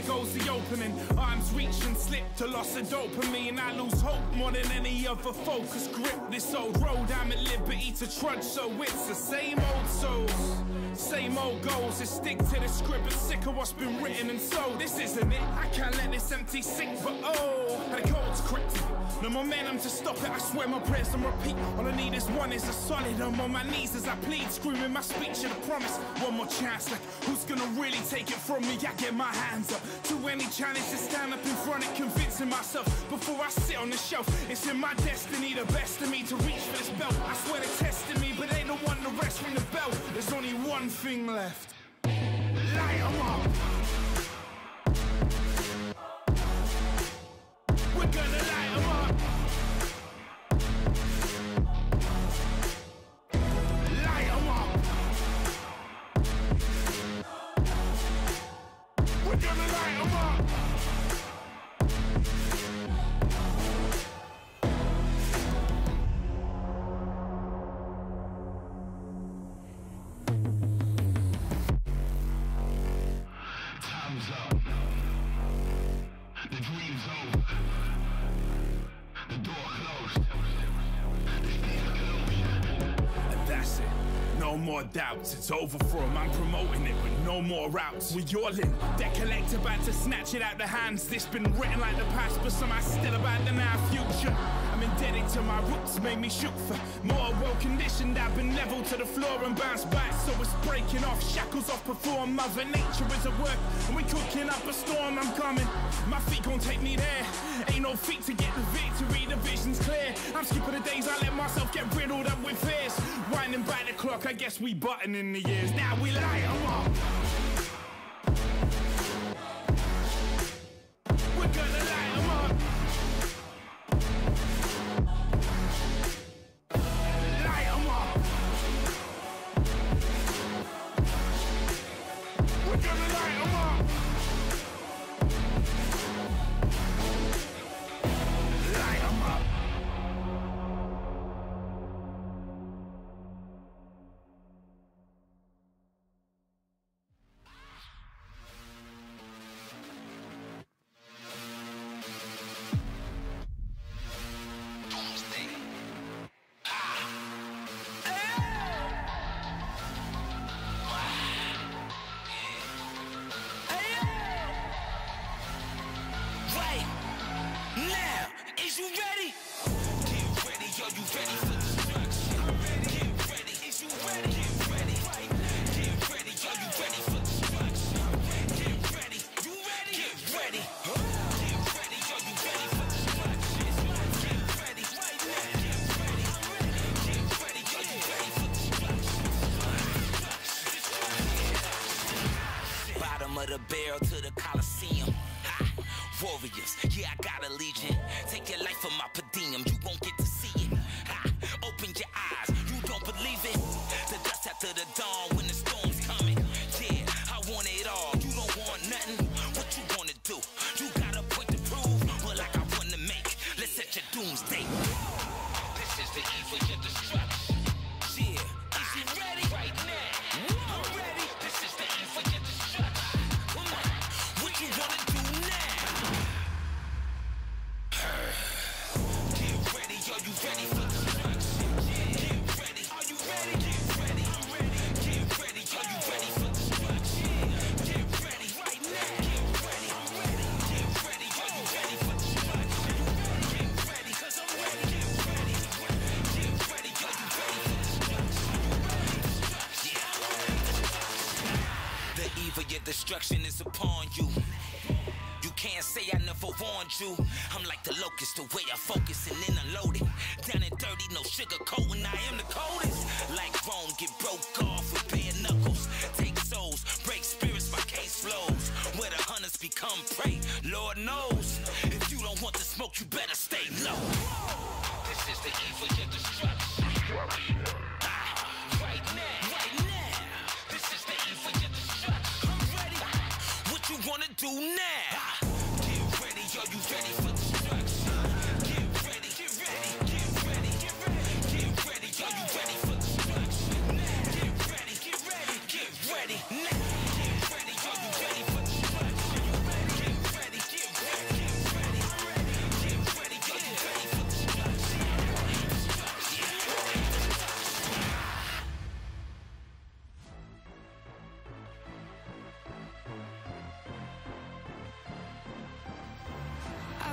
goes the opening. Arms reach and slip to loss of dopamine. I lose hope more than any other focus. Grip this old road, I'm at liberty to trudge. So it's the same old souls, same old goals. Just stick to the script, but sick of what's been written and sold. This isn't it, I can't let this empty sink. But oh, the code's cryptic, no momentum to stop it. I swear my prayers on repeat. All I need is one, is a solid. I'm on my knees as I plead, screaming my speech and a promise. One more chance, like who's gonna really take it from me? I get my hands up to any challenge to stand up in front of, convincing myself before I sit on the shelf. It's in my destiny, the best of me, to reach for this belt. I swear they're testing me, but they don't want the rest from the belt. There's only one thing left. Light 'em up. We're gonna light 'em up. Light 'em up. We're gonna light 'em up. Time's up. The dream's over. The door closed. The stage closed. And that's it. No more doubts, it's over for 'em. I'm promoting it with no more routes. We all in, debt collector about to snatch it out the hands. This been written like the past, but somehow still about the now future. I'm indebted to my roots, made me shoot for more. Well conditioned, I've been leveled to the floor and bounced back. So it's breaking off, shackles off before Mother Nature is at work, and we cooking up a storm. I'm coming, my feet gon' take me there. Ain't no feet to get the victory, the vision's clear. I'm skipping the days I let myself get riddled up with fears. Winding back the clock, I guess we button in the years. Now we light 'em up. We're gonna light 'em up. Light 'em up. We're gonna light 'em up. Light 'em up. Is you ready? Get ready, are you ready for destruction? Get ready, is you ready? Get ready, get ready, are you ready for destruction? Get ready, you ready? Get ready, get ready, are you ready for destruction? Get ready, get ready, get ready, are you ready for destruction? Bottom of the barrel to the Coliseum. Warriors, yeah, I got a legion. Take your life from my per diem, you won't get to see it. Open your eyes, you don't believe it. The dust after the dawn when the storm's coming. Yeah, I want it all, you don't want nothing. What you wanna do? You got a point to prove, but like I wanna make. Let's set your doomsday. This is the eve of your destruction. Yeah, is you ready? Right now, I'm ready. This is the eve of your destruction. Come on, what you wanna do now? Are you ready for destruction? Get ready. Are you ready? Get ready. I'm ready. Get ready. Are you ready for destruction? Get ready right now. Get ready. I'm ready. Get ready. Are you ready for destruction? Get ready, 'cause I'm ready. Get ready. Get ready. Are you ready for destruction? Yeah. The eve of your destruction is upon you. You can't say I never warned you. I'm like the locust, the way I focus and then unload it. Down and dirty, no sugar coating, I am the coldest. Like Rome, get broke off with bare knuckles. Take souls, break spirits, my case flows. Where the hunters become prey, Lord knows. If you don't want the smoke, you better stay low. This is the eve of your destruction. Right now, right now. This is the eve of your destruction. I'm ready. What you wanna do now? Get ready, are you ready for destruction? Get ready, get ready, get ready, get ready, get ready, are you ready for destruction? Get ready, get ready, get ready, now. Get ready, are you ready for destruction? Get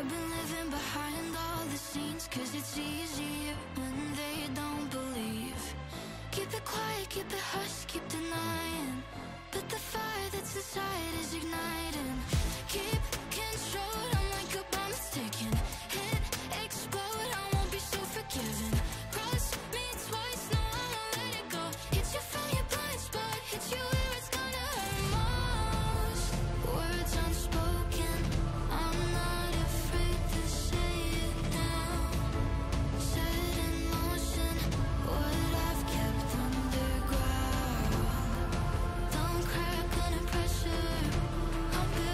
I've been living behind all the scenes, 'cause it's easier when they don't believe. Keep it quiet, keep it hush, keep denying, but the fire that's inside is igniting. Keep control, I'm like a bomb that's ticking. Hit, explode, I won't be so forgiving. Cross me twice, no, I won't let it go. Hit you from your blind spot, hit you where it's gonna hurt most. Words unspoken, I'm not afraid to say it now. Set in motion, what I've kept underground. Don't crack under pressure, I'm built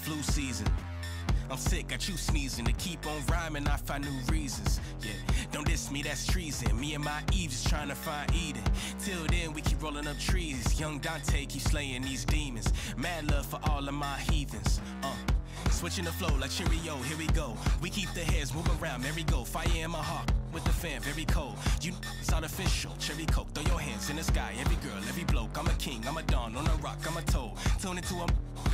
Flu season. I'm sick, got you sneezing. To keep on rhyming, I find new reasons. Yeah, don't diss me, that's treason. Me and my Eve's trying to find Eden. Till then, we keep rolling up trees. Young Dante keep slaying these demons. Mad love for all of my heathens. Switching the flow like Cheerio, here we go. We keep the heads moving around, merry go. Fire in my heart, with the fan, very cold. You it's artificial, cherry coke. Throw your hands in the sky, every girl, every bloke. I'm a king, I'm a dawn, on a rock, I'm a toad. Tune into a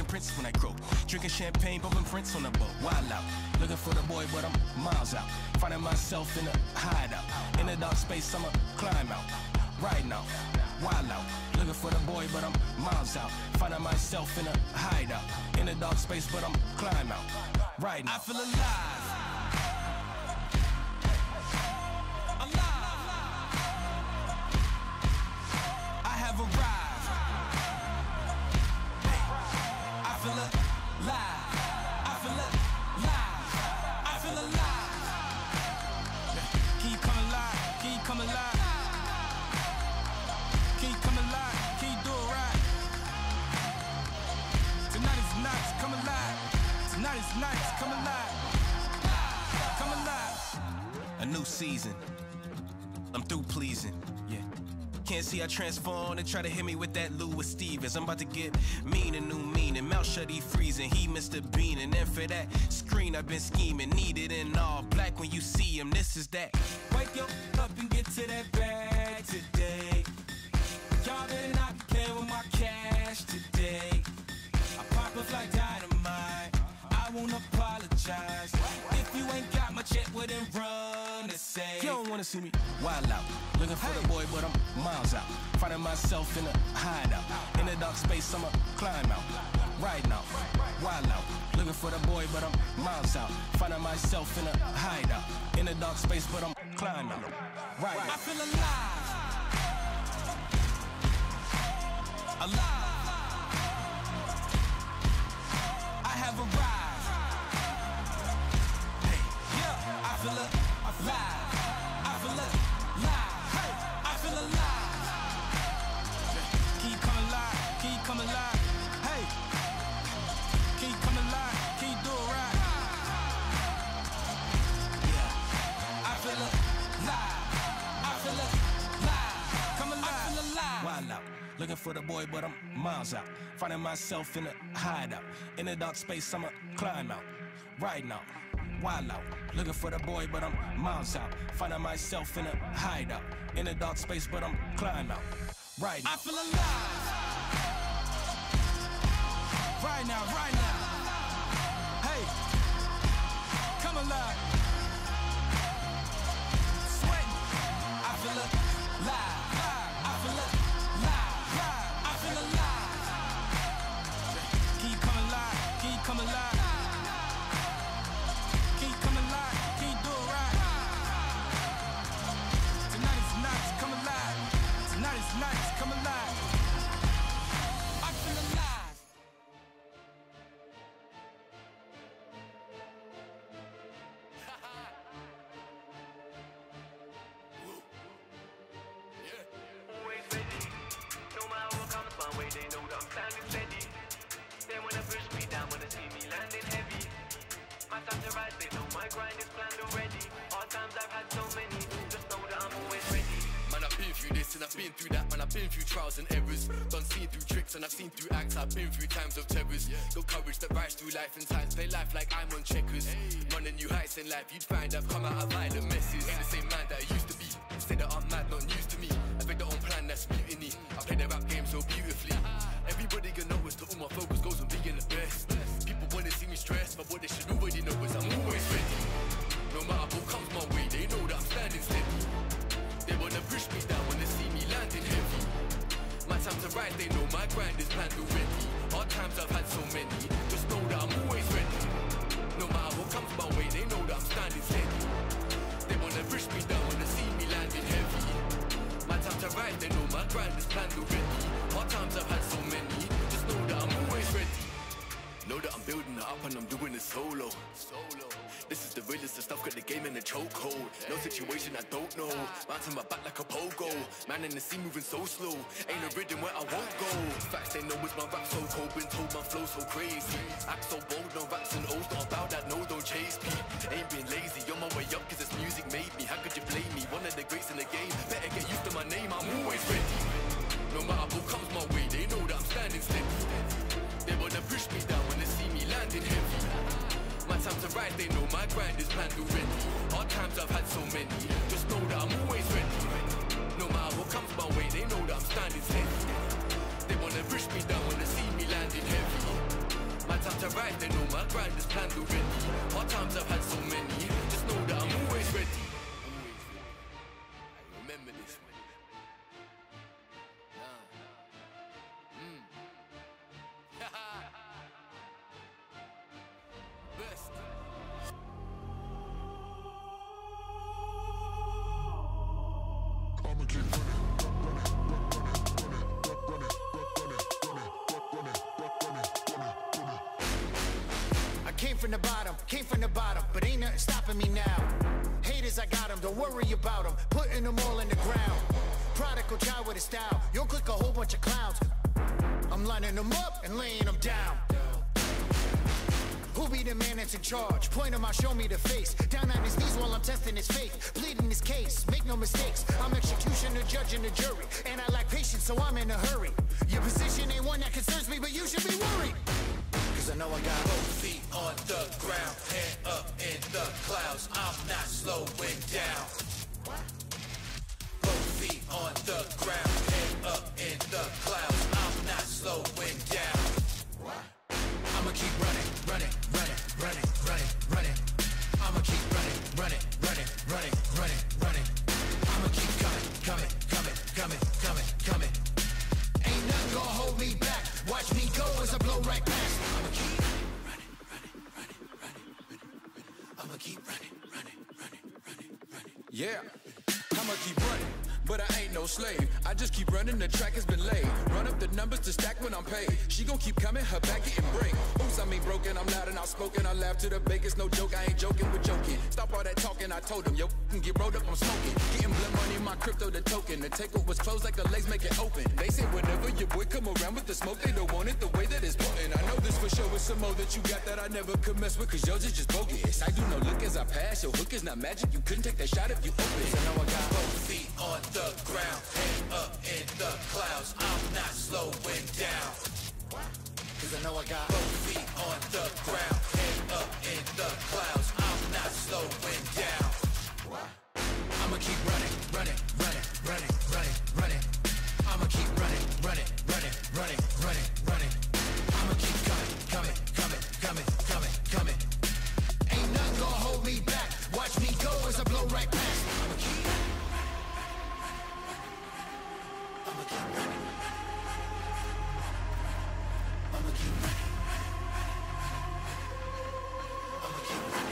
prince when I croak. Drinking champagne, bumping Prince on the boat. Wild out, looking for the boy, but I'm miles out. Finding myself in a hideout. In a dark space, I'ma climb out. Right now, wild out. Looking for the boy, but I'm miles out. Finding myself in a hideout. In a dark space, but I'm climb out. Right now. I feel alive. I have arrived. I feel alive. I feel alive. I feel alive. Can you come alive? Can you come alive? Can you come alive? Can you do it right? Tonight is nice, come alive. Tonight is nice, come alive. Come alive. A new season. I'm through pleasing, yeah. Can't see I transform and try to hit me with that Louis Stevens. I'm about to get mean and new meaning. Mouth shut, he freezing, he Mr. Bean. And then for that screen I've been scheming. Need it in all black when you see him, this is that. Wake your up and get to that bag today. Y'all better not be playing with my cash today. I pop up like dynamite, I won't apologize. If you ain't got my check, well then run to say. You don't wanna see me wild out. Looking for the boy, but I'm miles out. Finding myself in a hideout. In a dark space, I'ma climb out. Right now, wild out. Looking for the boy, but I'm miles out. Finding myself in a hideout. In a dark space, but I'm climb out. Right now. I feel alive. Alive. I have arrived. Hey, yeah, I feel alive. looking for the boy, but I'm miles out. Finding myself in a hideout. In a dark space, I'ma climb out. Riding out, wild out. Looking for the boy, but I'm miles out. Finding myself in a hideout. In a dark space, but I'm climb out. Riding out. I feel alive. Right now, right now. Hey, come alive. Sweating. I feel alive. I feel alive. I feel alive. Can you come alive? Can you come alive? Can you come alive? Can you do it right? Tonight is night, come alive. Tonight is night, come alive. I feel alive. Always ready. No matter what comes my way, they know that I'm standing steady. They wanna push me down, wanna see me landing heavy. My time to rise, they know my grind is planned already. Hard times I've had so many, just know that I'm always ready. Man, I've been through this and I've been through that. Man, I've been through trials and errors. Done seen through tricks and I've seen through acts. I've been through times of terrors. Got courage that rise through life and times. Play life like I'm on checkers. Running new heights in life, you'd find I've come out of violent messes. Ain't the same man that I used to be. Say that I'm mad, not news to me. I make their own plan, that's mutiny. I play the rap game so beautifully. Everybody can notice that all my focus goes on being the best. People wanna see me stressed, but what they should already know is I'm always ready. No matter what comes my way, they know that I'm standing steady. They wanna push me down when they see me landing heavy. My time to rise, they know my grind is planned already. Hard times I've had so many, just know that I'm always ready. No matter what comes my way, they know that I'm standing steady. They wanna push me down when they see me landing heavy. My time to rise, they know my grind is planned already. Hard times I've had so many, just know that I'm always ready. Know that I'm building it up and I'm doing it solo. This is the realest of stuff, got the game in a chokehold. No situation I don't know. Bouncing my back like a pogo. Man in the sea moving so slow. Ain't a rhythm where I won't go. Facts they know is my rap so cold. Been told my flow so crazy. Act so bold, no raps and O's. Not about that, no, don't chase me. Ain't been lazy, on my way up cause this music made me. How could you blame me? One of the greats in the game. Better get used to my name, I'm always ready. No matter what comes my way, they know that I'm standing steady. They wanna push me down when they see me landing heavy. My time to rise, they know my grind is planned already. Hard times I've had so many, just know that I'm always ready. No matter what comes my way, they know that I'm standing steady. They wanna push me down when they see me landing heavy. My time to rise, they know my grind is planned already. Hard times I've had so many, just know that I'm always ready. I remember this one. Best. I'ma keep I came from the bottom, but ain't nothing stopping me now. Haters, I got them, don't worry about them. Putting them all in the ground. Prodigal child with a style, you'll click a whole bunch of clowns. I'm lining them up and laying them down. Who be the man that's in charge? Point him out, show me the face. Down on his knees while I'm testing his faith. Pleading his case, make no mistakes. I'm executioner, judge, and the jury. And I lack patience, so I'm in a hurry. Your position ain't one that concerns me, but you should be worried. Cause I know I got both feet on the ground, head up in the clouds. I'm not slowing down. Both feet on the ground, head up in the clouds. I'm not slowing down. I'ma keep running, running, running, running, running, running. I'ma keep running, running, running, running, running, running. I'ma keep coming, coming, coming, coming, coming, coming. Ain't nothing gonna hold me back. Watch me go as I blow right past. I'ma keep running, running, running, running, running, running. I'ma keep running, running, running, running, running. Yeah, I'ma keep running, but I ain't no slave. I just keep running, the track has been laid. Run up the numbers to stack when I'm paid. She gon' keep coming, her back getting break. Oops, I mean broken, I'm loud and outspoken. I laugh to the bakers, no joke, I ain't joking with joking. Stop all that talking, I told him, yo, can get rolled up, I'm smoking. Getting blood money, my crypto, the token. The takeover was closed like the legs make it open. They say whenever your boy come around with the smoke, they don't want it the way that it's potent. I know this for sure with some more that you got that I never could mess with, cause yours is just bogus. I do no look as I pass, your hook is not magic, you couldn't take that shot if you open. I know I got both feet on the ground, head up in the clouds. I'm not slow. slowing down. Cause I know I got both feet on the ground, head up in the clouds. I'm not slowing down. I'ma keep running, running, running, running, running, running. I'ma keep running, running, running, running, running, running. I'ma keep coming, coming, coming, coming, coming, coming. Ain't nothing gonna hold me back. Watch me go as I blow right past. I'ma keep running. I'ma keep running. I'ma keep running. I'ma keep running.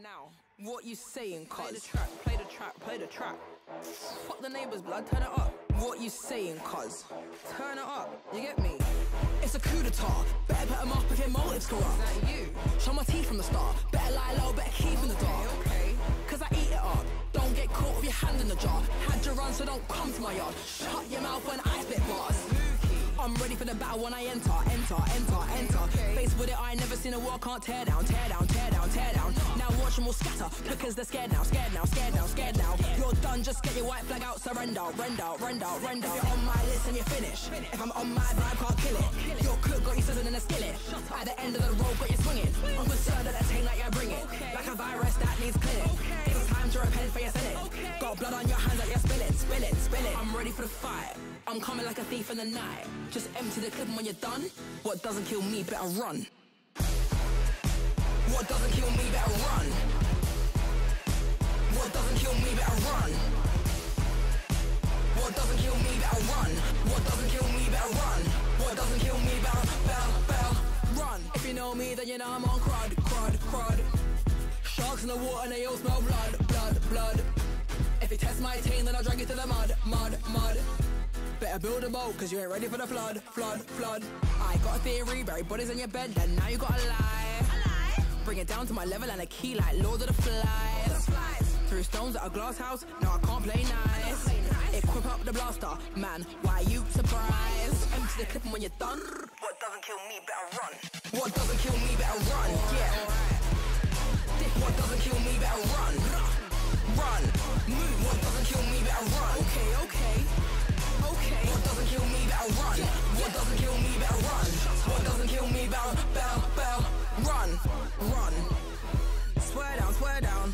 Now, what you saying, cuz? Play the track, play the track, play the track. Fuck the neighbours, blood, turn it up. What you saying, cuz? Turn it up, you get me? It's a coup d'etat, better put 'em up if your motives corrupt. Is that you? Show my teeth from the start, better lie low, better keep in the dark. Okay, cause I eat it up, don't get caught with your hand in the jar. Had your run, so don't come to my yard. Shut your mouth when I spit bars. I'm ready for the battle when I enter, enter, enter, enter. Faced with it, I ain't never seen a wall, can't tear down, tear down, tear down, tear down. Now watch them all scatter, because they're scared now, scared now, scared now, scared now. You're done, just get your white flag out, surrender, render, render, render. If you're on my list and you're finished, if I'm on my vibe, can't kill it. Your cook got you sizzling in a skillet, at the end of the road got you swinging. I'm concerned that the thing that you're bringing, like a virus that needs cleaning. It's time to repent for your sinning. Got blood on your hands that you're spilling, spilling, spilling. I'm ready for the fight, I'm coming like a thief in the night. Just empty the clip and when you're done, what doesn't kill me better run. What doesn't kill me better run. What doesn't kill me better run. What doesn't kill me better run. What doesn't kill me better run. What doesn't kill me better run. If you know me, then you know I'm on crud, crud, crud. Sharks in the water and they all smell blood, blood, blood. If you test my team, then I'll drag you to the mud, mud, mud. Better build a boat, cause you ain't ready for the flood, flood, flood. I got a theory, bury bodies in your bed, then now you gotta lie. Bring it down to my level and a key like Lord of the Flies. Through stones at a glass house, no I can't play nice. Equip up the blaster, man, why you surprised? Empty the clip and when you're done, what doesn't kill me better run. What doesn't kill me better run, yeah. What doesn't kill me better run. Run, move, what doesn't kill me better run. Okay, okay. Okay. What doesn't kill me better run. What doesn't kill me better run. What doesn't kill me better run. Run. Swear down, swear down.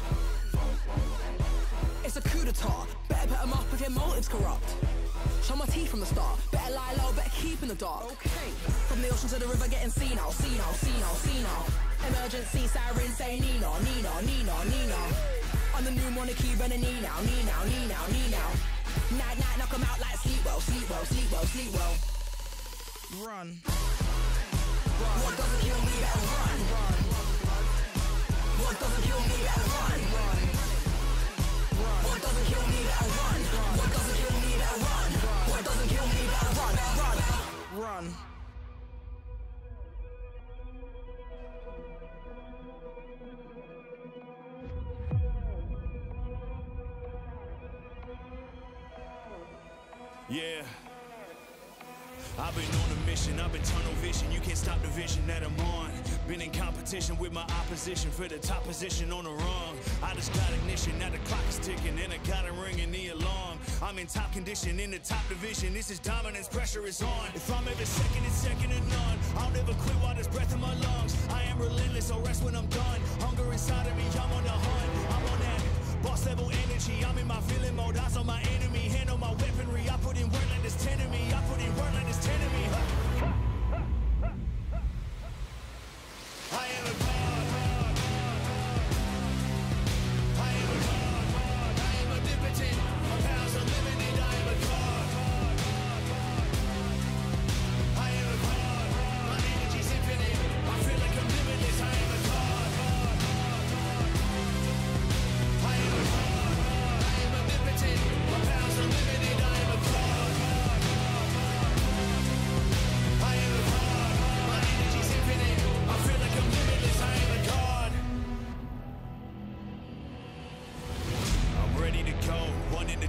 It's a coup d'etat, better put 'em up if your motives corrupt. Show my teeth from the start, better lie low, better keep in the dark. Okay. From the ocean to the river getting senile, senile, senile, senile. Emergency siren say Nino, Nino, Nino, Nino. I'm the new monarchy running knee now, knee now, knee now, knee now. Night, night, knock 'em out like sleep well, sleep well, sleep well, sleep well. Run. What doesn't kill me better run. What doesn't kill me better run. What doesn't kill me better run. What doesn't kill me better run. What doesn't kill me better run. Run. Yeah, I've been on a mission, I've been tunnel vision. You can't stop the vision that I'm on. Been in competition with my opposition for the top position on the rung. I just got ignition, now the clock is ticking and I got it ringing the alarm. I'm in top condition, in the top division. This is dominance, pressure is on. If I'm ever second, it's second to none. I'll never quit while there's breath in my lungs. I am relentless, I'll rest when I'm done. Hunger inside of me, I'm on the hunt. I'm on that boss level energy. I'm in my villain mode, eyes on my enemy. Handle my weaponry, I put in work like there's 10 of me. I put in work like there's 10 of me. I am a god. I am a god. I am omnipotent. My powers are limited. I am a god. I am a god. My energy's infinite. I feel like I'm limitless. I am a god. I am a god. I am omnipotent. My powers are limited.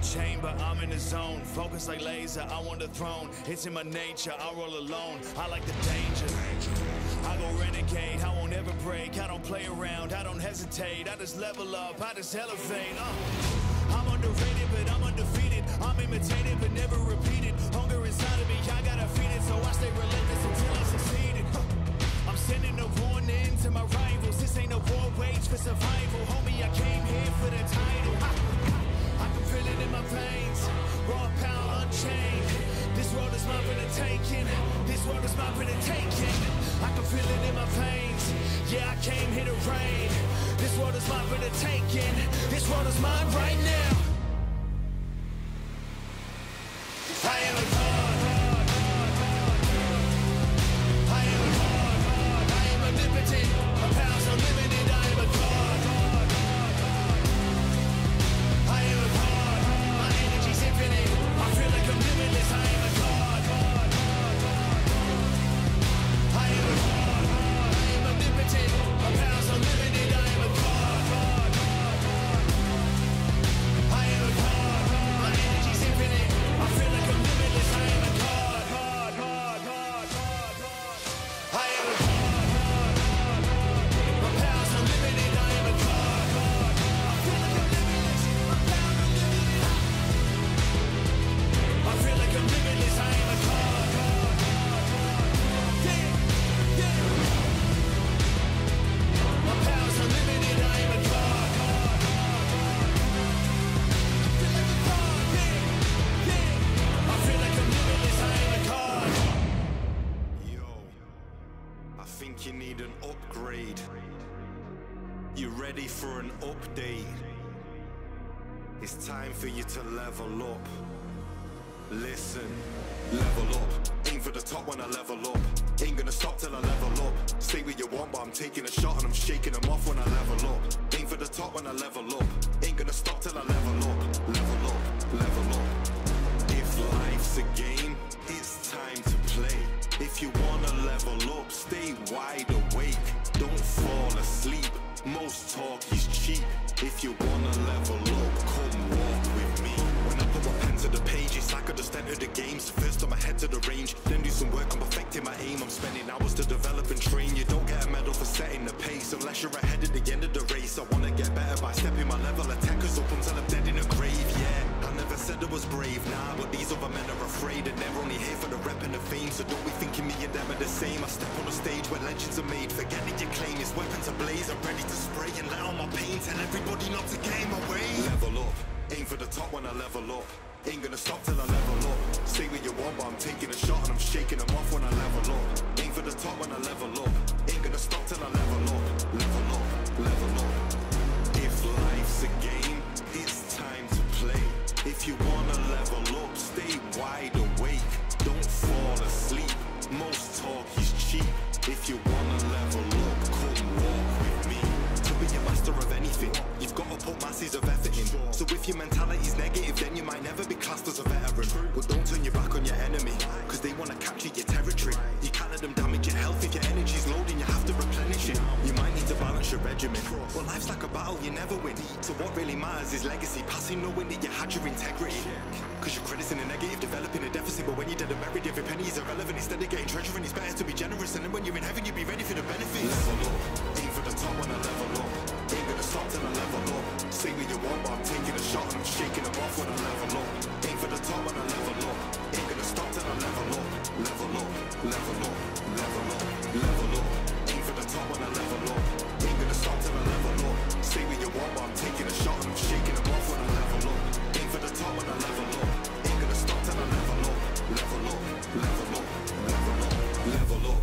chamber, I'm in the zone. Focus like laser, I want the throne. It's in my nature, I roll alone. I like the danger. I go renegade, I won't ever break. I don't play around, I don't hesitate. I just level up, I just elevate. I'm underrated, but I'm undefeated. I'm imitated, but never repeated. Hunger inside of me, I gotta feed it. So I stay relentless until I succeeded. I'm sending a warning to my rivals. This ain't a war wage for survival. Homie, I came here for the title. I can feel it in my veins. Raw power unchained. This world is mine for the taking. This world is mine for the taking. I can feel it in my veins. Yeah, I came here to reign. This world is mine for the taking. This world is mine right now. I am a god. I am a god. I am omnipotent. My power's unlimited. I am a god. I am a god. My energy's infinite. I feel like I'm limitless. I am a god. I am a god. I am omnipotent. My power's unlimited. I am a god. I am a god. My energy's infinite. I feel like I'm limitless. I am a god. I am a god. My power's unlimited. I am a god. I feel like I'm limitless. My power's unlimited. I feel like I'm limitless. I am a god. Yeah. My power's unlimited. I am a god. I feel like I'm limitless. I am a god. Yo, I think you need an upgrade. You ready for an update? It's time for you to level up. Listen, level up. Aim for the top when I level up. Ain't gonna stop till I level up. Say what you want, but I'm taking a shot and I'm shaking them off when I level up. Aim for the top when I level up. Ain't gonna stop till I level up. Level up, level up. If life's a game, it's time to play. If you wanna level up, stay wide awake. Don't fall asleep. Most talk is cheap. If you wanna level up, come walk with me. When I put my pen to the page, it's like I just entered the game. So first I'm ahead to the range, then do some work on perfecting my aim. I'm spending hours to develop and train. You don't get a medal for setting the pace unless you're ahead at the end of the race. I wanna get better by stepping my level. Attackers up until I'm dead in a grave, yeah. I never said I was brave, nah, but these other men are afraid. And they're only here for the rep and the fame. So don't be thinking me and them are the same. I step on a stage where legends are made. Forget that your claim is weapons ablaze. I'm ready to spray and let all my pain. Tell everybody not to get in my way. Level up, aim for the top when I level up. Ain't gonna stop till I level up. Say what you want, but I'm taking a shot and I'm shaking them off when I level up. Aim for the top when I level up. Ain't gonna stop till I level up. Level up, level up. If life's a game, it's time to play. If you wanna level up, stay wide awake. Don't fall asleep. Most talk is cheap. If you wanna level up, come walk with me. To be a master of anything, you've got to put masses of effort in. So if your mentality's negative, then you might never be classed as a veteran. But don't turn your back on your enemy, cause they wanna capture your territory. You can't let them damage your health. If your energy's low, then you have to replenish it. You might need to balance your regimen. Well, life's like a battle, you never win. So what really matters is legacy, passing knowing that you had your integrity. Cause your credit's in a negative, developing a deficit. But when you're dead and buried, every penny is irrelevant. Instead of getting treasure, and it's better to be generous. And then when you're in heaven, you'll be ready for the benefits. Level up, aim for the top when I level up. Ain't gonna stop till I level up. Say what you want, but I'm taking a shot and I'm shaking them off when I level up. Aim for the top when I level up. Ain't gonna stop till I level up. Level up, level up, level up, level up. Aim for the top when I level up. Ain't gonna stop till I level up. Say what you want, but I'm taking a shot and I'm shaking them off when I level up. Aim for the top when I level up. Ain't gonna stop till I level up. Level up, level up, level up, level up.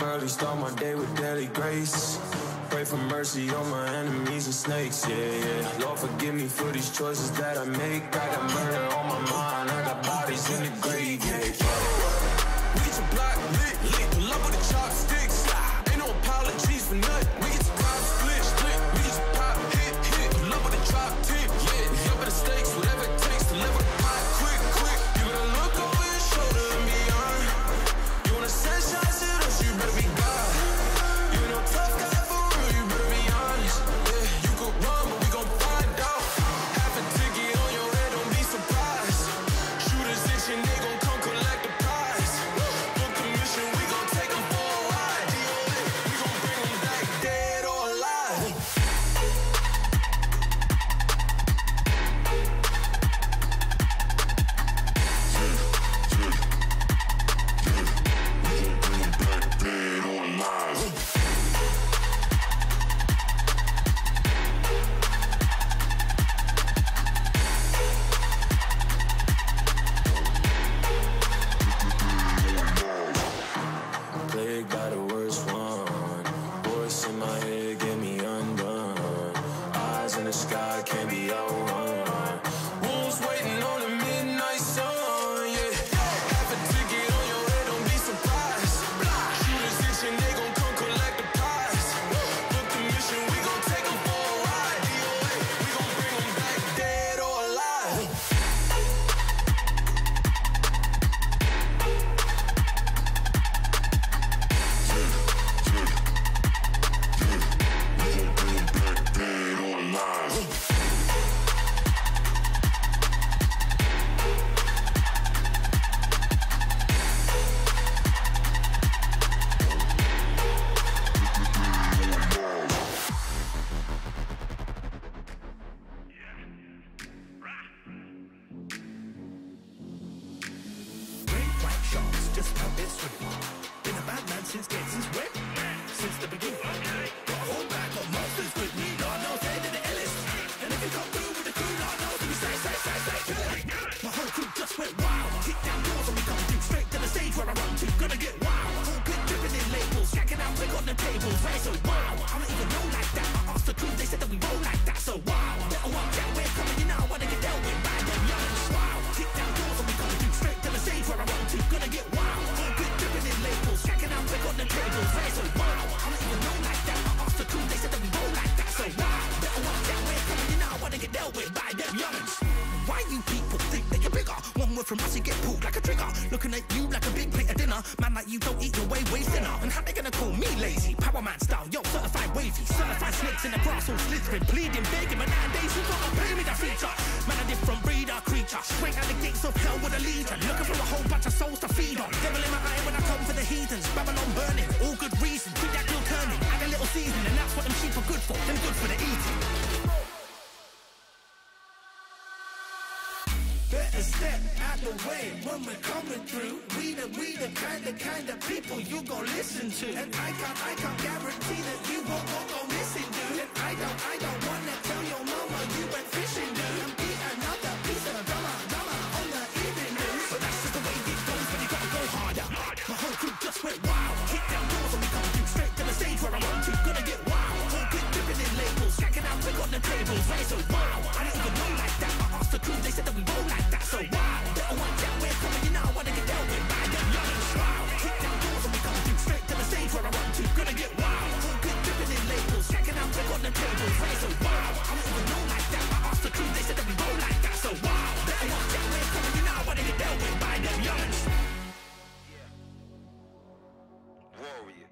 Early, start my day with daily grace. Pray for mercy on my enemies and snakes, yeah, yeah. Lord, forgive me for these choices that I make. I got murder on my mind, I got bodies in the grave, yeah, yeah. We get your block lit, pull up with the chopsticks. Ain't no apologies for nothing. We get your pop split, we get your pop hit, pull up with the drop tip, yeah. We up in the stakes, whatever it takes to live a just out there swimming. Been a bad man since when? Since the beginning. Got a whole bag of monsters with me, Lord knows they did the illest. And if you come through with the crew, Lord knows we say, kill it. My whole crew just went wild. Kick down doors when we come through, straight to the stage where I run to. Gonna get wild. Whole clip dripping in labels, shacking out big on the tables. Right, so wow, I don't even know like that. I asked the crew, they said that we roll like that. So wow, better watch out, we're coming, you know I wanna get dealt with by them youngins. Wow, kick down doors when we come through, straight to the stage where I run to. Gonna get wild. Whole clip dripping in labels, shacking out big on the tables. Right, so wow, I don't even know like that. I asked the crew, they said that we roll like that. So wow, better watch out, we're coming, you know I wanna get dealt with by them youngins. Why you people think that you're bigger? One word from us, you get pulled like a trigger. Looking at you like a big plate of dinner. Man like you don't eat your way thinner. And how they gonna call me lazy? Power man style, yo, certified wavy. Certified snakes in the grass, all slithering, pleading, begging. But nowadays you gotta pay me that feature. Man, a different breed, a creature. Straight out the gates of hell with a legion. Looking for a whole bunch of souls to feed on. Devil in my eye when I come for the heathens. Babylon burning, all good reason. Keep that little turning, add a little season. And that's what them sheep are good for. Them good for the eating. Better step out the way when we're coming through. We the kind of people you gon' listen to. And I can't guarantee that you won't go missing, dude. And I don't wanna tell your mama you went fishing, dude. And be another piece of drama on the evening news. But that's just the way it goes when you gotta go harder. My whole crew just went wild. Kick down doors when we come through, straight to the stage where I run to. Gonna get wild. Whole clip dripping in labels, stacking out big on the tables. Right, so wow, I didn't even know like that. I asked the crew, they said that we roll like that. So wow, better watch out, we're coming, you know I wanna get dealt with by them youngins. Wow, kick down doors when we come through, straight to the stage where I run to. Gonna get wild. Whole clip dripping in labels, stacking out big on the tables. Right, so wow, I don't even know like that. I asked the crew, they said that we roll like that. So wow, better watch out, we're coming, you know I wanna get dealt with by them youngins. Warrior.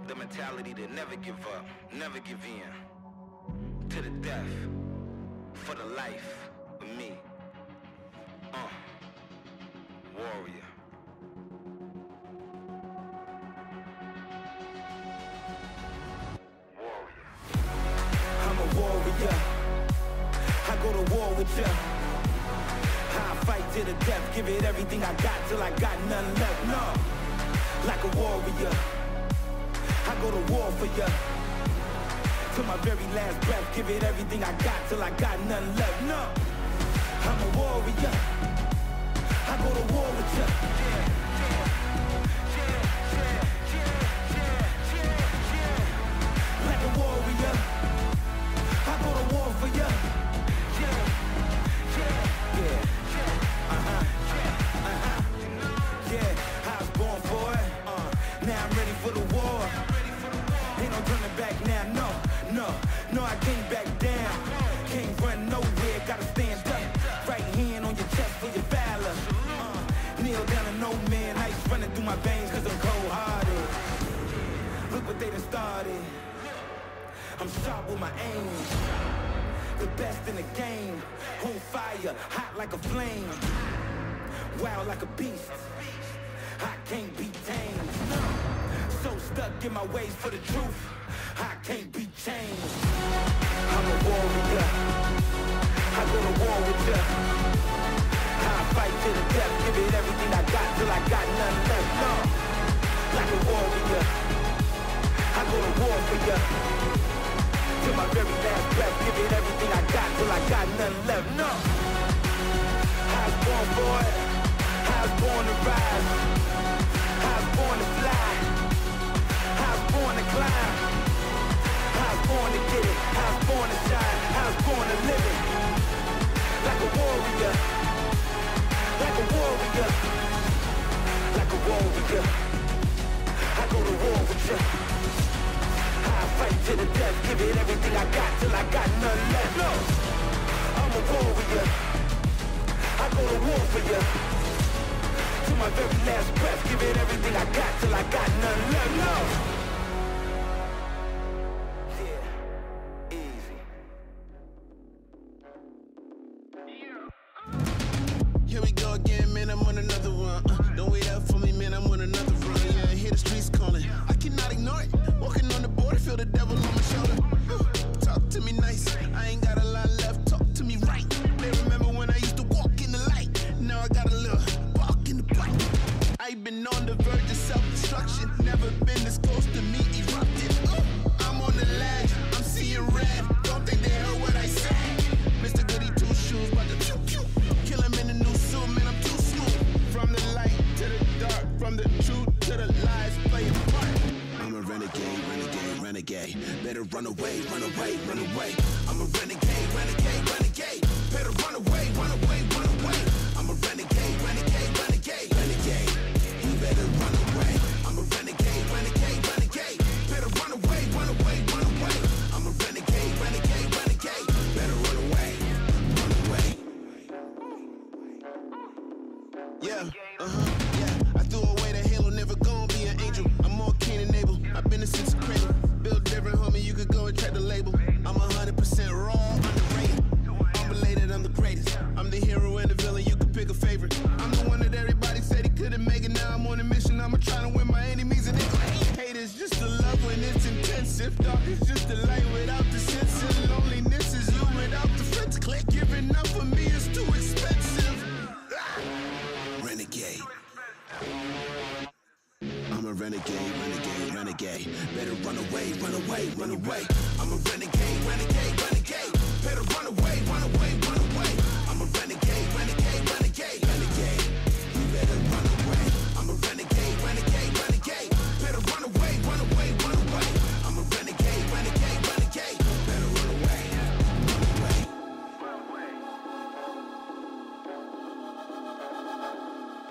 The mentality to never give up, never give in. To the death, for the life of me. Warrior. I'm a warrior. I go to war with ya. I fight to the death, give it everything I got till I got none left. No, like a warrior. I go to war for ya. Till my very last breath, give it everything I got till I got none left. No, I'm a warrior. I go to war with ya. Like a warrior, I go to war for ya. Yeah, I was born for it. Now I'm ready for the war. Ain't no turning back now, no, I can't back down. Can't run nowhere, gotta stand up. Right hand on your chest for your valor. Kneel down to no man, ice running through my veins cause I'm cold-hearted. Look what they done started. I'm sharp with my aim. The best in the game. On fire, hot like a flame. Wild like a beast. I can't be tamed. So stuck in my ways for the truth. I can't be changed. I'm a warrior. I go to war with ya. I fight to the death, give it everything I got till I got none left. No, like a warrior. I go to war for ya. Till my very last breath, give it everything I got till I got none left. No, I was born for it. I was born to rise. I was born to fly. I was born to climb. I was born to get it. I was born to shine. I was born to live it. Like a warrior. Like a warrior. Like a warrior. I go to war with ya. I fight to the death, give it everything I got till I got none left. No, I'm a warrior. I go to war for ya. To my very last breath, give it everything I got till I got none left. No. Yeah, easy. Here we go again, man, I'm on another one. Don't wait up for me, man, I'm on another run. Yeah, I hear the streets calling, I cannot ignore it. Walking on the border, feel the devil on my shoulder. Talk to me nice, I ain't got a lot left. Talk to me right. They remember when I used to walk in the light. Now I got a little walk in away, run away, run away. I'm a renegade, renegade, renegade. Better run away, run away, run away. I'm a renegade, renegade, renegade, renegade. You better run away. I'm a renegade, renegade, renegade. Better run away, run away, run away. I'm a renegade, renegade, renegade. Better run away, run away. Yeah, yeah. I threw away the halo, never gonna be an angel. I'm more keen and able. I've been a since the cradle. Built different, homie. You could go and check the label. I'm 100% raw, underrated. Unrelated, I'm the greatest. I'm the hero and the villain. You could pick a favorite. I'm the one that everybody said he couldn't make it. Now I'm on a mission. I'ma try to win my enemies and they gon' hate. Hate is just the love when it's intensive. Dark is just the light without the sense. And loneliness is you without the friends. Click, giving up for me is too expensive. Renegade. I'm a renegade, renegade, renegade. Better run away, run away, run away. I'm a renegade, renegade, renegade. Better run away, run away, run away. I'm a renegade, renegade, renegade, renegade. You better run away. I'm a renegade, renegade, renegade. Better run away, run away, run away. I'm a renegade, renegade, renegade. Better run away, run away.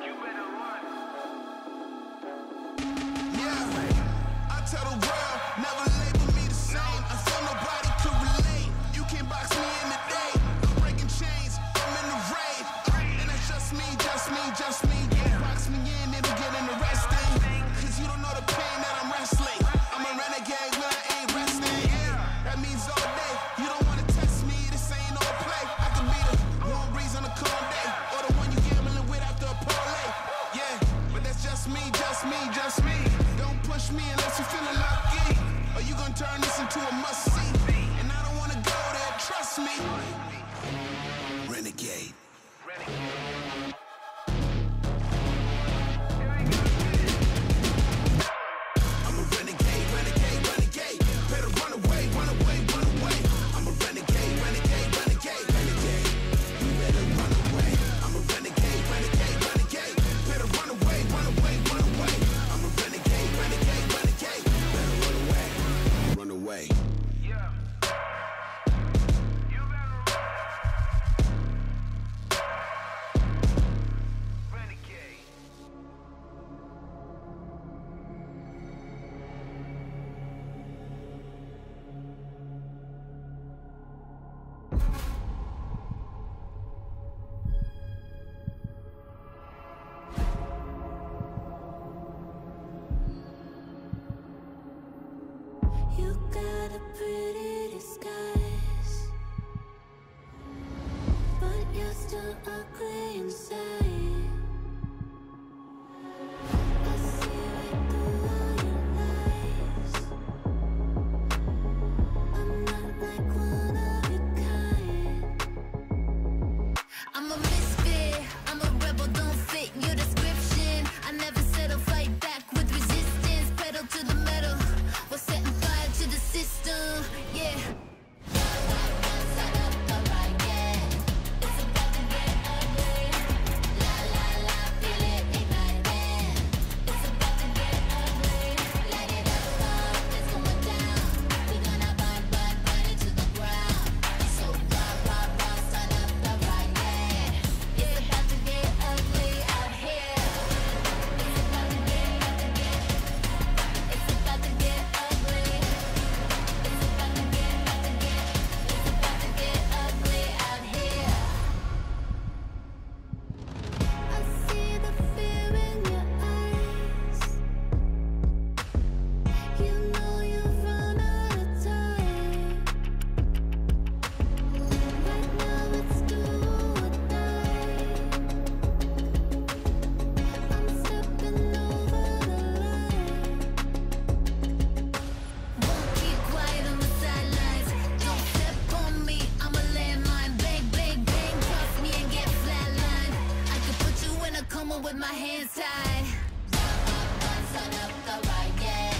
You better run. I tell the world, never label me the same. I feel nobody could relate. You can't box me in the day. I'm breaking chains, I'm in the raid. And that's just me, just me, just me. Don't box me in, it'll get interesting. Cause you don't know the pain that I'm wrestling. I'm a renegade when I ain't resting. That means all day. You don't wanna test me, this ain't no play. I could be the one reason to call day. Or the one you gambling with after a parlay. Yeah, but that's just me, just me, just me. Don't push me unless you're feeling lucky, or you gon' turn this into a must-see. And I don't wanna go there, trust me. Renegade. I'm a renegade, renegade, renegade. Better run away, run away, run away. I'm a renegade, renegade, renegade, renegade. You better run away. I'm a renegade, renegade, renegade. Better run away, run away, run away. I'm a renegade, renegade, renegade. Better run away, run away. Yeah. You better run. Renegade. You got a pretty disguise, but you're still ugly inside. I see right through all your lies. I'm not like one of your kind. I'm a misfit, I'm a rebel, don't fit your description. I never settle, fight back with resistance, pedal to the metal. We're setting fire to the system, yeah. With my hands tied. Start up the riot.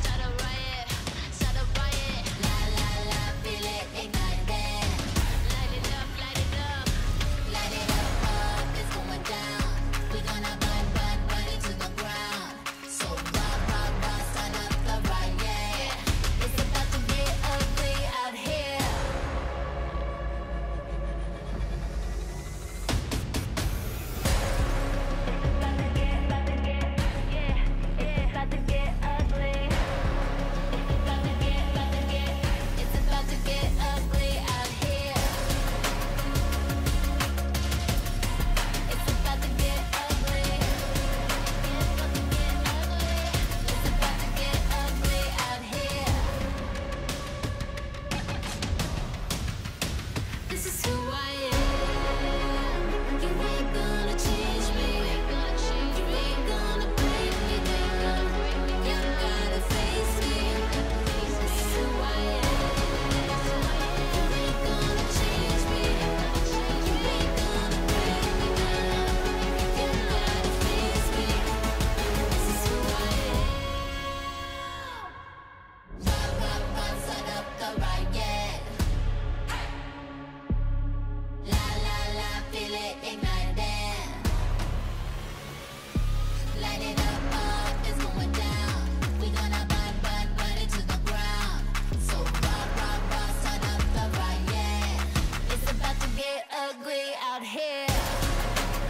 Start a riot. Start a riot. La la la, feel it ignited. Light it up, light it up. Light it up, it's going down. We gonna burn it to the ground. So rah, rah, rah, start up the riot. It's about to get This is who I am. You ain't gonna change me. You ain't gonna break me down. You gotta face me. This is who I am. You ain't gonna change me. You ain't gonna break me down. You gotta face me. This is who I am. Set up the riot. La la la, feel it igniting. Light it up, it's going down. We gonna burn it to the ground. So set up the riot. It's about to get ugly out here.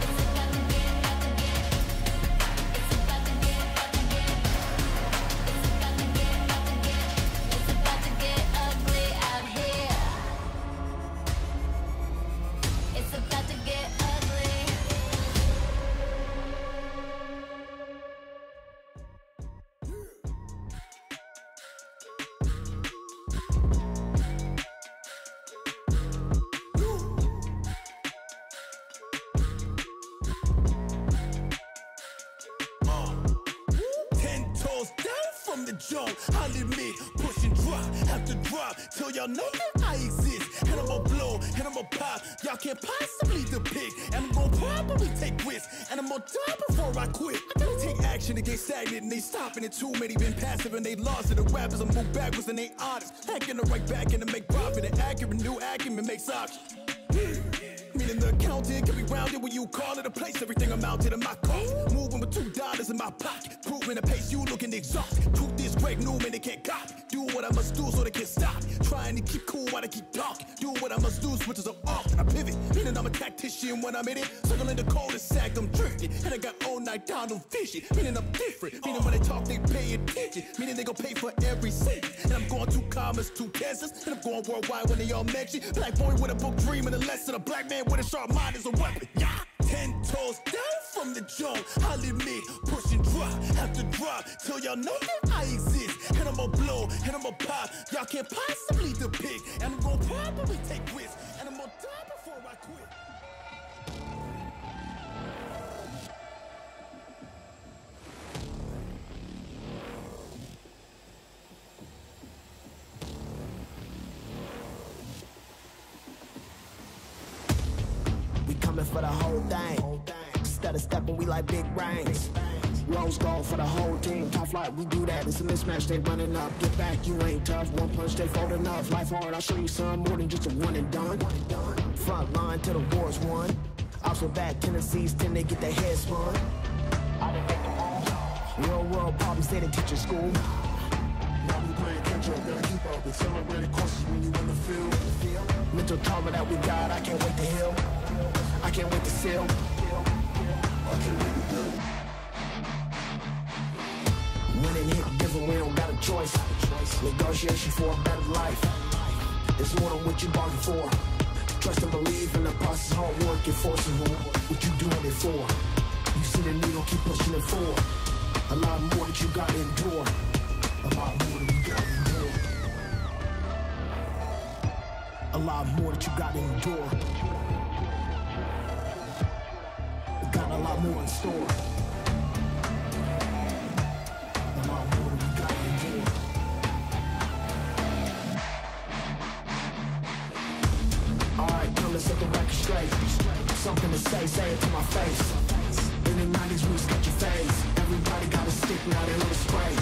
It's about to get It's about to get It's about to get ugly out here. It's about to get ugly. Ten toes down from the jump. I'll admit, push and drop, have to drop till y'all know that I exist. And I'ma blow, and I'ma pop. Y'all can't possibly depict. And I'm gonna probably take risks. And I'm gonna die before I quit. I gotta take action to get stagnant, and they stopping it. Too many been passive, and they lost it. The rappers I move backwards, and they honest. Hacking the right back, and to make profit. And accurate, new acumen makes options. Meaning the accountant can be rounded when you call it a place. Everything amounted in my cost. Moving with $2 in my pocket. Proving the pace you looking exhausted. Truth is Greg Newman, they can't copy. Do what I must do so they can't stop me. Trying to keep cool while they keep talking. Do what I must do, switches up often. I pivot, meaning I'm a tactician when I'm in it. Circling the cul-de-sac, I'm drifting. And I got all night down to fishing. Meaning I'm different. Meaning when they talk, they pay attention. Meaning they gon' pay for every cent. And I'm going 2 commas, 2 cancers. And I'm going worldwide when they all mention. Black boy with a book dream and a lesson. A black man with a sharp mind is a weapon. Yeah. 10 toes down from the jump. I'll admit, push and drop, have to drop till y'all know that I exist. And I'ma blow, and I'ma pop. Y'all can't possibly depict. And I'm gonna probably take risks. And I'm gonna die before I quit. We coming for the whole thing. Instead of stepping, we like big rings. Rose gold for the whole team. Top flight, we do that. It's a mismatch, they running up. Get back, you ain't tough. One punch, they fold enough. Life hard, I'll show you some more than just a one and done. Front line till the war's won. Also back, tendencies tend to get their head spun. Real world problems, they didn't teach in school. Now we playing catch up, gotta keep up. It's celebrated courses when you in the field. Mental trauma that we got, I can't wait to heal. I can't wait to seal. I can't wait to do. Winning hit different, we don't got a choice. Negotiation for a better life. It's more than what you bargained for. Trust and believe in the process, hard work, and forcible. What you doing it for? You see the needle, keep pushing it forward. A lot more that you gotta endure. A lot more that you gotta endure. A lot more that you gotta endure. We got a lot more in store. A lot more that we gotta endure. Alright, come, let's set the record straight. Something to say it to my face. In the 90s, we was catch your face. Everybody got a stick, now they wanna spray.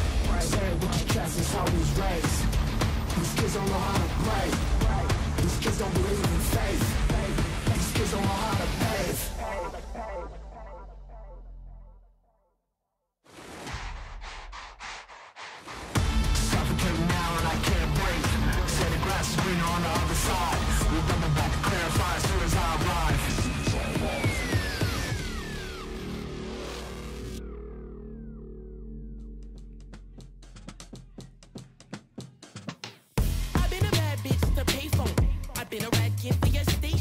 Say it with your chest, it's how we was raised. These kids don't know how to pray. These kids don't believe in faith. These kids don't know how to pave. Suffocating now and I can't breathe. Say the grass is greener on the other side. We're coming back to clarify as soon as I arrive. I've been a bad bitch to pay phone. I've been a rat kid for your station.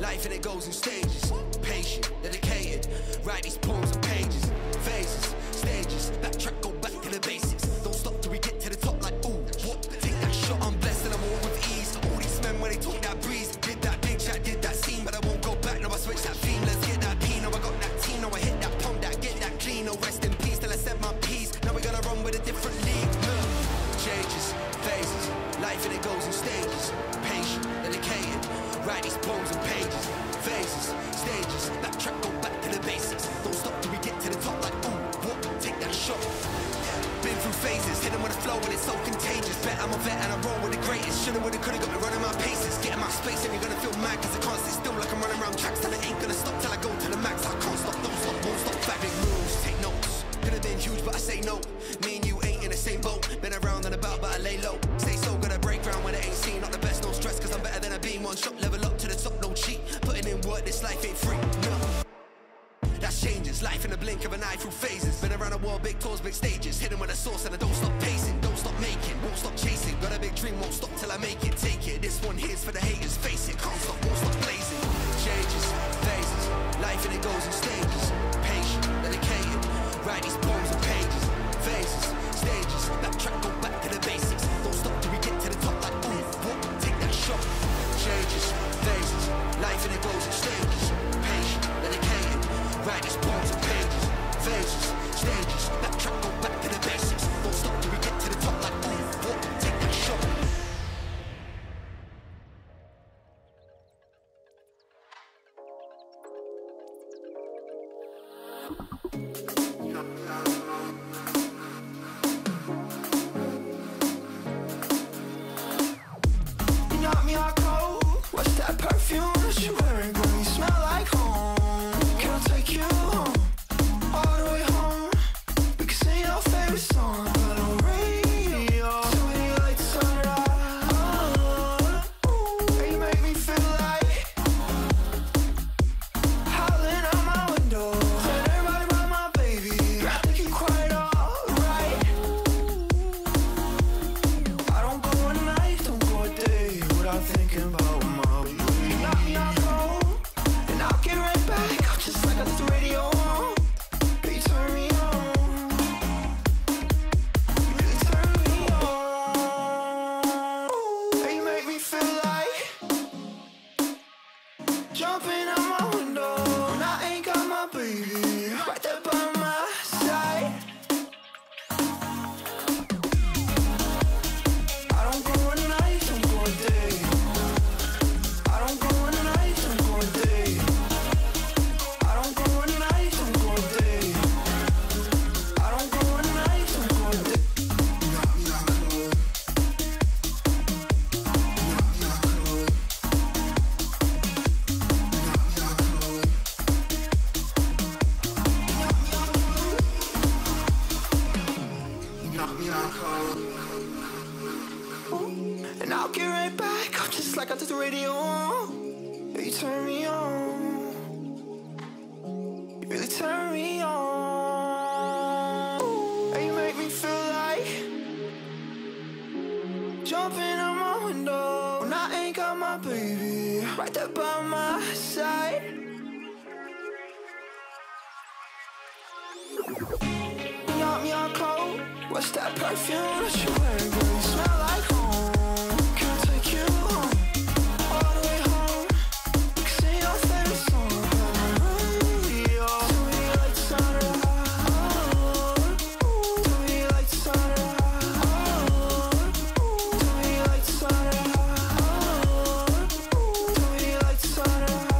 Life and it goes in stages. Patient, dedicated. Write these poems and pages. Phases, stages. Backtrack, go back to the basics. Don't stop till we get to the top like ooh, what? Take that shot, I'm blessed and I'm all with ease. All these men when they talk that breeze. Did that big chat, did that scene, but I won't go back. Now I switch that theme. Let's get that Pino. I got that team. Now I hit that pump, that get that clean. No rest in peace till I said my piece. Now we're gonna run with a different league. Changes, phases. Life and it goes in stages. Patient, dedicated. Write these poems and pages. Phases, stages. Backtrack, go back to the basics. Don't stop till we get to the top like ooh, what? Take that shot. Been through phases, hit them with a flow and it's so contagious. Bet I'm a vet and I roll with the greatest. Shoulda, woulda, coulda, got me running my paces. Getting my space and you're gonna feel mad cause I can't sit still like I'm running around tracks. And I ain't gonna stop till I go to the max. I can't stop, don't stop, won't stop. Back big moves, take notes. Could've been huge but I say no. Me and you ain't in the same boat. Been around and about but I lay low. Stay so gonna break ground when it ain't seen. Not the best, no stress cause I'm better than I been. One shot, level up to the top, no cheat. Putting in work, this life ain't free, no. That's changes, life in the blink of an eye through phases. Been around the world, big tours, big stages. Hidden with a source and I don't stop pacing. Don't stop making, won't stop chasing. Got a big dream, won't stop till I make it. Take it, this one here's for the haters. Face it, can't stop, won't stop blazing. Changes, phases, life and it goes in stages. Patient, dedicated, write these poems and pages. Phases, stages, backtrack, go back to the basics. Don't stop till we get to the top like ooh, what? Take that shot. Changes, phases, life and it goes in stages. Patient, dedicated, write these poems and pages. Phases, stages, backtrack, go back to the basics. Don't stop till we get to the top like ooh, what? Take that shot. You knock me out cold. What's that perfume that you're wearing? Girl, you smell like home. Can I take you home? All the way home. We can sing your favorite song, but on radio. So when you like to turn it on, you make me feel like howling out my window. Tell everybody about my baby. I think you're quite alright. I don't go a night, don't go a day without thinking about my baby. You knock me out cold, and I'll get right back up just like I left the radio on. But you turn me on. You really turn me on. And you make me feel like jumping out my window. And I ain't got my baby right there by my side. I don't go a night, don't go a day. I don't go a night, don't go a day. I don't go a night, don't go a day. I don't go a night, don't go a day. Knock me out cold. Knock me out cold. Knock me out cold. Knock me out cold. And I'll get right back up just like I did the radio on. You turn me on. You really turn me on. And you make me feel like jumping out my window. And I ain't got my baby right there by my side. You knock me out cold. What's that perfume that you're wearing? Girl, you smell like home. Can I take you home? All the way home. We can sing your favorite song on the radio. Tell me you like the sound of that. Tell me you like the sound of that. Tell me you like the sound of that. Tell me you like the sound of that.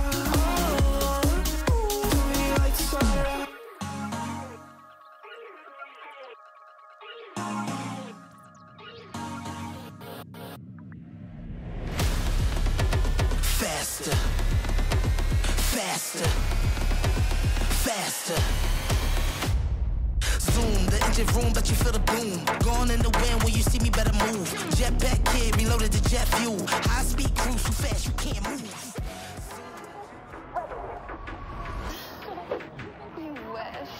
Tell me you like the sound of that. Faster, faster, faster. Zoom, the engine room, but you feel the boom. Gone in the wind, when you see me, better move. Jetpack kid, reloaded the jet fuel. High speed cruise, so fast you can't move. You wish.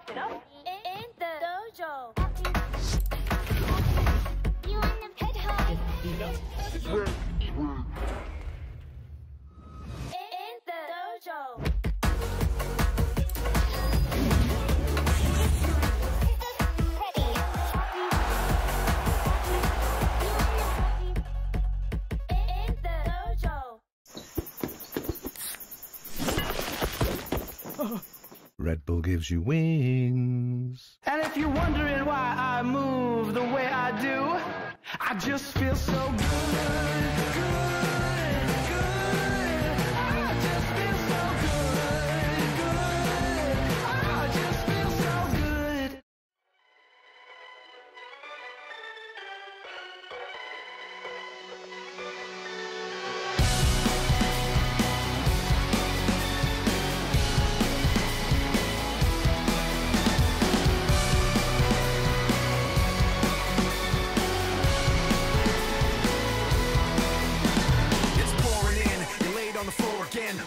Get up in the dojo. You want to head high? Red Bull gives you wings. And if you're wondering why I move the way I do, I just feel so good. I just feel so good. I just feel so good.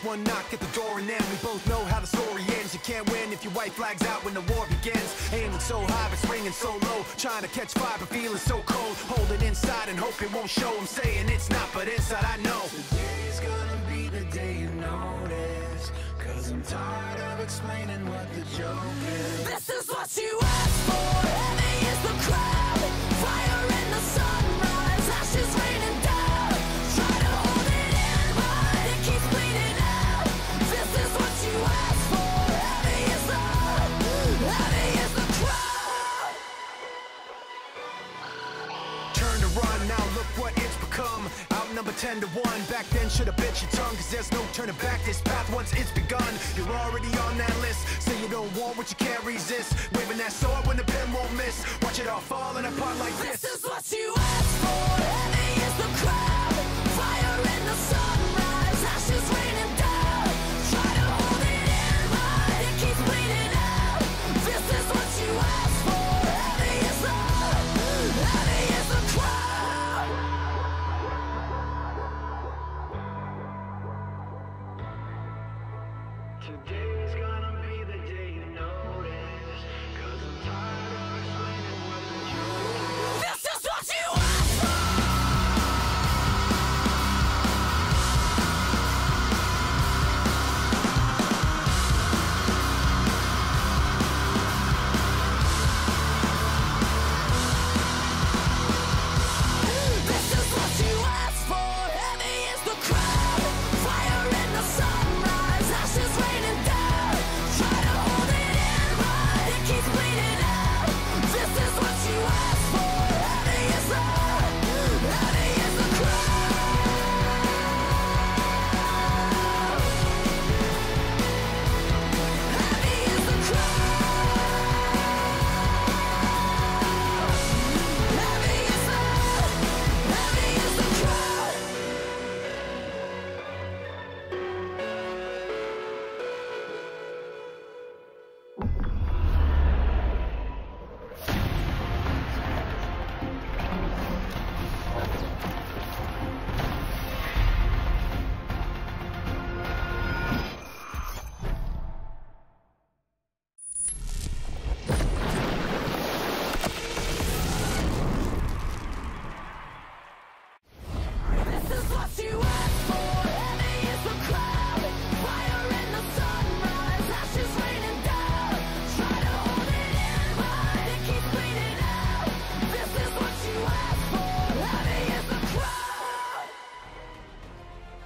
One knock at the door and then we both know how the story ends. You can't win if your white flag's out when the war begins. Aiming so high but swinging so low, trying to catch fire but feeling so cold. Hold it inside and hope it won't show. I'm saying it's not, but inside I know today's gonna be the day you notice, 'cause I'm tired of explaining what the joke is. This is what you asked for. Heavy is the crowd. Fire in the sunrise. Ashes raining down. Try to hold it in, but it keeps bleeding out. This is what you asked for. Heavy is the crowd. Turn to run, now look what it's become. Outnumbered 10-1, back then should've bit your tongue, 'cause there's no turning back this path once it's begun. You're already on that list, say you don't want what you can't resist. Waving that sword when the pen won't miss. Watch it all falling apart like this. This is what you asked for. Heavy is the crowd. Fire in the sunrise. Ashes raining down. Try to hold it in, but it keeps bleeding out. This is what you asked for. Heavy is the crowd. Today's gonna be the day you notice, 'cause I'm tired of explaining what the joke is. This is what you asked for. This is what you asked for. Heavy is the crowd. Fire in the sunrise. Ashes raining down. Try to hold it in, but it keeps bleeding out. This is what you asked for. Heavy is the crowd. Heavy is the crowd. This is what you asked for. Heavy is the crowd. Fire in the sunrise. Ashes raining down. Try to hold it in, but it keeps bleeding out. This is what you asked for. Heavy is the crowd.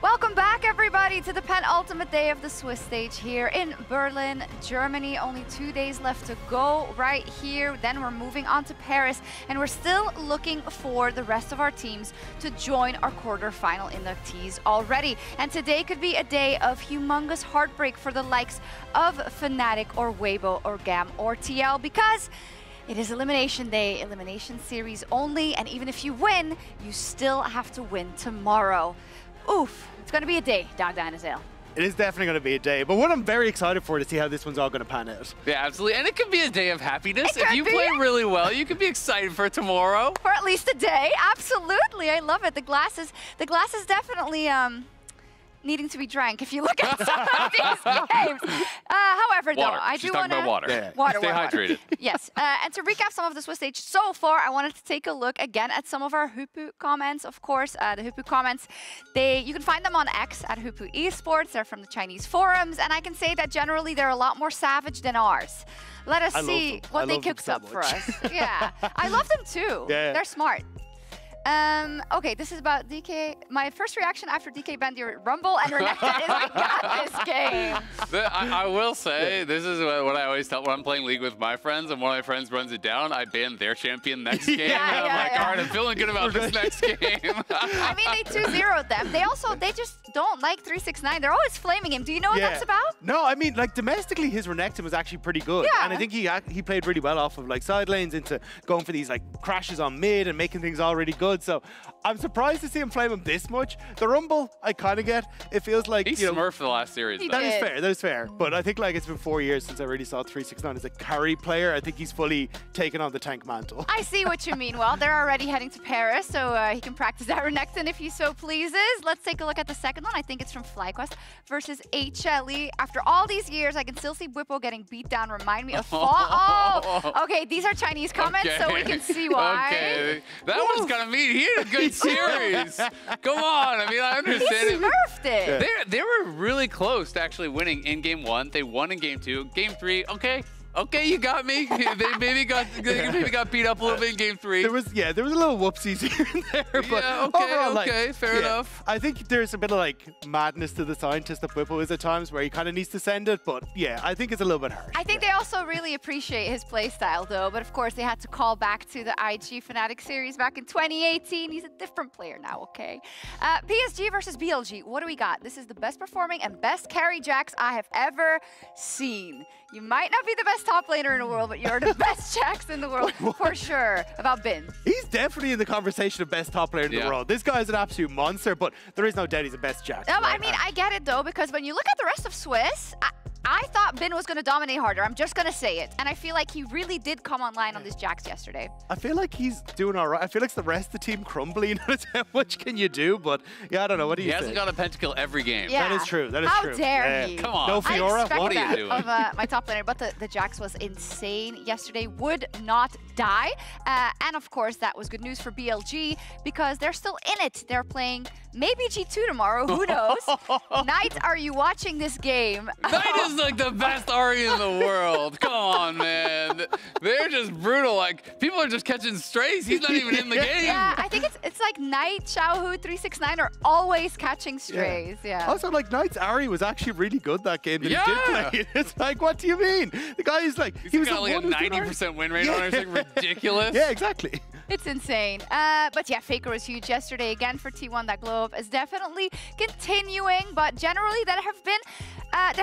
Welcome back, everybody, to the penultimate day of the Swiss stage here in Berlin, Germany. Only 2 days left to go right here. Then we're moving on to Paris, and we're still looking for the rest of our teams to join our quarterfinal inductees already. And today could be a day of humongous heartbreak for the likes of Fnatic or Weibo or GAM or TL, because it is elimination day, elimination series only, and even if you win, you still have to win tomorrow. Oof, it's going to be a day, Dog Dinosaur. It is definitely going to be a day, but what I'm very excited for to see how this one's all going to pan out. Yeah, absolutely, and it could be a day of happiness. It If you could play be. really well, you could be excited for tomorrow. For at least a day, absolutely. I love it. The glass is definitely needing to be drank if you look at some of these games. However, though, Water. I She's do talking want to... about water. Yeah. Water, Stay water. hydrated. Yes, and to recap some of the Swiss stage so far, I wanted to take a look again at some of our Hupu comments. Of course, the Hupu comments, you can find them on X at Hupu Esports. They're from the Chinese forums, and I can say that generally they're a lot more savage than ours. Let us see what they cooked up for us. Yeah, I love them too. Yeah. They're smart. Okay, this is about DK. My first reaction after DK banned your Rumble and Renekton is I got this game. I will say, this is what I always tell when I'm playing League with my friends, and one of my friends runs it down, I ban their champion next game. And I'm like, all right, I'm feeling good about this next game. I mean, they 2-0'd them. They just don't like 369. They're always flaming him. Do you know what that's about? No, I mean, like, domestically, his Renekton was actually pretty good. Yeah. And I think he played really well off of, like, side lanes into going for these, like, crashes on mid and making things all really good. So I'm surprised to see him flame him this much. The Rumble, I kind of get. It feels like, He smurfed the last series, though. That is fair, that is fair. But I think, like, it's been 4 years since I really saw 369 as a carry player. I think he's fully taken on the tank mantle. I see what you mean. Well, they're already heading to Paris, so he can practice that Renekton if he so pleases. Let's take a look at the second one. I think it's from FlyQuest versus HLE. After all these years, I can still see Whippo getting beat down. Remind me of okay, these are Chinese comments, so we can see why. Okay, that one's kind of mean. He had a good series. Come on, I mean, I understand. He smurfed it. They were really close to actually winning in game 1. They won in game 2. Game 3, okay, you got me. They maybe got beat up a little bit in game 3. There was a little whoopsies here and there, but overall, fair enough. I think there's a bit of like madness to the scientist that Whippo is at times where he kind of needs to send it, but yeah, I think it's a little bit harsh. I think they also really appreciate his playstyle though, but of course they had to call back to the IG Fnatic series back in 2018. He's a different player now, okay? PSG versus BLG, what do we got? This is the best performing and best carry Jax I have ever seen. You might not be the best top laner in the world, but you're the best Jax in the world for sure. About Bin. He's definitely in the conversation of best top player in the world. This guy is an absolute monster, but there is no doubt he's the best Jax. No, I mean, I get it though, because when you look at the rest of Swiss, I thought Bin was going to dominate harder. I'm just going to say it. And I feel like he really did come online on this Jax yesterday. I feel like he's doing all right. I feel like it's the rest of the team crumbling. How much can you do? But yeah, I don't know. What do you think? He hasn't got a pentakill every game. Yeah. That is true. That is How true. How dare he? Come on. No Fiora? What are you doing? Of my top laner, but the Jax was insane yesterday. Would not die. And of course, that was good news for BLG because they're still in it. They're playing maybe G2 tomorrow. Who knows? Knight, are you watching this game? Knight is like the best Ari in the world. Come on, man. They're just brutal. Like, people are just catching strays. He's not even in the game. Yeah, I think it's like Knight, Xiaohu, 369 are always catching strays. Yeah. Also, like, Knight's Ari was actually really good that game that he did play. It's like, what do you mean? The guy is like, he was got like a 90% win rate on it. It's like ridiculous. Yeah, exactly. It's insane. But yeah, Faker was huge yesterday again for T1. That glow up is definitely continuing. But generally, there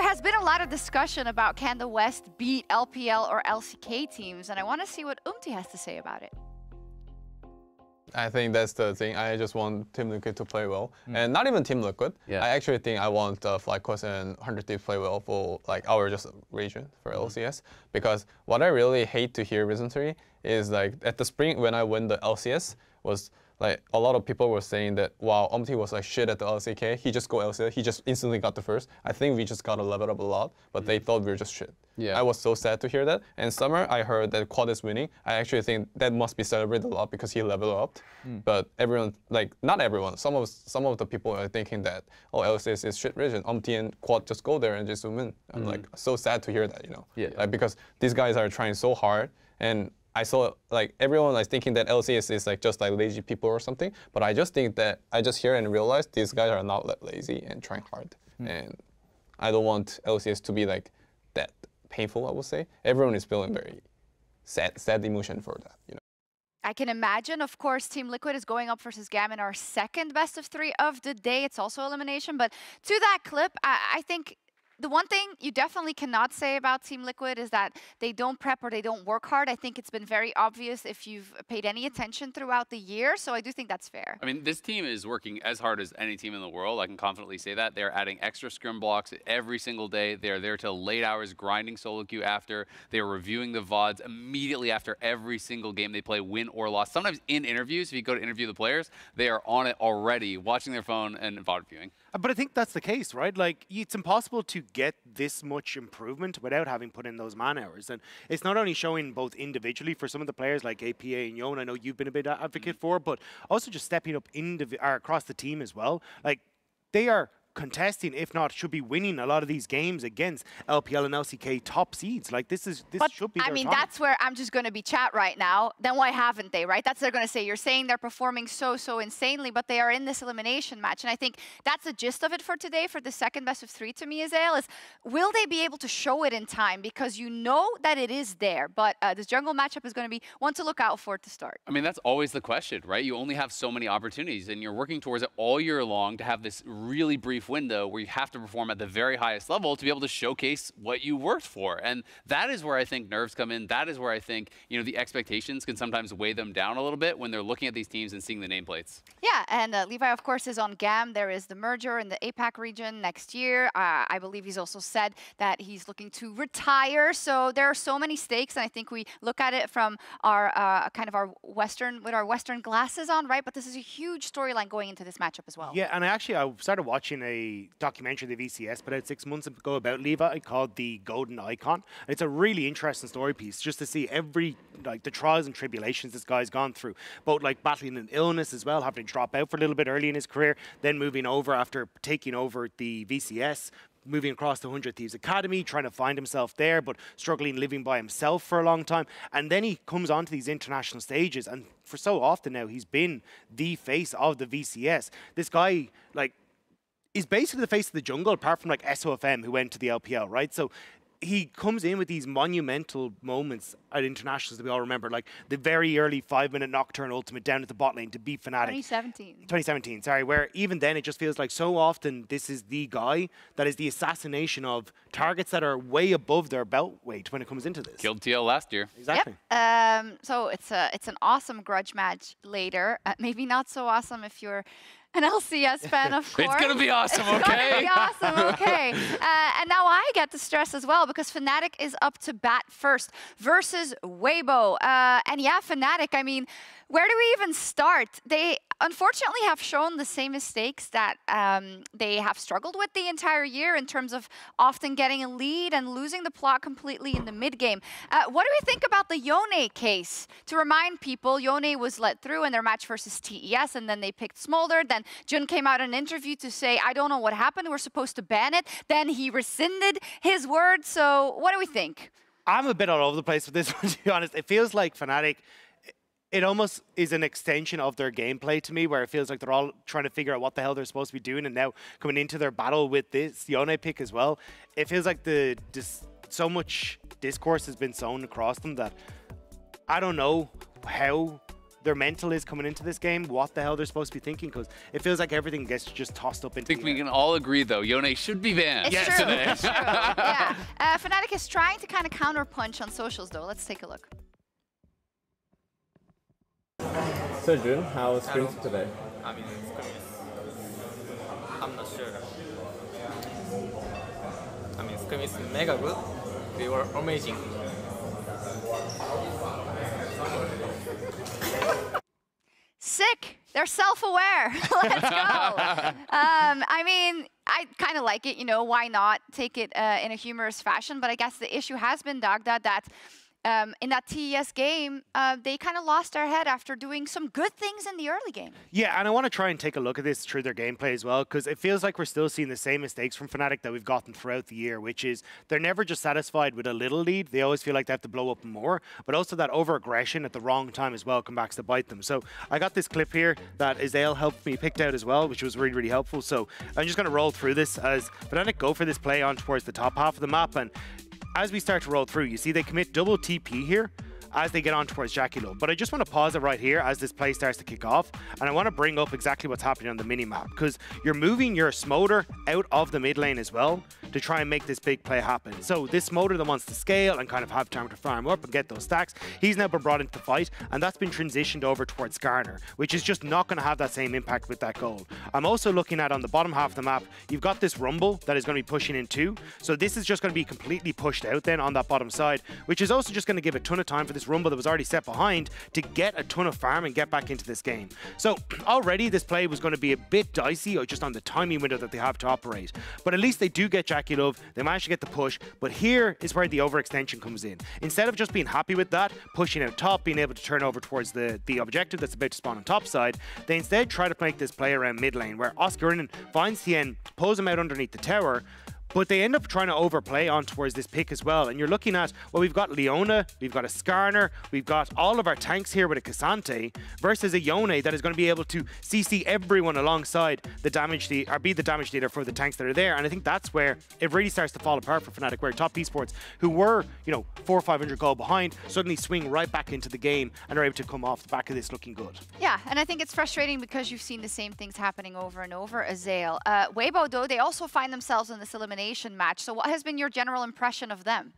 has been a lot of discussion about can the West beat LPL or LCK teams, and I want to see what Umti has to say about it. I think that's the thing. I just want Team Liquid to play well, and not even Team Liquid. I actually think I want FlyQuest and 100 to play well for like our just region for LCS. Because what I really hate to hear recently is like at the spring when I win the LCS was like a lot of people were saying that wow, Umti was like shit at the LCK. He just go LCS. He just instantly got the first. I think we just got to level up a lot, but they thought we were just shit. I was so sad to hear that. And summer, I heard that Quad is winning. I actually think that must be celebrated a lot because he leveled up. But everyone, like not everyone, some of the people are thinking that oh, LCS is shit region. Umti and Quad just go there and just win. I'm like so sad to hear that, you know. Like, because these guys are trying so hard, and I saw like everyone like thinking that LCS is like just like lazy people or something, but I just think that I just hear and realize these guys are not that lazy and trying hard, and I don't want LCS to be like that painful. I would say everyone is feeling very sad emotion for that, you know. I can imagine, of course, Team Liquid is going up versus Gammon, our second best of 3 of the day. It's also elimination, but to that clip, I think the one thing you definitely cannot say about Team Liquid is that they don't prep or they don't work hard. I think it's been very obvious if you've paid any attention throughout the year, so I do think that's fair. I mean, this team is working as hard as any team in the world. I can confidently say that. They're adding extra scrim blocks every single day. They're there till late hours grinding solo queue after. They're reviewing the VODs immediately after every single game they play, win or loss. Sometimes in interviews, if you go to interview the players, they are on it already, watching their phone and VOD viewing. But I think that's the case, right? Like, it's impossible to get this much improvement without having put in those man hours. And it's not only showing both individually for some of the players like APA and Yon, I know you've been a bit advocate for, but also just stepping up across the team as well. Like, they are contesting, if not should be winning a lot of these games against LPL and LCK top seeds. Like this should be their I mean, time. that's where I'm just going to be chat right now. Then why haven't they, right? That's what they're going to say. You're saying they're performing so insanely, but they are in this elimination match. And I think that's the gist of it for today, for the second best of 3 to me, Azael, is will they be able to show it in time? Because you know that it is there, but this jungle matchup is going to be one to look out for to start. I mean, that's always the question, right? You only have so many opportunities, and you're working towards it all year long to have this really brief window where you have to perform at the very highest level to be able to showcase what you worked for. And that is where I think nerves come in. That is where I think, you know, the expectations can sometimes weigh them down a little bit when they're looking at these teams and seeing the nameplates. Yeah, and Levi, of course, is on GAM. There is the merger in the APAC region next year. I believe he's also said that he's looking to retire. So there are so many stakes, and I think we look at it from our kind of our Western, with our Western glasses on, right? But this is a huge storyline going into this matchup as well. Yeah, and I started watching a documentary the VCS put out 6 months ago about Levi called The Golden Icon. And it's a really interesting story piece just to see the trials and tribulations this guy's gone through, both like battling an illness as well, having to drop out for a little bit early in his career, then moving over after taking over the VCS, moving across to 100 Thieves Academy, trying to find himself there, but struggling living by himself for a long time. And then he comes onto these international stages, and for so often now, he's been the face of the VCS. This guy, like, is basically the face of the jungle, apart from like SOFM, who went to the LPL, right? So he comes in with these monumental moments at internationals that we all remember, like the very early 5-minute Nocturne ultimate down at the bot lane to beat Fnatic. 2017, sorry, where even then it just feels like so often this is the guy that is the assassination of targets that are way above their belt weight when it comes into this. Killed TL last year. Exactly. Yep. So it's an awesome grudge match later. Maybe not so awesome if you're an LCS fan, of course. It's going to be awesome, okay? It's going to be awesome, okay. And now I get the stress as well because Fnatic is up to bat first versus Weibo. And yeah, Fnatic, I mean, where do we even start? They unfortunately have shown the same mistakes that they have struggled with the entire year in terms of often getting a lead and losing the plot completely in the mid-game. What do we think about the Yone case? To remind people, Yone was let through in their match versus TES, and then they picked Smolder. Then Jun came out in an interview to say, I don't know what happened, we're supposed to ban it. Then he rescinded his word. So what do we think? I'm a bit all over the place with this one, to be honest. It feels like Fnatic, it almost is an extension of their gameplay to me, where it feels like they're all trying to figure out what the hell they're supposed to be doing, and now coming into their battle with this Yone pick as well, it feels like so much discourse has been sown across them that I don't know how their mental is coming into this game, what the hell they're supposed to be thinking, because it feels like everything gets just tossed up into I think we can all agree, though, Yone should be banned. It's true. It's true. Yeah. Fnatic is trying to kind of counterpunch on socials, though. Let's take a look. So Jun, how was Screams today? I mean, I'm not sure. I mean, Scream is mega good. They were amazing. Sick. They're self-aware. Let's go. I mean, I kind of like it. You know, why not take it in a humorous fashion? But I guess the issue has been, Dagda, that in that TES game, they kind of lost their head after doing some good things in the early game. Yeah, and I want to try and take a look at this through their gameplay as well, because it feels like we're still seeing the same mistakes from Fnatic that we've gotten throughout the year, which is they're never just satisfied with a little lead. They always feel like they have to blow up more, but also that over-aggression at the wrong time as well comes back to bite them. So I got this clip here that Azael helped me picked out as well, which was really, really helpful. So I'm just going to roll through this as Fnatic go for this play on towards the top half of the map, and as we start to roll through, you see they commit double TP here as they get on towards Jackie Low. But I just want to pause it right here as this play starts to kick off, and I want to bring up exactly what's happening on the mini-map, because you're moving your Smolder out of the mid lane as well to try and make this big play happen. So this Smolder that wants to scale and kind of have time to farm up and get those stacks, he's now been brought into the fight, and that's been transitioned over towards Garner, which is just not going to have that same impact with that goal. I'm also looking at on the bottom half of the map, you've got this Rumble that is going to be pushing in too. So this is just going to be completely pushed out then on that bottom side, which is also just going to give a ton of time for this this rumble that was already set behind to get a ton of farm and get back into this game. So already this play was going to be a bit dicey just on the timing window that they have to operate. But at least they do get Jackie Love. They manage to get the push. But here is where the overextension comes in. Instead of just being happy with that, pushing out top, being able to turn over towards the objective that's about to spawn on top side, they instead try to make this play around mid lane where Oscarinen finds Tien, pulls him out underneath the tower, but they end up trying to overplay on towards this pick as well. And you're looking at, well, we've got Leona, we've got a Skarner, we've got all of our tanks here with a Cassante versus a Yone that is going to be able to CC everyone alongside the damage or be the damage dealer for the tanks that are there. And I think that's where it really starts to fall apart for Fnatic, where Top Esports, who were, 400 or 500 gold behind, suddenly swing right back into the game and are able to come off the back of this looking good. Yeah, and I think it's frustrating because you've seen the same things happening over and over, Azael. Weibo, though, they also find themselves in this elimination match. So what has been your general impression of them?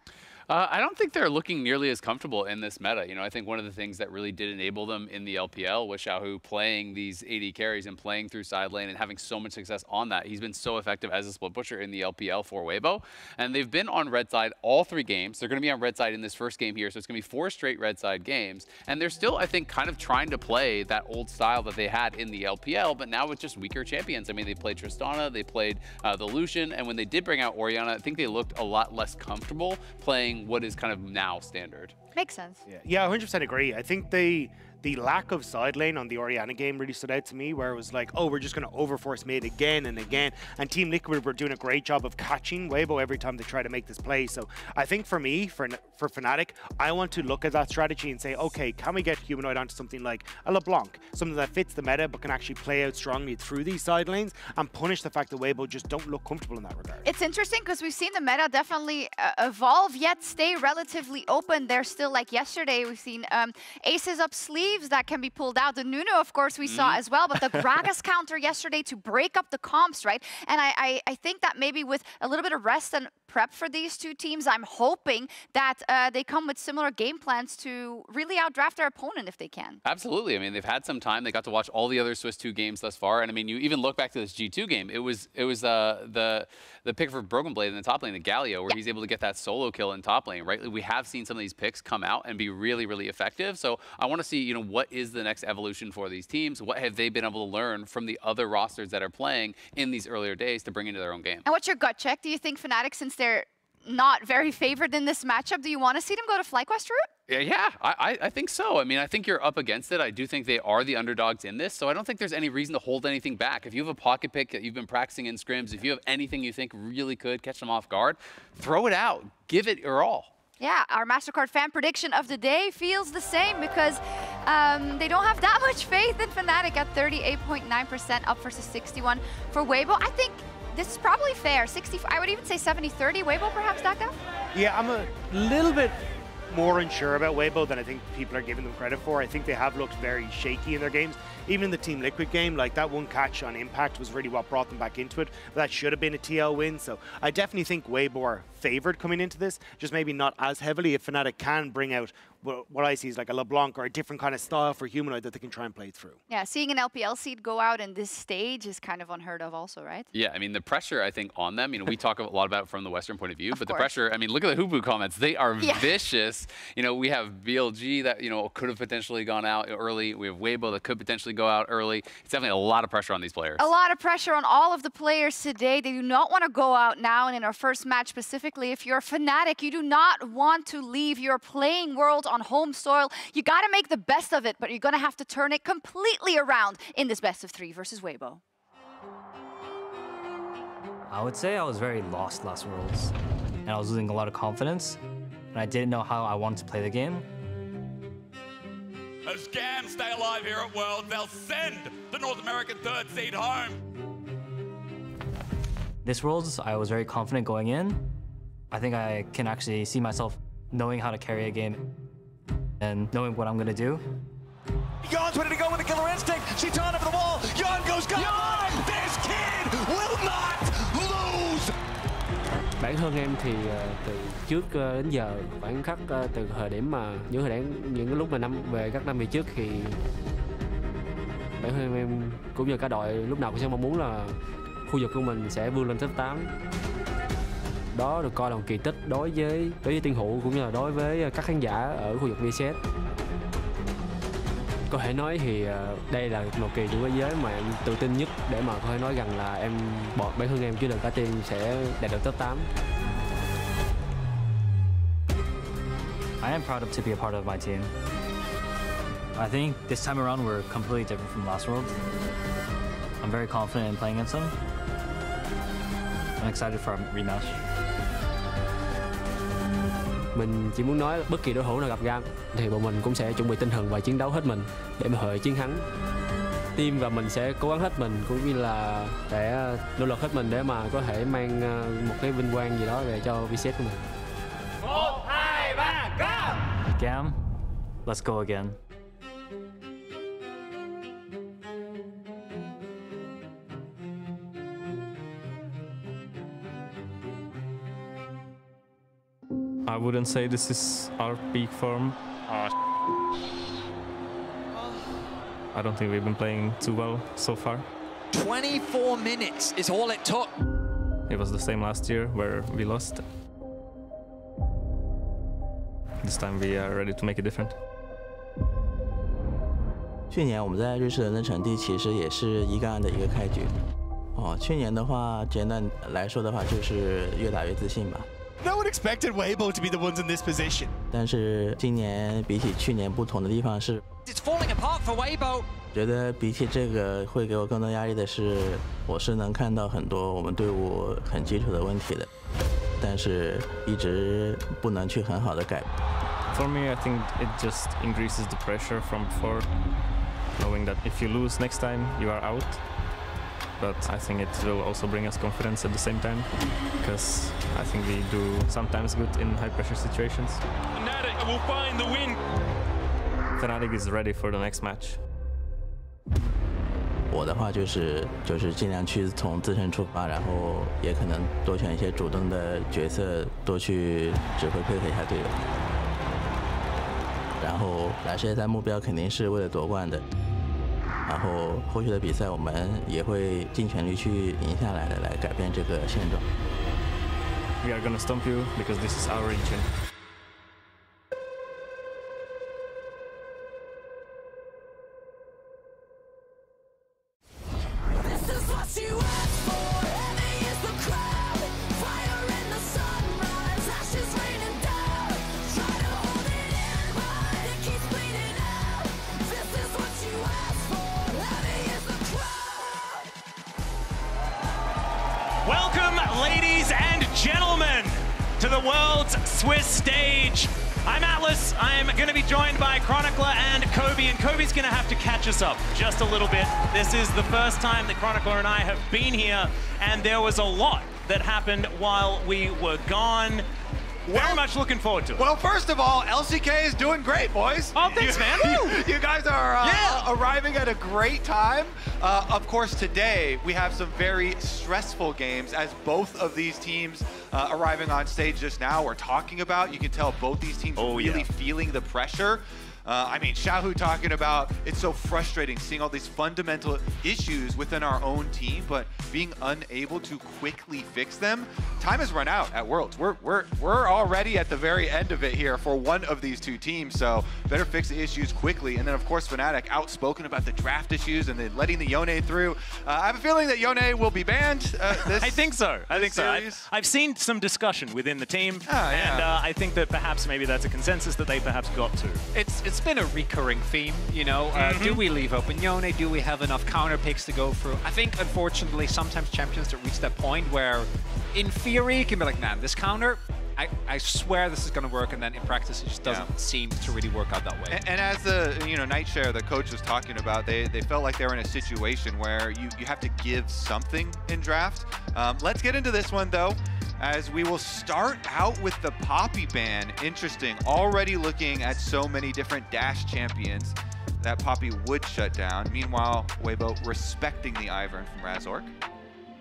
I don't think they're looking nearly as comfortable in this meta. I think one of the things that really did enable them in the LPL was Xiaohu playing these AD carries and playing through side lane and having so much success on that. He's been so effective as a split pusher in the LPL for Weibo. And they've been on red side all 3 games. They're going to be on red side in this first game here, so it's going to be 4 straight red side games. And they're still, I think, kind of trying to play that old style that they had in the LPL, but now with just weaker champions. I mean, they played Tristana, they played the Lucian, and when they did bring out Orianna, I think they looked a lot less comfortable playing what is kind of now standard. Makes sense. Yeah, 100% agree. I think the lack of side lane on the Orianna game really stood out to me, where it was like, oh, we're just going to overforce mid again and again. And Team Liquid were doing a great job of catching Weibo every time they try to make this play. So I think for me, for Fnatic, I want to look at that strategy and say, okay, can we get Humanoid onto something like a LeBlanc, something that fits the meta but can actually play out strongly through these side lanes and punish the fact that Weibo just don't look comfortable in that regard. It's interesting because we've seen the meta definitely evolve, yet stay relatively open. They're still, like yesterday, we've seen aces up sleeves that can be pulled out. The Nuno, of course, we saw as well, but the Gragas counter yesterday to break up the comps, right? And I think that maybe with a little bit of rest and prep for these 2 teams, I'm hoping that they come with similar game plans to really outdraft their opponent if they can. Absolutely. I mean, they've had some time. They got to watch all the other Swiss 2 games thus far. And I mean, you even look back to this G2 game. It was the pick for Broken Blade in the top lane, the Galio, where he's able to get that solo kill in top lane, right? We have seen some of these picks come out and be really, really effective. So I want to see, what is the next evolution for these teams? What have they been able to learn from the other rosters that are playing in these earlier days to bring into their own game? And what's your gut check? Do you think Fnatic, since they're not very favored in this matchup, do you want to see them go to FlyQuest route? Yeah, I think so. I mean, I think you're up against it. I do think they are the underdogs in this, so I don't think there's any reason to hold anything back. If you have a pocket pick that you've been practicing in scrims, if you have anything you think really could catch them off guard, throw it out. Give it your all. Yeah, our MasterCard fan prediction of the day feels the same because they don't have that much faith in Fnatic at 38.9% up versus 61 for Weibo. I think this is probably fair. 60, I would even say 70-30. Weibo perhaps, Daka? Yeah, I'm a little bit more unsure about Weibo than I think people are giving them credit for. I think they have looked very shaky in their games. Even in the Team Liquid game, like that one catch on Impact was really what brought them back into it. But that should have been a TL win. So I definitely think Weibo are favored coming into this, just maybe not as heavily. If Fnatic can bring out what I see is like a LeBlanc or a different kind of style for Humanoid that they can try and play through. Yeah, seeing an LPL seed go out in this stage is kind of unheard of also, right? Yeah, I mean, the pressure, I think, on them, we talk a lot about it from the Western point of view, but the pressure, I mean, look at the Hubu comments. They are vicious. We have BLG that, could have potentially gone out early. We have Weibo that could potentially go out early. It's definitely a lot of pressure on these players. A lot of pressure on all of the players today. They do not want to go out now, and in our first match specifically, if you're a Fnatic, you do not want to leave your playing world on home soil. You got to make the best of it, but you're going to have to turn it completely around in this best of 3 versus Weibo. I would say I was very lost last Worlds, and I was losing a lot of confidence, and I didn't know how I wanted to play the game. As GAM stay alive here at Worlds, they'll send the North American 3rd seed home. This Worlds, I was very confident going in. I think I can actually see myself knowing how to carry a game and knowing what I'm going to do. Yon's ready to go with the killer instinct. Shitan over the wall. Yon goes go. Yon! This kid will not lose. Bản thân em thì từ trước đến giờ khoảnh khắc từ thời điểm mà những cái lúc mà về các năm về trước thì bản thân em cũng như cả đội lúc nào cũng sẽ mong muốn là khu vực của mình sẽ vươn lên top 8. Đó được coi là một kỳ tích đối với Tiên Hữu cũng như là đối với các khán giả ở khu vực VCS. Có thể nói thì đây là một kỳ của thế giới mà em tự tin nhất để mà có thể nói rằng là bản thân em chứ đừng cả team sẽ đạt được top 8. I am proud to be a part of my team. I think this time around we're completely different from last World. I'm very confident in playing against them. I'm excited for our rematch. Mình chỉ muốn nói bất kỳ đối thủ nào gặp Gam thì bọn mình cũng sẽ chuẩn bị tinh thần và chiến đấu hết mình để mà hội chiến thắng. Team và mình sẽ cố gắng hết mình cũng như là để nỗ lực hết mình để mà có thể mang một cái vinh quang gì đó về cho VCS của mình. 1, 2, 3, go! Gam, let's go again. I wouldn't say this is our peak form. I don't think we've been playing too well so far. 24 minutes is all it took. It was the same last year where we lost. This time we are ready to make it different. 去年我们在瑞士人的成绩其实也是1杠2的一个开局。去年的话，简单来说的话，就是越打越自信吧。 No one expected Weibo to be the ones in this position. 但是今年比起去年不同的地方是， It's falling apart for Weibo. 觉得比起这个会给我更多压力的是，我是能看到很多我们队伍很基础的问题的，但是一直不能去很好的改。 For me, I think it just increases the pressure from before, knowing that if you lose next time, you are out. But I think it will also bring us confidence at the same time, because I think we do sometimes good in high-pressure situations. Fnatic will find the win. Fnatic is ready for the next match. 我的话就是尽量去从自身出发，然后也可能多选一些主动的角色，多去指挥配合一下队友。然后来世界赛目标肯定是为了夺冠的。 然后后续的比赛，我们也会尽全力去赢下来的，来改变这个现状。We are gonna stomp you because this is our region. This is what you asked for. Heavy is the crowd. Fire in the sunrise. Ashes raining down. Try to hold it in, but it keeps bleeding out. This is what you asked for. Heavy is the crowd. Welcome, ladies and gentlemen, to the world's Swiss stage. I'm Atlas. I'm going to be joined by Chronicler and Kobe, and Kobe's going to have to catch us up just a little bit. This is the first time that Chronicler and I have been here, and there was a lot that happened while we were gone. Very much looking forward to it. Well, first of all, LCK is doing great, boys. Oh, thanks, man. You guys are arriving at a great time. Of course, today we have some very stressful games as both of these teams arriving on stage just now we're talking about. You can tell both these teams are really feeling the pressure. I mean, Xiaohu talking about it's so frustrating seeing all these fundamental issues within our own team, but being unable to quickly fix them. Time has run out at Worlds. We're already at the very end of it here for one of these two teams, so better fix the issues quickly. And then, of course, Fnatic outspoken about the draft issues and then letting the Yone through. I have a feeling that Yone will be banned. I think so. I've seen some discussion within the team, and I think that perhaps maybe that's a consensus that they perhaps got to. It's been a recurring theme, you know. Do we leave open Yone? Do we have enough counter picks to go through? I think, unfortunately, sometimes champions don't reach that point where, in theory, you can be like, man, this counter, I swear this is going to work, and then in practice it just doesn't seem to really work out that way. And as the Nightshare, the coach was talking about, they felt like they were in a situation where you have to give something in draft. Let's get into this one though, as we will start out with the Poppy ban. Interesting, already looking at so many different Dash champions that Poppy would shut down. Meanwhile, Weibo respecting the Ivern from Razork.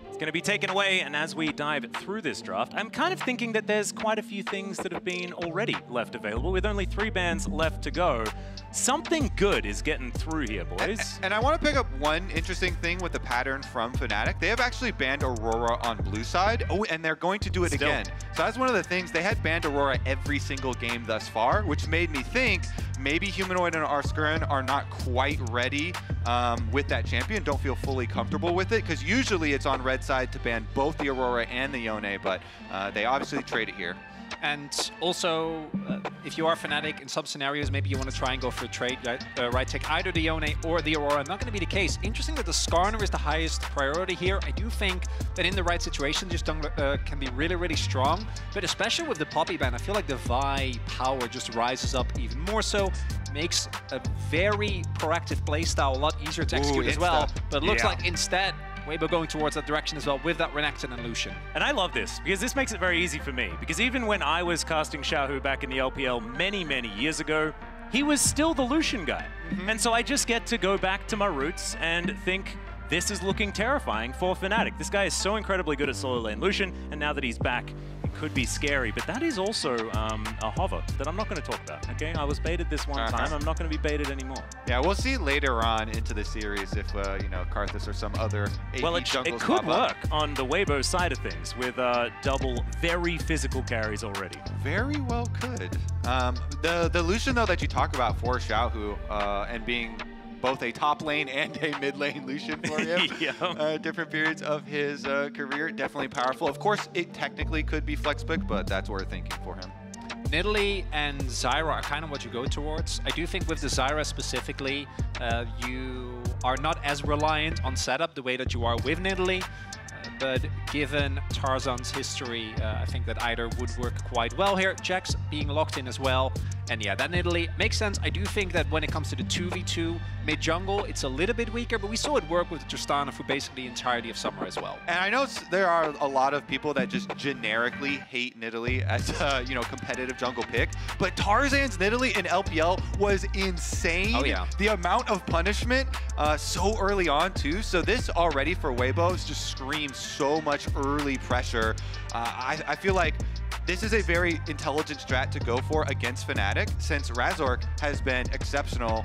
It's going to be taken away, and as we dive through this draft, I'm kind of thinking that there's quite a few things that have been already left available, with only 3 bans left to go. Something good is getting through here, boys. And I want to pick up one interesting thing with the pattern from Fnatic. They have actually banned Aurora on blue side, and they're going to do it again. So that's one of the things. They had banned Aurora every single game thus far, which made me think maybe Humanoid and Arskurin are not quite ready with that champion, don't feel fully comfortable with it, because usually it's on red side to ban both the Aurora and the Yone, but they obviously trade it here. And also, if you are Fnatic, in some scenarios, maybe you want to try and go for a trade, right? Take either the Yone or the Aurora. Not going to be the case. Interesting that the Skarner is the highest priority here. I do think that in the right situation, this jungler can be really, really strong. But especially with the Poppy ban, I feel like the Vi power just rises up even more so. Makes a very proactive playstyle a lot easier to execute as well. But it looks like instead, Weibo going towards that direction as well with that Renekton and Lucian. And I love this, because this makes it very easy for me. Because even when I was casting Xiaohu back in the LPL many, many years ago, he was still the Lucian guy. And so I just get to go back to my roots and think, this is looking terrifying for Fnatic. This guy is so incredibly good at solo lane Lucian, and now that he's back, it could be scary. But that is also a hover that I'm not going to talk about, okay? I was baited this one time. I'm not going to be baited anymore. Yeah, we'll see later on into the series if, you know, Karthus or some other AP jungles it could work on the Weibo side of things with double very physical carries already. Very well could. The Lucian, though, that you talk about for Xiaohu and being both a top lane and a mid lane Lucian for him. Different periods of his career, definitely powerful. Of course, it technically could be flex pick, but that's worth thinking for him. Nidalee and Zyra are kind of what you go towards. I do think with the Zyra specifically, you are not as reliant on setup the way that you are with Nidalee. But given Tarzan's history, I think that either would work quite well here. Jax being locked in as well. And yeah, that Nidalee makes sense. I do think that when it comes to the 2v2 mid-jungle, it's a little bit weaker, but we saw it work with Tristana for basically the entirety of summer as well. And I know there are a lot of people that just generically hate Nidalee as a, you know, competitive jungle pick, but Tarzan's Nidalee in LPL was insane. Oh yeah. The amount of punishment so early on too. So this already for Weibo just screams so much early pressure. I feel like this is a very intelligent strat to go for against Fnatic, since Razork has been exceptional,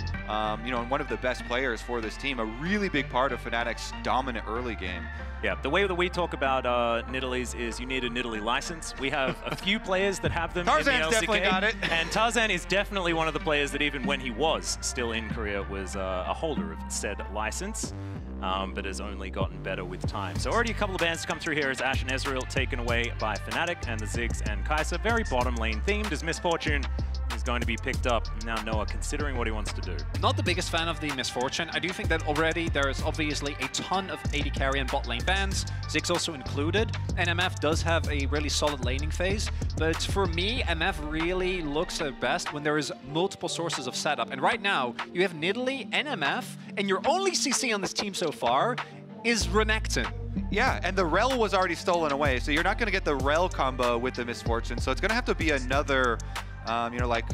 you know, and one of the best players for this team, a really big part of Fnatic's dominant early game. Yeah, the way that we talk about Nidalees is you need a Nidalee license. We have a few players that have them. Tarzan's in the LCK, definitely got it. And Tarzan is definitely one of the players that even when he was still in Korea was a holder of said license, but has only gotten better with time. So already a couple of bans to come through here as Ashe and Ezreal taken away by Fnatic, and the Ziggs and Kai'Sa very bottom lane themed as Misfortune is going to be picked up. Now Noah considering what he wants to do. Not the biggest fan of the Misfortune. I do think that already there is obviously a ton of AD carry and bot lane bans, Ziggs also included, and MF does have a really solid laning phase, but for me, MF really looks their best when there is multiple sources of setup. And right now, you have Nidalee and MF, and your only CC on this team so far is Renekton. Yeah, and the Rel was already stolen away, so you're not going to get the Rel combo with the Misfortune, so it's going to have to be another, you know, like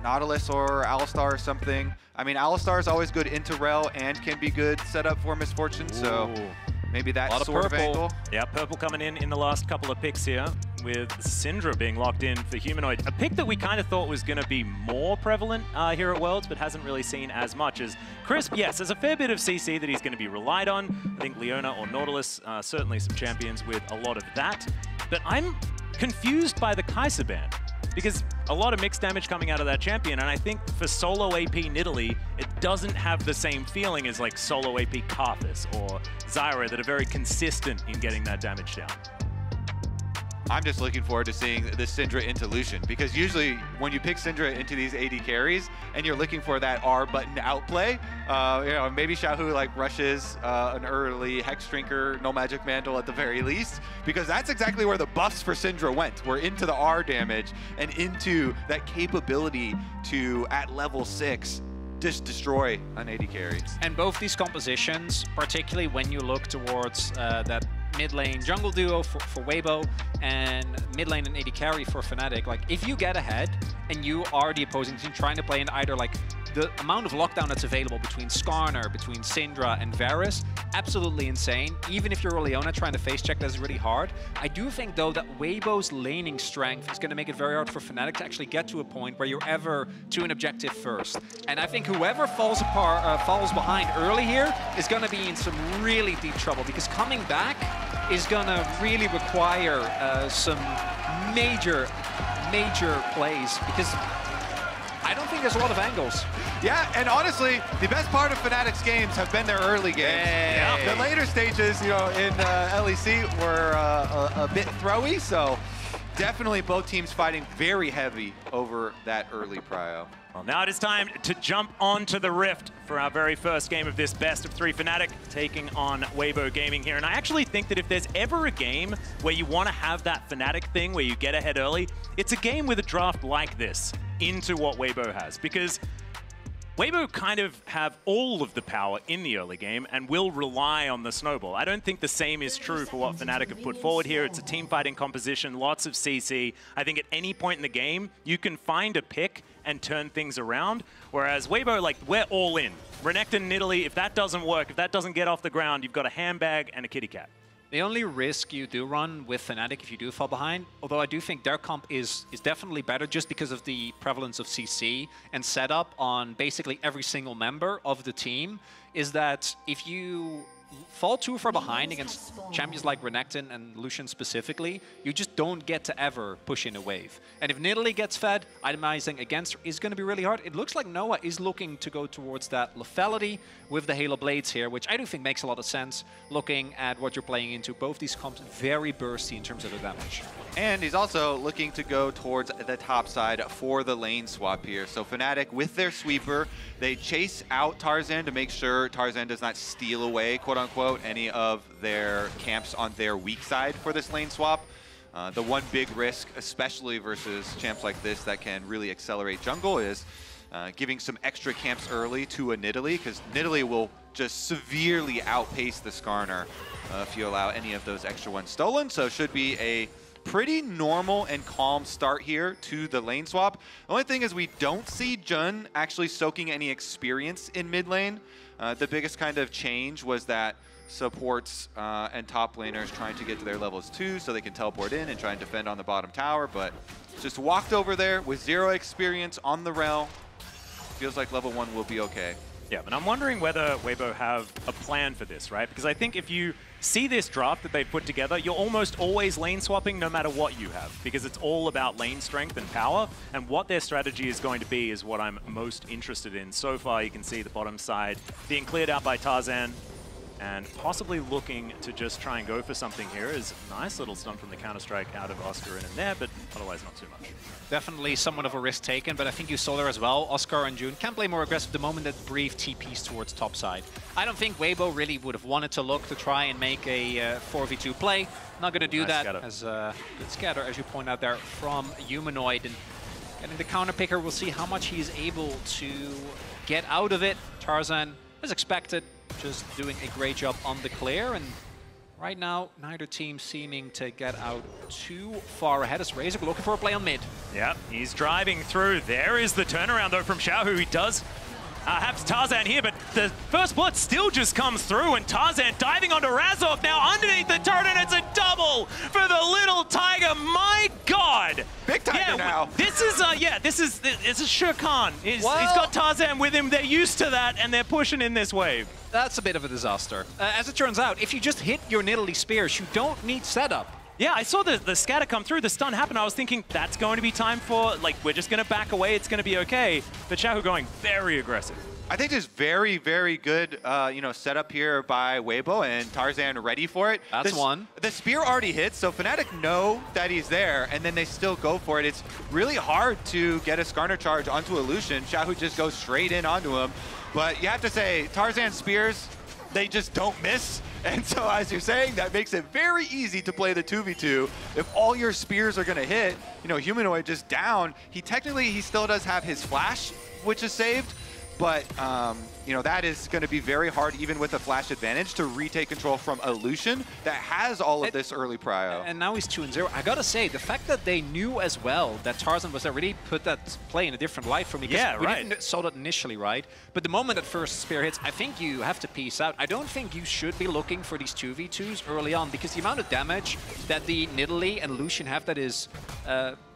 Nautilus or Alistar or something. I mean, Alistar is always good into Rel and can be good setup for Misfortune, so maybe that sort of angle. Yeah, purple coming in the last couple of picks here, with Syndra being locked in for Humanoid. A pick that we kind of thought was going to be more prevalent here at Worlds, but hasn't really seen as much as Crisp. Yes, there's a fair bit of CC that he's going to be relied on. I think Leona or Nautilus, certainly some champions with a lot of that. But I'm confused by the Kai'Sa ban, because a lot of mixed damage coming out of that champion, and I think for solo AP Nidalee, it doesn't have the same feeling as like solo AP Karthus or Zyra that are very consistent in getting that damage down. I'm just looking forward to seeing this Syndra into Lucian, because usually when you pick Syndra into these AD carries and you're looking for that R button outplay, you know, maybe Xiaohu like rushes an early Hex Drinker, no Magic Mantle at the very least, because that's exactly where the buffs for Syndra went. We're into the R damage and into that capability to, at level 6, just destroy an AD carry. And both these compositions, particularly when you look towards that mid lane jungle duo for Weibo and mid lane and AD carry for Fnatic, like if you get ahead and you are the opposing team trying to play in either like the amount of lockdown that's available between Skarner, between Syndra and Varus, absolutely insane. Even if you're Leona trying to face check, that's really hard. I do think, though, that Weibo's laning strength is going to make it very hard for Fnatic to actually get to a point where you're ever to an objective first. And I think whoever falls behind early here is going to be in some really deep trouble, because coming back is going to really require some major plays, because I don't think there's a lot of angles. Yeah, and honestly, the best part of Fnatic's games have been their early games. The later stages, you know, in LEC were a bit throwy, so definitely both teams fighting very heavy over that early prio. Well, now it is time to jump onto the Rift for our very first game of this best of 3 Fnatic, taking on Weibo Gaming here. And I actually think that if there's ever a game where you want to have that Fnatic thing where you get ahead early, it's a game with a draft like this into what Weibo has, because Weibo kind of have all of the power in the early game and will rely on the snowball. I don't think the same is true for what Fnatic have put forward here. It's a team fighting composition, lots of CC. I think at any point in the game, you can find a pick and turn things around. Whereas Weibo, like, we're all in. Renekton, Nidalee, if that doesn't work, if that doesn't get off the ground, you've got a handbag and a kitty cat. The only risk you do run with Fnatic if you do fall behind, although I do think their comp is definitely better just because of the prevalence of CC and setup on basically every single member of the team, is that if you fall too far behind against champions like Renekton and Lucian specifically, you just don't get to ever push in a wave. And if Nidalee gets fed, itemizing against her is going to be really hard. It looks like Noah is looking to go towards that lethality with the Halo Blades here, which I do think makes a lot of sense looking at what you're playing into. Both these comps very bursty in terms of the damage. And he's also looking to go towards the top side for the lane swap here. So Fnatic, with their sweeper, they chase out Tarzan to make sure Tarzan does not steal away, quote-unquote, any of their camps on their weak side for this lane swap. The one big risk, especially versus champs like this that can really accelerate jungle, is giving some extra camps early to a Nidalee, because Nidalee will just severely outpace the Skarner if you allow any of those extra ones stolen. So it should be a pretty normal and calm start here to the lane swap. The only thing is we don't see Jun actually soaking any experience in mid lane. The biggest kind of change was that supports and top laners trying to get to their levels 2 so they can teleport in and try and defend on the bottom tower, but just walked over there with 0 experience on the rel. Feels like level 1 will be okay. Yeah, but I'm wondering whether Weibo have a plan for this, right? Because I think if you see this draft that they've put together, you're almost always lane swapping no matter what you have, because it's all about lane strength and power, and what their strategy is going to be is what I'm most interested in. So far, you can see the bottom side being cleared out by Tarzan, and possibly looking to just try and go for something here. Is a nice little stun from the Counter-Strike out of Oscar in there, but otherwise not too much. Definitely somewhat of a risk taken, but I think you saw there as well. Oscar and June can play more aggressive the moment that Brief TPs towards top side. I don't think Weibo really would have wanted to look to try and make a 4v2 play. Not going to do nice that scatter. As good scatter, as you point out there, from Humanoid. And getting the counter picker, we'll see how much he's able to get out of it. Tarzan, as expected, just doing a great job on the clear, and right now neither team seeming to get out too far ahead as Razor looking for a play on mid. Yeah, he's driving through. There is the turnaround though from Xiaohu. He does have Tarzan here, but the first blood still just comes through, and Tarzan diving onto Razork now underneath the turret, and it's a double for the little Tiger. My God! Big Tiger now. This is Shur Khan. He's got Tarzan with him. They're used to that, and they're pushing in this wave. That's a bit of a disaster. As it turns out, if you just hit your Nidalee spears, you don't need setup. Yeah, I saw the scatter come through, the stun happen. I was thinking that's going to be time for, like, we're just going to back away, it's going to be okay. But Xiaohu going very aggressive. I think just very, very good, setup here by Weibo, and Tarzan ready for it. That's one. The spear already hits, so Fnatic know that he's there, and then they still go for it. It's really hard to get a Skarner charge onto a Lucian. Xiaohu just goes straight in onto him. But you have to say, Tarzan's spears, they just don't miss. And so, as you're saying, that makes it very easy to play the 2v2. If all your spears are going to hit, Humanoid just down. He still does have his flash, which is saved, but you know, that is going to be very hard, even with a flash advantage, to retake control from a Lucian that has all of this early prio. And now he's 2-0. I gotta say, the fact that they knew as well that Tarzan was there really put that play in a different light for me. Yeah, we right. didn't saw that initially, right? But the moment that first spear hits, I think you have to peace out. I don't think you should be looking for these 2v2s early on, because the amount of damage that the Nidalee and Lucian have that is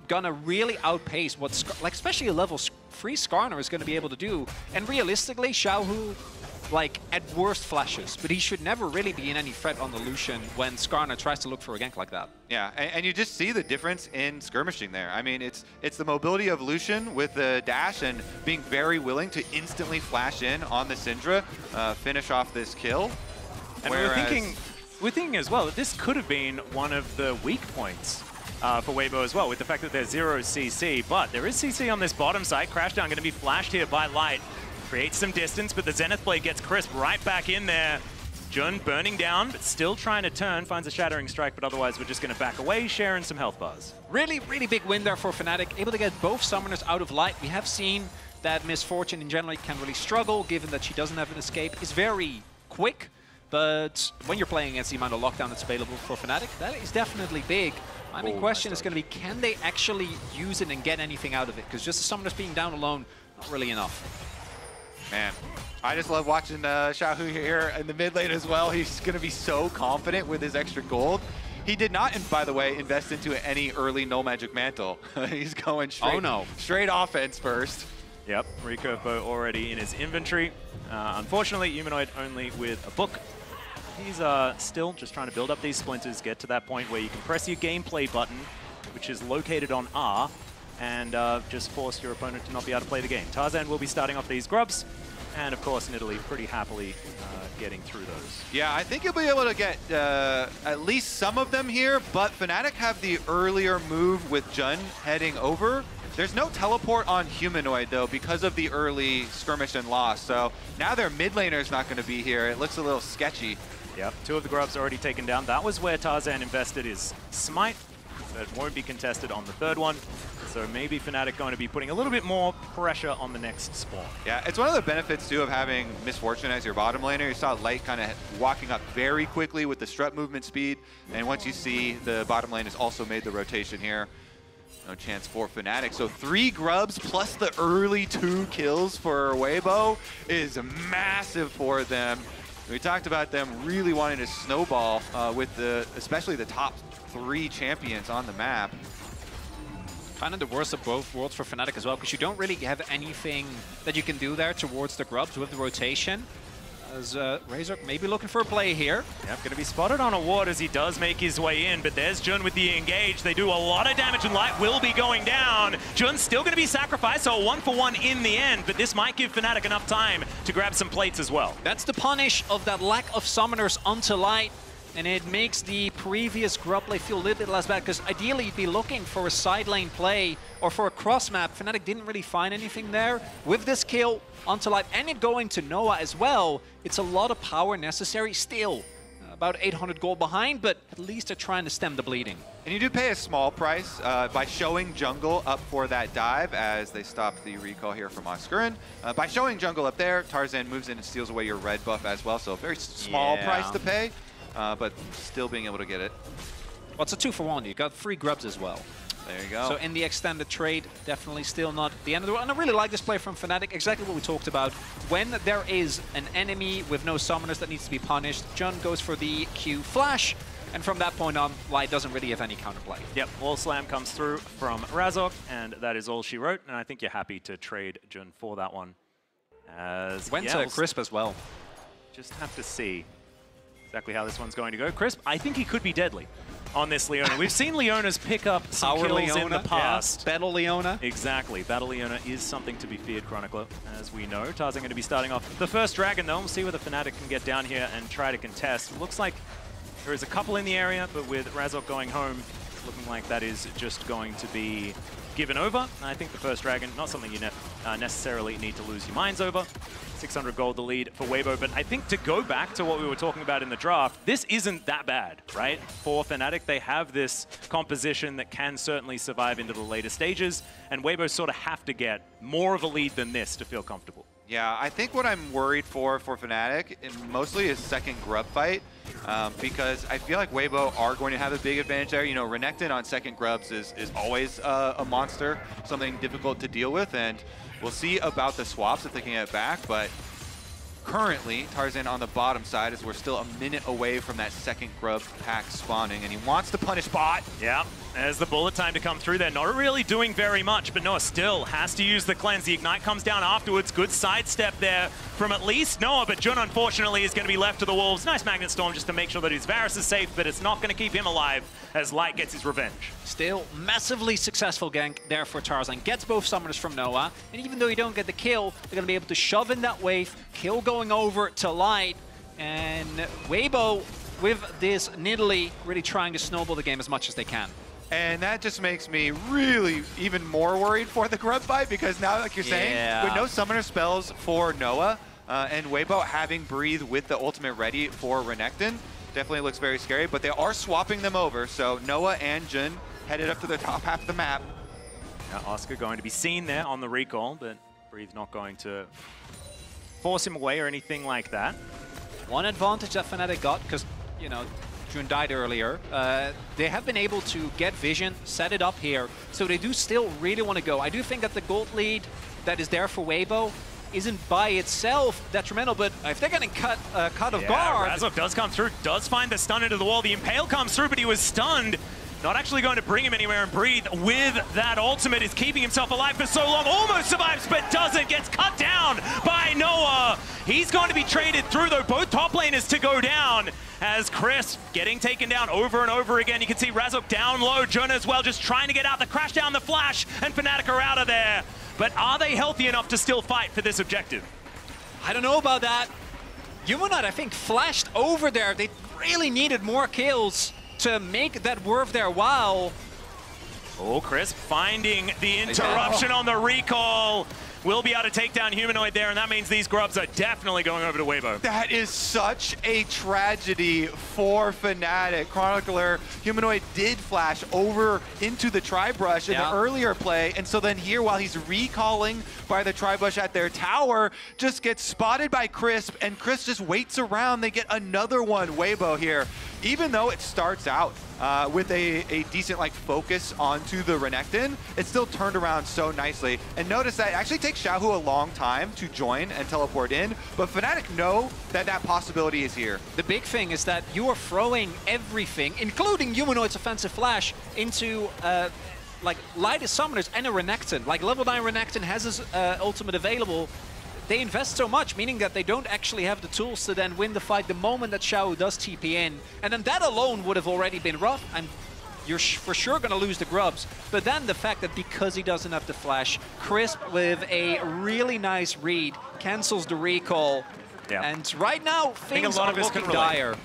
gonna really outpace what, like, especially a level 3 Skarner is gonna be able to do. And realistically, Xiaohu, like, at worst flashes, but he should never really be in any threat on the Lucian when Skarner tries to look for a gank like that. Yeah, and you just see the difference in skirmishing there. I mean, it's the mobility of Lucian with the dash and being very willing to instantly flash in on the Syndra, finish off this kill. And we're thinking as well that this could have been one of the weak points for Weibo as well, with the fact that there's 0 CC, but there is CC on this bottom side. Crashdown going to be flashed here by Light. Creates some distance, but the Zenith Blade gets Crisp right back in there. Jun burning down, but still trying to turn, finds a Shattering Strike, but otherwise we're just going to back away, sharing some health bars. Really, really big win there for Fnatic, able to get both summoners out of Light. We have seen that Miss Fortune in general can really struggle, given that she doesn't have an escape. It's very quick, but when you're playing against the amount of lockdown that's available for Fnatic, that is definitely big. My main question is going to be, can they actually use it and get anything out of it? Because just the summoners being down alone, not really enough. Man, I just love watching Xiaohu here in the mid lane as well. He's going to be so confident with his extra gold. He did not, by the way, invest into any early Null Magic Mantle. He's going straight offense first. Yep, Recurve Bow already in his inventory. Unfortunately, Humanoid only with a book. He's still just trying to build up these splinters, get to that point where you can press your gameplay button, which is located on R, and just force your opponent to not be able to play the game. Tarzan will be starting off these grubs, and of course Nidalee pretty happily getting through those. Yeah, I think you'll be able to get at least some of them here, but Fnatic have the earlier move with Jun heading over. There's no teleport on Humanoid though because of the early skirmish and loss, so now their mid laner is not going to be here. It looks a little sketchy. Yep, 2 of the grubs already taken down. That was where Tarzan invested his smite. That won't be contested on the third one. So maybe Fnatic going to be putting a little bit more pressure on the next spawn. Yeah, it's one of the benefits too of having Miss Fortune as your bottom laner. You saw Light kind of walking up very quickly with the strut movement speed. And once you see the bottom lane has also made the rotation here, no chance for Fnatic. So 3 grubs plus the early 2 kills for Weibo is massive for them. We talked about them really wanting to snowball with especially the top 3 champions on the map. Kind of the worst of both worlds for Fnatic as well, because you don't really have anything that you can do there towards the grubs with the rotation. As Razor maybe looking for a play here. Yep, going to be spotted on a ward as he does make his way in, but there's Jun with the engage. They do a lot of damage and Light will be going down. Jun's still going to be sacrificed, so a 1-for-1 in the end, but this might give Fnatic enough time to grab some plates as well. That's the punish of that lack of summoners onto Light, and it makes the previous grub play feel a little bit less bad, because ideally you'd be looking for a side lane play or for a cross map. Fnatic didn't really find anything there. With this kill onto Light and it going to Noah as well, it's a lot of power necessary still. About 800 gold behind, but at least they're trying to stem the bleeding. And you do pay a small price by showing jungle up for that dive as they stop the recall here from Oscurin. By showing jungle up there, Tarzan moves in and steals away your red buff as well, so a very small price to pay. But still being able to get it. Well, it's a 2-for-1. You got 3 grubs as well. There you go. So in the extended trade, definitely still not the end of the world. And I really like this play from Fnatic. Exactly what we talked about. When there is an enemy with no summoners that needs to be punished, Jun goes for the Q flash. And from that point on, Light doesn't really have any counterplay. Yep, Wall Slam comes through from Razok, and that is all she wrote. And I think you're happy to trade Jun for that one. As went to Crisp as well. Just have to see exactly how this one's going to go. Crisp, I think he could be deadly on this Leona. We've seen Leonas pick up some kills Leona in the past. Yeah. Battle Leona. Exactly. Battle Leona is something to be feared, Chronicler, as we know. Tarzan going to be starting off the first Dragon, though. We'll see whether Fnatic can get down here and try to contest. Looks like there is a couple in the area, but with Razok going home, looking like that is just going to be given over. And I think the first Dragon, not something you necessarily need to lose your minds over. 600 gold the lead for Weibo, but I think to go back to what we were talking about in the draft, this isn't that bad, right? For Fnatic, they have this composition that can certainly survive into the later stages, and Weibo sort of have to get more of a lead than this to feel comfortable. Yeah, I think what I'm worried for Fnatic mostly is second grub fight, because I feel like Weibo are going to have a big advantage there. You know, Renekton on second grubs is always a monster, something difficult to deal with, and we'll see about the swaps if they can get it back, but currently, Tarzan on the bottom side as we're still a minute away from that second grub pack spawning, and he wants to punish bot. Yeah, as the bullet time to come through there. Not really doing very much, but Noah still has to use the cleanse. The Ignite comes down afterwards. Good sidestep there from at least Noah, but Jun, unfortunately, is going to be left to the wolves. Nice Magnet Storm just to make sure that his Varus is safe, but it's not going to keep him alive as Light gets his revenge. Still, massively successful gank there for Tarzan. Gets both summoners from Noah, and even though you don't get the kill, they're going to be able to shove in that wave, kill going over to Light, and Weibo with this Nidalee really trying to snowball the game as much as they can. And that just makes me really even more worried for the grub fight, because now, like you're saying, with no summoner spells for Noah, and Weibo having Breathe with the ultimate ready for Renekton, definitely looks very scary, but they are swapping them over, so Noah and Jun headed up to the top half of the map. Now Oscar going to be seen there on the recall, but Breathe not going to force him away or anything like that. One advantage that Fnatic got, because, you know, Jun died earlier, they have been able to get vision, set it up here, so they do still really want to go. I do think that the gold lead that is there for Weibo isn't by itself detrimental, but if they're getting caught off guard... Razov does come through, does find the stun into the wall. The Impale comes through, but he was stunned. Not actually going to bring him anywhere, and Breathe with that ultimate is keeping himself alive for so long. Almost survives, but doesn't. Gets cut down by Noah. He's going to be traded through, though. Both top laners to go down as Chris getting taken down over and over again. You can see Razok down low, Jun as well, just trying to get out. The crash down, the flash, and Fnatic are out of there. But are they healthy enough to still fight for this objective? I don't know about that. Humanoid, I think, flashed over there. They really needed more kills to make that worth their while. Oh, Chris finding the interruption on the recall. Will be able to take down Humanoid there, and that means these grubs are definitely going over to Weibo. That is such a tragedy for Fnatic. Chronicler, Humanoid did flash over into the Tri-Brush in the earlier play, and so then here, while he's recalling by the Tri-Brush at their tower, just gets spotted by Crisp, and Crisp just waits around. They get another one, Weibo here. Even though it starts out with a decent focus onto the Renekton, it's still turned around so nicely. And notice that it actually takes Xiaohu a long time to join and teleport in, but Fnatic know that that possibility is here. The big thing is that you are throwing everything, including Humanoid's offensive flash, into lightest summoners and a Renekton. Like level 9 Renekton has his ultimate available. They invest so much, meaning that they don't actually have the tools to then win the fight the moment that Xiaohu does TP in. And then that alone would have already been rough, and you're for sure going to lose the grubs. But then the fact that because he doesn't have the flash, Crisp with a really nice read cancels the recall. And right now, things are looking dire.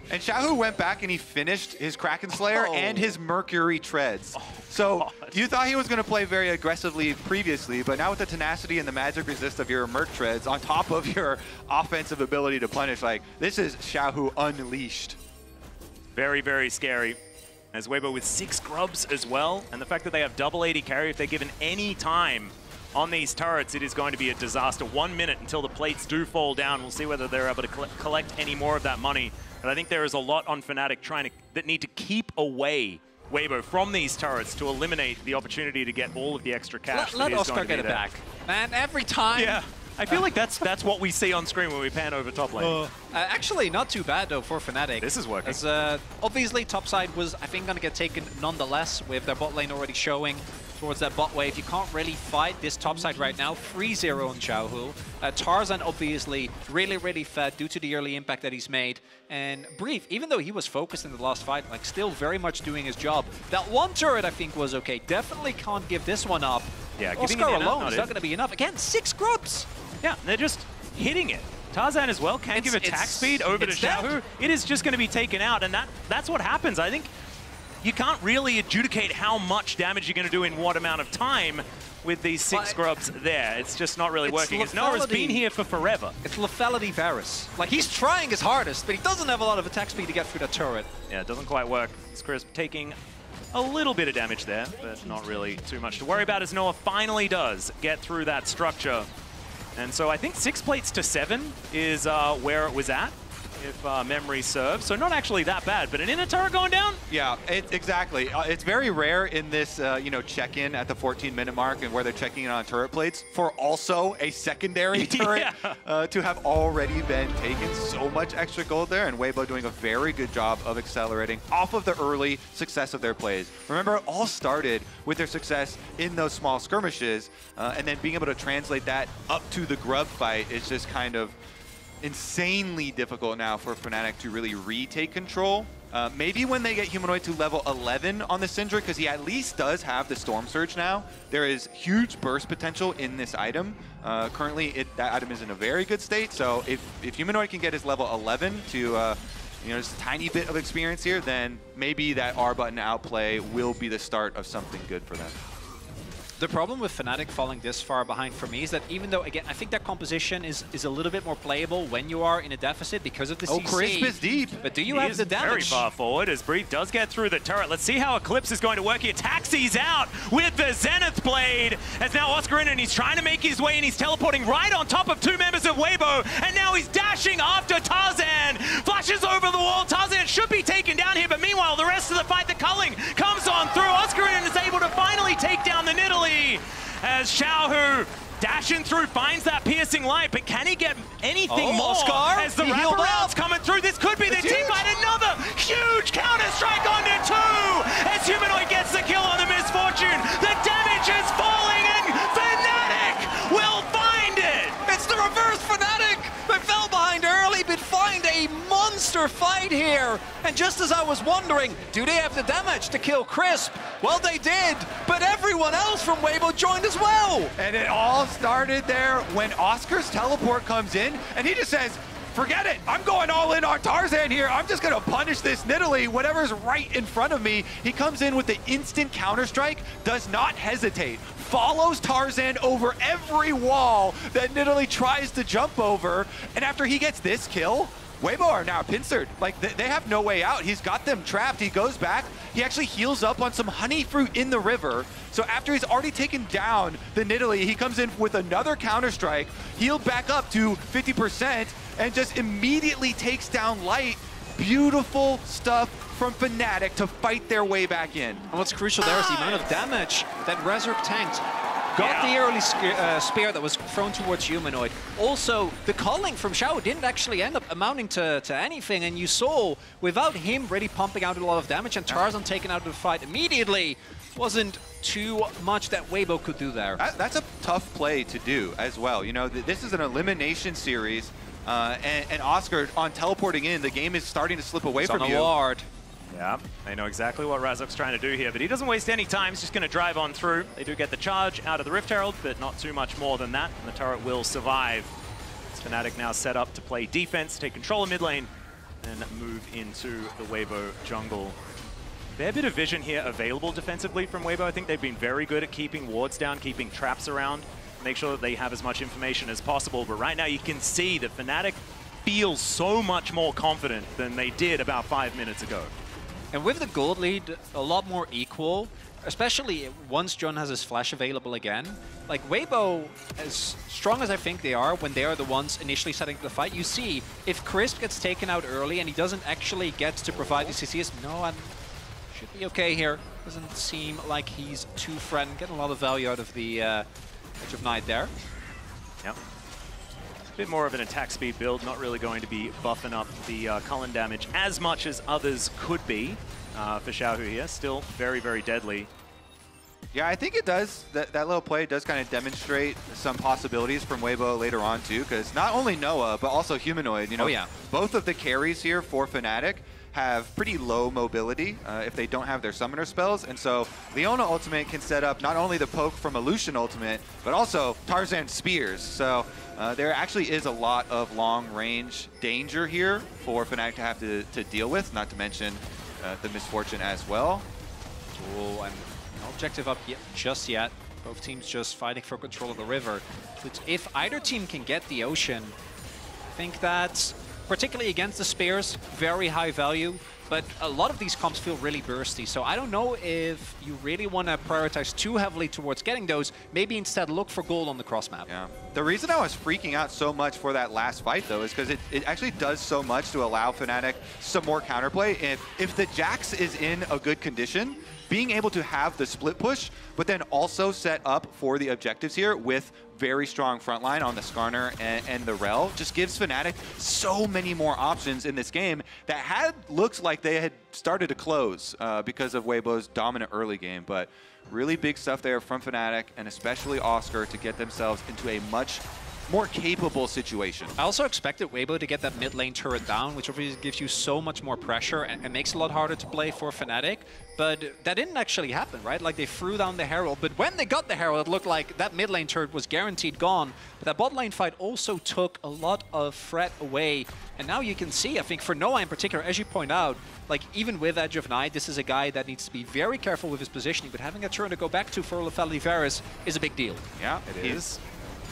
And Xiaohu went back and he finished his Kraken Slayer and his Mercury Treads. So you thought he was going to play very aggressively previously, but now with the tenacity and the magic resist of your Merc Treads on top of your offensive ability to punish, this is Xiaohu unleashed. Very, very scary. As Weibo with 6 grubs as well, and the fact that they have double AD carry, if they're given any time on these turrets, it is going to be a disaster. 1 minute until the plates do fall down. We'll see whether they're able to collect any more of that money. But I think there is a lot on Fnatic that need to keep away Weibo from these turrets to eliminate the opportunity to get all of the extra cash. Let Oscar get it back. Man, every time. Yeah, I feel like that's what we see on screen when we pan over top lane. Actually, not too bad, though, for Fnatic. This is working. As, obviously, topside was, I think, going to get taken nonetheless, with their bot lane already showing towards that bot wave. You can't really fight this topside right now. 3-0 on Xiaohu. Tarzan, obviously, really, really fed due to the early impact that he's made. And Brief, even though he was focused in the last fight, still very much doing his job. That one turret, I think, was okay. Definitely can't give this one up. Yeah, Oscar alone is not going to be enough. Again, 6 grubs. Yeah, they're just hitting it. Tarzan as well can give attack speed over to Xiaohu. It is just going to be taken out, and that's what happens. I think you can't really adjudicate how much damage you're going to do in what amount of time with these 6 grubs there. It's just not really working. Noah's been here for forever. It's lethality Varus. He's trying his hardest, but he doesn't have a lot of attack speed to get through that turret. Yeah, it doesn't quite work. It's Crisp taking a little bit of damage there, but not really too much to worry about as Noah finally does get through that structure. And so I think 6 plates to 7 is where it was at, if memory serves. So not actually that bad, but an inner turret going down? Yeah, exactly. It's very rare in this, check-in at the 14-minute mark and where they're checking in on turret plates for also a secondary turret to have already been taken. So much extra gold there, and Weibo doing a very good job of accelerating off of the early success of their plays. Remember, it all started with their success in those small skirmishes, and then being able to translate that up to the grub fight is just kind of insanely difficult now for Fnatic to really retake control. Maybe when they get Humanoid to level 11 on the Syndra, because he at least does have the Storm Surge now. There is huge burst potential in this item. Currently, that item is in a very good state, so if Humanoid can get his level 11 to just a tiny bit of experience here, then maybe that R button outplay will be the start of something good for them. The problem with Fnatic falling this far behind for me is that even though, again, I think that composition is a little bit more playable when you are in a deficit because of the CC. Crisp is deep. But do you have the damage? Very far forward as Breathe does get through the turret. Let's see how Eclipse is going to work here. Taxi's out with the Zenith Blade as now Oscar in, and he's trying to make his way, and he's teleporting right on top of 2 members of Weibo, and now he's dashing after Tarzan. Flashes over the wall. Tarzan should be taken down here, but meanwhile, the rest of the fight, the culling comes on through. Oscar in is able to finally take down the Nidalee as Xiaohu dashing through finds that piercing light, but can he get anything more? Oscar, as the wraparound's coming through, this could be the team fight. Another huge counter-strike onto 2 as Humanoid gets the kill on the Misfortune. The damage is falling, and Fnatic will find it! It's the reverse Fnatic! They fell behind early, but find a monster fight here. And just as I was wondering, do they have the damage to kill Crisp? Well, they did, but everyone else from Weibo joined as well. And it all started there when Oscar's teleport comes in, and he just says, forget it, I'm going all in on Tarzan here. I'm just gonna punish this Nidalee, whatever's right in front of me. He comes in with the instant counter-strike, does not hesitate, follows Tarzan over every wall that Nidalee tries to jump over, and after he gets this kill, Weibo are now pincered. Like, they have no way out. He's got them trapped. He goes back. He actually heals up on some honey fruit in the river. So after he's already taken down the Nidalee, he comes in with another counter-strike, healed back up to 50%, and just immediately takes down Light. Beautiful stuff from Fnatic to fight their way back in. And what's crucial there is the amount of damage that Resurrect tanked. Got the early spear that was thrown towards Humanoid. Also, the culling from Xiao didn't actually end up amounting to anything, and you saw, without him really pumping out a lot of damage and Tarzan taken out of the fight immediately, wasn't too much that Weibo could do there. That's a tough play to do as well. You know, this is an elimination series, and Oscar, on teleporting in, the game is starting to slip away from you. Ward. Yeah, they know exactly what Razok's trying to do here, but he doesn't waste any time. He's just going to drive on through. They do get the charge out of the Rift Herald, but not too much more than that, and the turret will survive. As Fnatic now set up to play defense, take control of mid lane, and move into the Weibo jungle. Fair bit of vision here available defensively from Weibo. I think they've been very good at keeping wards down, keeping traps around, make sure that they have as much information as possible. But right now you can see that Fnatic feels so much more confident than they did about 5 minutes ago. And with the gold lead a lot more equal, especially once John has his flash available again, like Weibo, as strong as I think they are when they are the ones initially setting up the fight, you see if Crisp gets taken out early and he doesn't actually get to provide the CCs, should be okay here. Doesn't seem like he's too threatened. Getting a lot of value out of the Edge of Night there. Yep. A bit more of an attack speed build, not really going to be buffing up the Cullen damage as much as others could be for Xiaohu here. Still very, very deadly. Yeah, I think it does. That little play does kind of demonstrate some possibilities from Weibo later on too, because not only Noah, but also Humanoid, you know, both of the carries here for Fnatic have pretty low mobility if they don't have their summoner spells, and so Leona ultimate can set up not only the poke from a Lucian ultimate, but also Tarzan spears. So there actually is a lot of long-range danger here for Fnatic to have to deal with, not to mention the Misfortune as well. Oh, and no objective up just yet. Both teams just fighting for control of the river. But if either team can get the ocean, I think that's, particularly against the spears, very high value, but a lot of these comps feel really bursty, so I don't know if you really want to prioritize too heavily towards getting those. Maybe instead look for gold on the cross map. Yeah. The reason I was freaking out so much for that last fight, though, is because it actually does so much to allow Fnatic some more counterplay. If the Jax is in a good condition, being able to have the split push, but then also set up for the objectives here with very strong frontline on the Skarner and the Rel just gives Fnatic so many more options in this game that looks like they had started to close because of Weibo's dominant early game. But really big stuff there from Fnatic, and especially Oscar, to get themselves into a much more capable situation. I also expected Weibo to get that mid lane turret down, which obviously gives you so much more pressure and makes it a lot harder to play for Fnatic. But that didn't actually happen, right? Like, they threw down the Herald, but when they got the Herald, it looked like that mid lane turret was guaranteed gone. But that bot lane fight also took a lot of threat away. And now you can see, I think, for Noah in particular, as you point out, like, even with Edge of Night, this is a guy that needs to be very careful with his positioning, but having a turn to go back to for Lethality Varus is a big deal. Yeah, it is.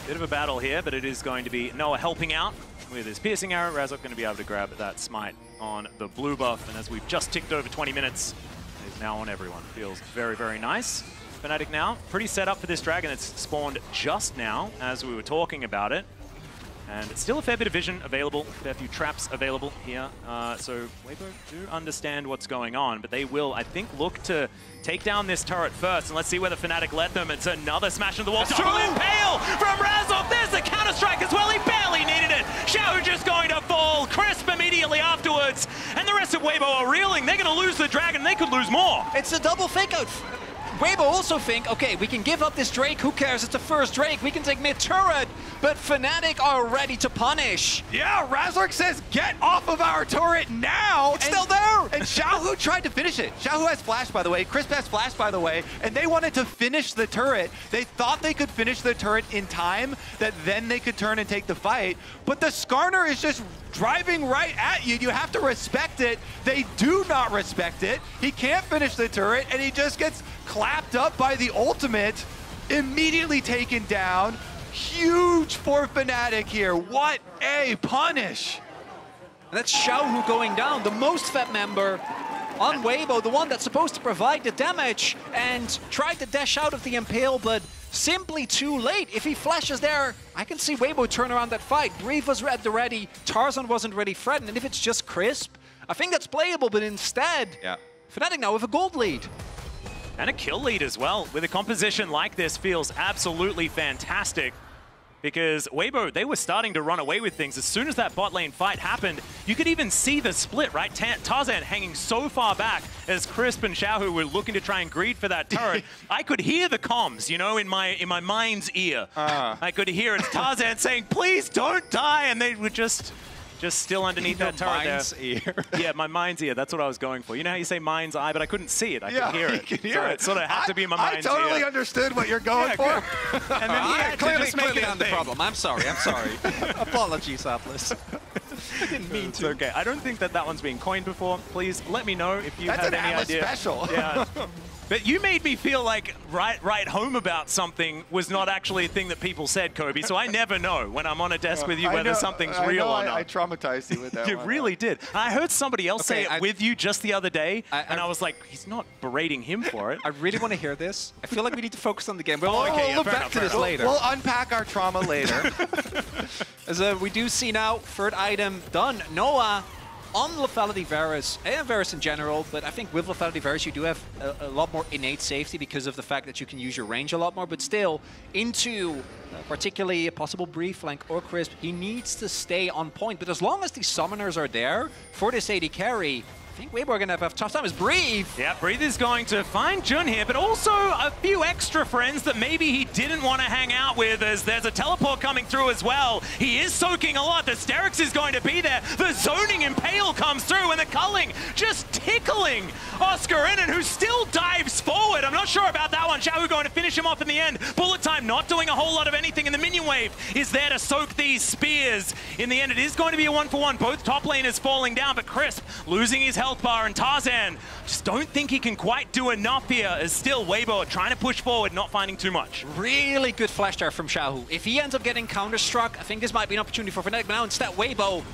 Bit of a battle here, but it is going to be Noah helping out with his piercing arrow. Razork going to be able to grab that smite on the blue buff, and as we've just ticked over 20 minutes, it is now on everyone. Feels very, very nice. Fnatic now pretty set up for this dragon. It's spawned just now as we were talking about it. And it's still a fair bit of vision available, a fair few traps available here. So Weibo do understand what's going on, but they will, I think, look to take down this turret first. And let's see whether Fnatic let them. It's another smash into the wall. Double impale from Razork. There's the counter-strike as well. He barely needed it. Xiao just going to fall. Crisp immediately afterwards. And the rest of Weibo are reeling. They're going to lose the dragon. They could lose more. It's a double fake-out. Weibo also think, okay, we can give up this Drake, who cares, it's the first Drake, we can take mid-turret, but Fnatic are ready to punish. Yeah, Razork says, get off of our turret now! It's still there! And Xiaohu tried to finish it. Xiaohu has flash, by the way, Crisp has flash, by the way, and they wanted to finish the turret. They thought they could finish the turret in time, that then they could turn and take the fight, but the Skarner is just driving right at you. You have to respect it. They do not respect it. He can't finish the turret, and he just gets clapped up by the ultimate, immediately taken down. Huge for Fnatic here. What a punish. And that's Xiaohu going down, the most fat member on Weibo, the one that's supposed to provide the damage, and tried to dash out of the Impale, but simply too late. If he flashes there, I can see Weibo turn around that fight. Grief was at the ready, Tarzan wasn't ready threatened, and if it's just Crisp, I think that's playable, but instead, Fnatic now with a gold lead. And a kill lead as well. With a composition like this, feels absolutely fantastic. Because Weibo, they were starting to run away with things. As soon as that bot lane fight happened, you could even see the split, right? Tarzan hanging so far back as Crisp and Xiaohu were looking to try and greed for that turret. I could hear the comms, you know, in my mind's ear. I could hear it. Tarzan saying, please don't die. And they were just still underneath that turret mind's there. Ear. Yeah, my mind's ear. That's what I was going for. You know how you say mind's eye, but I couldn't see it. I could hear it. Hear it. It sort of had to be my mind's ear. I totally understood what you're going for. And then clearly I'm the problem. I'm sorry. Apologies, Atlas. I didn't mean to. It's okay. I don't think that one's been coined before. Please let me know if you had had an any Atlas idea. special. Yeah. But you made me feel like right home about something was not actually a thing that people said, Kobe. So I never know when I'm on a desk with you whether something's real or not. I traumatized you with that You one. really did. I heard somebody else say it with you just the other day, and I was like, he's not berating him for it. I really want to hear this. I feel like we need to focus on the game. We'll look fair back enough, to this fair later. We'll unpack our trauma later. As we do see now, third item done. Noah on Lethality Varus, and Varus in general, but I think with Lethality Varus you do have a lot more innate safety because of the fact that you can use your range a lot more, but still, into particularly a possible Brief flank or Crisp, he needs to stay on point. But as long as these summoners are there for this AD carry, I think Weibo are going to have a tough time as Breathe. Yeah, Breathe is going to find Jun here, but also a few extra friends that maybe he didn't want to hang out with, as there's a teleport coming through as well. He is soaking a lot. The Sterix is going to be there. The zoning Impale comes through, and the culling just tickling Oscar Innen, who still dives forward. I'm not sure about that one. Xiaohu going to finish him off in the end. Bullet time not doing a whole lot of anything, and the minion wave is there to soak these spears. In the end, it is going to be a 1-for-1. Both top laners falling down, but Crisp losing his health bar, and Tarzan just don't think he can quite do enough here, as still Weibo trying to push forward, not finding too much. Really good flash there from Xiaohu. If he ends up getting counter-struck, I think this might be an opportunity for Fnatic. But now instead, Weibo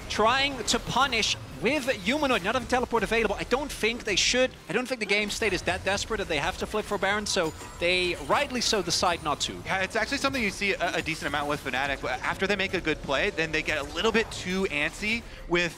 trying to punish with Humanoid not having teleport available, I don't think the game state is that desperate that they have to flip for Baron, so they rightly so decide not to. Yeah, it's actually something you see a decent amount with Fnatic. After they make a good play, then they get a little bit too antsy with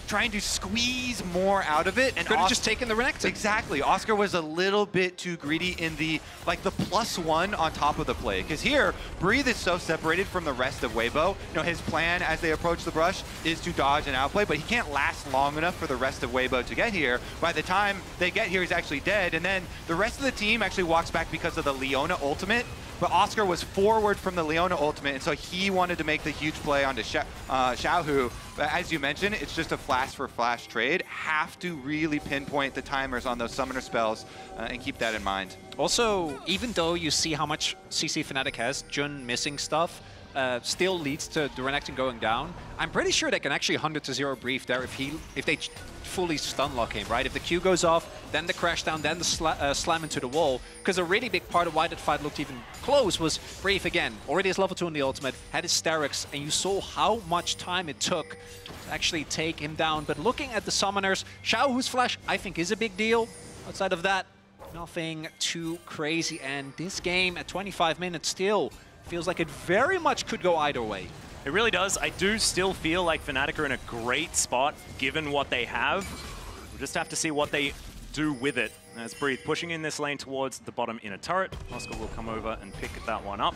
trying to squeeze more out of it. And could have just taken the Renekton. Exactly. Oscar was a little bit too greedy in the +1 on top of the play. Because here, Breathe is so separated from the rest of Weibo. You know, his plan as they approach the brush is to dodge and outplay, but he can't last long enough for the rest of Weibo to get here. By the time they get here, he's actually dead. And then the rest of the team actually walks back because of the Leona ultimate. But Oscar was forward from the Leona ultimate, and so he wanted to make the huge play onto Xiaohu. But as you mentioned, it's just a flash-for-flash trade. Have to really pinpoint the timers on those summoner spells and keep that in mind. Also, even though you see how much CC Fnatic has, Jun missing stuff still leads to the Renekton going down. I'm pretty sure they can actually 100-0 brief there if they fully stun lock him, right? If the Q goes off, then the crash down, then the slam into the wall. Because a really big part of why that fight looked even close was Brief again, already has level 2 on the ultimate, had his Sterix, and you saw how much time it took to actually take him down. But looking at the summoners, Xiaohu's flash, I think, is a big deal. Outside of that, nothing too crazy. And this game at 25 minutes still feels like it very much could go either way. It really does. I do still feel like Fnatic are in a great spot given what they have. We'll just have to see what they do with it. As Breathe pushing in this lane towards the bottom inner turret. Oscar will come over and pick that one up.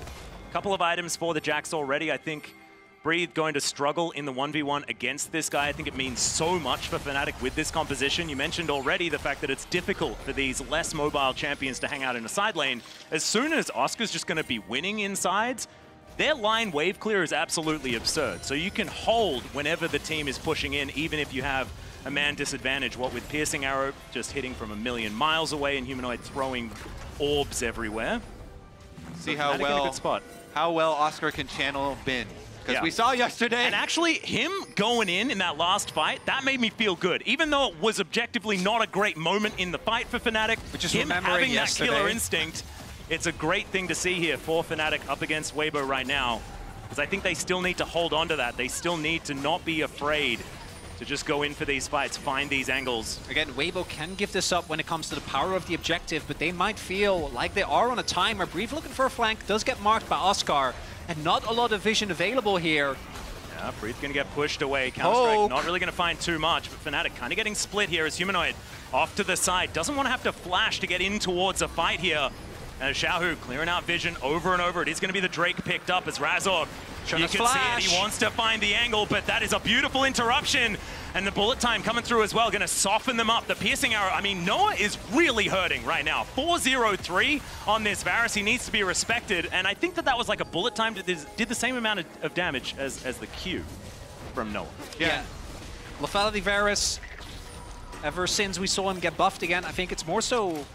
A couple of items for the Jax already. I think Breathe going to struggle in the 1v1 against this guy. I think it means so much for Fnatic with this composition. You mentioned already the fact that it's difficult for these less mobile champions to hang out in a side lane. As soon as Oscar's just going to be winning in sides, their line wave clear is absolutely absurd. So you can hold whenever the team is pushing in, even if you have a man disadvantage. What with Piercing Arrow just hitting from a million miles away and Humanoid throwing orbs everywhere. See how well Oscar can channel Bin. Because we saw yesterday. And actually, him going in that last fight, that made me feel good. Even though it was objectively not a great moment in the fight for Fnatic, him having that killer instinct, it's a great thing to see here for Fnatic up against Weibo right now. Because I think they still need to hold on to that. They still need to not be afraid to just go in for these fights, find these angles. Again, Weibo can give this up when it comes to the power of the objective, but they might feel like they are on a timer. Brief looking for a flank, does get marked by Oscar, and not a lot of vision available here. Yeah, Brief gonna get pushed away. Counter-Strike not really gonna find too much, but Fnatic kind of getting split here as Humanoid off to the side. Doesn't want to have to flash to get in towards a fight here. And Xiaohu clearing out vision over and over. It is going to be the Drake picked up as Razork. You can see it. He wants to find the angle, but that is a beautiful interruption. And the bullet time coming through as well, going to soften them up. The piercing arrow, I mean, Noah is really hurting right now. 4-0-3 on this Varus. He needs to be respected. And I think that was like a bullet time that did the same amount of damage as the Q from Noah. Yeah. Lethality Varus, ever since we saw him get buffed again, I think it's more so,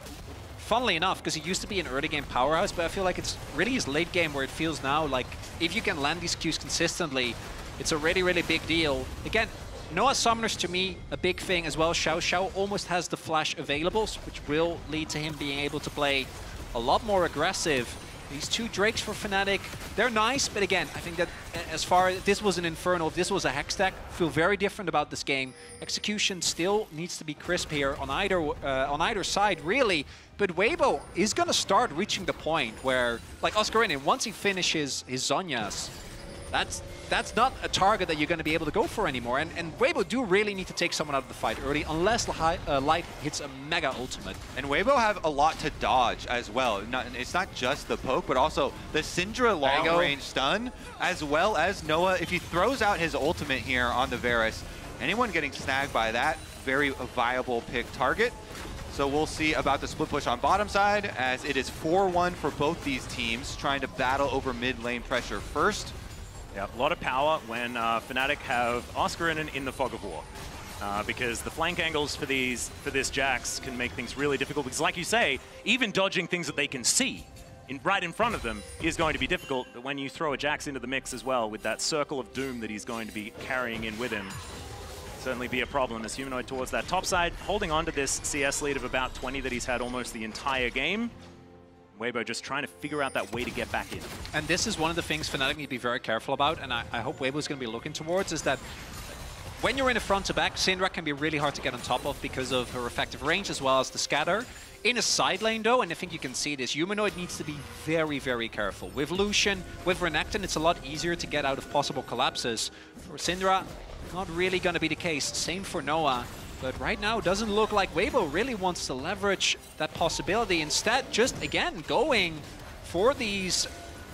funnily enough, because he used to be an early game powerhouse, but I feel like it's really his late game where it feels now like if you can land these Qs consistently, it's a really, really big deal. Again, Noah summoners to me, a big thing as well. Xiao almost has the flash available, which will lead to him being able to play a lot more aggressive. These two Drakes for Fnatic, they're nice, but again, I think that as far as this was an Inferno, if this was a Hex Tech, feel very different about this game. Execution still needs to be crisp here on either side, really. But Weibo is going to start reaching the point where, like Oscarinian, once he finishes his Zhonya's, that's not a target that you're going to be able to go for anymore. And Weibo do really need to take someone out of the fight early, unless Light hits a mega ultimate. And Weibo have a lot to dodge as well. It's not just the poke, but also the Syndra long-range stun, as well as Noah. If he throws out his ultimate here on the Varus, anyone getting snagged by that, very viable pick target. So we'll see about the split push on bottom side, as it is 4-1 for both these teams, trying to battle over mid lane pressure first. Yeah, a lot of power when Fnatic have Oscar in the Fog of War. Because the flank angles for this Jax can make things really difficult. Because like you say, even dodging things that they can see right in front of them is going to be difficult. But when you throw a Jax into the mix as well, with that circle of doom that he's going to be carrying in with him, certainly be a problem as Humanoid towards that top side, holding on to this CS lead of about 20 that he's had almost the entire game. Weibo just trying to figure out that way to get back in. And this is one of the things Fnatic need to be very careful about, and I hope Weibo's going to be looking towards, is that when you're in a front-to-back, Syndra can be really hard to get on top of because of her effective range as well as the scatter. In a side lane, though, and I think you can see this, Humanoid needs to be very, very careful. With Lucian, with Renekton, it's a lot easier to get out of possible collapses. For Syndra, not really going to be the case. Same for Noah. But right now, it doesn't look like Weibo really wants to leverage that possibility. Instead, just, again, going for these,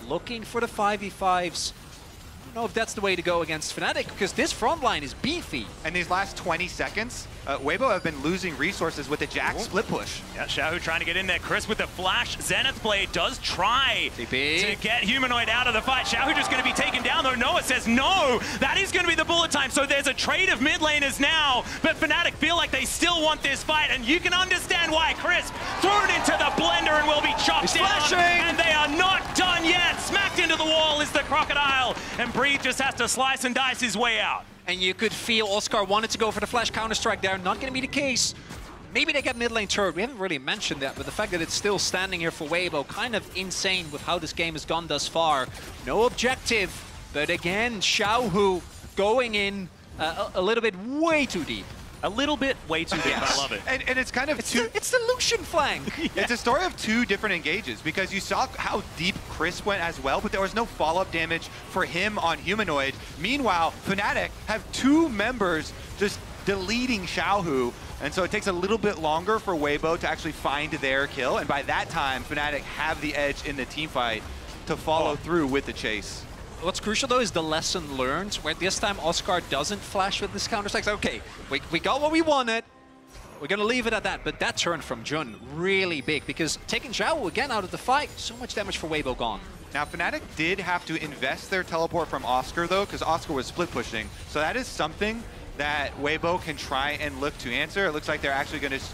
looking for the 5v5s. I don't know if that's the way to go against Fnatic, because this front line is beefy. And these last 20 seconds, Weibo have been losing resources with the Jack split push. Yeah, Xiaohu trying to get in there. Chris with the flash. Zenith Blade does try to get Humanoid out of the fight. Xiaohu just going to be taken down, though. Noah says no. That is going to be the bullet time. So there's a trade of mid laners now, but Fnatic feel like they still want this fight, and you can understand why. Crisp thrown into the blender and will be chopped down. And they are not done yet. Smacked into the wall is the Crocodile, and Breathe just has to slice and dice his way out. And you could feel Oscar wanted to go for the flash counter-strike there. Not going to be the case. Maybe they get mid lane turret. We haven't really mentioned that, but the fact that it's still standing here for Weibo, kind of insane with how this game has gone thus far. No objective, but again, Xiaohu going in a little bit way too deep. A little bit way too deep. I love it. And it's kind of it's the Lucian flank. Yeah. It's a story of two different engages, because you saw how deep Chris went as well, but there was no follow-up damage for him on Humanoid. Meanwhile, Fnatic have two members just deleting Xiaohu, and so it takes a little bit longer for Weibo to actually find their kill, and by that time, Fnatic have the edge in the teamfight to follow through with the chase. What's crucial, though, is the lesson learned, where this time Oscar doesn't flash with this counter-strike. Okay, we got what we wanted. We're going to leave it at that. But that turn from Jun, really big, because taking Xiao again out of the fight, so much damage for Weibo gone. Now, Fnatic did have to invest their teleport from Oscar, though, because Oscar was split pushing. So that is something that Weibo can try and look to answer. It looks like they're actually going to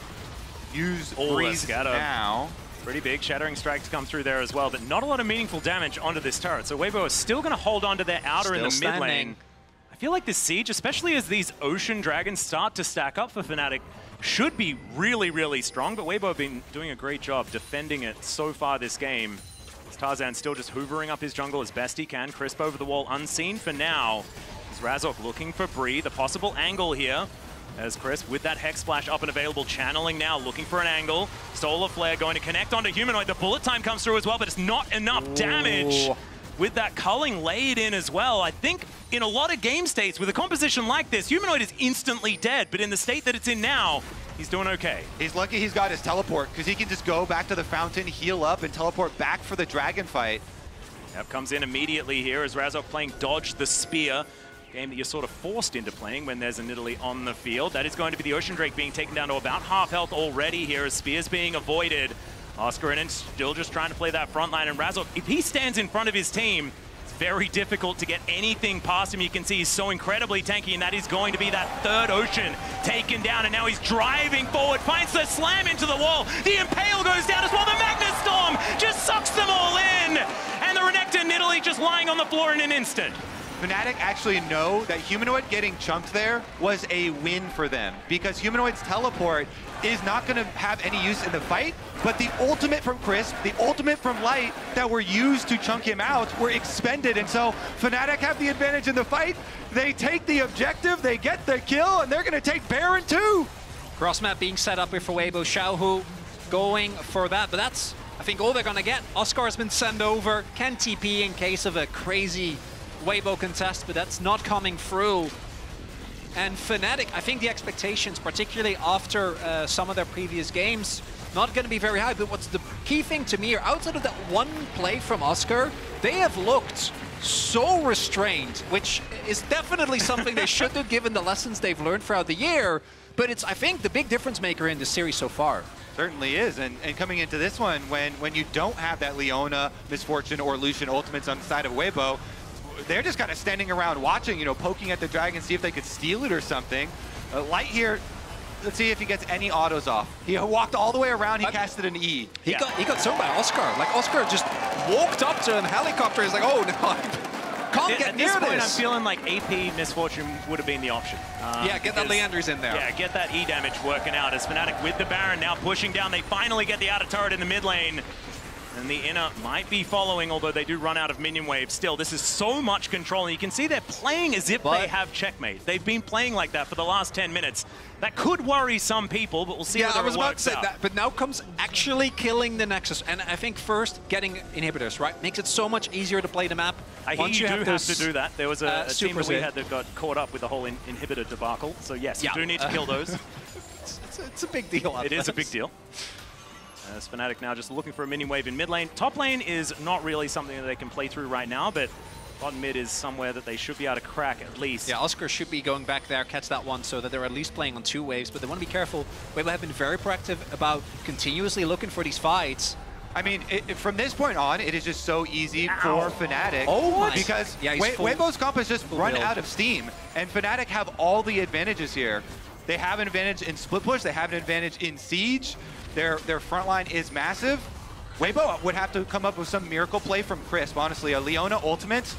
use Breeze now. Pretty big Shattering Strike to come through there as well, but not a lot of meaningful damage onto this turret. So Weibo is still going to hold on to their outer in the mid lane. I feel like this siege, especially as these Ocean Dragons start to stack up for Fnatic, should be really, really strong, but Weibo have been doing a great job defending it so far this game. Tarzan still just hoovering up his jungle as best he can. Crisp over the wall unseen for now. As Razork looking for Breathe, a possible angle here. As Chris, with that Hex Splash up and available, channeling now, looking for an angle. Solar Flare going to connect onto Humanoid. The bullet time comes through as well, but it's not enough damage. With that culling laid in as well. I think in a lot of game states, with a composition like this, Humanoid is instantly dead, but in the state that it's in now, he's doing okay. He's lucky he's got his teleport, because he can just go back to the fountain, heal up, and teleport back for the dragon fight. Yep, comes in immediately here as Razork playing Dodge the Spear. Game that you're sort of forced into playing when there's a Nidalee on the field. That is going to be the Ocean Drake being taken down to about half health already here as Spear's being avoided. Oscar and still just trying to play that front line, and Razork, if he stands in front of his team, it's very difficult to get anything past him. You can see he's so incredibly tanky, and that is going to be that third Ocean taken down, and now he's driving forward, finds the slam into the wall. The Impale goes down as well. The Magnus Storm just sucks them all in, and the Renekton Nidalee just lying on the floor in an instant. Fnatic actually know that Humanoid getting chunked there was a win for them, because Humanoid's teleport is not going to have any use in the fight, but the ultimate from Crisp, the ultimate from Light that were used to chunk him out were expended, and so Fnatic have the advantage in the fight. They take the objective, they get the kill, and they're going to take Baron too. Cross map being set up here for Weibo. Xiaohu going for that, but that's, I think, all they're going to get. Oscar has been sent over, can TP in case of a crazy Weibo contest, but that's not coming through. And Fnatic, I think the expectations, particularly after some of their previous games, not going to be very high. But what's the key thing to me, outside of that one play from Oscar, they have looked so restrained, which is definitely something they should have, given the lessons they've learned throughout the year. But it's, I think, the big difference maker in the series so far. Certainly is, and coming into this one, when you don't have that Leona, Misfortune, or Lucian ultimates on the side of Weibo, they're just kind of standing around watching, you know, poking at the dragon, see if they could steal it or something. Light here, let's see if he gets any autos off. He walked all the way around, he casted an E. He got so by Oscar. Like, Oscar just walked up to him, helicopter, he's like, oh no, I can't get near this. At this point, I'm feeling like AP Misfortune would have been the option. Yeah, get that Leandry's in there. Yeah, get that E damage working out as Fnatic with the Baron now pushing down. They finally get the outer turret in the mid lane. And the inner might be following, although they do run out of minion waves. Still, this is so much control, and you can see they're playing as if they have checkmate. They've been playing like that for the last 10 minutes. That could worry some people, but we'll see whether it works out. I was about to say that, but now comes actually killing the Nexus. And I think first, getting inhibitors, right, makes it so much easier to play the map. I hear you do have to do that. There was a team that we had that got caught up with the whole inhibitor debacle. So yes, you do need to kill those. It's a big deal. It is a big deal. As Fnatic now just looking for a minion wave in mid lane. Top lane is not really something that they can play through right now, but bottom mid is somewhere that they should be able to crack at least. Yeah, Oscar should be going back there, catch that one, so that they're at least playing on 2 waves, but they want to be careful. Weibo have been very proactive about continuously looking for these fights. I mean, from this point on, it is just so easy for Fnatic because Weibo's comp has just run out of steam, and Fnatic have all the advantages here. They have an advantage in split push, they have an advantage in siege. Their front line is massive. Weibo would have to come up with some miracle play from Crisp. Honestly, a Leona ultimate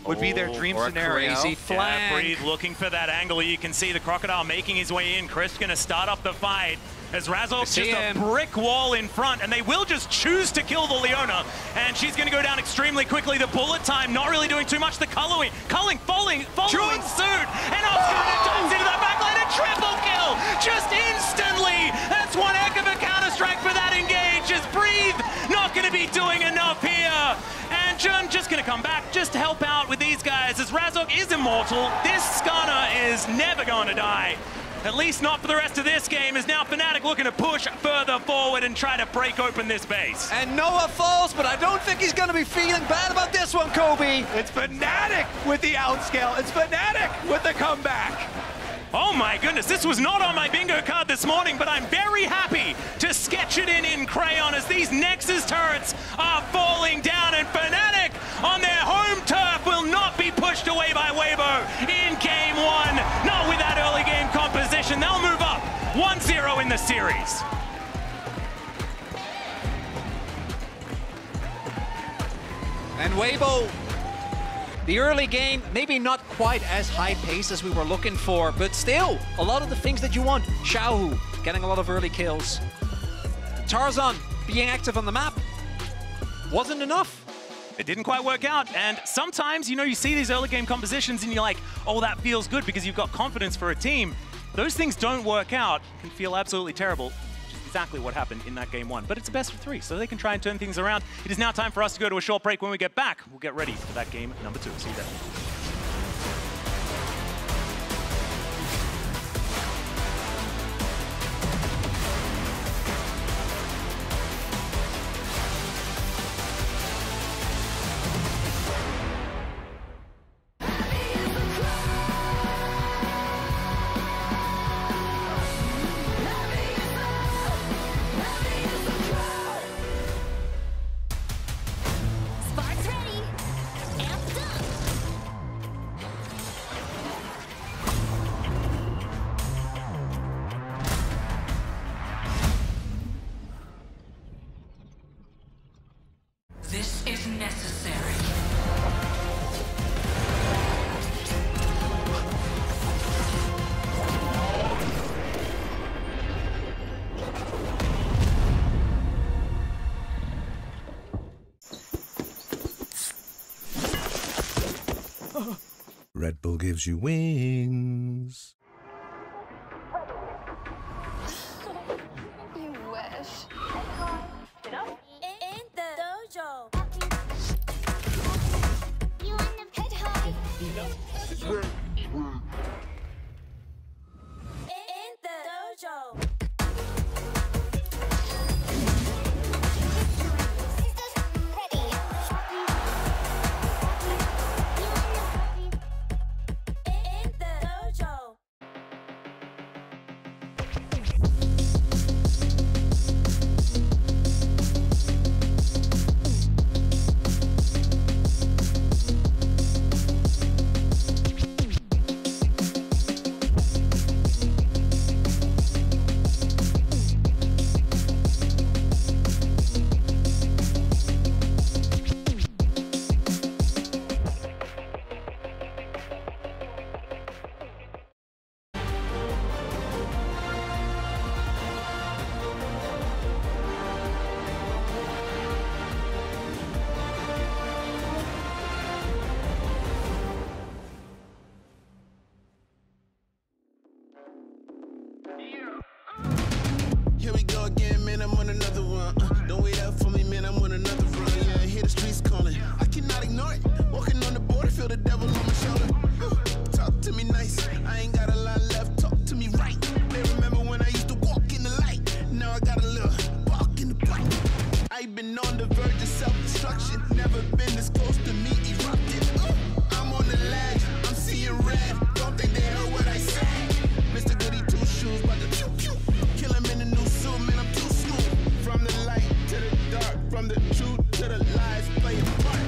would be their dream scenario. Crazy flank. Breed looking for that angle. You can see the Crocodile making his way in. Crisp going to start up the fight as Razor's just a brick wall in front, and they will just choose to kill the Leona, and she's going to go down extremely quickly. The bullet time not really doing too much. The culling following suit, and Oscar dives into that backline, a triple kill just instantly. That's one heck of a counter-strike for that engage, as Breathe not going to be doing enough here. And Jun just going to come back just to help out with these guys, as Razok is immortal. This Skarner is never going to die. At least not for the rest of this game, as now Fnatic looking to push further forward and try to break open this base. And Noah falls, but I don't think he's going to be feeling bad about this one, Kobe. It's Fnatic with the outscale. It's Fnatic with the comeback. Oh my goodness, this was not on my bingo card this morning, but I'm very happy to sketch it in crayon as these Nexus turrets are falling down, and Fnatic on their home turf will not be pushed away by Weibo in game 1. Not with that early game composition. They'll move up 1-0 in the series. And Weibo, the early game, maybe not quite as high pace as we were looking for, but still, a lot of the things that you want. Xiaohu getting a lot of early kills. Tarzan being active on the map wasn't enough. It didn't quite work out, and sometimes, you know, you see these early game compositions and you're like, oh, that feels good because you've got confidence for a team. Those things don't work out, can feel absolutely terrible. Which is exactly what happened in that game 1. But it's a best of 3, so they can try and turn things around. It is now time for us to go to a short break. When we get back, we'll get ready for that game number 2. See you then. This is necessary. Red Bull gives you wings. You wish. In the dojo. You want to head high? In the dojo. man, I'm on another one. Don't wait up for me, man, I'm on another run. Yeah, I hear the streets calling. I cannot ignore it. Walking on the border, feel the devil on my shoulder. Talk to me nice. I ain't got a lot left. Talk to me right. They remember when I used to walk in the light. Now I got a little bark in the bite. I've been on the verge of self-destruction. Never been this close to me erupting. I'm on the ledge. I'm seeing red. Don't think they heard what I said. Mr. Goody Two Shoes, but the choo-choo. Kill him in the new suit, man, I'm too smooth. From the light to the dark, from the truth to the lies, play a part.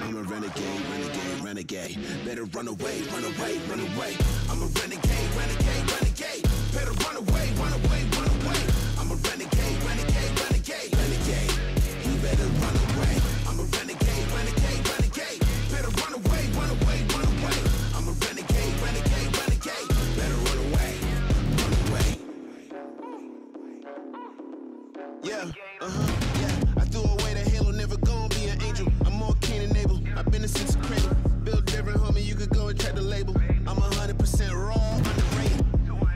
I'm a renegade, renegade, renegade. Better run away, run away, run away. I'm a renegade, renegade, renegade. Better run away, run away, run away. I'm a renegade, renegade, renegade, renegade. You better run away. I'm a renegade, renegade, renegade. Better run away, run away, run away. I'm a renegade, renegade, renegade. Better run away, run away. Yeah, yeah. I threw away the halo, never gonna be an angel. I'm more keen and able. I've been a since the cradle. Build different, homie. You could go and check the label. I'm 100% raw, underrated.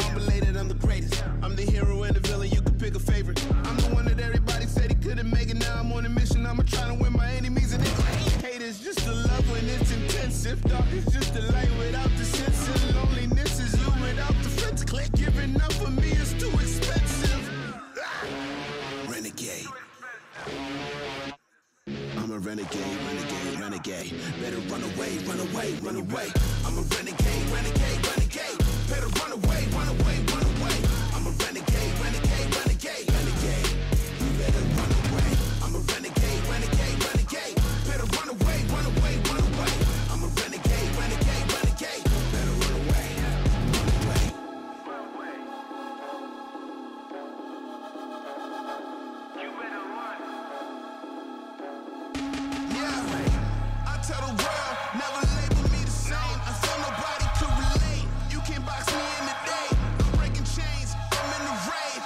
Unrelated, I'm the greatest. I'm the hero and the villain. You could pick a favorite. I'm the one that everybody said he couldn't make it. Now I'm on a mission. I'm trying to win my enemies and they hate is just the love when it's intensive. Dark is just the light without the sense. And loneliness is you without the friends. Click, giving up for me is too expensive. Renegade. I'm a renegade, renegade, renegade. Better run away, run away, run away. I'm a renegade, renegade, renegade. Better run away, run away, run away. I'm a renegade, renegade, renegade, renegade. You better run away. I'm a renegade, renegade, renegade. Better run away, run away, run away. I'm a renegade, renegade, renegade. Better run away, run away. You better run. Yeah, I tell the world, never label me the same. I feel nobody could relate. You can't box me in the day. I'm breaking chains, I'm in the raid.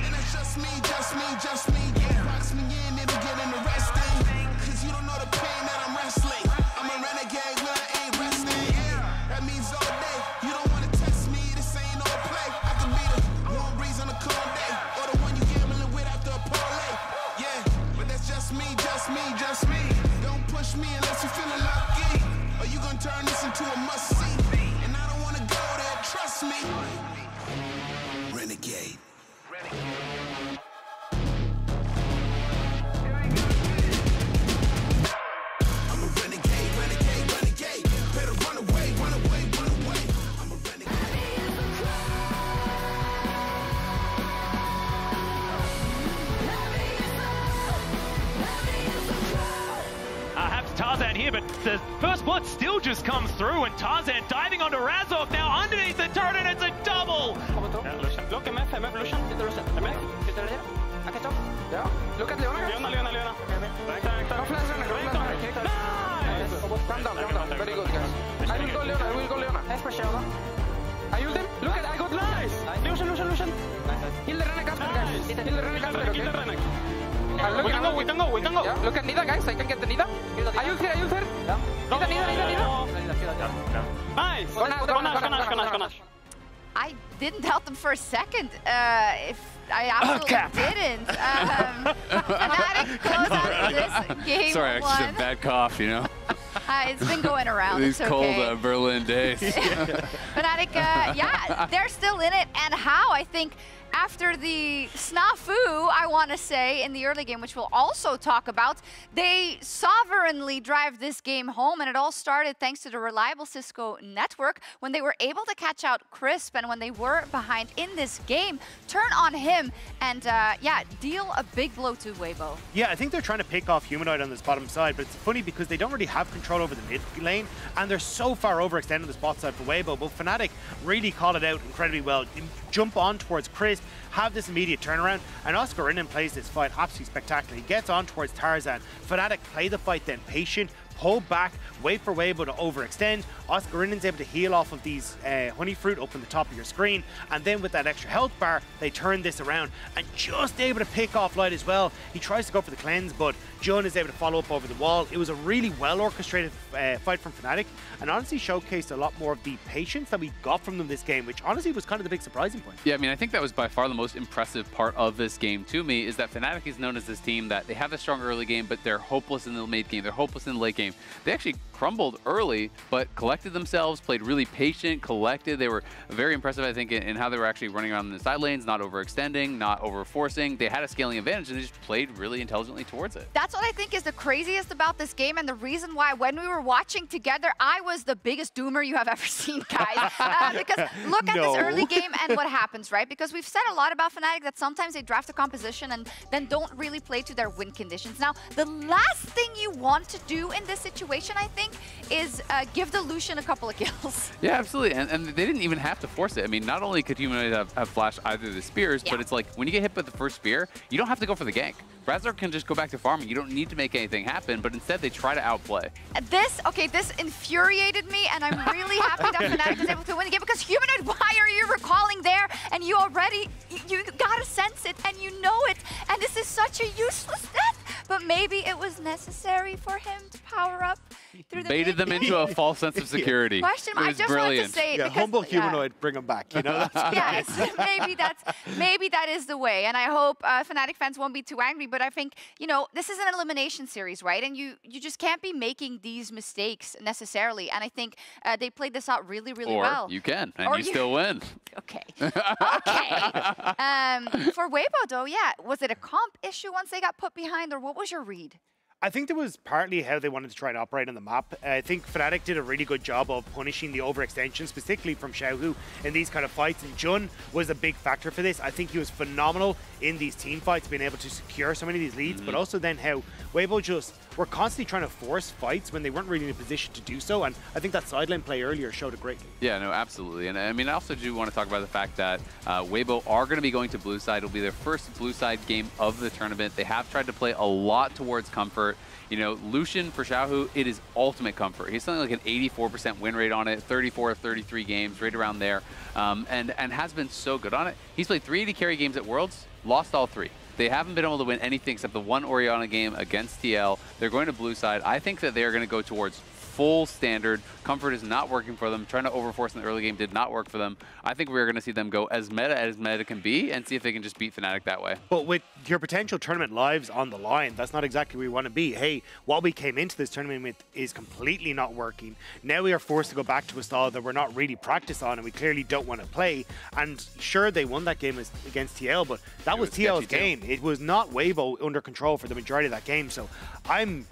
And that's just me, just me, just me. Don't box me in, it'll get interesting. Cause you don't know the pain that I'm wrestling. I'm a renegade when I ain't resting. That means all day. You don't wanna test me, this ain't no play. I could be the warm breeze on a cold day. Or the one you gambling with after a parlay. Yeah, but that's just me, just me, just me. Don't push me unless you're feeling lucky. Or you gonna turn this into a must-see. And I don't wanna go there, trust me. Renegade. I'm a renegade, renegade, renegade. Better run away, run away, run away. I'm a Perhaps Tarzan here, but the first blood still just comes through, and Tarzan diving onto Razork now underneath the turret, and it's a double! Look MF, MF, Lucian, get the Lucian. MF, get the Leona. I catch up. Yeah. Look at Leona. Leona. Go flash, nice! Calm down. Very good, guys. I will go Leona. Nice pressure, no? I ult him. Look at, I got nice! Lucian. Heal the Renekasper, guys. Heal the Renekasper, okay? We can go. Yeah. Look at Nida, guys. I can get the Nida. I ult here. Yeah. Nida. Nice. Go Nash. I didn't doubt them for a second. If I absolutely didn't. Fnatic close out this game. Sorry, I just had a bad cough, you know? It's been going around. These it's cold okay. Berlin days. Fnatic, yeah, they're still in it. And how, I think, after the snafu, I want to say, in the early game, which we'll also talk about, they sovereignly drive this game home, and it all started thanks to the reliable Cisco network when they were able to catch out Crisp, and when they were behind in this game, turn on him and, yeah, deal a big blow to Weibo. Yeah, I think they're trying to pick off Humanoid on this bottom side, but it's funny because they don't really have control over the mid lane, and they're so far overextended the spot side for Weibo, but Fnatic really called it out incredibly well. Jump on towards Crisp, have this immediate turnaround, and Oscar Innen plays this fight absolutely spectacular. He gets on towards Tarzan. Fnatic play the fight then patient, pull back, wait for Weibo to overextend, Oscarinen's able to heal off of these honey fruit up on the top of your screen, and then with that extra health bar, they turn this around and just able to pick off Light as well. He tries to go for the cleanse, but Jun is able to follow up over the wall. It was a really well orchestrated fight from Fnatic, and honestly showcased a lot more of the patience that we got from them this game, which honestly was kind of the big surprising point. Yeah, I mean, I think that was by far the most impressive part of this game to me, is that Fnatic is known as this team that they have a strong early game, but they're hopeless in the mid game, they're hopeless in the late game. They actually crumbled early, but collected themselves, played really patient, collected. They were very impressive, I think, in how they were actually running around in the side lanes, not overextending, not overforcing. They had a scaling advantage, and they just played really intelligently towards it. That's what I think is the craziest about this game, and the reason why when we were watching together, I was the biggest doomer you have ever seen, guys. Because look at this early game and what happens, right? Because we've said a lot about Fnatic that sometimes they draft a composition and then don't really play to their win conditions. Now, the last thing you want to do in this situation, I think, is give the Lucian a couple of kills. Yeah, absolutely. And they didn't even have to force it. I mean, not only could Humanoid have flashed either of the spears, but it's like when you get hit by the first spear, you don't have to go for the gank. Brazzard can just go back to farming. You don't need to make anything happen, but instead they try to outplay. This infuriated me, and I'm really happy that Fnatic was able to win the game, because Humanoid, why are you recalling there? And you already, you gotta sense it, and you know it, and this is such a useless death. But maybe it was necessary for him to power up through the baited them into a false sense of security. Question, I just wanted to say it because, humble Humanoid, bring him back. You know. Yes, maybe that is the way, and I hope Fnatic fans won't be too angry. But I think, you know, this is an elimination series, right? And you just can't be making these mistakes necessarily. And I think they played this out really, really well. Or you can, and you still win. Okay. Okay. For Weibo, though, yeah, was it a comp issue once they got put behind, or what was your read? I think there was partly how they wanted to try and operate on the map. I think Fnatic did a really good job of punishing the overextension, specifically from Xiaohu in these kind of fights, and Jun was a big factor for this. I think he was phenomenal in these team fights, being able to secure so many of these leads, but also then how Weibo just were constantly trying to force fights when they weren't really in a position to do so, and I think that sideline play earlier showed it greatly. Yeah, no, absolutely. And I mean, I also do want to talk about the fact that Weibo are going to be going to blue side. It'll be their first blue side game of the tournament. They have tried to play a lot towards comfort. You know, Lucian for Xiaohu, it is ultimate comfort. He's something like an 84% win rate on it, 34 of 33 games, right around there, and has been so good on it. He's played 380 carry games at Worlds, lost all 3. They haven't been able to win anything except the one Orianna game against TL. They're going to blue side. I think that they are going to go towards full standard. Comfort is not working for them. Trying to overforce in the early game did not work for them. I think we're going to see them go as meta can be and see if they can just beat Fnatic that way. But with your potential tournament lives on the line, that's not exactly where we want to be. Hey, what we came into this tournament with is completely not working. Now we are forced to go back to a style that we're not really practiced on and we clearly don't want to play. And sure, they won that game against TL, but that was TL's game. It was not Weibo under control for the majority of that game. So I'm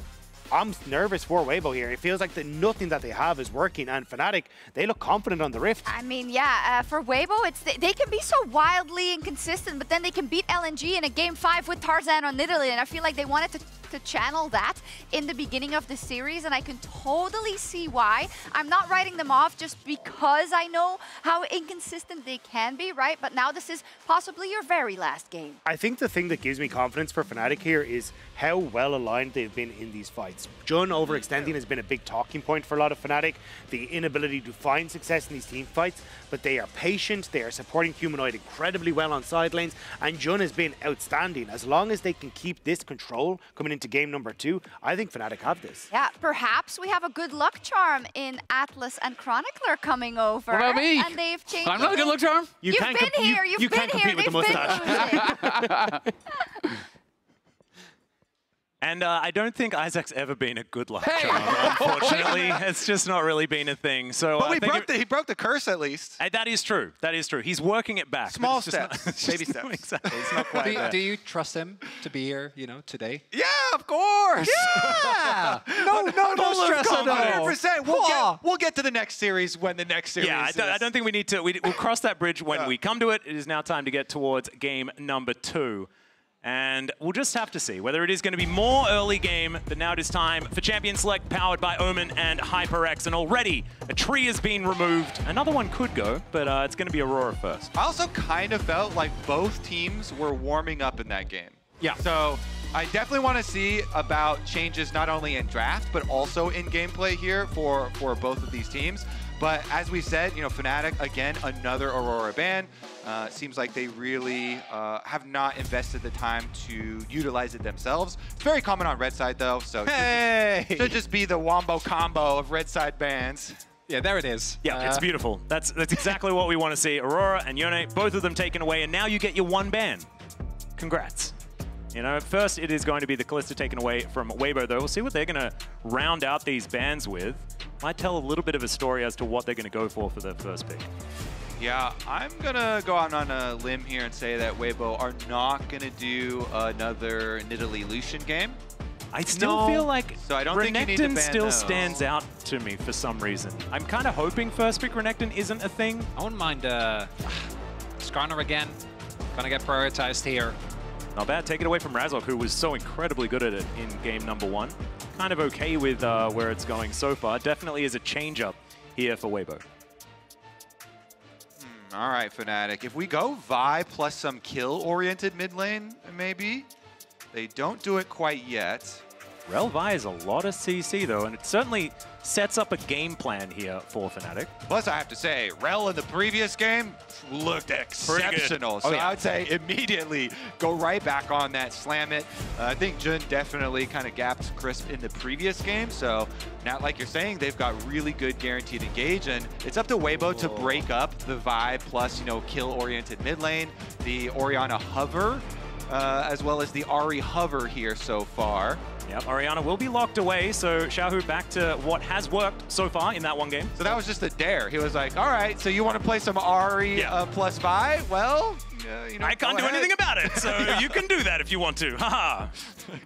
nervous for Weibo here. It feels like nothing that they have is working, and Fnatic, they look confident on the Rift. I mean, yeah, for Weibo, they can be so wildly inconsistent, but then they can beat LNG in a Game 5 with Tarzan on Italy, and I feel like they wanted to channel that in the beginning of the series, and I can totally see why. I'm not writing them off just because I know how inconsistent they can be, right? But now this is possibly your very last game. I think the thing that gives me confidence for Fnatic here is how well aligned they've been in these fights. Jun overextending has been a big talking point for a lot of Fnatic, the inability to find success in these team fights, but they are patient, they are supporting Humanoid incredibly well on side lanes, and Jun has been outstanding. As long as they can keep this control coming into game number 2, I think Fnatic have this. Yeah, perhaps we have a good luck charm in Atlas and Chronicler coming over. What about me? And they've changed. I'm not a good luck charm. You've been here. You've been here. With the mustache. And I don't think Isaac's ever been a good luck charm, unfortunately. It's just not really been a thing. So but he broke the curse at least. That is true. That is true. He's working it back. Small steps. Baby steps. Exactly. It's not quite there. Do you trust him to be here, you know, today? Yeah, of course. Yeah. no stress at all. 100%. We'll get to the next series when the next series is. I don't think we need to. We'll cross that bridge when we come to it. It is now time to get towards game number 2. And we'll just have to see whether it is going to be more early game, but now it is time for Champion Select powered by Omen and HyperX. And already a tree has been removed. Another one could go, but it's going to be Aurora first. I also kind of felt like both teams were warming up in that game. Yeah. So I definitely want to see about changes not only in draft, but also in gameplay here for both of these teams. But as we said, you know, Fnatic, again, another Aurora ban. Seems like they really have not invested the time to utilize it themselves. It's very common on red side, though, so should just be the wombo combo of red side bans. Yeah, there it is. Yeah, it's beautiful. That's exactly what we want to see. Aurora and Yone, both of them taken away, and now you get your 1 ban. Congrats. You know, first it is going to be the Kalista taken away from Weibo, though. We'll see what they're going to round out these bans with. Might tell a little bit of a story as to what they're going to go for their first pick. Yeah, I'm going to go out on a limb here and say that Weibo are not going to do another Nidalee Lucian game. I still feel like so I don't think you need to ban still those. stands out to me for some reason. I'm kind of hoping first pick Renekton isn't a thing. I wouldn't mind Skarner again. Gonna get prioritized here. Not bad. Take it away from Razok, who was so incredibly good at it in game number 1. Kind of okay with where it's going so far. Definitely is a change-up here for Weibo. All right, Fnatic. If we go Vi plus some kill-oriented mid lane, maybe. They don't do it quite yet. Rel Vi is a lot of CC, though, and it certainly sets up a game plan here for Fnatic. Plus, I have to say, Rel in the previous game looked exceptional. So I would say immediately go right back on that, slam it. I think Jun definitely kind of gapped Crisp in the previous game. So now, like you're saying, they've got really good guaranteed engage, and it's up to Weibo to break up the Vi plus, you know, kill-oriented mid lane, the Orianna hover, as well as the Ahri hover here so far. Yep, Orianna will be locked away, so Xiaohu back to what has worked so far in that one game. So that was just a dare. He was like, all right, so you want to play some Ahri plus Vi? Well, you know, I can't do anything about it, so you can do that if you want to. Haha.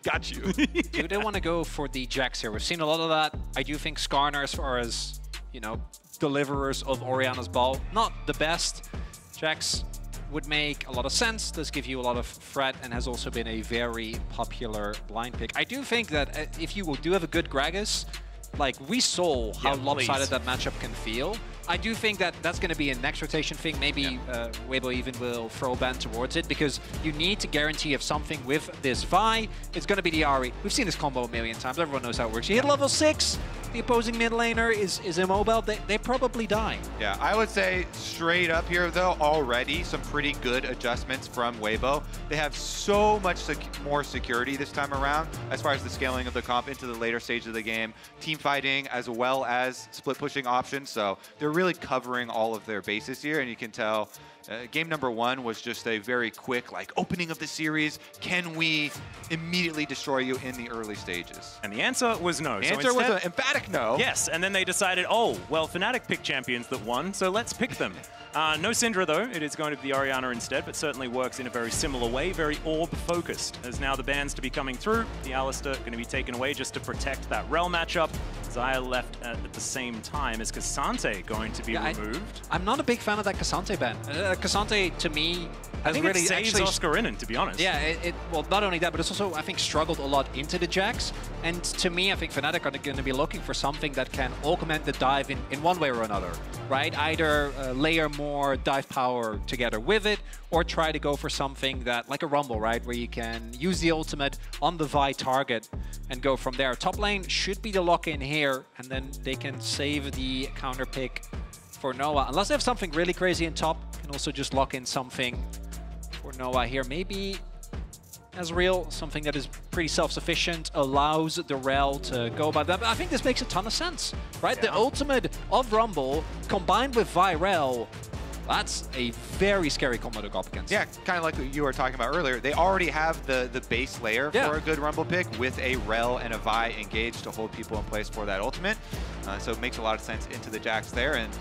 Got you. Do they want to go for the Jax here? We've seen a lot of that. I do think Skarner, as far as, you know, deliverers of Orianna's ball, not the best. Jax would make a lot of sense, does give you a lot of threat, and has also been a very popular blind pick. I do think that if you do have a good Gragas, like we saw how lopsided that matchup can feel. I do think that that's going to be a next rotation thing. Maybe Weibo even will throw a ban towards it, because you need to guarantee if something with this Vi, it's going to be the Ahri. We've seen this combo a million times. Everyone knows how it works. You hit level 6, the opposing mid laner is immobile. They probably die. Yeah, I would say straight up here, though, already some pretty good adjustments from Weibo. They have so much more security this time around as far as the scaling of the comp into the later stage of the game, team fighting, as well as split pushing options. So they're really covering all of their bases here, and you can tell game number 1 was just a very quick, like, opening of the series. Can we immediately destroy you in the early stages? And the answer was no. The answer was an emphatic no. Yes, and then they decided, oh, well, Fnatic picked champions that won, so let's pick them. No Syndra, though. It is going to be the Orianna instead, but certainly works in a very similar way, very orb-focused. As now the bans to be coming through, the Alistar going to be taken away just to protect that Rel matchup. Xayah left at the same time. Is Cassante going to be removed? I'm not a big fan of that Cassante ban. Cassante, to me, I think really it saves Oscarinin, to be honest. Yeah, well, not only that, but it's also, I think, struggled a lot into the Jax. And to me, I think Fnatic are going to be looking for something that can augment the dive in one way or another, right? Either layer more dive power together with it, or try to go for something that, like a Rumble, right? Where you can use the ultimate on the Vi target and go from there. Top lane should be the lock-in here, and then they can save the counter pick for Noah. Unless they have something really crazy in top, can also just lock in something for Noah here. Maybe Ezreal, something that is pretty self-sufficient, allows the Rel to go by them. I think this makes a ton of sense, right? The ultimate of Rumble combined with Rel, that's a very scary combo to go up against. Yeah, kind of like what you were talking about earlier. They already have the base layer for a good Rumble pick with a Rel and a Vi engaged to hold people in place for that ultimate. So it makes a lot of sense into the Jax there. And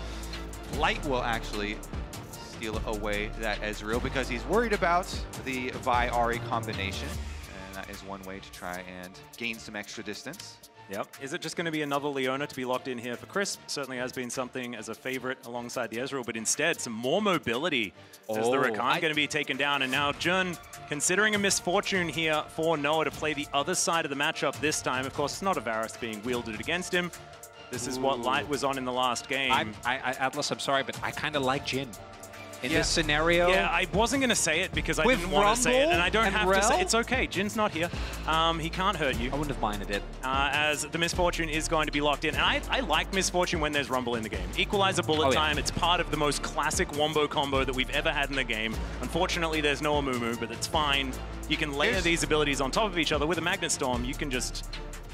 Light will actually steal away that Ezreal because he's worried about the Vi Ahri combination. And that is one way to try and gain some extra distance. Yep. Is it just going to be another Leona to be locked in here for Crisp? Certainly has been something as a favorite alongside the Ezreal, but instead some more mobility as the Rakan going to be taken down. And now Jun, considering a misfortune here for Noah to play the other side of the matchup this time. Of course, it's not a Varus being wielded against him. This is what Light was on in the last game. Atlas, I'm sorry, but I kind of like Jhin in this scenario. Yeah, I wasn't going to say it because I didn't want to say it, and I don't have to say it. It's okay. Jin's not here. He can't hurt you. I wouldn't have minded it. As the Misfortune is going to be locked in. And I like Misfortune when there's Rumble in the game. Equalizer bullet time. It's part of the most classic wombo combo that we've ever had in the game. Unfortunately, there's no Amumu, but it's fine. You can layer these abilities on top of each other. With a Magnet Storm, you can just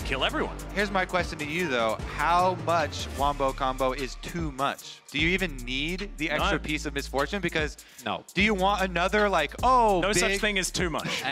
kill everyone. Here's my question to you, though. How much wombo combo is too much? Do you even need the extra piece of Misfortune? Because do you want another, like, no such thing as too much.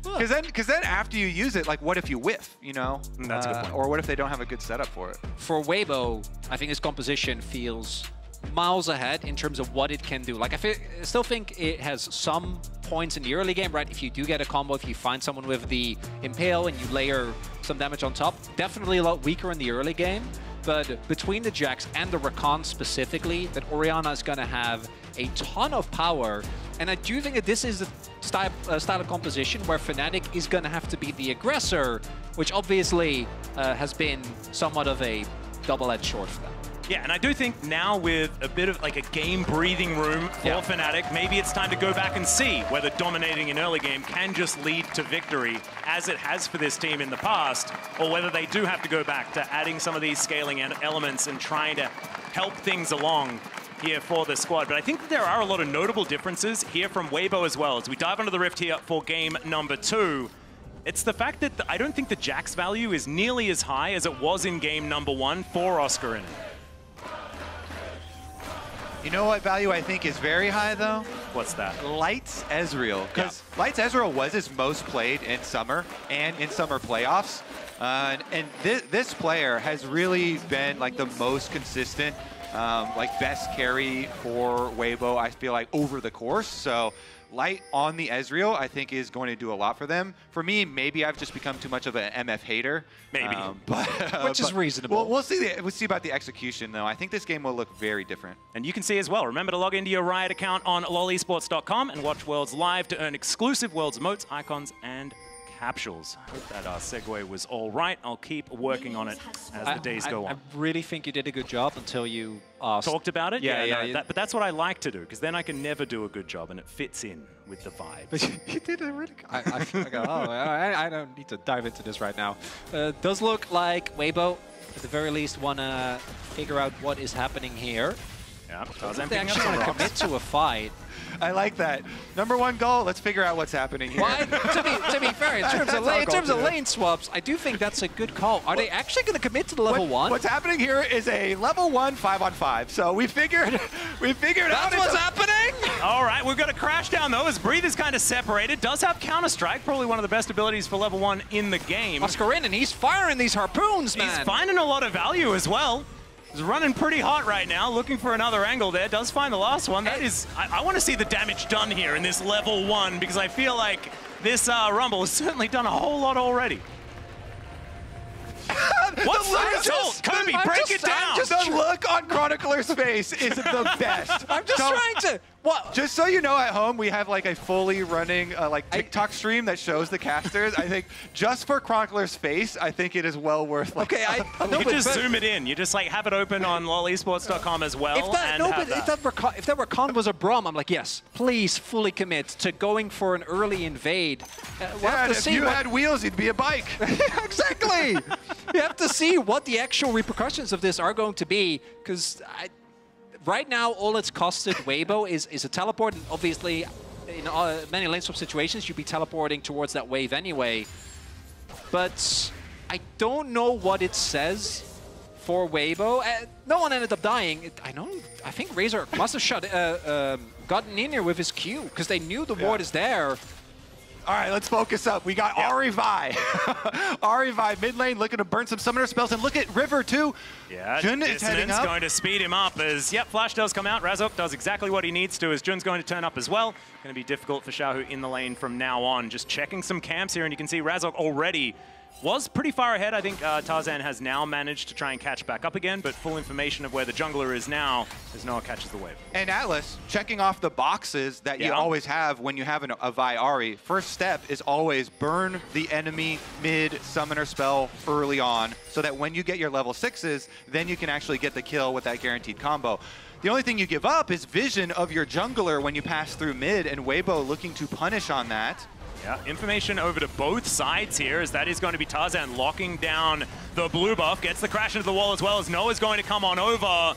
Because then after you use it, like, what if you whiff, you know? That's a good point. Or what if they don't have a good setup for it? For Weibo, I think his composition feels miles ahead in terms of what it can do. Like, I still think it has some points in the early game, right? If you do get a combo, if you find someone with the Impale and you layer some damage on top, definitely a lot weaker in the early game. But between the Jax and the Rakan specifically, that Orianna is going to have a ton of power. And I do think that this is a style of composition where Fnatic is going to have to be the aggressor, which obviously has been somewhat of a double-edged sword for them. Yeah, and I do think now with a bit of like a game breathing room for Fnatic, maybe it's time to go back and see whether dominating an early game can just lead to victory, as it has for this team in the past, or whether they do have to go back to adding some of these scaling elements and trying to help things along here for the squad. But I think that there are a lot of notable differences here from Weibo as well. As we dive into the Rift here for game number 2, it's the fact that I don't think the Jax value is nearly as high as it was in game number 1 for Oscar. You know what value I think is very high, though? What's that? Lights Ezreal. Because Lights Ezreal was his most played in summer and in summer playoffs. And this player has really been like the most consistent, like best carry for Weibo, I feel like, over the course. So Light on the Ezreal, I think, is going to do a lot for them. For me, maybe I've just become too much of an MF hater. Maybe. Which is reasonable. We'll see about the execution, though. I think this game will look very different. And you can see as well, remember to log into your Riot account on lolesports.com and watch Worlds live to earn exclusive Worlds emotes, icons, and capsules. Hope that segue was all right. I'll keep working on it as the days go on. I really think you did a good job until you asked. Talked about it? Yeah. But that's what I like to do, because then I can never do a good job and it fits in with the vibe. But you did a really good I don't need to dive into this right now. Does look like Weibo, at the very least, want to figure out what is happening here. Yeah, they actually want to commit to a fight. I like that. Number 1 goal, let's figure out what's happening here. To be fair, in terms of lane swaps, I do think that's a good call. Are they actually going to commit to the level 1? What's happening here is a level 1 5-on-5. So we figured out that's what's happening. All right, we've got a crash down though, as Breathe is kind of separated. Does have Counter Strike, probably one of the best abilities for level 1 in the game. Oscar in, and he's firing these harpoons, man. He's finding a lot of value as well. He's running pretty hot right now, looking for another angle there. Does find the last one. That is, I want to see the damage done here in this level 1, because I feel like this Rumble has certainly done a whole lot already. What's the Kobe, break it down. The look on Chronicler's face is the best. I'm just trying to... What? Just so you know, at home, we have like a fully running like TikTok stream that shows the casters. I think just for Chronicler's face, I think it is well worth. Like, you just zoom it in. You just like have it open on lolesports.com as well. If that Rakan was a Braum, I'm like, yes, please fully commit to going for an early invade. If you had wheels, you'd be a bike. Exactly. You have to see what the actual repercussions of this are going to be, because right now, all it's costed Weibo is a teleport, and obviously, in many lane swap situations, you'd be teleporting towards that wave anyway. But I don't know what it says for Weibo. No one ended up dying. I think Razor must have gotten in here with his Q, because they knew the ward is there. All right, let's focus up. We got Ahri Vi. Ahri Vi mid lane looking to burn some summoner spells, and look at River too. Yeah, Jun is heading up. Going to speed him up as, Flash does come out. Razok does exactly what he needs to as Jun's going to turn up as well. Going to be difficult for Xiaohu in the lane from now on. Just checking some camps here, and you can see Razok already was pretty far ahead. I think Tarzan has now managed to try and catch back up again, but full information of where the jungler is now as Noah catches the wave. And Atlas, checking off the boxes that you always have when you have a Vi Ahri. First step is always burn the enemy mid summoner spell early on, so that when you get your level 6s, then you can actually get the kill with that guaranteed combo. The only thing you give up is vision of your jungler when you pass through mid, and Weibo looking to punish on that. Yeah, information over to both sides here, as that is going to be Tarzan locking down the blue buff. Gets the crash into the wall as well, as Noah's going to come on over.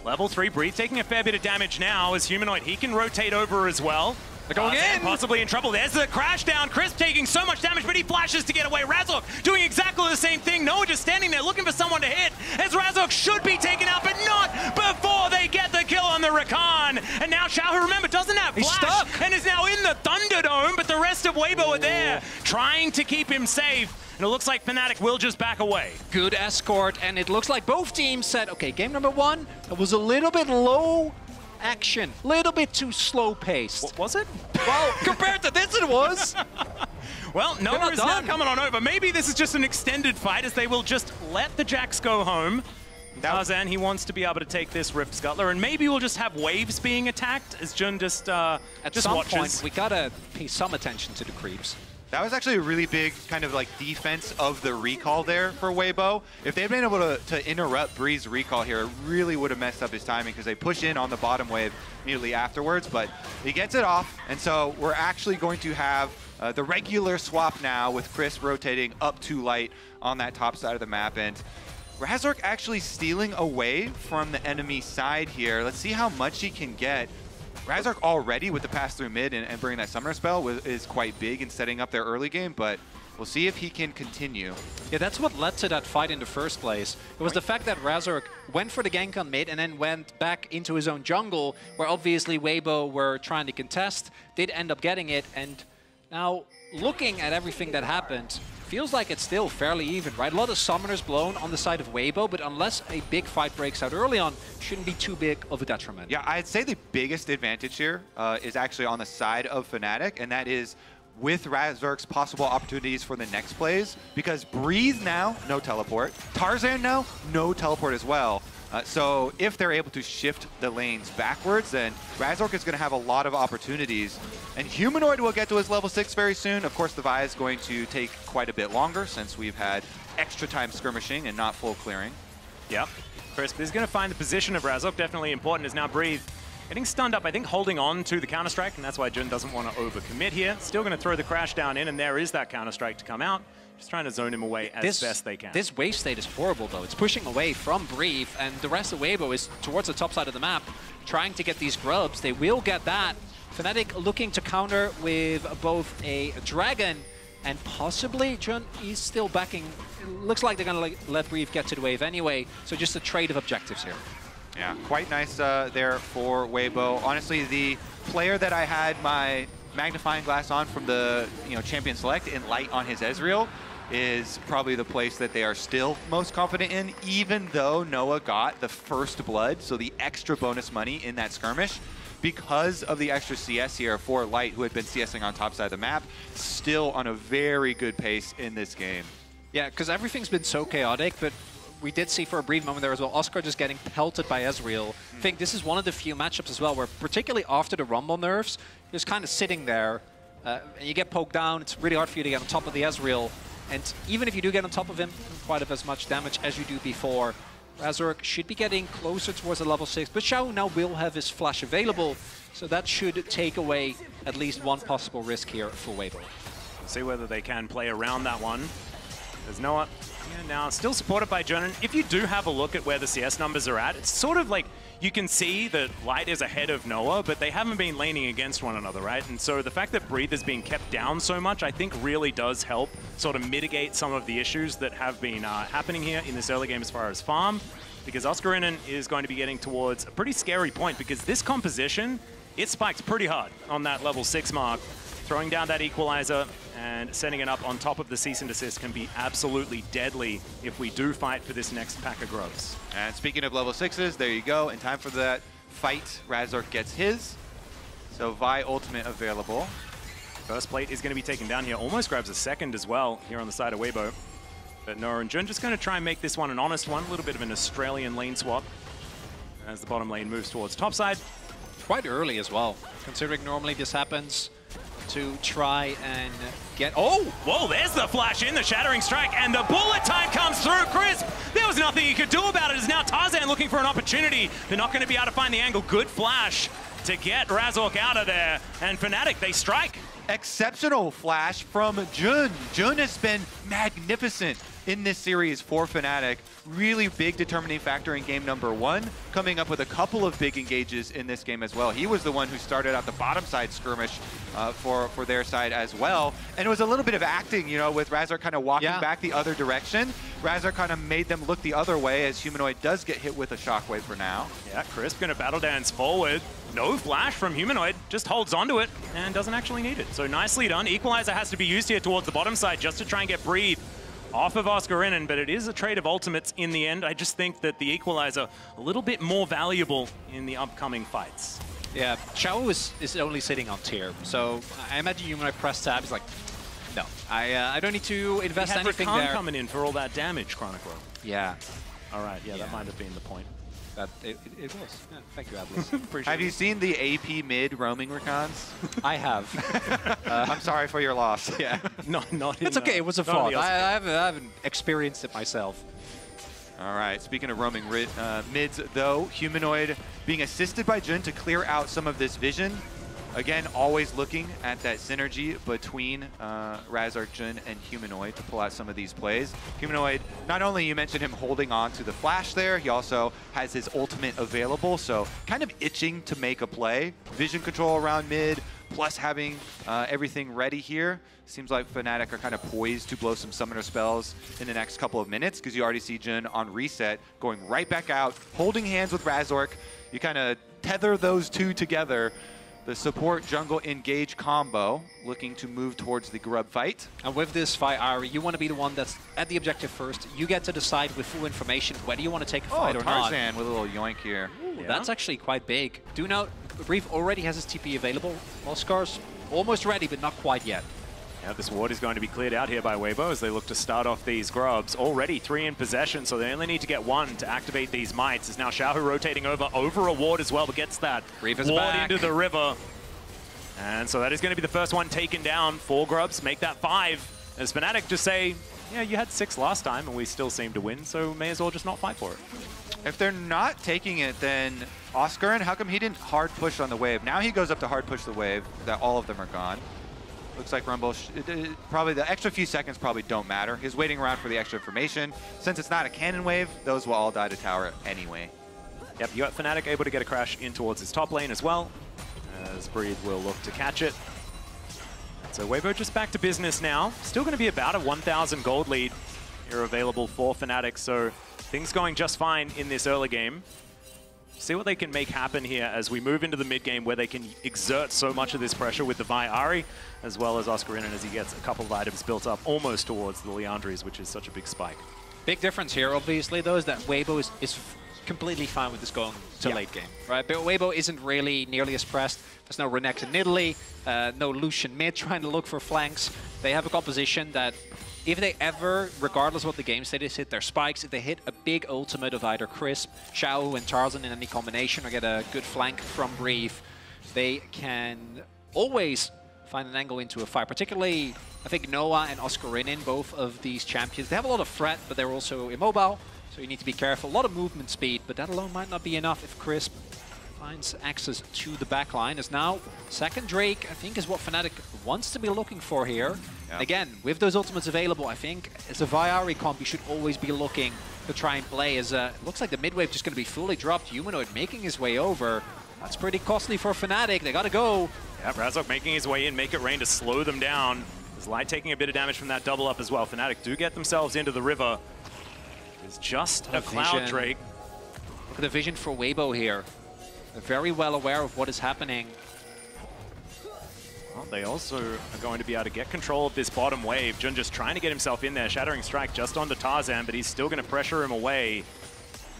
Level 3 Breathe taking a fair bit of damage now as Humanoid. He can rotate over as well. They're going in! Possibly in trouble. There's the crash down. Crisp taking so much damage, but he flashes to get away. Razork doing exactly the same thing. Noah just standing there looking for someone to hit, as Razork should be taken out, but not before they get the kill on the Rakan. And now Xiao, who remember doesn't have flash, he's stuck, and is now in the Thunderdome, but the rest of Weibo are there, trying to keep him safe. And it looks like Fnatic will just back away. Good escort, and it looks like both teams said, okay, game number 1, it was a little bit low action, little bit too slow paced. What was it? Well, compared to this it was. Well, Noah is now coming on over. Maybe this is just an extended fight, as they will just let the Jacks go home. Tarzan, he wants to be able to take this Rift Scuttler, and maybe we'll just have waves being attacked as Jun just At some watches. point, we gotta pay some attention to the creeps. That was actually a really big kind of like defense of the recall there for Weibo. If they'd been able to interrupt Breeze's recall here, it really would have messed up his timing, because they push in on the bottom wave immediately afterwards, but he gets it off. And so we're actually going to have the regular swap now, with Chris rotating up to light on that top side of the map. And Razork actually stealing away from the enemy side here. Let's see how much he can get. Razork already with the pass through mid and bringing that summoner spell is quite big in setting up their early game, but we'll see if he can continue. Yeah, that's what led to that fight in the first place. It was the fact that Razork went for the gank on mid and then went back into his own jungle, where obviously Weibo were trying to contest, did end up getting it, and now looking at everything that happened, feels like it's still fairly even, right? A lot of summoners blown on the side of Weibo, but unless a big fight breaks out early on, shouldn't be too big of a detriment. Yeah, I'd say the biggest advantage here is actually on the side of Fnatic, and that is with Razork's possible opportunities for the next plays, because Breeze now, no teleport. Tarzan now, no teleport as well. So if they're able to shift the lanes backwards, then Razork is going to have a lot of opportunities. And Humanoid will get to his level 6 very soon. Of course, the Vi is going to take quite a bit longer, since we've had extra time skirmishing and not full clearing. Yep. Crisp is going to find the position of Razork. Definitely important, is now Breathe getting stunned up, I think holding on to the Counter-Strike, and that's why Jun doesn't want to overcommit here. Still going to throw the crash down in, and there is that Counter-Strike to come out. Just trying to zone him away as best they can. This wave state is horrible, though. It's pushing away from Breathe, and the rest of Weibo is towards the top side of the map, trying to get these grubs. They will get that. Fnatic looking to counter with both a Dragon and possibly Jun. He's still backing. It looks like they're going to let Breathe get to the wave anyway, so just a trade of objectives here. Yeah, quite nice there for Weibo. Honestly, the player that I had my magnifying glass on from the Champion Select in light on his Ezreal is probably the place that they are still most confident in, even though Noah got the first blood, so the extra bonus money in that skirmish. Because of the extra CS here for Light, who had been CSing on top side of the map, still on a very good pace in this game. Yeah, because everything's been so chaotic, but we did see for a brief moment there as well, Oscar just getting pelted by Ezreal. I think this is one of the few matchups as well where, particularly after the Rumble nerfs, you're just kind of sitting there, and you get poked down. It's really hard for you to get on top of the Ezreal. And even if you do get on top of him, quite have as much damage as you do before. Razork should be getting closer towards the level 6, but Xiao now will have his flash available, so that should take away at least one possible risk here for Weibo. See whether they can play around that one. There's Noah now still supported by Jun. If you do have a look at where the CS numbers are at, it's sort of like you can see that Light is ahead of Noah, but they haven't been laning against one another, right? And so the fact that Breathe is being kept down so much, I think really does help sort of mitigate some of the issues that have been happening here in this early game as far as farm, because Oscarinen is going to be getting towards a pretty scary point, because this composition, it spikes pretty hard on that level 6 mark. Throwing down that equalizer and setting it up on top of the cease and desist can be absolutely deadly if we do fight for this next pack of grubs. And speaking of level 6s, there you go. In time for that fight, Razork gets his. So Vi ultimate available. First plate is going to be taken down here. Almost grabs a second as well here on the side of Weibo. But Noah and Jun just going to try and make this one an honest one. A little bit of an Australian lane swap as the bottom lane moves towards topside. Quite early as well, considering normally this happens to try and get... Oh, whoa, there's the flash in, the Shattering Strike, and the bullet time comes through. Crisp, there was nothing he could do about it. It's now Tarzan looking for an opportunity. They're not going to be able to find the angle. Good flash to get Razork out of there. And Fnatic, they strike. Exceptional flash from Jun. Jun has been magnificent in this series for Fnatic. Really big determining factor in game number 1, coming up with a couple of big engages in this game as well. He was the one who started out the bottom side skirmish for their side as well. And it was a little bit of acting, you know, with Razork kind of walking back the other direction. Razork kind of made them look the other way as Humanoid does get hit with a shockwave for now. Yeah, Crisp gonna battle dance forward. No flash from Humanoid, just holds onto it and doesn't actually need it. So nicely done. Equalizer has to be used here towards the bottom side just to try and get Breathe off of Oscarinin, but it is a trade of ultimates in the end. I just think that the Equalizer a little bit more valuable in the upcoming fights. Yeah, Xiao is only sitting on tier, so I imagine Humanoid press tab is like, no, I don't need to invest anything there. Coming in for all that damage, Chronicle. Yeah. All right, yeah, that might have been the point. That it was. Yeah, thank you, Atlas. Have you seen the AP mid roaming recons? I have. I'm sorry for your loss. Yeah. Not it's okay, it was a fraud. I haven't experienced it myself. All right, speaking of roaming mids, though, Humanoid being assisted by Jun to clear out some of this vision. Again, always looking at that synergy between Razork, Jun, and Humanoid to pull out some of these plays. Humanoid, not only you mentioned him holding on to the flash there, he also has his ultimate available, so kind of itching to make a play. Vision control around mid, plus having everything ready here. Seems like Fnatic are kind of poised to blow some summoner spells in the next couple of minutes, because you already see Jun on reset, going right back out, holding hands with Razork. You kind of tether those two together. The support jungle engage combo looking to move towards the grub fight. And with this fight, Ari, you want to be the one that's at the objective first. You get to decide with full information whether you want to take a fight or not. Tarzan with a little yoink here. Ooh, yeah. That's actually quite big. Do note, Brief already has his TP available. Oscar's almost ready, but not quite yet. Yeah, this ward is going to be cleared out here by Weibo as they look to start off these grubs. Already 3 in possession, so they only need to get 1 to activate these mites. Is now Xiaohu rotating over a ward as well, but gets that ward into the river. And so that is going to be the first one taken down. 4 grubs, make that 5. As Fnatic just say, yeah, you had 6 last time and we still seem to win, so may as well just not fight for it. If they're not taking it, then Oscarin, how come he didn't hard push on the wave? Now he goes up to hard push the wave, that all of them are gone. Looks like Rumble, probably the extra few seconds probably don't matter. He's waiting around for the extra information. Since it's not a cannon wave, those will all die to tower anyway. Yep, you got Fnatic able to get a crash in towards his top lane as well, as Breathe will look to catch it. So Weibo just back to business now. Still going to be about a 1,000 gold lead here available for Fnatic, so things going just fine in this early game. See what they can make happen here as we move into the mid game where they can exert so much of this pressure with the Vi Ari, as well as Oscarinin as he gets a couple of items built up almost towards the Liandry's, which is such a big spike. Big difference here, obviously, though, is that Weibo is completely fine with this going to late game, right? But Weibo isn't really nearly as pressed. There's no Renex in Italy, no Lucian mid trying to look for flanks. They have a composition that if they ever, regardless of what the game state is, hit their spikes, if they hit a big ultimate of either Crisp, Xiao, and Tarzan in any combination or get a good flank from Brief, they can always find an angle into a fight. Particularly, I think Noah and Oscarinin, both of these champions, they have a lot of threat, but they're also immobile, so you need to be careful. A lot of movement speed, but that alone might not be enough if Crisp finds access to the backline. As now, second Drake, I think, is what Fnatic wants to be looking for here. Yeah. Again, with those ultimates available, I think as a Vi Ari comp, you should always be looking to try and play as it looks like the mid wave just going to be fully dropped. Humanoid making his way over. That's pretty costly for Fnatic. They got to go. Yeah, Razork making his way in, make it rain to slow them down. Is Light taking a bit of damage from that double up as well. Fnatic do get themselves into the river. It's just a Cloud Drake. Look at the vision for Weibo here. They're very well aware of what is happening. Well, they also are going to be able to get control of this bottom wave. Jun just trying to get himself in there. Shattering Strike just onto Tarzan, but he's still going to pressure him away.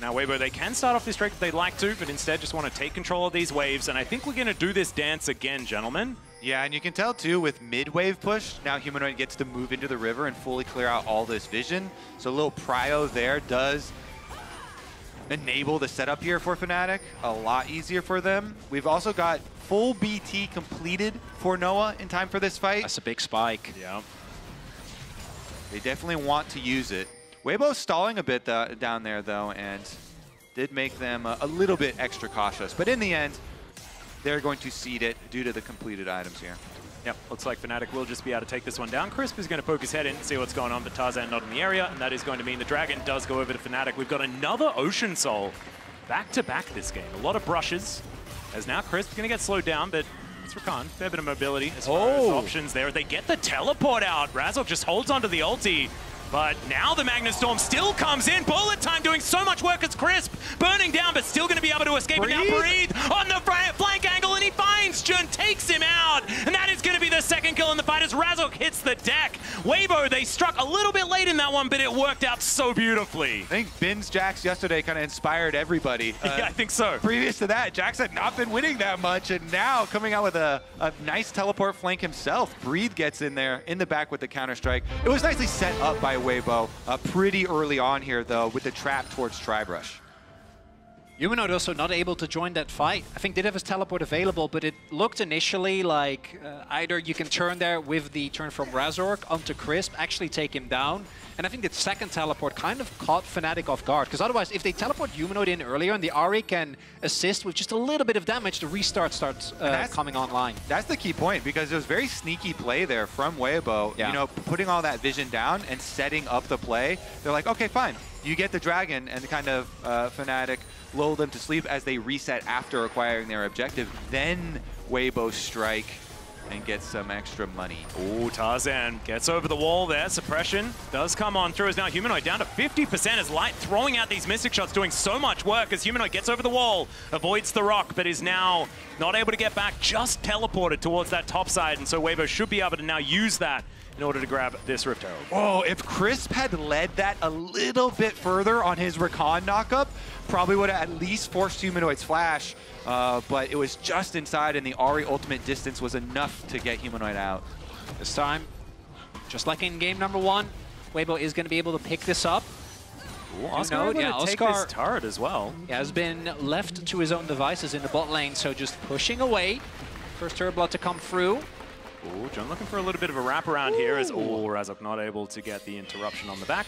Now Weibo, they can start off this Drake if they'd like to, but instead just want to take control of these waves. And I think we're going to do this dance again, gentlemen. Yeah, and you can tell too with mid-wave push, now Humanoid gets to move into the river and fully clear out all this vision. So a little prio there does enable the setup here for Fnatic. A lot easier for them. We've also got full BT completed for Noah in time for this fight. That's a big spike. Yeah. They definitely want to use it. Weibo's stalling a bit down there, though, and did make them a little bit extra cautious. But in the end, they're going to cede it due to the completed items here. Yep, looks like Fnatic will just be able to take this one down. Crisp is going to poke his head in, see what's going on, but Tarzan not in the area, and that is going to mean the Dragon does go over to Fnatic. We've got another Ocean Soul back-to-back this game. A lot of brushes, as now Crisp going to get slowed down, but it's Rakan. Fair bit of mobility as far as options there. They get the teleport out. Razork just holds onto the ulti. But now the Magnustorm still comes in. Bullet time doing so much work as Crisp. Burning down, but still going to be able to escape. And now Breathe on the flank angle, and he finds Jun, takes him out. And that is going to be the second kill in the fight as Razork hits the deck. Weibo, they struck a little bit late in that one, but it worked out so beautifully. I think Bin's Jax yesterday kind of inspired everybody. Yeah, I think so. Previous to that, Jax had not been winning that much, and now coming out with a nice teleport flank himself. Breathe gets in there, in the back with the counter-strike. It was nicely set up by Weibo pretty early on here, though, with the trap towards Tribrush. Humanoid also not able to join that fight. I think did have his teleport available, but it looked initially like either you can turn there with the turn from Razork onto Crisp, actually take him down. And I think the second teleport kind of caught Fnatic off guard, because otherwise if they teleport Humanoid in earlier and the Ahri can assist with just a little bit of damage, the restart starts coming online. That's the key point, because it was very sneaky play there from Weibo. Yeah. You know, putting all that vision down and setting up the play. They're like, okay, fine. You get the Dragon, and kind of Fnatic lull them to sleep as they reset after acquiring their objective. Then Weibo strike and get some extra money. Ooh, Tarzan gets over the wall there. Suppression does come on through as now Humanoid down to 50% as Light throwing out these Mystic Shots, doing so much work as Humanoid gets over the wall, avoids the rock, but is now not able to get back, just teleported towards that top side, and so Weibo should be able to now use that in order to grab this Rift Herald. Oh, if Crisp had led that a little bit further on his Rakan knockup, probably would have at least forced Humanoid's flash, but it was just inside, and the Ahri ultimate distance was enough to get Humanoid out. This time, just like in game number 1, Weibo is going to be able to pick this up. Ooh, Oscar able to take this turret as well. Has been left to his own devices in the bot lane, so just pushing away. First turret blood to come through. Ooh, John looking for a little bit of a wraparound here as Razork not able to get the interruption on the back.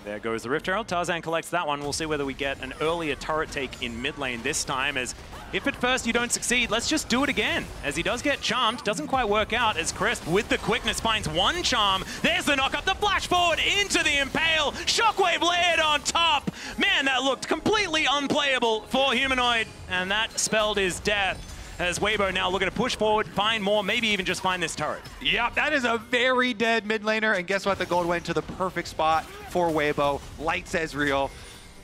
There goes the Rift Herald. Tarzan collects that one. We'll see whether we get an earlier turret take in mid lane this time, as if at first you don't succeed, let's just do it again. As he does get charmed, doesn't quite work out as Crisp with the quickness finds one charm. There's the knock up, the flash forward into the Impale. Shockwave layered on top. Man, that looked completely unplayable for Humanoid, and that spelled his death. As Weibo now looking to push forward, find more, maybe even just find this turret. Yep, that is a very dead mid laner, and guess what? The gold went to the perfect spot for Weibo. Light says real,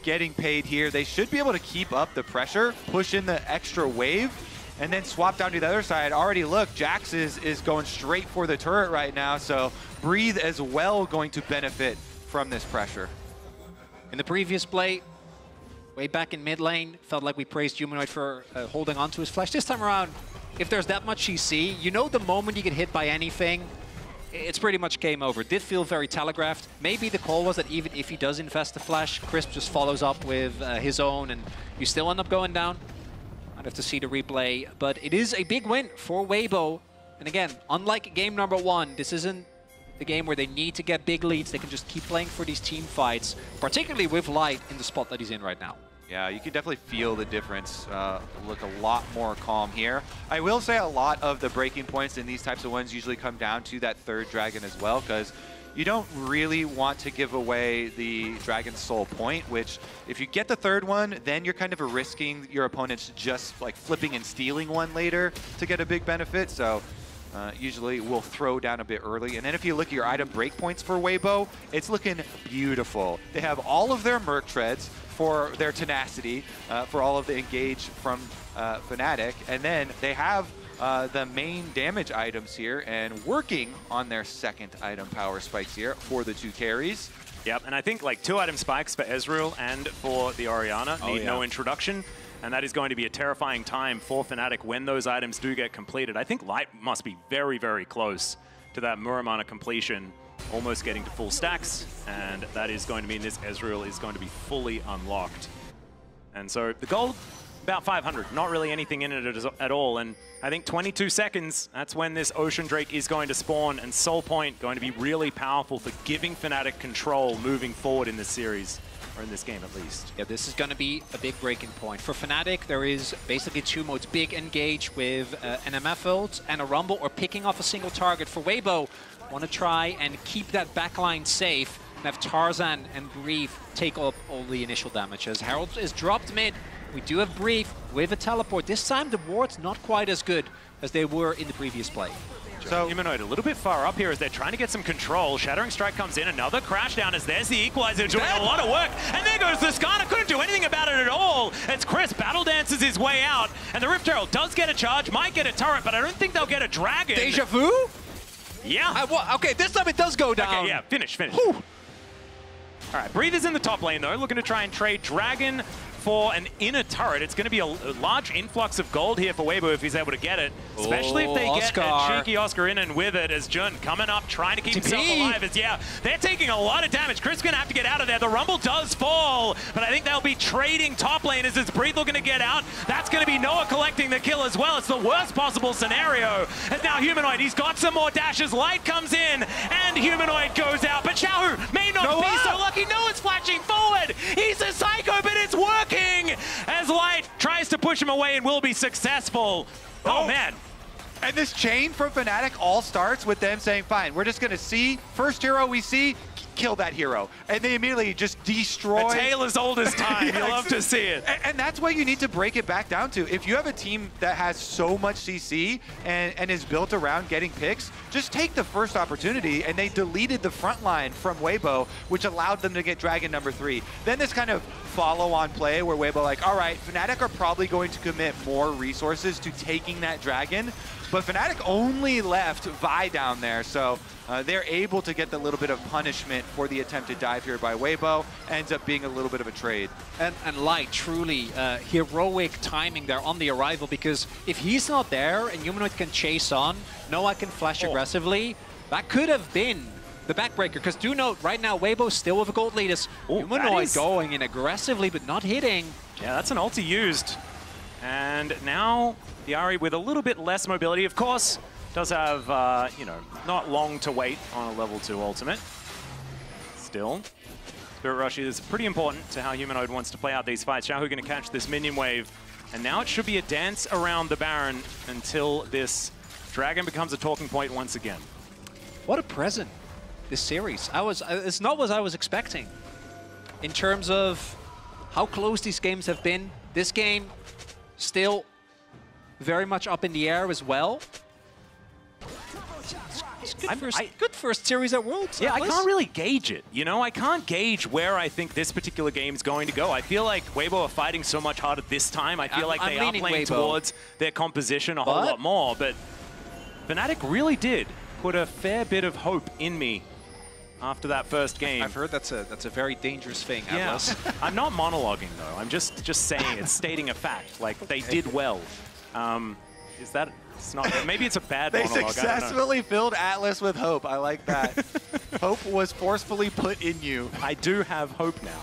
getting paid here. They should be able to keep up the pressure, push in the extra wave, and then swap down to the other side. Already look, Jax is going straight for the turret right now, so Breathe as well going to benefit from this pressure. In the previous play, way back in mid lane, felt like we praised Humanoid for holding on to his flash. This time around, if there's that much CC, you know the moment you get hit by anything, it's pretty much game over. Did feel very telegraphed. Maybe the call was that even if he does invest the flash, Crisp just follows up with his own, and you still end up going down. I'd have to see the replay, but it is a big win for Weibo. And again, unlike game number 1, this isn't the game where they need to get big leads. They can just keep playing for these team fights, particularly with Light in the spot that he's in right now. Yeah, you can definitely feel the difference. Look a lot more calm here. I will say a lot of the breaking points in these types of ones usually come down to that third dragon as well, because you don't really want to give away the Dragon's Soul point, which if you get the third one, then you're kind of risking your opponents just like flipping and stealing one later to get a big benefit. So usually we'll throw down a bit early. And then if you look at your item breakpoints for Weibo, it's looking beautiful. They have all of their Merc Treads for their tenacity, for all of the engage from Fnatic. And then they have the main damage items here and working on their second item power spikes here for the 2 carries. Yep, and I think like 2 item spikes for Ezreal and for the Orianna need no introduction. And that is going to be a terrifying time for Fnatic when those items do get completed. I think Light must be very, very close to that Muramana completion almost getting to full stacks, and that is going to mean this Ezreal is going to be fully unlocked. And so the gold, about 500, not really anything in it at all. And I think 22 seconds, that's when this Ocean Drake is going to spawn, and Soul Point going to be really powerful for giving Fnatic control moving forward in this series, or in this game at least. Yeah, this is going to be a big breaking point. For Fnatic, there is basically two modes. Big engage with an MF ult and a Rumble, or picking off a single target. For Weibo, want to try and keep that backline safe and have Tarzan and Brief take up all the initial damage. As Herald is dropped mid, we do have Brief with a teleport. This time the ward's not quite as good as they were in the previous play. So Humanoid a little bit far up here as they're trying to get some control. Shattering Strike comes in, another crash down as there's the Equalizer doing a lot of work. And there goes the Skarner, couldn't do anything about it at all. It's Chris, battle dances his way out. And the Rift Herald does get a charge, might get a turret, but I don't think they'll get a dragon. Deja vu? Yeah. Okay, this time it does go down. Okay, yeah, finish. Whew. All right, Breather's in the top lane though, looking to try and trade Dragon for an inner turret. It's going to be a large influx of gold here for Weibo if he's able to get it. Especially if they get a cheeky Oscar in and with it as Jun coming up, trying to keep himself alive. As, yeah, they're taking a lot of damage. Chris is going to have to get out of there. The Rumble does fall, but I think they'll be trading top lane as it's Breathe looking to get out. That's going to be Noah collecting the kill as well. It's the worst possible scenario. As now Humanoid, he's got some more dashes. Light comes in, and Humanoid goes out. But Xiaohu may not be so lucky. Noah's flashing forward. He's a psycho, but it's working. As Light tries to push him away and will be successful. Oh man. And this chain from Fnatic all starts with them saying, fine, we're just going to see, first hero we see, kill that hero. And they immediately just destroy. A tale as old as time. You love to see it. And that's what you need to break it back down to. If you have a team that has so much CC and is built around getting picks, just take the first opportunity. And they deleted the front line from Weibo, which allowed them to get Dragon number 3. Then this kind of follow-on play where Weibo like, all right, Fnatic are probably going to commit more resources to taking that Dragon. But Fnatic only left Vi down there, so they're able to get the little bit of punishment for the attempted dive here by Weibo. Ends up being a little bit of a trade. And Light, truly heroic timing there on the arrival, because if he's not there and Humanoid can chase on, Noah can flash aggressively, that could have been the backbreaker. Because do note, right now, Weibo still with a gold lead. Humanoid going in aggressively, but not hitting. Yeah, that's an ulti used. And now the Ahri with a little bit less mobility, of course, does have, you know, not long to wait on a level 2 ultimate. Still, Spirit Rush is pretty important to how Humanoid wants to play out these fights. Xiaohu going to catch this minion wave, and now it should be a dance around the Baron until this Dragon becomes a talking point once again. What a present, this series. It's not what I was expecting in terms of how close these games have been. This game still very much up in the air as well. It's good first series at Worlds. Yeah, I can't really gauge it. You know, I can't gauge where I think this particular game is going to go. I feel like Weibo are fighting so much harder this time. I feel like they are playing towards their composition a whole lot more. But Fnatic really did put a fair bit of hope in me after that first game. I've heard that's a very dangerous thing, Atlas. Yeah. I'm not monologuing though. I'm just saying it's stating a fact. Like they did well. Is that? It's not. Maybe it's a bad monologue. They successfully filled Atlas with hope. I like that. Hope was forcefully put in you. I do have hope now.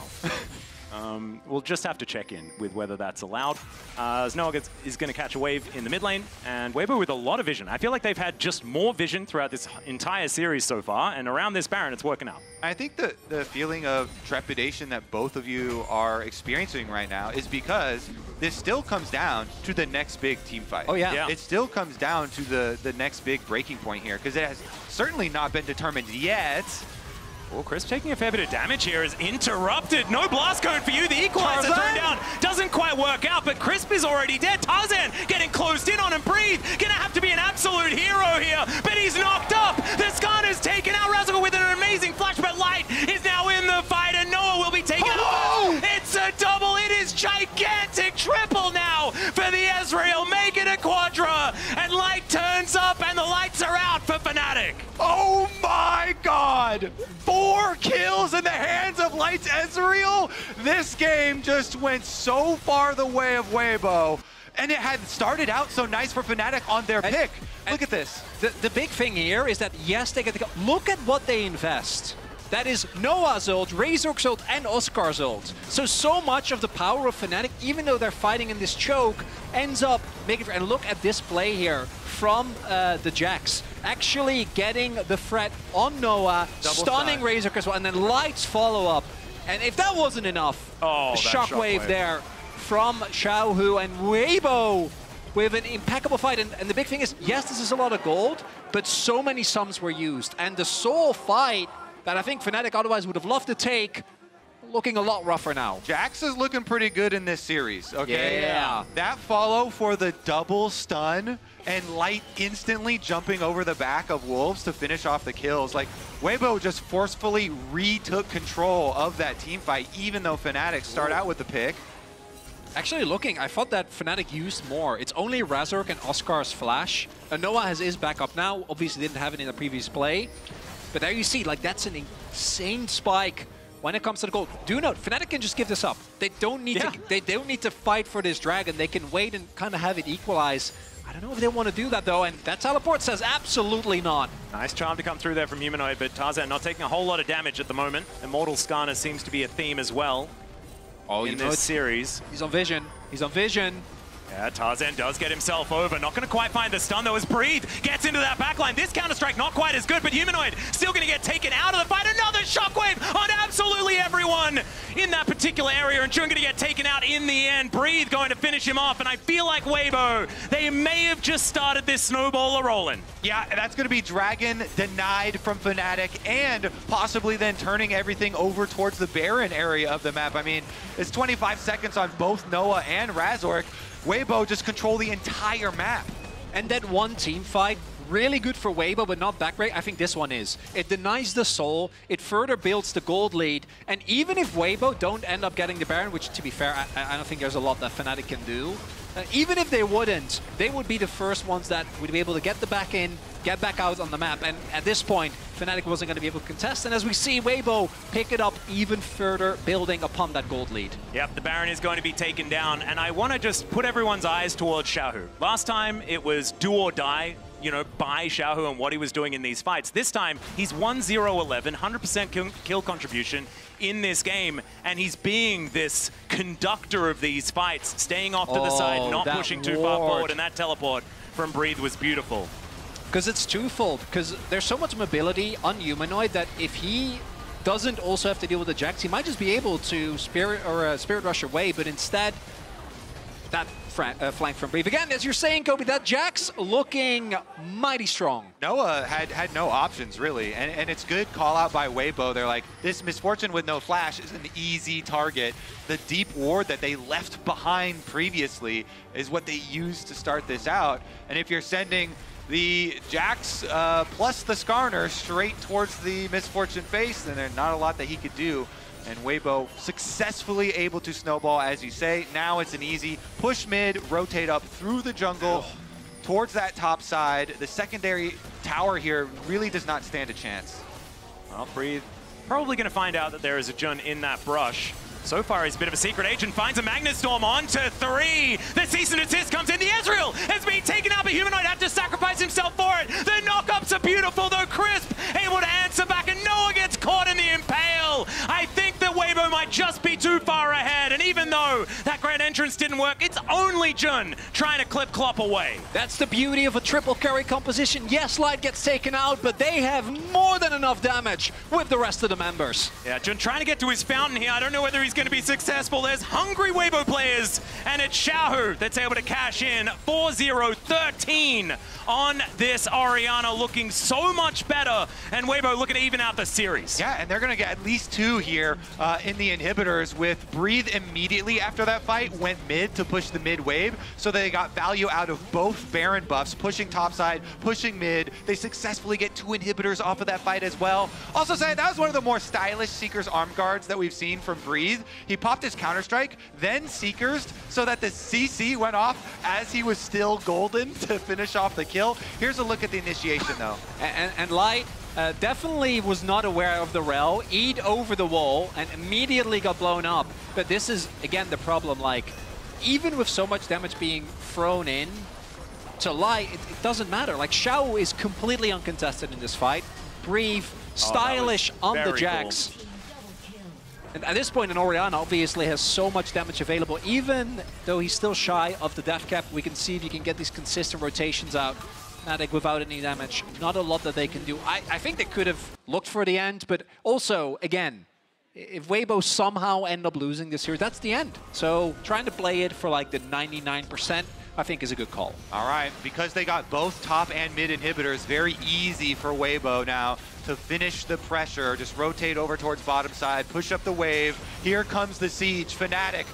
We'll just have to check in with whether that's allowed. As Noah is going to catch a wave in the mid lane, and Weibo with a lot of vision. I feel like they've had just more vision throughout this entire series so far, and around this Baron, it's working out. I think the feeling of trepidation that both of you are experiencing right now is because this still comes down to the next big team fight. Oh, yeah. It still comes down to the next big breaking point here, because it has certainly not been determined yet. Well, Chris taking a fair bit of damage here is interrupted. No blast cone for you. The Equalizer thrown down doesn't quite work out, but Crisp is already dead. Tarzan getting closed in on him. Breathe gonna have to be an absolute hero here, but he's knocked up. The Skarner's taken out. Razzle with an amazing flash, but Light is now in the fight, and Noah will be taken out. It's a double. It is gigantic. Triple now for the Ezreal. Make it a quadra, and Light turns up, and the lights are out for Fnatic. Oh my God! 4 kills in the hands of Light's Ezreal. This game just went so far the way of Weibo. And it had started out so nice for Fnatic on their pick. Look at this. The big thing here is that, yes, they get the... Look at what they invest. That is Noah's ult, Razor's ult, and Oscar's ult. So much of the power of Fnatic, even though they're fighting in this choke, ends up making... And look at this play here from the Jax. Actually getting the threat on Noah, stunning Razor as well, and then Light's follow-up. And if that wasn't enough, shockwave there from Xiaohu, and Weibo with an impeccable fight. And the big thing is, yes, this is a lot of gold, but so many sums were used. And the Soul fight that I think Fnatic otherwise would have loved to take, looking a lot rougher now. Jax is looking pretty good in this series, okay? Yeah. That follow for the double stun and Light instantly jumping over the back of Wolves to finish off the kills. Like, Weibo just forcefully retook control of that team fight, even though Fnatic start out with the pick. Actually looking, I thought that Fnatic used more. It's only Razork and Oscar's flash. Noah has his backup now, obviously didn't have it in the previous play. But there you see, like, that's an insane spike when it comes to the gold. Do note, Fnatic can just give this up. They don't need to. They don't need to fight for this dragon. They can wait and kind of have it equalize. I don't know if they want to do that though, and that teleport says absolutely not. Nice charm to come through there from Humanoid, but Tarzan not taking a whole lot of damage at the moment. Immortal Skarner seems to be a theme as well in this series. He's on vision. He's on vision. Yeah, Tarzan does get himself over. Not going to quite find the stun, though, as Breathe gets into that backline. This Counter-Strike not quite as good, but Humanoid still going to get taken out of the fight. Another shockwave on absolutely everyone in that particular area, and Jun going to get taken out in the end. Breathe going to finish him off, and I feel like Weibo, they may have just started this snowball rolling. Yeah, that's going to be Dragon denied from Fnatic, and possibly then turning everything over towards the Baron area of the map. I mean, it's 25 seconds on both Noah and Razork. Weibo just control the entire map. And that one team fight, really good for Weibo, but not that great. I think this one is. It denies the soul, it further builds the gold lead, and even if Weibo don't end up getting the Baron, which to be fair, I don't think there's a lot that Fnatic can do, even if they wouldn't, they would be the first ones that would be able to get the back in, get back out on the map, and at this point, Fnatic wasn't going to be able to contest, and as we see, Weibo pick it up even further, building upon that gold lead. Yep, the Baron is going to be taken down, and I want to just put everyone's eyes towards Xiaohu. Last time, it was do or die, you know, by Xiaohu and what he was doing in these fights. This time, he's 1-0-11, 100% kill contribution in this game, and he's being this conductor of these fights, staying off to the side, not pushing too far forward, and that teleport from Breathe was beautiful. Because it's twofold, because there's so much mobility on Humanoid that if he doesn't also have to deal with the Jax, he might just be able to Spirit Rush away, but instead, that flank from Breathe. Again, as you're saying, Kobe, that Jax looking mighty strong. Noah had no options, really, and it's good call out by Weibo. They're like, this Misfortune with no flash is an easy target. The deep ward that they left behind previously is what they used to start this out. And if you're sending the Jax plus the Skarner straight towards the Misfortune face, then there's not a lot that he could do. And Weibo successfully able to snowball, as you say. Now it's an easy push mid, rotate up through the jungle towards that top side. The secondary tower here really does not stand a chance. Well, Breathe probably going to find out that there is a Jun in that brush. So far, he's a bit of a secret agent, finds a Magnus Storm onto 3. The cease and desist comes in. The Ezreal has been taken out, but Humanoid had to sacrifice himself for it. The knockups are beautiful, though. Crisp able to answer back, and Noah gets caught in the impale. I think that Weibo might just be too far ahead, and even though that grand entrance didn't work, it's only Jun trying to clip Clop away. That's the beauty of a triple carry composition. Yes, Light gets taken out, but they have more than enough damage with the rest of the members. Yeah, Jun trying to get to his fountain here. I don't know whether he's going to be successful. There's hungry Weibo players, and it's Xiaohu that's able to cash in 4-0-13 on this Orianna, looking so much better, and Weibo looking to even out the series. Yeah, and they're going to get at least 2 here in the inhibitors, with Breathe immediately after that fight went mid to push the mid wave, so they got value out of both Baron buffs, pushing topside, pushing mid. They successfully get 2 inhibitors off of that fight as well. Also saying that was one of the more stylish Seeker's arm guards that we've seen from Breathe. He popped his Counter-Strike, then Seekers, so that the CC went off as he was still golden to finish off the kill. Here's a look at the initiation, though. And Light definitely was not aware of the rel, E'd over the wall, and immediately got blown up. But this is, again, the problem, like, even with so much damage being thrown in to Light, it doesn't matter. Like, Xiao is completely uncontested in this fight. Breathe, stylish on the Jax. Cool. And at this point, an Orianna obviously has so much damage available. Even though he's still shy of the death cap, we can see if you can get these consistent rotations out. Fnatic without any damage, not a lot that they can do. I think they could have looked for the end, but also, again, if Weibo somehow end up losing this series, that's the end. So trying to play it for like the 99%, I think is a good call. All right, because they got both top and mid inhibitors, very easy for Weibo now to finish the pressure. Just rotate over towards bottom side, push up the wave. Here comes the siege. Fnatic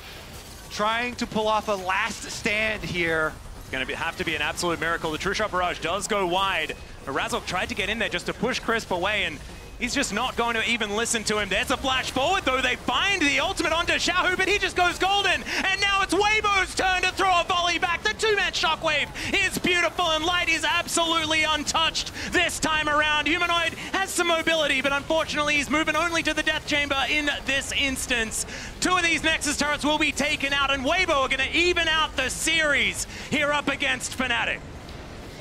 trying to pull off a last stand here. It's going to have to be an absolute miracle. The True Shot Barrage does go wide. Razork tried to get in there just to push Crisp away, and he's just not going to even listen to him. There's a flash forward, though. They find the ultimate onto Xiaohu, but he just goes golden. And now it's Weibo's turn to throw a volley back. The two-man shockwave is beautiful, and Light is absolutely untouched this time around. Humanoid has some mobility, but unfortunately he's moving only to the death chamber in this instance. Two of these Nexus turrets will be taken out, and Weibo are going to even out the series here up against Fnatic.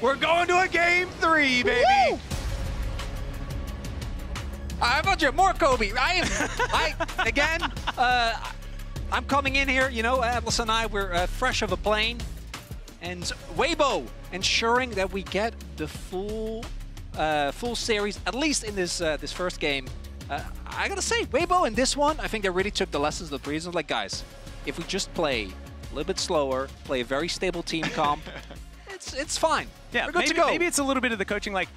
We're going to a game 3, baby. Woo! I want you more, Kobe. I'm coming in here, you know, Atlas and I, we're fresh of a plane. And Weibo ensuring that we get the full series, at least in this this first game. I gotta say, Weibo in this one, I think they really took the lessons of the previous ones. Like, guys, if we just play a little bit slower, play a very stable team comp, it's fine. Yeah, we're good to go. Maybe it's a little bit of the coaching, like,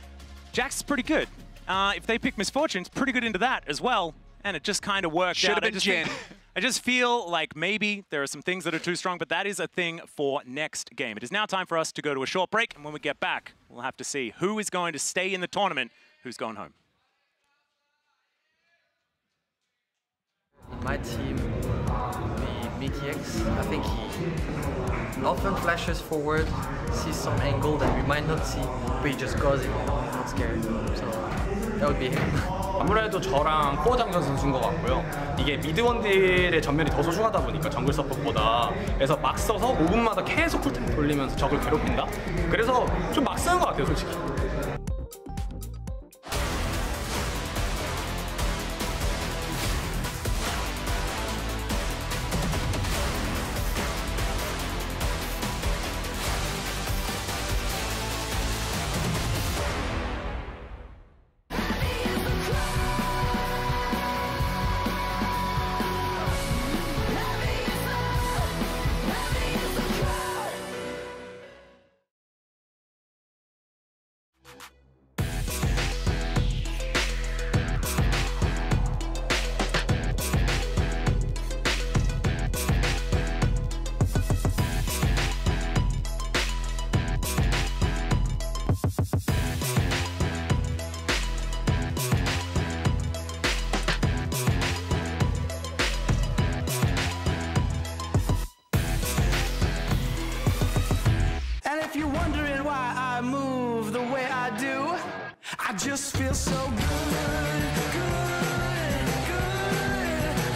Jax is pretty good. If they pick Misfortunes, pretty good into that as well. And it just kind of worked out. Should have been Jin. I just feel like maybe there are some things that are too strong, but that is a thing for next game. It is now time for us to go to a short break, and when we get back, we'll have to see who is going to stay in the tournament, who's going home. My team will be Mickey X. I think he often flashes forward, sees some angle that we might not see, but he just goes in, not scared. So that would be him. 아무래도 저랑 코어장전 선수인 것 같고요. 이게 미드원딜의 전면이 더 소중하다 보니까 정글 서폿보다. 그래서 막 써서 5분마다 계속 쿨템 돌리면서 적을 괴롭힌다? 그래서 좀 막 쓰는 것 같아요, 솔직히. If you're wondering why I move the way I do, I just feel so good, good, good.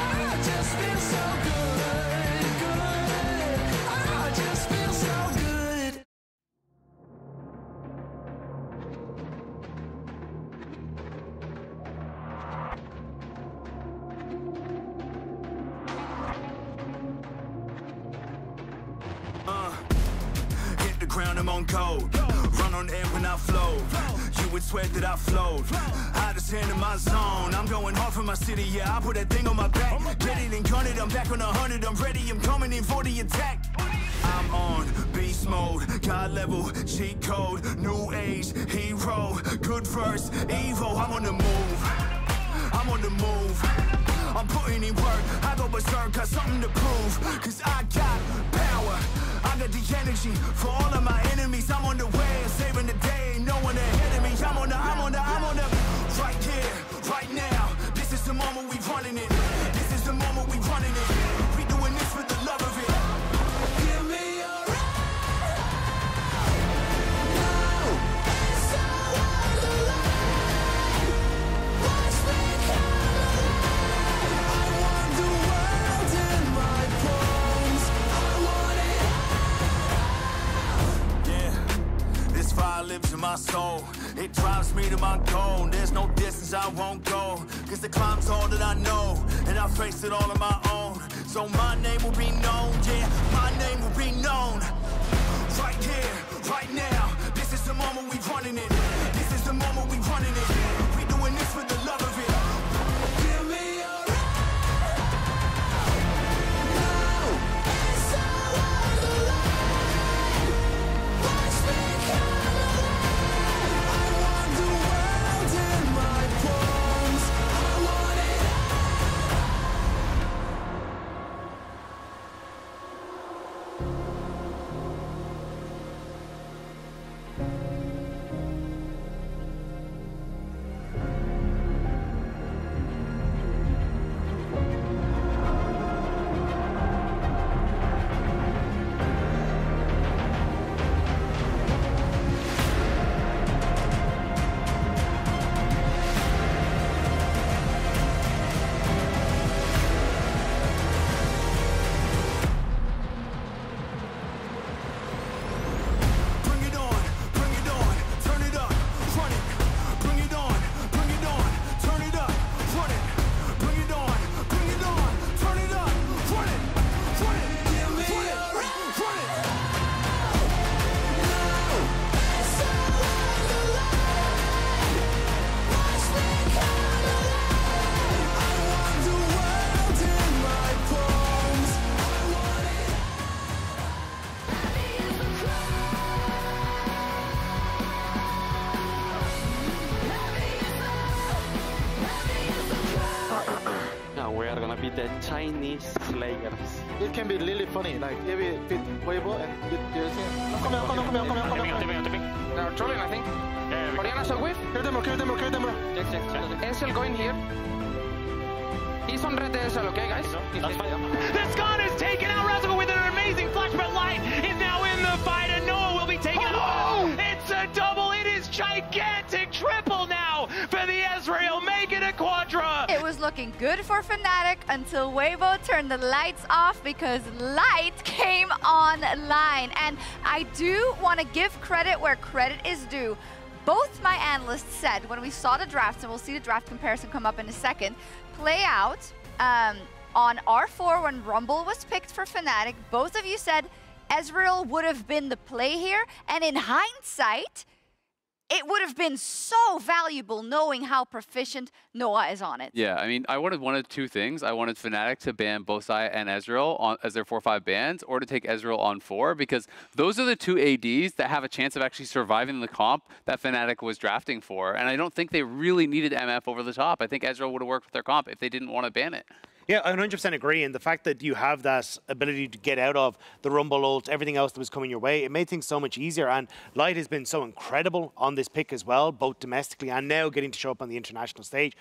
I just feel so good, good. I just feel so good. Hit the ground, I'm on code. Run on air when I flow. You would swear that I flowed. Hottest hand in my zone. I'm going hard for my city, yeah. I put that thing on my back. Get it and gun it, I'm back on 100. I'm ready, I'm coming in for the attack. I'm on beast mode, God level, cheat code, new age, hero, good verse, Evo. I'm on the move, I'm on the move. I'm putting in work, I go berserk, got something to prove. Cause I got power, I got the energy for all of my enemies. I'm on the way, saving the day, no one ahead of me. I'm on the, right here, right now. This is the moment we running it. This is the moment we running it. We doing this for the love of it. Give me a I my goal. There's no distance I won't go, cause the climb's all that I know, and I face it all on my own. So my name will be known, yeah, my name will be known. Right here, right now, this is the moment we running it. This is the moment we running it. We doing this for the love of it. Give me a The Chinese slayers. It can be really funny, like if it fit Weibo and it come here. They're trolling, I think. Oriana shall whiff. Kill them, Ansel going here. He's on red SL, okay, guys? The Scott is taken out. Razzle with an amazing flash, but Light is now in the fight, and Noah will be taken out. It's a double. It is gigantic. Triple now for the Ezreal. Make it a quadra. It was looking good for Fnatic until Weibo turned the lights off because Light came online. And I do want to give credit where credit is due. Both my analysts said when we saw the drafts, and we'll see the draft comparison come up in a second, play out on R4 when Rumble was picked for Fnatic, both of you said Ezreal would have been the play here. And in hindsight, it would have been so valuable knowing how proficient Noah is on it. Yeah, I mean, I wanted one of two things. I wanted Fnatic to ban Bosai and Ezreal as their 4-5 bans, or to take Ezreal on 4, because those are the two ADs that have a chance of actually surviving the comp that Fnatic was drafting for. And I don't think they really needed MF over the top. I think Ezreal would have worked with their comp if they didn't want to ban it. Yeah, I 100% agree. And the fact that you have that ability to get out of the Rumble ult, everything else that was coming your way, it made things so much easier. And Light has been so incredible on this pick as well, both domestically and now getting to show up on the international stage.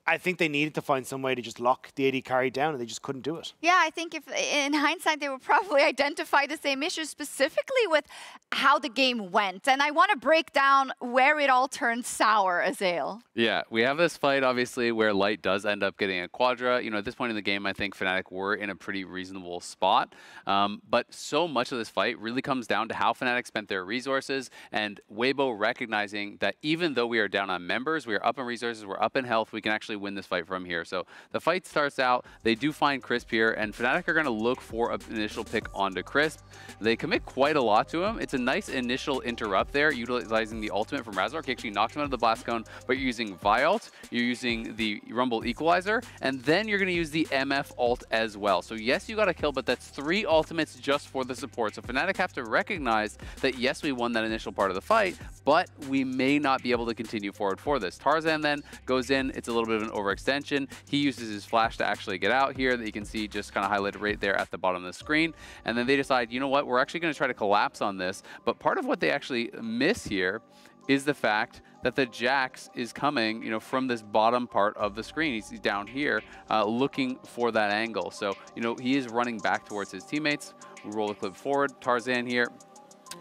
I think they needed to find some way to just lock the AD carry down, and they just couldn't do it. Yeah, I think if in hindsight, they would probably identify the same issues, specifically with how the game went. And I want to break down where it all turned sour, Azael. Yeah, we have this fight, obviously, where Light does end up getting a quadra. You know, at this point in the game, I think Fnatic were in a pretty reasonable spot. But so much of this fight really comes down to how Fnatic spent their resources, and Weibo recognizing that even though we are down on members, we are up in resources, we're up in health, we can actually win this fight from here. So the fight starts out, they do find Crisp here, and Fnatic are going to look for an initial pick onto Crisp. They commit quite a lot to him. It's a nice initial interrupt there, utilizing the ultimate from Razork. He actually knocks him out of the Blast Cone, but you're using Vi ult, you're using the Rumble Equalizer, and then you're going to use the MF ult as well. So yes, you got a kill, but that's 3 ultimates just for the support. So Fnatic have to recognize that yes, we won that initial part of the fight, but we may not be able to continue forward for this. Tarzan then goes in. It's a little bit of an overextension. He uses his flash to actually get out here, that you can see just kind of highlighted right there at the bottom of the screen. And then they decide, you know what, we're actually going to try to collapse on this. But part of what they actually miss here is the fact that the Jax is coming, you know, from this bottom part of the screen. He's down here looking for that angle. So, you know, he is running back towards his teammates. We roll the clip forward. Tarzan here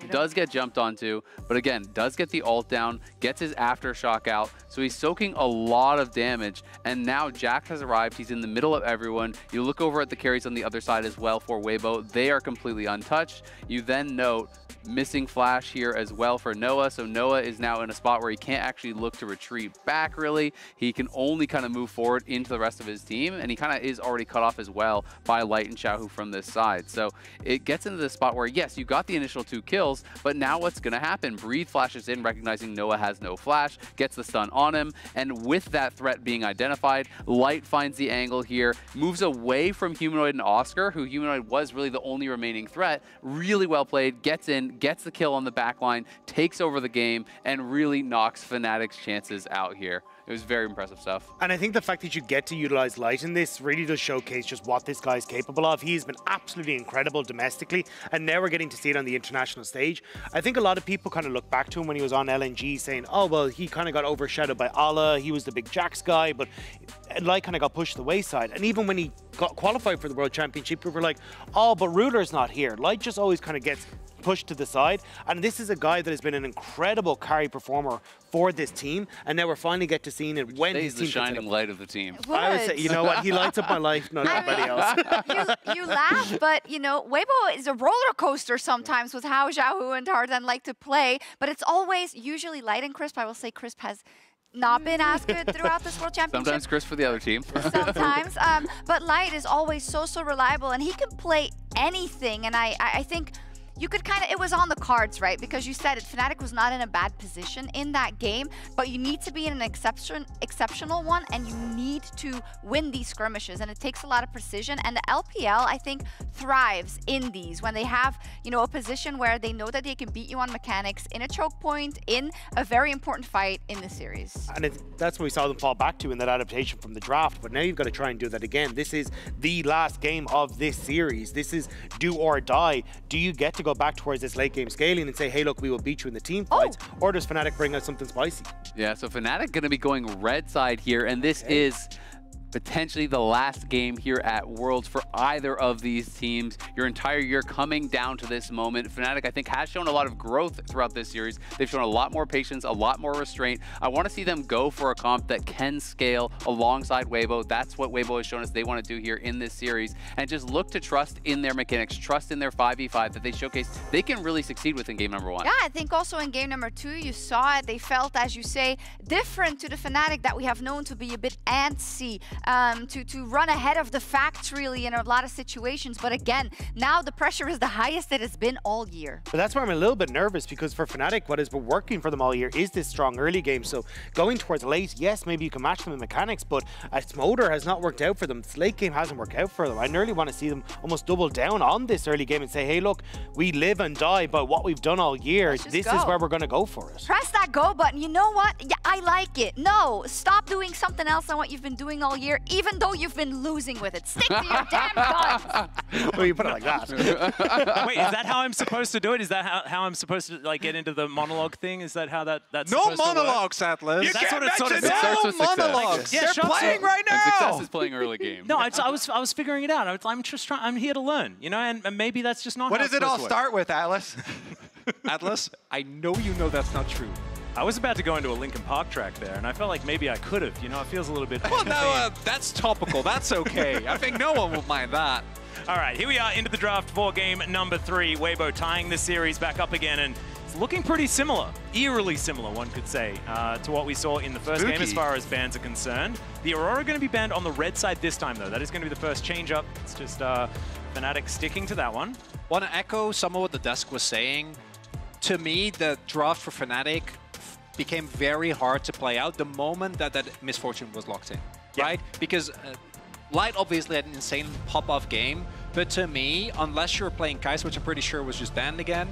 does get jumped onto, but again, does get the ult down, gets his aftershock out, so he's soaking a lot of damage, and now Jack has arrived. He's in the middle of everyone. You look over at the carries on the other side as well for Weibo. They are completely untouched. You then note missing flash here as well for Noah, so Noah is now in a spot where he can't actually look to retreat back really. He can only kind of move forward into the rest of his team, and he kind of is already cut off as well by Light and Xiaohu from this side. So it gets into the spot where, yes, you got the initial 2 kills, but now what's going to happen? Breathe flashes in, recognizing Noah has no flash, gets the stun on him, and with that threat being identified, Light finds the angle here, moves away from Humanoid and Oscar, who Humanoid was really the only remaining threat. Really well played, gets in, gets the kill on the backline, takes over the game, and really knocks Fnatic's chances out here. It was very impressive stuff. And I think the fact that you get to utilize Light in this really does showcase just what this guy's capable of. He's been absolutely incredible domestically, and now we're getting to see it on the international stage. I think a lot of people kind of look back to him when he was on LNG saying, oh, well, he kind of got overshadowed by Allah. He was the big Jax guy, but Light kind of got pushed to the wayside. And even when he got qualified for the World Championship, people were like, oh, but Ruler's not here. Light just always kind of gets pushed to the side, and this is a guy that has been an incredible carry performer for this team, and now we're finally get to seeing it when he's the shining light of the team. I would say, you know what, he lights up my life, not everybody else. You laugh, but you know, Weibo is a roller coaster sometimes with how Xiaohu and Tarzan like to play, but it's always usually Light and Crisp. I will say Crisp has not been as good throughout this World Championship. Sometimes Chris for the other team. Sometimes, but Light is always so reliable, and he can play anything, and I think you could kind of, it was on the cards, right? Because you said it, Fnatic was not in a bad position in that game, but you need to be in an exceptional one, and you need to win these skirmishes, and it takes a lot of precision, and the LPL, I think, thrives in these, when they have, you know, a position where they know that they can beat you on mechanics, in a choke point, in a very important fight in the series. And that's what we saw them fall back to in that adaptation from the draft, but now you've got to try and do that again. This is the last game of this series. This is do or die. Do you get to go back towards this late game scaling and say, hey, look, we will beat you in the team fights, or does Fnatic bring out something spicy? Yeah, so Fnatic going to be going red side here, and this is potentially the last game here at Worlds for either of these teams. Your entire year coming down to this moment. Fnatic, I think, has shown a lot of growth throughout this series. They've shown a lot more patience, a lot more restraint. I want to see them go for a comp that can scale alongside Weibo. That's what Weibo has shown us they want to do here in this series. And just look to trust in their mechanics, trust in their 5v5 that they showcase they can really succeed with in game number 1. Yeah, I think also in game number 2, you saw it. They felt, as you say, different to the Fnatic that we have known to be a bit antsy, to run ahead of the facts really in a lot of situations. But again, now the pressure is the highest it has been all year. But that's why I'm a little bit nervous, because for Fnatic, what has been working for them all year is this strong early game. So going towards late, yes, maybe you can match them in mechanics, but Smoder has not worked out for them. This late game hasn't worked out for them. I nearly want to see them almost double down on this early game and say, hey, look, we live and die by what we've done all year. This is where we're going to go for it. Press that go button. You know what? Yeah, I like it. No, stop doing something else than what you've been doing all year, even though you've been losing with it. Stick to your damn guns. Well, you put it like that. Wait, is that how I'm supposed to do it? Is that how I'm supposed to like get into the monologue thing? Is that how that's no supposed monologues, to work? Atlas. You That's can't what it sort of mention says. No monologues. Yeah, they're playing right now. And Success is playing early game. No, I was figuring it out. I'm just trying. I'm here to learn, you know, and maybe that's just not. What how does it all start with, Atlas? Atlas, I know you know that's not true. I was about to go into a Linkin Park track there, and I felt like maybe I could have. You know, it feels a little bit. Well, no, that's topical. That's okay. I think no one will mind that. All right, here we are into the draft for game number 3. Weibo tying the series back up again, and it's looking pretty similar, eerily similar, one could say, to what we saw in the first game as far as bans are concerned. The Aurora going to be banned on the red side this time, though. That is going to be the first change-up. It's just Fnatic sticking to that one. Want to echo some of what the desk was saying. To me, the draft for Fnatic became very hard to play out the moment that misfortune was locked in, right? Because Light obviously had an insane pop-off game, but to me, unless you're playing Kai'Sa, which I'm pretty sure was just banned again,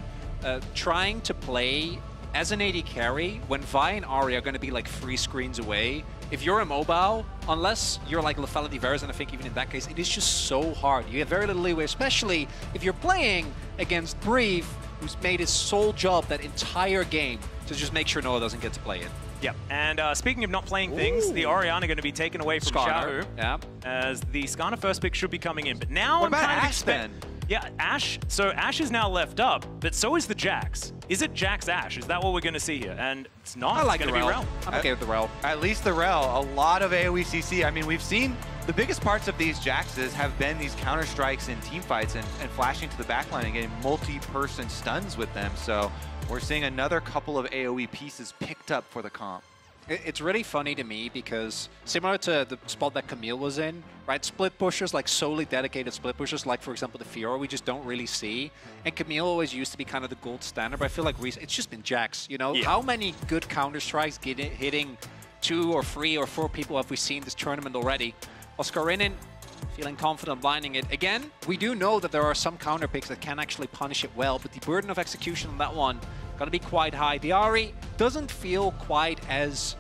trying to play as an AD carry when Vi and Ahri are going to be like 3 screens away, if you're immobile, unless you're like Lethality Varus, and I think even in that case, it is just so hard. You have very little leeway, especially if you're playing against Breathe, who's made his sole job that entire game to just make sure Noah doesn't get to play it. Yep, and speaking of not playing things, the Orianna going to be taken away from Xiaohu, as the Skarner first pick should be coming in. But now what about Ash then? Yeah, Ashe. So Ashe is now left up, but so is the Jax. Is it Jax Ashe? Is that what we're going to see here? And it's not. I like it's the going to be Rel. Rel. I'm okay with the Rel. At least the Rel. A lot of AoE CC. I mean, we've seen the biggest parts of these Jaxes have been these counter strikes in team fights and flashing to the backline and getting multi-person stuns with them. So we're seeing another couple of AoE pieces picked up for the comp. It's really funny to me because similar to the spot that Camille was in, right? Split pushers, like solely dedicated split pushers, like for example the Fiora, we just don't really see. And Camille always used to be kind of the gold standard, but I feel like it's just been Jax, you know? Yeah. How many good counter strikes hitting 2 or 3 or 4 people have we seen this tournament already? Oscarinin feeling confident blinding it. Again, we do know that there are some counter picks that can actually punish it well, but the burden of execution on that one gonna be quite high. The Ahri doesn't feel quite as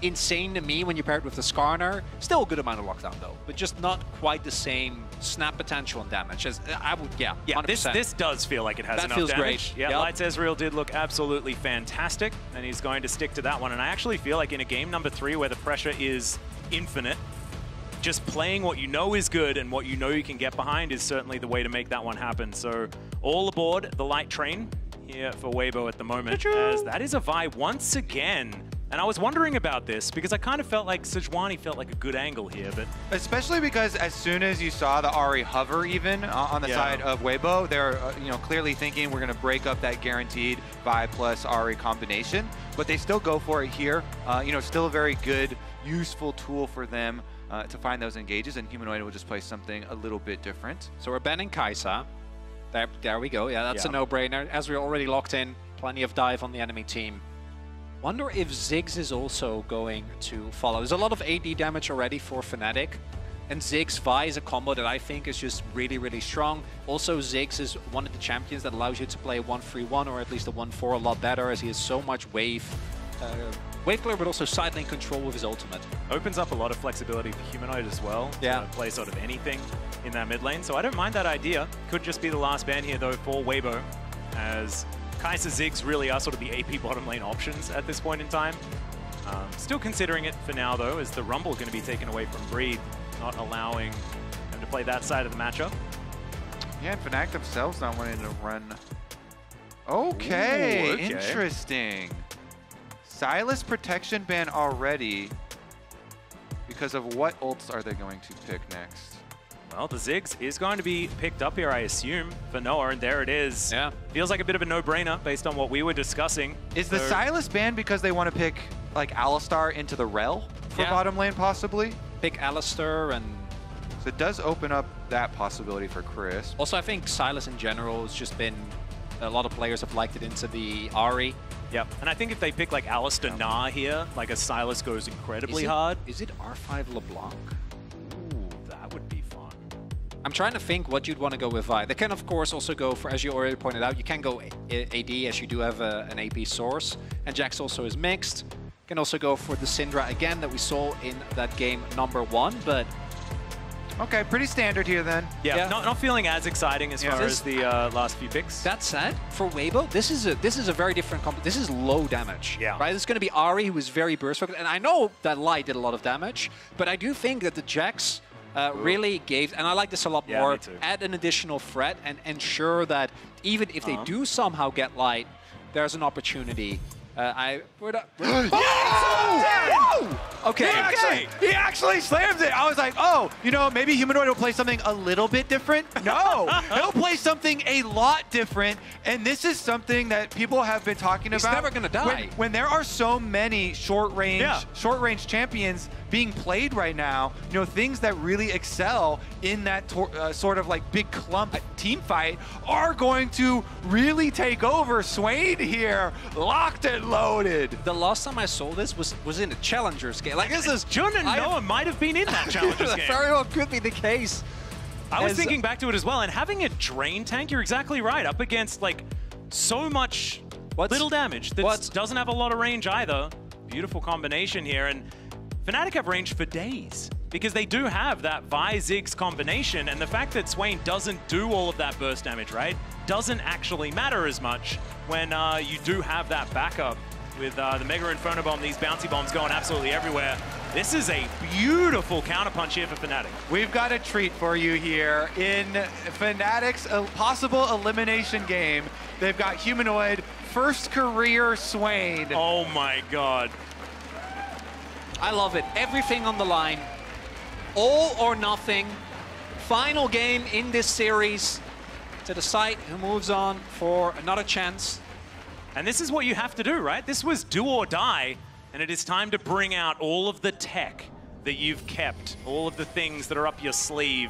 insane to me when you pair it with the Skarner. Still a good amount of lockdown though, but just not quite the same snap potential and damage as I would, yeah, 100%. This does feel like it has enough feels damage. Great. Yeah, Lights Ezreal did look absolutely fantastic, and he's going to stick to that one. And I actually feel like in a game number 3 where the pressure is infinite, just playing what you know is good and what you know you can get behind is certainly the way to make that one happen. So all aboard the light train here for Weibo at the moment, as that is a Vi once again. And I was wondering about this because I kind of felt like Sejuani felt like a good angle here, but... Especially because as soon as you saw the Ahri hover even on the side of Weibo, they're clearly thinking we're going to break up that guaranteed Vi plus Ahri combination, but they still go for it here. Still a very good, useful tool for them to find those engages, and Humanoid will just play something a little bit different. So we're banning Kai'Sa. There we go. Yeah, that's a no-brainer. As we're already locked in, plenty of dive on the enemy team. Wonder if Ziggs is also going to follow. There's a lot of AD damage already for Fnatic, and Ziggs Vi is a combo that I think is just really, really strong. Also, Ziggs is one of the champions that allows you to play 1-3-1 or at least a 1-4 a lot better, as he has so much wave clear, but also side lane control with his ultimate. Opens up a lot of flexibility for Humanoid as well. Yeah. To play sort of anything in that mid lane. So I don't mind that idea. Could just be the last ban here though for Weibo, as Kai'Sa Ziggs really are sort of the AP bottom lane options at this point in time. Still considering it for now though, as the Rumble going to be taken away from Breed, not allowing them to play that side of the matchup. Yeah, and Fnatic themselves not wanting to run. Okay, Ooh, interesting. Sylas protection ban already. Because of what ults are they going to pick next? Well, the Ziggs is going to be picked up here, I assume, for Noah, and there it is. Yeah. Feels like a bit of a no-brainer based on what we were discussing. Is the Sylas ban because they want to pick like Alistar into the Rel for bottom lane possibly? Pick Alistar, and so it does open up that possibility for Chris. Also, I think Sylas in general has just been, a lot of players have liked it into the Ahri. Yep, and I think if they pick like Alistar Nah here, like a Sylas goes incredibly hard. Is it R5 LeBlanc? Ooh, that would be fun. I'm trying to think what you'd want to go with Vi. They can, of course, also go for, as you already pointed out, you can go AD as you do have an AP source. And Jax also is mixed. Can also go for the Syndra again that we saw in that game number 1, but... Okay, pretty standard here then. Yeah. Not feeling as exciting as far as the last few picks. That said, for Weibo, this is a very different comp. This is low damage. Yeah. Right? It's going to be Ahri, who is very burst focused, and I know that Light did a lot of damage, but I do think that the Jax really gave, and I like this a lot more, me too. add an additional threat and ensure that even if they do somehow get Light, there's an opportunity. Okay. He actually slams it. I was like, oh, maybe Humanoid will play something a little bit different. No, he'll play something a lot different. And this is something that people have been talking about. He's never gonna die. When there are so many short range champions being played right now, things that really excel in that sort of like big clump team fight are going to really take over. Swain here, locked and loaded. The last time I saw this was in a Challengers game. Like, this is... Jun and Noah might have been in that Challengers game. Very well could be the case. I was thinking back to it as well, and having a drain tank, you're exactly right, up against like so much little damage that doesn't have a lot of range either. Beautiful combination here, and Fnatic have range for days because they do have that Vi Ziggs combination, and the fact that Swain doesn't do all of that burst damage, right, doesn't actually matter as much when you do have that backup with the Mega Inferno Bomb, these bouncy bombs going absolutely everywhere. This is a beautiful counterpunch here for Fnatic. We've got a treat for you here in Fnatic's possible elimination game. They've got Humanoid, first career Swain. Oh my God. I love it. Everything on the line. All or nothing. Final game in this series to decide who moves on for another chance. And this is what you have to do, right? This was do or die. And it is time to bring out all of the tech that you've kept, all of the things that are up your sleeve.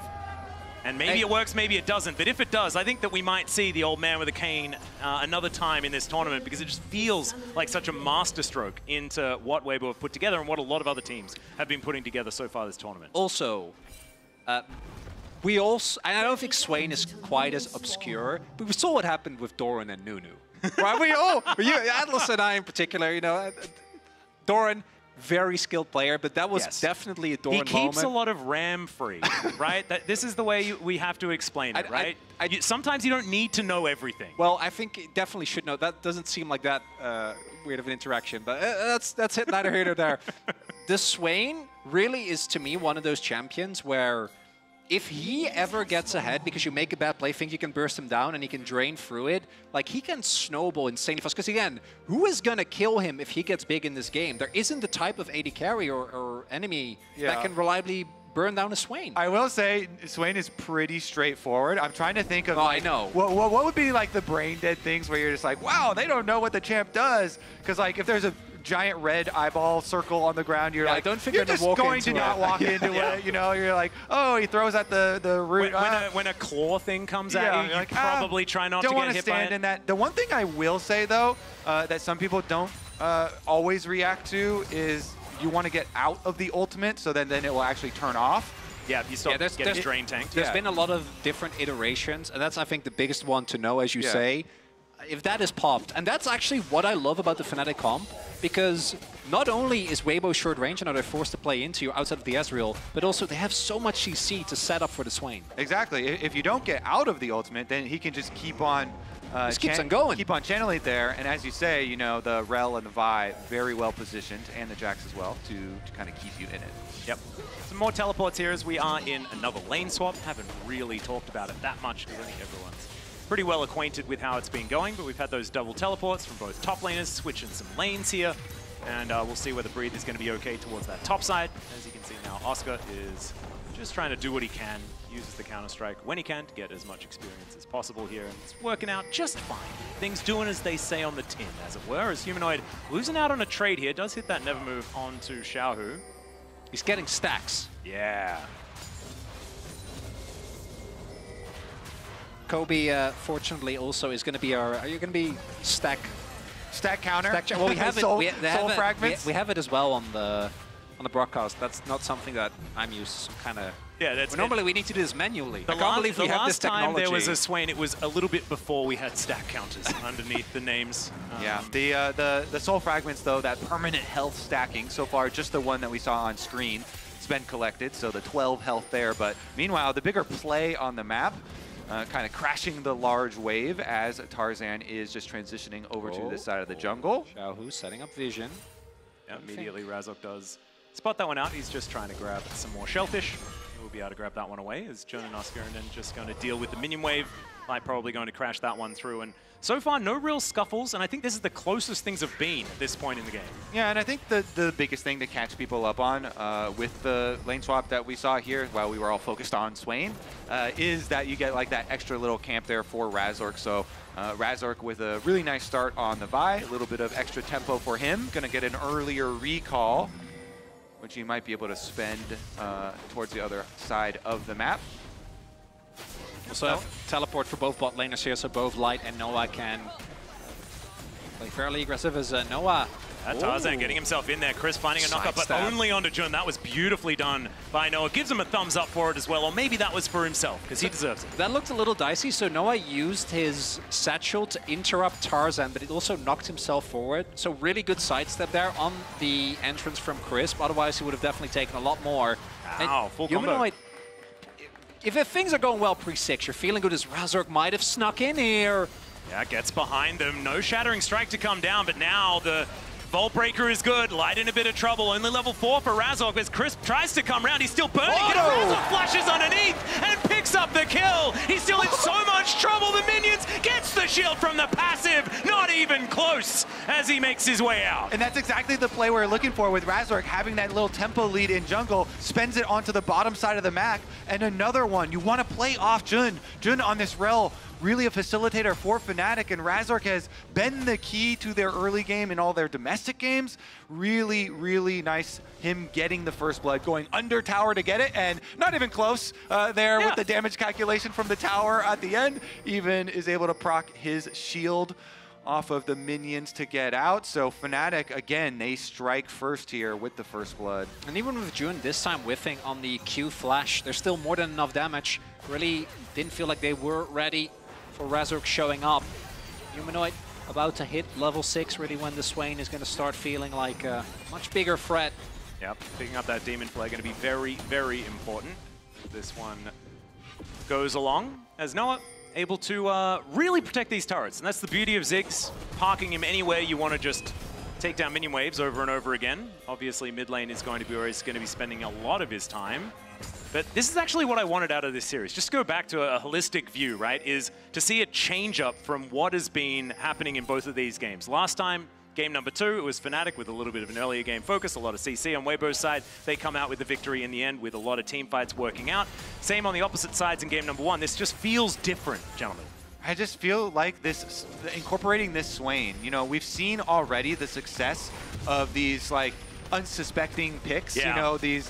And maybe it works, maybe it doesn't. But if it does, I think that we might see the old man with a cane another time in this tournament, because it just feels like such a masterstroke into what Weibo have put together and what a lot of other teams have been putting together so far this tournament. Also, we also, and I don't think Swain is quite as obscure, but we saw what happened with Doran and Nunu. Right? Atlas and I in particular, you know, Doran, very skilled player, but that was definitely a Doran moment. He keeps a lot of RAM free, right? This is the way we have to explain it, right? Sometimes you don't need to know everything. Well, I think it definitely should know. That doesn't seem like that weird of an interaction, but that's it, neither here nor there. The Swain really is, to me, one of those champions where if he ever gets ahead because you make a bad play, think you can burst him down and he can drain through it, like he can snowball insanely fast. Because again, who is going to kill him if he gets big in this game? There isn't the type of AD carry or enemy that can reliably burn down a Swain. I will say, Swain is pretty straightforward. I'm trying to think of I know. What would be like the brain dead things where you're just like, wow, they don't know what the champ does. Because like if there's a giant red eyeball circle on the ground, you're like, you're just going to not walk into it. You know, you're like, oh, he throws at the root. When a claw thing comes at you, you like, probably try not to get hit by it. Don't want to stand in that. The one thing I will say, though, that some people don't always react to is you want to get out of the ultimate, so then it will actually turn off. Yeah, you start getting drain tanked. There's been a lot of different iterations, and that's, I think, the biggest one to know, as you say. If that is popped, and that's actually what I love about the Fnatic comp, because not only is Weibo short range and are they forced to play into you outside of the Ezreal, but also they have so much CC to set up for the Swain. Exactly. If you don't get out of the ultimate, then he can just keep on keeps on going. Keep on channeling there, and as you say, you know, the Rel and the Vi very well positioned, and the Jax as well, to kind of keep you in it. Yep. Some more teleports here as we are in another lane swap. Haven't really talked about it that much because I think everyone's pretty well acquainted with how it's been going, but we've had those double teleports from both top laners, switching some lanes here, and we'll see whether Breathe is going to be okay towards that top side. As you can see now, Oscar is just trying to do what he can, uses the Counter-Strike when he can to get as much experience as possible here, and it's working out just fine. Things doing as they say on the tin, as it were, as Humanoid losing out on a trade here, does hit that never move onto Xiaohu. He's getting stacks. Yeah. Kobe, fortunately, also is going to be our. Are you going to be stack counter? Well, we have it. Soul fragments. We have it as well on the broadcast. That's not something that I'm used to. Kind of. Yeah, that's normally we need to do this manually. The last time there was a Swain, it was a little bit before we had stack counters underneath the names. Yeah, the soul fragments though, that permanent health stacking so far, just the one that we saw on screen, it's been collected, so the 12 health there. But meanwhile, the bigger play on the map. Kind of crashing the large wave as Tarzan is just transitioning over to this side of the jungle. Xiaohu setting up vision. Yeah, immediately Razok does spot that one out. He's just trying to grab some more shellfish. We'll be able to grab that one away as Jun and Oscar and then just going to deal with the minion wave. Like probably going to crash that one through. And so far, no real scuffles, and I think this is the closest things have been at this point in the game. Yeah, and I think the biggest thing to catch people up on with the lane swap that we saw here, while we were all focused on Swain, is that you get like that extra little camp there for Razork. So Razork with a really nice start on the Vi, a little bit of extra tempo for him, going to get an earlier recall, which he might be able to spend towards the other side of the map. Also, teleport for both bot laners here, so both Light and Noah can play fairly aggressive as Noah. Tarzan getting himself in there. Chris finding a knockup, but only onto Jun. That was beautifully done by Noah. Gives him a thumbs up for it as well, or maybe that was for himself, because he deserves it. That looked a little dicey, so Noah used his satchel to interrupt Tarzan, but it also knocked himself forward. So really good sidestep there on the entrance from Crisp. Otherwise, he would have definitely taken a lot more. Wow, full combo. If things are going well pre-6, you're feeling good as Razork might have snuck in here. Yeah, gets behind them. No Shattering Strike to come down, but now the Vault Breaker is good. Light in a bit of trouble. Only level 4 for Razork as Crisp tries to come around. He's still burning. Razork flashes underneath and picks up the kill. He's still in so much trouble. The minions gets the shield from the passive. Not even close as he makes his way out. And that's exactly the play we're looking for with Razork, having that little tempo lead in jungle, spends it onto the bottom side of the map, and another one. You want to play off Jun. Jun on this rel, really a facilitator for Fnatic, and Razork has been the key to their early game in all their domestic games. Really, really nice him getting the first blood, going under tower to get it, and not even close there with the damage calculation from the tower at the end. Even is able to proc his shield off of the minions to get out. So Fnatic, again, they strike first here with the first blood. And even with Jun this time whiffing on the Q flash, there's still more than enough damage. Really didn't feel like they were ready for Razork showing up. Humanoid about to hit level 6, really when the Swain is going to start feeling like a much bigger threat. Yep, picking up that Demon Flare going to be very, very important. This one goes along as Noah able to really protect these turrets. And that's the beauty of Ziggs, parking him anywhere you want to just take down minion waves over and over again. Obviously, mid lane is going to be where he's going to be spending a lot of his time. But this is actually what I wanted out of this series. Just go back to a holistic view, right? Is to see a change up from what has been happening in both of these games. Last time, game number 2, it was Fnatic with a little bit of an earlier game focus, a lot of CC on Weibo's side. They come out with the victory in the end with a lot of team fights working out. Same on the opposite sides in game number 1. This just feels different, gentlemen. I just feel like this, incorporating this Swain, you know, we've seen already the success of these like unsuspecting picks, you know, these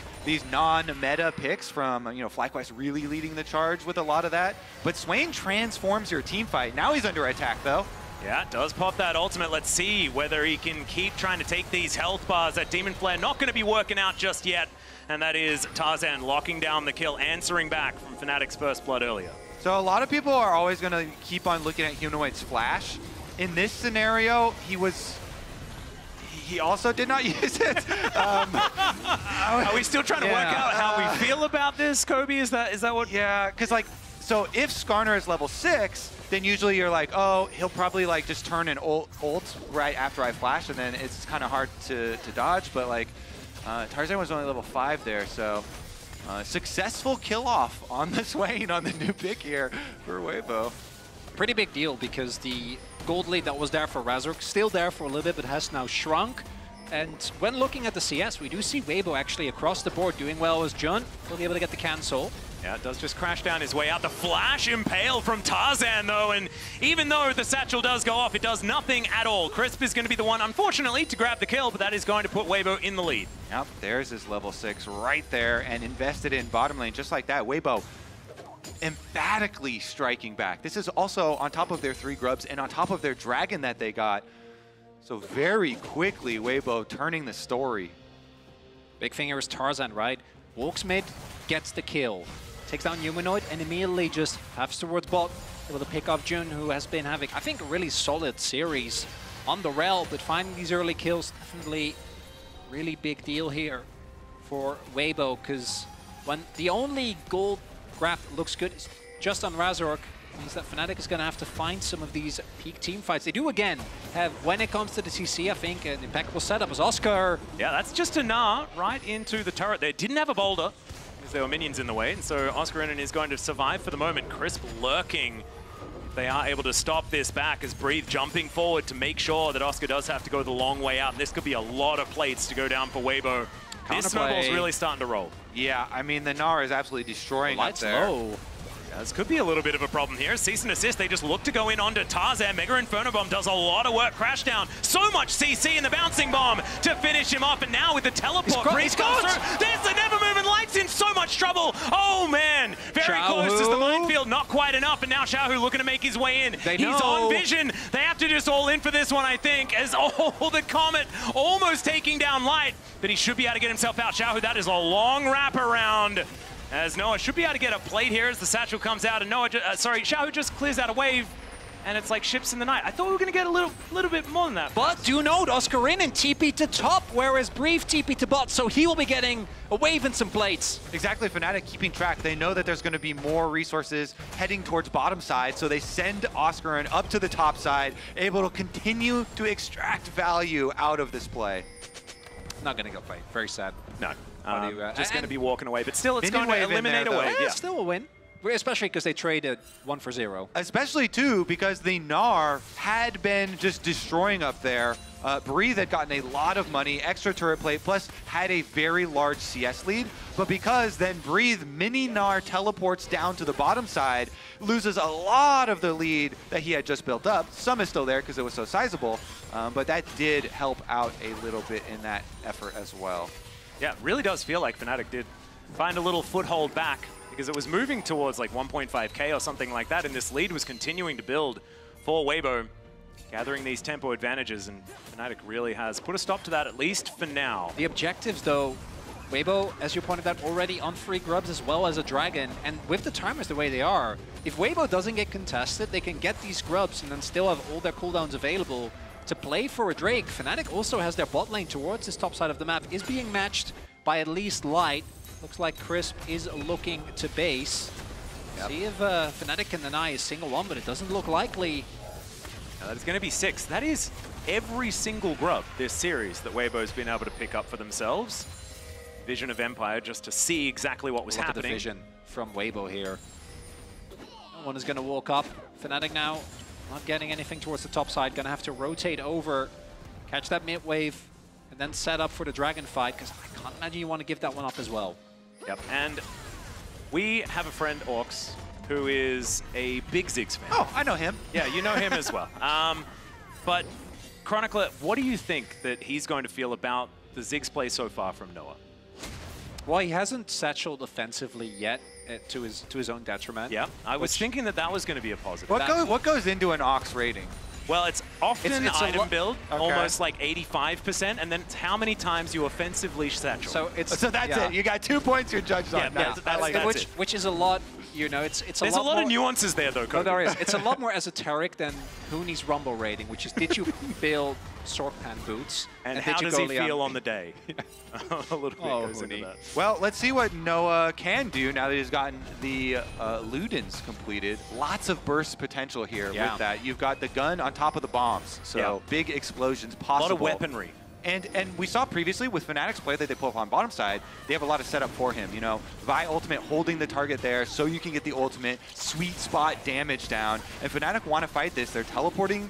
non-meta picks from, you know, FlyQuest really leading the charge with a lot of that. But Swain transforms your team fight. Now he's under attack though. Yeah, it does pop that ultimate. Let's see whether he can keep trying to take these health bars. That Demon Flare not going to be working out just yet. And that is Tarzan locking down the kill, answering back from Fnatic's first blood earlier. So a lot of people are always going to keep on looking at Humanoid's flash. In this scenario, he also did not use it. Are we still trying to work out how we feel about this, Kobe? Is that what? Yeah, because like, so if Skarner is level 6, then usually you're like, oh, he'll probably like just turn an ult right after I flash, and then it's kind of hard to dodge. But like, Tarzan was only level 5 there, so successful kill off on the Swain on the new pick here for Weibo. Pretty big deal because the gold lead that was there for Razork, still there for a little bit, but has now shrunk. And when looking at the CS, we do see Weibo actually across the board doing well as Jun. Will be able to get the cancel. Yeah, it does just crash down his way out. The flash impale from Tarzan, though, and even though the satchel does go off, it does nothing at all. Crisp is going to be the one, unfortunately, to grab the kill, but that is going to put Weibo in the lead. Yep, there's his level 6 right there, and invested in bottom lane just like that. Weibo emphatically striking back. This is also on top of their 3 grubs and on top of their dragon that they got. So very quickly, Weibo turning the story. Big thing here is Tarzan, right? Walks mid, gets the kill. Takes down Humanoid and immediately just halves towards bot. Able to pick off Jun, who has been having, I think, a really solid series on the rel, but finding these early kills, definitely really big deal here for Weibo, because when the only gold graph looks good is just on Razork, means that Fnatic is going to have to find some of these peak team fights. They do, again, have, when it comes to the CC, I think, an impeccable setup as Oscar. Yeah, that's just a Gnar right into the turret there. Didn't have a boulder, because there were minions in the way, and so Oscar is going to survive for the moment. Crisp lurking. They are able to stop this back as Breathe jumping forward to make sure that Oscar does have to go the long way out, and this could be a lot of plates to go down for Weibo. This snowball's really starting to roll. Yeah, I mean, the Gnar is absolutely destroying up there. Low. This could be a little bit of a problem here. Cease and assist, they just look to go in onto Tarzan. Mega Inferno Bomb does a lot of work. Crash down. So much CC in the bouncing bomb to finish him up. And now with the teleport, Breeze comes through. There's the Never Moving Lights in so much trouble. Oh, man. Very close as the minefield. Not quite enough. And now Xiaohu looking to make his way in. He's on vision. They have to just all in for this one, I think, as the Comet almost taking down Light. But he should be able to get himself out. Xiaohu, that is a long wraparound. As Noah should be able to get a plate here as the satchel comes out, and Xiaohu just clears out a wave and it's like ships in the night. I thought we were going to get a little bit more than that. But do note, Oscar in and TP to top, whereas Brief TP to bot, so he will be getting a wave and some plates. Exactly, Fnatic keeping track. They know that there's going to be more resources heading towards bottom side, so they send Oscar in up to the top side, able to continue to extract value out of this play. Not going to go fight. Very sad. No. Just going to be walking away, but still it's going to eliminate a wave. Yeah, still a win. Especially because they traded 1 for 0. Especially, too, because the Gnar had been just destroying up there. Breathe had gotten a lot of money, extra turret plate, plus had a very large CS lead. But because then Breathe mini Gnar teleports down to the bottom side, loses a lot of the lead that he had just built up. Some is still there because it was so sizable, but that did help out a little bit in that effort as well. Yeah, it really does feel like Fnatic did find a little foothold back, because it was moving towards like 1.5k or something like that, and this lead was continuing to build for Weibo, gathering these tempo advantages, and Fnatic really has put a stop to that, at least for now. The objectives, though, Weibo, as you pointed out, already on 3 grubs as well as a dragon, and with the timers the way they are, if Weibo doesn't get contested, they can get these grubs and then still have all their cooldowns available to play for a Drake. Fnatic also has their bot lane towards this top side of the map, is being matched by at least Light. Looks like Crisp is looking to base. Yep. See if Fnatic can deny a single one, but it doesn't look likely. Now that is going to be 6. That is every single grub this series that Weibo's been able to pick up for themselves. Vision of Empire, just to see exactly what was happening. Look at the vision from Weibo here. No one is going to walk up. Fnatic now not getting anything towards the top side. Going to have to rotate over, catch that mid wave, and then set up for the dragon fight, because I can't imagine you want to give that one up as well. Yep, and we have a friend, Orcs, who is a big Ziggs fan. Oh, I know him. Yeah, you know him as well. But Chronicler, what do you think that he's going to feel about the Ziggs play so far from Noah? Well, he hasn't satcheled offensively yet, to his own detriment. Yeah, I was thinking that was going to be a positive. What goes into an Ox rating? Well, it's often it's item build, almost like 85%, and then it's how many times you offensively satchel. So it's so that's it. You got 2 points you're judged on. Which is a lot. You know, it's There's a lot of nuances there, though, Cody. No, there is. It's a lot more esoteric than Hooney's Rumble rating, which is did you build Sorkpan boots? And how does he feel on the day? A little bit goes into that. Well, let's see what Noah can do now that he's gotten the Ludens completed. Lots of burst potential here with that. You've got the gun on top of the bombs, so big explosions possible. A lot of weaponry. And we saw previously with Fnatic's play that they pull up on bottom side, they have a lot of setup for him. You know, Vi ultimate holding the target there so you can get the ultimate sweet spot damage down. And Fnatic want to fight this. They're teleporting,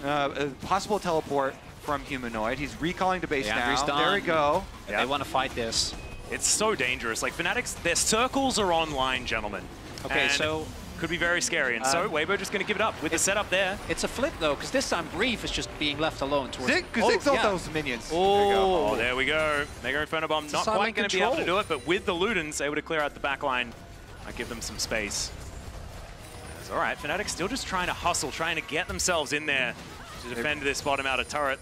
a possible teleport from Humanoid. He's recalling to base now. There we go. They want to fight this. It's so dangerous. Like Fnatic's, their circles are online, gentlemen. Okay, and so could be very scary. And so Weibo just going to give it up with the setup there. It's a flip, though, because this time Brief is just being left alone. Ziggs all those minions. Oh, there we go. They're going for Infernal Bomb. Not quite going to be able to do it, but with the Ludens, able to clear out the back line. Might give them some space. It's all right. Fnatic still just trying to hustle, trying to get themselves in there to defend this bottom outer turret.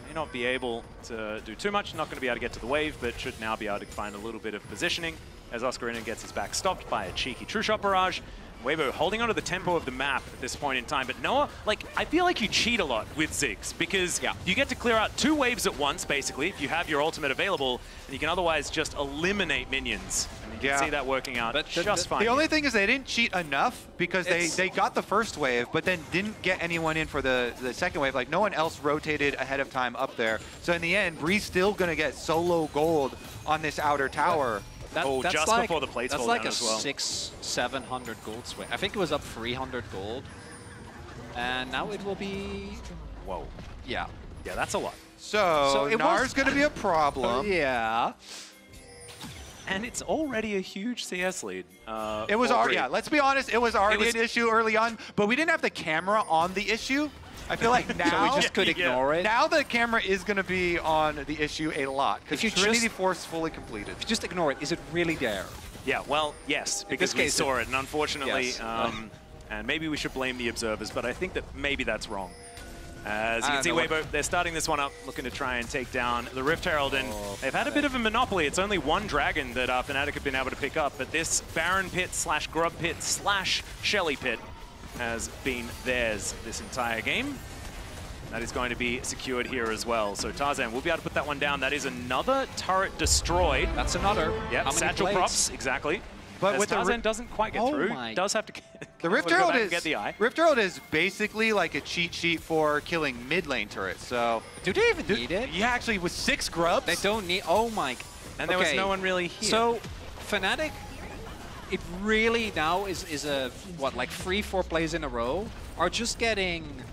May not be able to do too much. Not going to be able to get to the wave, but should now be able to find a little bit of positioning as Oscarina gets his back stopped by a cheeky True Shot barrage. Weibo holding onto the tempo of the map at this point in time. But Noah, like, I feel like you cheat a lot with Ziggs because you get to clear out 2 waves at once, basically, if you have your ultimate available, and you can otherwise just eliminate minions. And you can see that working out just fine. The only thing is they didn't cheat enough because they got the first wave, but then didn't get anyone in for the second wave. Like, no one else rotated ahead of time up there. So in the end, Bree's still going to get solo gold on this outer tower. That's just like, before the plates that's fall like down as well. 600-700 gold swing. I think it was up 300 gold. And now it will be... Whoa. Yeah. Yeah, that's a lot. So Gnar's going to be a problem. Yeah. And it's already a huge CS lead. It was already, let's be honest, it was already an issue early on, but we didn't have the camera on the issue. I feel like now so we just could ignore it. Now the camera is going to be on the issue a lot because Trinity Force fully completed. If you just ignore it, is it really there? Yeah, well, yes, because we saw it, and unfortunately, and maybe we should blame the observers, but I think that maybe that's wrong. As you can see, Weibo, they're starting this one up, looking to try and take down the Rift Herald, and they've had a bit of a monopoly. It's only 1 dragon that Fnatic have been able to pick up, but this Baron Pit / Grub Pit / Shelly Pit has been theirs this entire game. That is going to be secured here as well. So Tarzan will be able to put that one down. That is another turret destroyed. That's another. Yep, satchel props, exactly. But as with Tarzan doesn't quite get through, does have to the Rift Herald get the eye. Rift Herald is basically like a cheat sheet for killing mid lane turrets. So do they even need it? Yeah, actually, with 6 grubs. They don't need. Oh my! And there was no one really here. So Fnatic, it really now is a what, like 3-4 plays in a row are just getting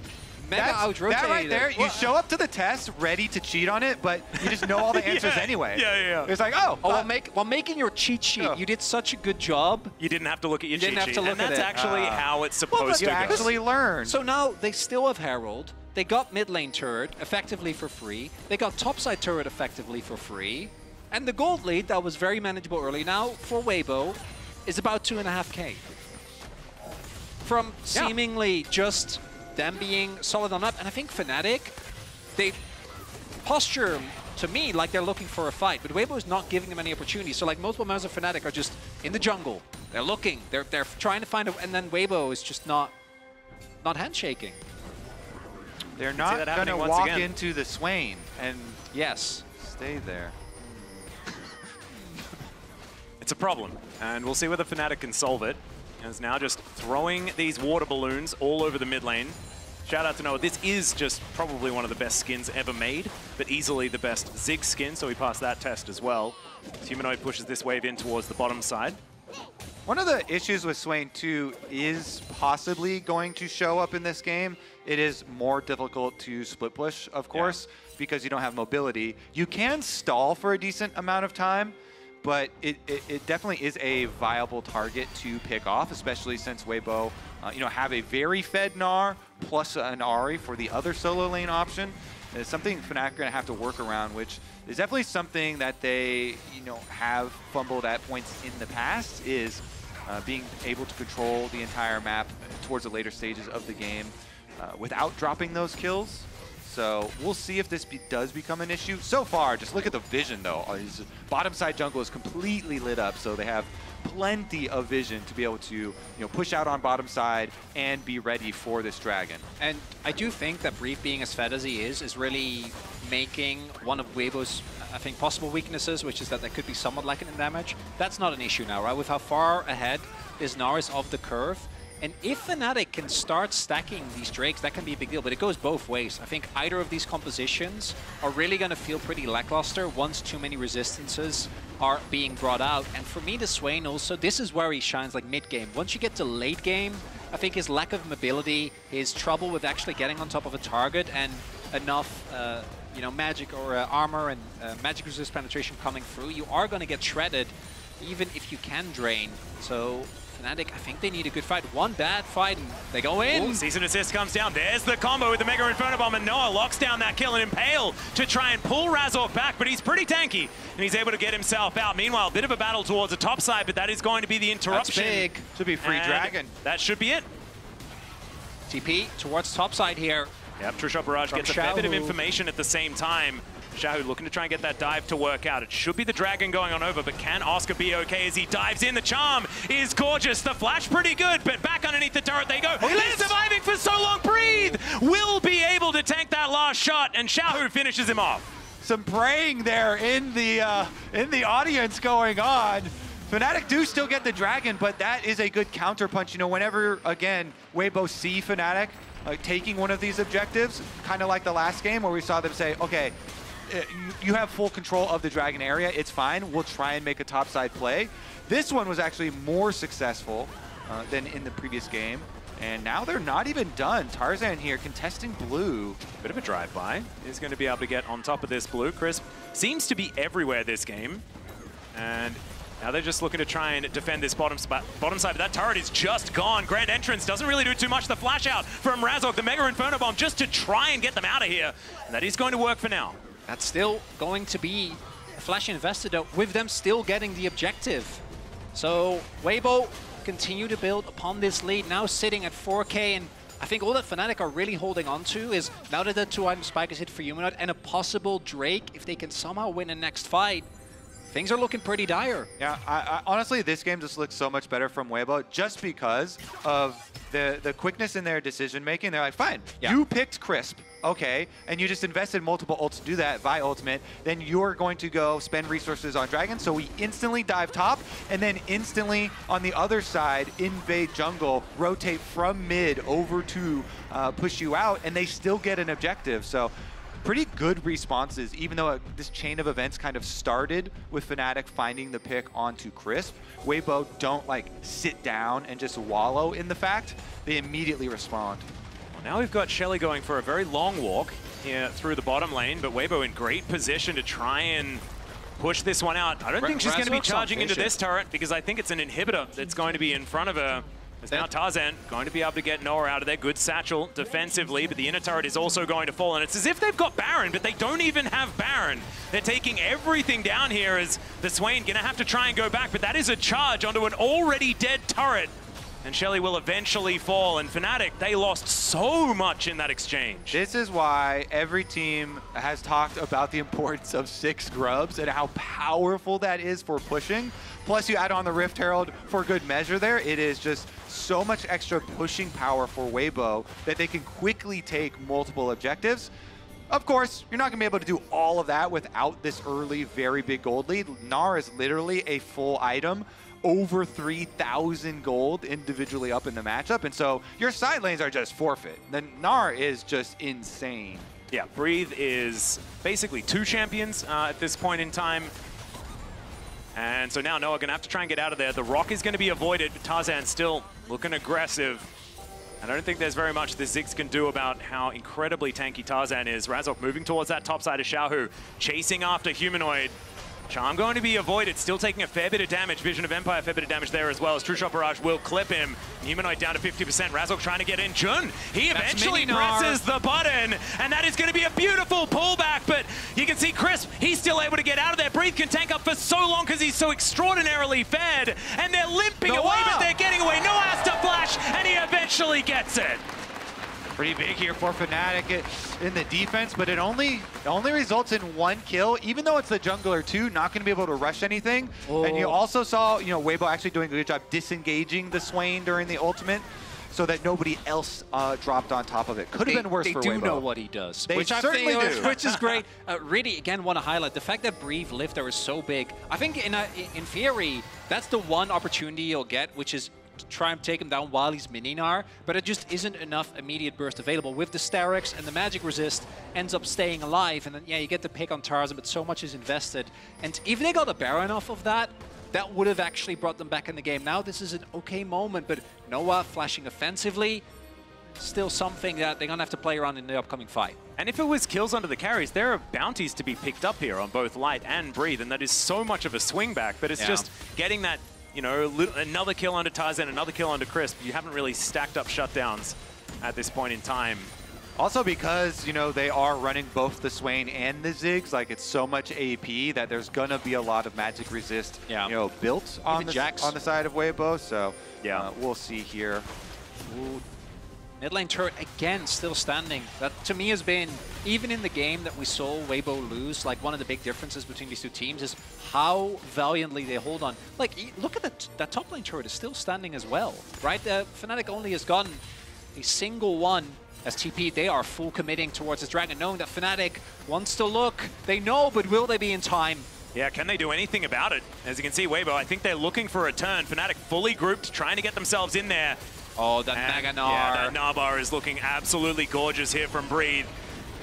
mega out-rotated. That right there, you show up to the test ready to cheat on it, but you just know all the answers anyway. Yeah. It's like, oh. While making your cheat sheet, you did such a good job. You didn't have to look at your cheat sheet. You didn't have to look at it. And that's actually how it's supposed to go. You actually learn. So now they still have Herald. They got mid lane turret effectively for free. They got topside turret effectively for free. And the gold lead that was very manageable early now for Weibo is about 2.5K. From seemingly just them being solid on up. And I think Fnatic, they posture to me like they're looking for a fight, but Weibo is not giving them any opportunities. So like multiple members of Fnatic are just in the jungle. They're looking, they're trying to find a, and then Weibo is just not handshaking. They're not going to walk into the Swain and stay there. It's a problem, and we'll see whether Fnatic can solve it. As now just throwing these water balloons all over the mid lane. Shout out to Noah. This is just probably one of the best skins ever made, but easily the best Zig skin, so we passed that test as well. Humanoid pushes this wave in towards the bottom side. One of the issues with Swain 2 is possibly going to show up in this game. It is more difficult to split push, of course, because you don't have mobility. You can stall for a decent amount of time, but it definitely is a viable target to pick off, especially since Weibo, have a very fed Gnar plus an Ahri for the other solo lane option. It's something Fnatic are going to have to work around, which is definitely something that they, have fumbled at points in the past, is being able to control the entire map towards the later stages of the game without dropping those kills. So we'll see if this does become an issue. So far, just look at the vision, though. His bottom side jungle is completely lit up, so they have plenty of vision to be able to push out on bottom side and be ready for this dragon. And I do think that Brief being as fed as he is really making one of Weibo's, I think, possible weaknesses, which is that there could be somewhat lacking in damage. That's not an issue now, right? With how far ahead is Gnar of the curve. And if Fnatic can start stacking these Drakes, that can be a big deal, but it goes both ways. I think either of these compositions are really going to feel pretty lackluster once too many resistances are being brought out. And for me, the Swain also, this is where he shines, like mid-game. Once you get to late game, I think his lack of mobility, his trouble with actually getting on top of a target, and enough magic or armor and magic resist penetration coming through, you are going to get shredded even if you can drain. So Fnatic, I think they need a good fight. One bad fight and they go in. Ooh, Season Assist comes down. There's the combo with the Mega Inferno Bomb, and Noah locks down that kill and Impale to try and pull Razork back, but he's pretty tanky and he's able to get himself out. Meanwhile, a bit of a battle towards the top side, but that is going to be the interruption. That's big. Should be free dragon. That should be it. TP towards top side here. Yep, Trishop Barrage gets a fair bit of information at the same time. Shahu looking to try and get that dive to work out. It should be the dragon going on over, but can Oscar be okay as he dives in? The charm is gorgeous. The flash pretty good, but back underneath the turret they go. They're surviving for so long. Breathe will be able to tank that last shot, and Shahu finishes him off. Some praying there in the audience going on. Fnatic do still get the dragon, but that is a good counter punch. Whenever, again, Weibo see Fnatic taking one of these objectives, kind of like the last game where we saw them say, okay, you have full control of the dragon area, it's fine, we'll try and make a topside play. This one was actually more successful than in the previous game, and now they're not even done. Tarzan here contesting blue. Bit of a drive-by. He's going to be able to get on top of this blue. Crisp seems to be everywhere this game, and now they're just looking to try and defend this bottom side, but that turret is just gone. Grand Entrance doesn't really do too much. The flash out from Razork, the Mega Inferno Bomb, just to try and get them out of here, and that is going to work for now. That's still going to be a flash invested, though, with them still getting the objective. So Weibo continue to build upon this lead, now sitting at 4K, and I think all that Fnatic are really holding on to is, now that the 2-item spike is hit for Humanoid and a possible Drake, if they can somehow win the next fight, things are looking pretty dire. Yeah, honestly, this game just looks so much better from Weibo just because of the quickness in their decision making. They're like, fine, you picked Crisp, okay, and you just invested multiple ults to do that via ultimate. Then you're going to go spend resources on Dragon. So we instantly dive top, and then instantly on the other side invade jungle, rotate from mid over to push you out, and they still get an objective. So pretty good responses, even though this chain of events kind of started with Fnatic finding the pick onto Crisp. Weibo don't like sit down and just wallow in the fact. They immediately respond. Well, now we've got Shelly going for a very long walk here through the bottom lane, but Weibo in great position to try and push this one out. I don't think she's going to be charging into this turret because I think it's an inhibitor that's going to be in front of her. As now Tarzan going to be able to get Noah out of there. Good satchel defensively, but the inner turret is also going to fall. And it's as if they've got Baron, but they don't even have Baron. They're taking everything down here as the Swain going to have to try and go back, but that is a charge onto an already dead turret. And Shelly will eventually fall. And Fnatic, they lost so much in that exchange. This is why every team has talked about the importance of 6 grubs and how powerful that is for pushing. Plus you add on the Rift Herald for good measure there. It is just so much extra pushing power for Weibo that they can quickly take multiple objectives. Of course, you're not going to be able to do all of that without this early, very big gold lead. Gnar is literally a full item, over 3,000 gold individually up in the matchup, and so your side lanes are just forfeit. Then Gnar is just insane. Yeah, Breathe is basically 2 champions at this point in time. And so now Noah going to have to try and get out of there. The rock is going to be avoided, but Tarzan still looking aggressive. And I don't think there's very much the Ziggs can do about how incredibly tanky Tarzan is. Razork moving towards that top side of Xiaohu, chasing after Humanoid. Charm going to be avoided, still taking a fair bit of damage. Vision of Empire, fair bit of damage there as well, as True Shot Barrage will clip him. Humanoid down to 50%. Razork trying to get in. Jun, he eventually presses the button, and that is going to be a beautiful pullback, but you can see Crisp, he's still able to get out of there. Breathe can tank up for so long because he's so extraordinarily fed, and they're limping away, but they're getting away. Noah has to flash, and he eventually gets it. Pretty big here for Fnatic in the defense, but it only results in 1 kill, even though it's the jungler too, not going to be able to rush anything. And you also saw, Weibo actually doing a good job disengaging the Swain during the ultimate, so that nobody else dropped on top of it. Could have been worse for Weibo. They do know what he does, They certainly do. Which is great. Really, again, want to highlight the fact that Breathe lift there is so big. I think in theory, that's the one opportunity you'll get, which is to try and take him down while he's mini-Gnar, but it just isn't enough immediate burst available. With the Starix and the magic resist, ends up staying alive, and then, yeah, you get the pick on Tarzan, but so much is invested. And if they got a Baron off of that, that would have actually brought them back in the game. Now this is an okay moment, but Noah flashing offensively, still something that they're going to have to play around in the upcoming fight. And if it was kills under the carries, there are bounties to be picked up here on both Light and Breathe, and that is so much of a swing back, but it's just getting that, another kill under Tarzan, another kill under Crisp. You haven't really stacked up shutdowns at this point in time. Also because, they are running both the Swain and the Ziggs, like it's so much AP that there's gonna be a lot of magic resist, built on the side of Weibo, so we'll see here. Ooh. Mid lane turret again still standing. That to me has been, even in the game that we saw Weibo lose, like one of the big differences between these two teams is how valiantly they hold on. Like, look at that top lane turret is still standing as well, right? Fnatic only has gotten a single one as TP. They are full committing towards this dragon, knowing that Fnatic wants to look. They know, but will they be in time? Yeah, can they do anything about it? As you can see, Weibo, I think they're looking for a turn. Fnatic fully grouped, trying to get themselves in there. Oh, that Mega Gnar. Yeah, that Gnar is looking absolutely gorgeous here from Breathe.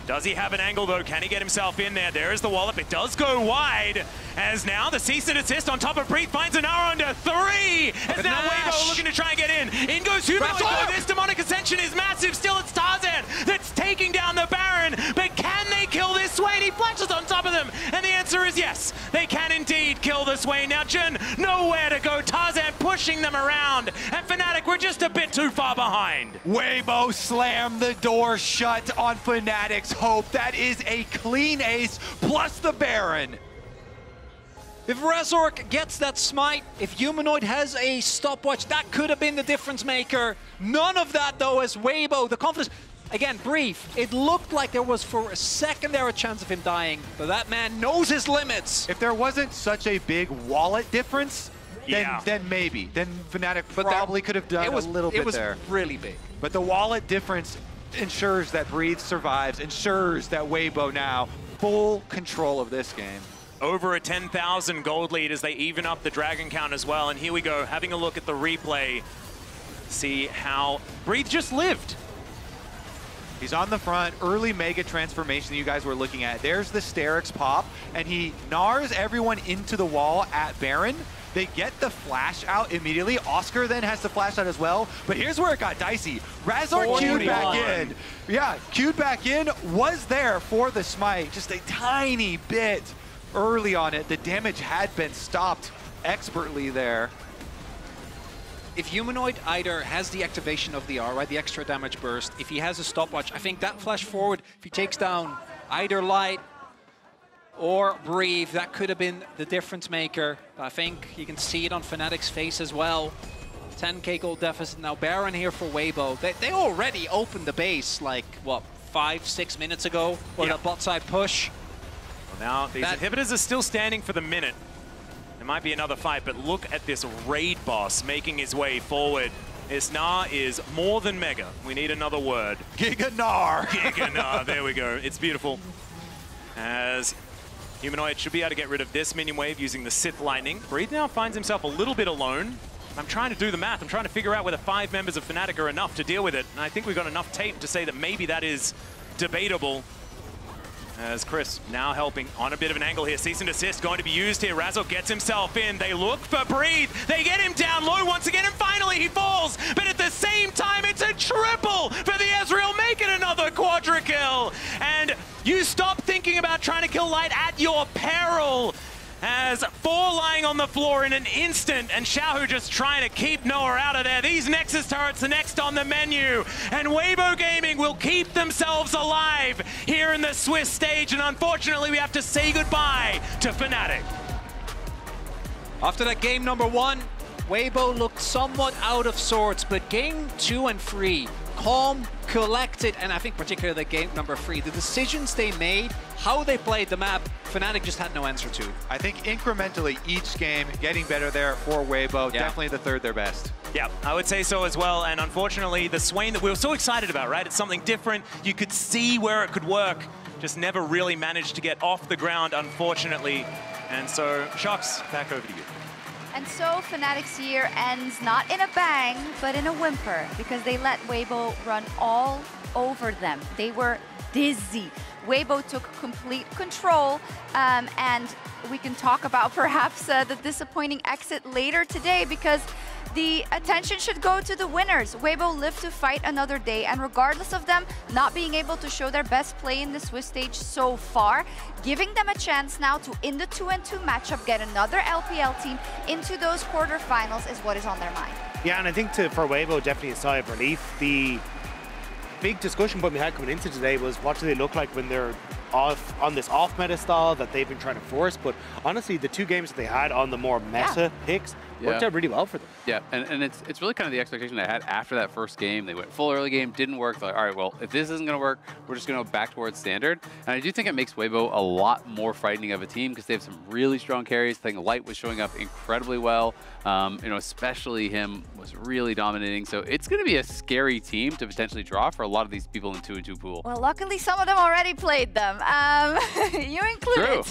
Does he have an angle, though? Can he get himself in there? There is the wallop. It does go wide, as now the cease and desist on top of Breathe finds an Gnar under 3. As now Weibo looking to try and get in. In goes Humanoid, though. This demonic ascension is massive. Still, it's Tarzan that's taking down the Baron. But can they kill this Swain? He flashes on top of them. And the answer is yes. They can indeed kill the Swain. Now, Jun, nowhere to go. Tarzan pushing them around. And Fnatic, we're just a bit too far behind. Weibo slammed the door shut on Fnatic's hope. That is a clean ace plus the Baron. If Razork gets that smite, if Humanoid has a stopwatch, that could have been the difference maker. None of that, though, as Weibo, the confidence. Again, brief. It looked like there was for a second there a chance of him dying, but that man knows his limits. If there wasn't such a big wallet difference, then maybe. Then Fnatic probably could have done a little bit there. It was really big. But the wallet difference ensures that Breathe survives, ensures that Weibo now full control of this game. Over a 10,000 gold lead as they even up the dragon count as well. And here we go, having a look at the replay. See how Breathe just lived. He's on the front, early mega transformation you guys were looking at. There's the Sterix pop, and he gnars everyone into the wall at Baron. They get the flash out immediately. Oscar then has the flash out as well. But here's where it got dicey. Razor queued back in. Yeah, queued back in, was there for the smite. Just a tiny bit early on it. The damage had been stopped expertly there. If Humanoid either has the activation of the R, right, the extra damage burst, if he has a stopwatch, I think that flash forward, if he takes down either Light or Breathe, that could have been the difference maker. I think you can see it on Fnatic's face as well. 10k gold deficit now. Baron here for Weibo. They already opened the base like, what, 5-6 minutes ago for the bot side push. Well, now these inhibitors are still standing for the minute. There might be another fight, but look at this raid boss making his way forward. This Gnar is more than mega. We need another word. Giga Gnar. Giga Gnar, there we go. It's beautiful. As Humanoid should be able to get rid of this minion wave using the Sith Lightning. Breathe now finds himself a little bit alone. I'm trying to do the math. I'm trying to figure out whether 5 members of Fnatic are enough to deal with it. And I think we've got enough tape to say that maybe that is debatable. As Chris now helping on a bit of an angle here. Cease and desist going to be used here. Razzle gets himself in. They look for Breathe. They get him down low once again, and finally he falls. But at the same time, it's a triple for the Ezreal, making another quadra kill. And you stop thinking about trying to kill Light at your peril. As 4 lying on the floor in an instant, and Xiaohu just trying to keep Noah out of there. These Nexus turrets are next on the menu, and Weibo Gaming will keep themselves alive here in the Swiss stage, and unfortunately we have to say goodbye to Fnatic. After that game number 1, Weibo looked somewhat out of sorts, but game 2 and 3, calm, collected, and I think particularly the game number 3, the decisions they made, how they played the map, Fnatic just had no answer to. I think incrementally each game getting better there for Weibo. Definitely the third their best. Yeah, I would say so as well. And unfortunately, the Swain that we were so excited about, right? It's something different. You could see where it could work. Just never really managed to get off the ground, unfortunately. And so, Shocks, back over to you. And so Fnatic's year ends not in a bang, but in a whimper, because they let Weibo run all over them. They were dizzy. Weibo took complete control, and we can talk about perhaps the disappointing exit later today, because the attention should go to the winners. Weibo lived to fight another day, and regardless of them not being able to show their best play in the Swiss stage so far, giving them a chance now to, in the 2-2 matchup, get another LPL team into those quarterfinals is what is on their mind. Yeah, and I think for Weibo, definitely a sigh of relief. The big discussion point we had coming into today was what do they look like when they're off on this off-meta style that they've been trying to force, but honestly, the 2 games that they had on the more meta picks worked out really well for them. Yeah, and it's really kind of the expectation I had after that first game. They went full early game, didn't work. They're like, all right, well, if this isn't going to work, we're just going to go back towards standard. And I do think it makes Weibo a lot more frightening of a team because they have some really strong carries. I think Light was showing up incredibly well. You know, especially him was really dominating. So it's going to be a scary team to potentially draw for a lot of these people in 2-2 pool. Well, luckily some of them already played them. You included.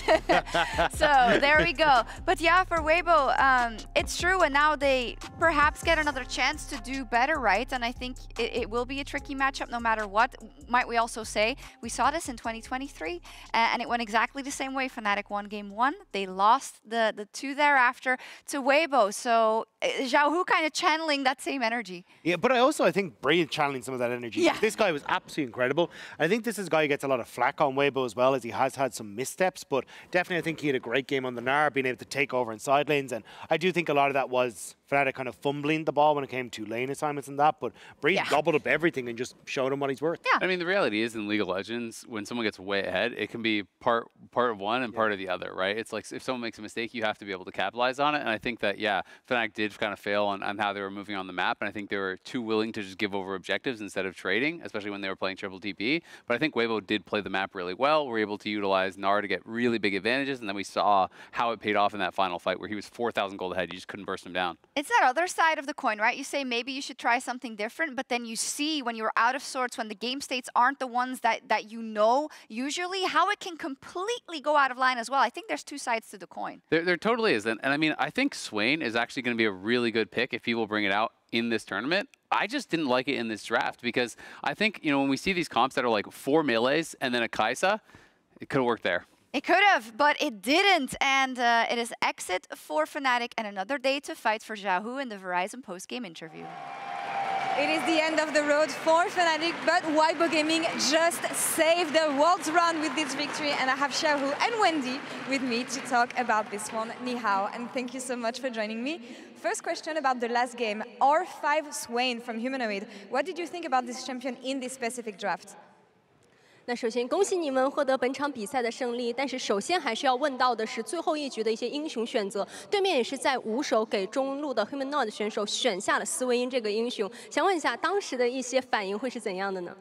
So there we go. But yeah, for Weibo, it's true, and now they perhaps get another chance to do better, right? And I think it will be a tricky matchup no matter what. Might we also say, we saw this in 2023, and it went exactly the same way. Fnatic won game 1. They lost the 2 thereafter to Weibo. So Xiaohu kind of channeling that same energy. Yeah, but I think Breathe channeling some of that energy. Yeah. This guy was absolutely incredible. I think this is a guy who gets a lot of flack on Weibo as well, as he has had some missteps, but definitely I think he had a great game on the Gnar, being able to take over in side lanes, and I do think a lot of that was Fnatic kind of fumbling the ball when it came to lane assignments and that, but Breathe gobbled up everything and just showed him what he's worth. I mean, the reality is in League of Legends, when someone gets way ahead, it can be part of one and part of the other, right? It's like if someone makes a mistake, you have to be able to capitalize on it, and I think that, yeah, Fnatic did kind of fail on how they were moving on the map, and I think they were too willing to just give over objectives instead of trading, especially when they were playing triple TP, but I think Weibo did play the map really well. We're able to utilize Gnar to get really big advantages, and then we saw how it paid off in that final fight where he was 4,000 gold ahead. You just couldn't burst him down. It's that other side of the coin, right? You say maybe you should try something different, but then you see when you're out of sorts, when the game states aren't the ones that you know usually, how it can completely go out of line as well. I think there's two sides to the coin. There totally is. And I mean, I think Swain is actually going to be a really good pick if people bring it out in this tournament. I just didn't like it in this draft because I think, you know, when we see these comps that are like 4 melees and then a Kai'Sa, it could have worked there. It could have, but it didn't. And it is exit for Fnatic and another day to fight for Xiaohu in the Verizon post-game interview. It is the end of the road for Fnatic, but Weibo Gaming just saved the world's run with this victory. And I have Xiaohu and Wendy with me to talk about this one. Ni hao, and thank you so much for joining me. First question about the last game, R5 Swain from Humanoid. What did you think about this champion in this specific draft? 那首先恭喜你们获得本场比赛的胜利，但是首先还是要问到的是最后一局的一些英雄选择。对面也是在5手给中路的 Humanoid 的选手选下了斯维因这个英雄，想问一下当时的一些反应会是怎样的呢？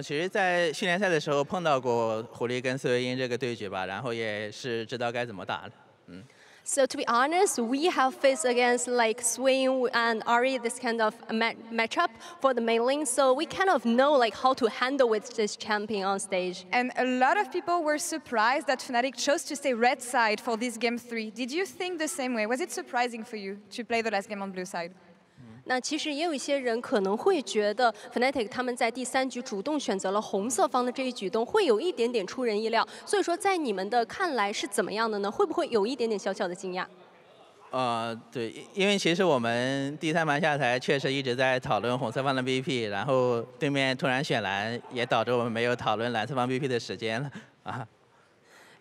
其实，在训练赛的时候碰到过狐狸跟斯维因这个对决吧，然后也是知道该怎么打的。So to be honest, we have faced against like Swain and Ahri this kind of matchup for the main lane, so we kind of know like how to handle with this champion on stage. And a lot of people were surprised that Fnatic chose to stay red side for this game 3. Did you think the same way? Was it surprising for you to play the last game on blue side? 那其实也有一些人可能会觉得 Fnatic 他们在第3局主动选择了红色方的这一举动会有一点点出人意料，所以说在你们的看来是怎么样的呢？会不会有一点点小小的惊讶？对，因为其实我们第3盘下台确实一直在讨论红色方的 BP， 然后对面突然选蓝，也导致我们没有讨论蓝色方 BP 的时间了啊。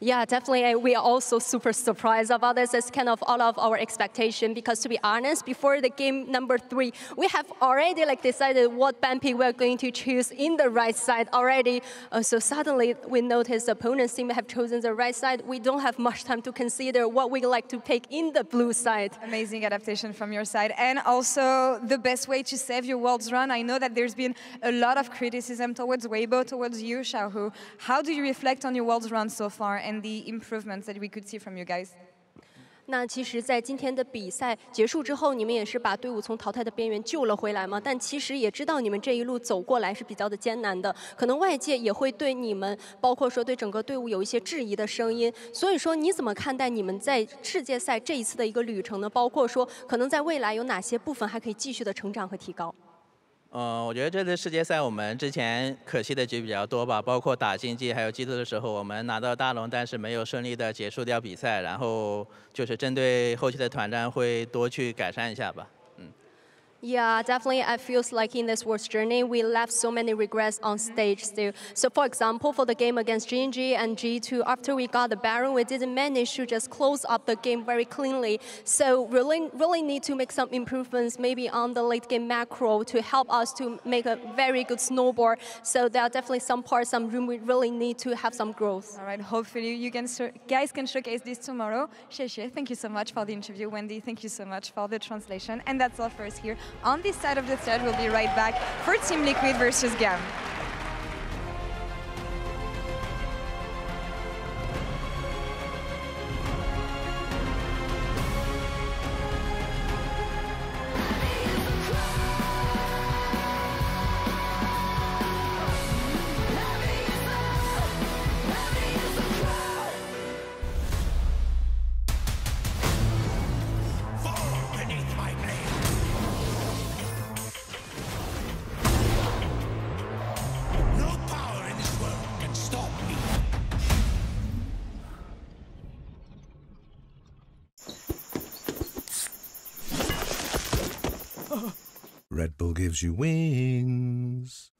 Yeah, definitely. We are also super surprised about this. It's kind of out of our expectation because, to be honest, before the game number 3, we have already like decided what ban pick we're going to choose in the right side already. So suddenly we noticed the opponents seem to have chosen the right side. We don't have much time to consider what we like to pick in the blue side. Amazing adaptation from your side, and also the best way to save your world's run. I know that there's been a lot of criticism towards Weibo, towards you, Xiaohu. How do you reflect on your world's run so far and the improvements that we could see from you guys? 那其实，在今天的比赛结束之后，你们也是把队伍从淘汰的边缘救了回来嘛。但其实也知道你们这一路走过来是比较的艰难的，可能外界也会对你们，包括说对整个队伍有一些质疑的声音。所以说，你怎么看待你们在世界赛这一次的一个旅程呢？包括说，可能在未来有哪些部分还可以继续的成长和提高？我觉得这次世界赛我们之前可惜的局比较多吧，包括打竞技还有G2的时候，我们拿到大龙，但是没有顺利的结束掉比赛，然后就是针对后期的团战会多去改善一下吧。Yeah, definitely. I feel like in this world's journey, we left so many regrets on stage still. So, for example, for the game against G&G and G2, after we got the Baron, we didn't manage to just close up the game very cleanly. So, really need to make some improvements, maybe on the late game macro to help us to make a very good snowball. So, there are definitely some parts, some room we really need to have some growth. All right. Hopefully, you guys can showcase this tomorrow. Xie, thank you so much for the interview. Wendy, thank you so much for the translation. And that's all for us here. On this side of the stage, we'll be right back for Team Liquid versus GAM. Red Bull gives you wings.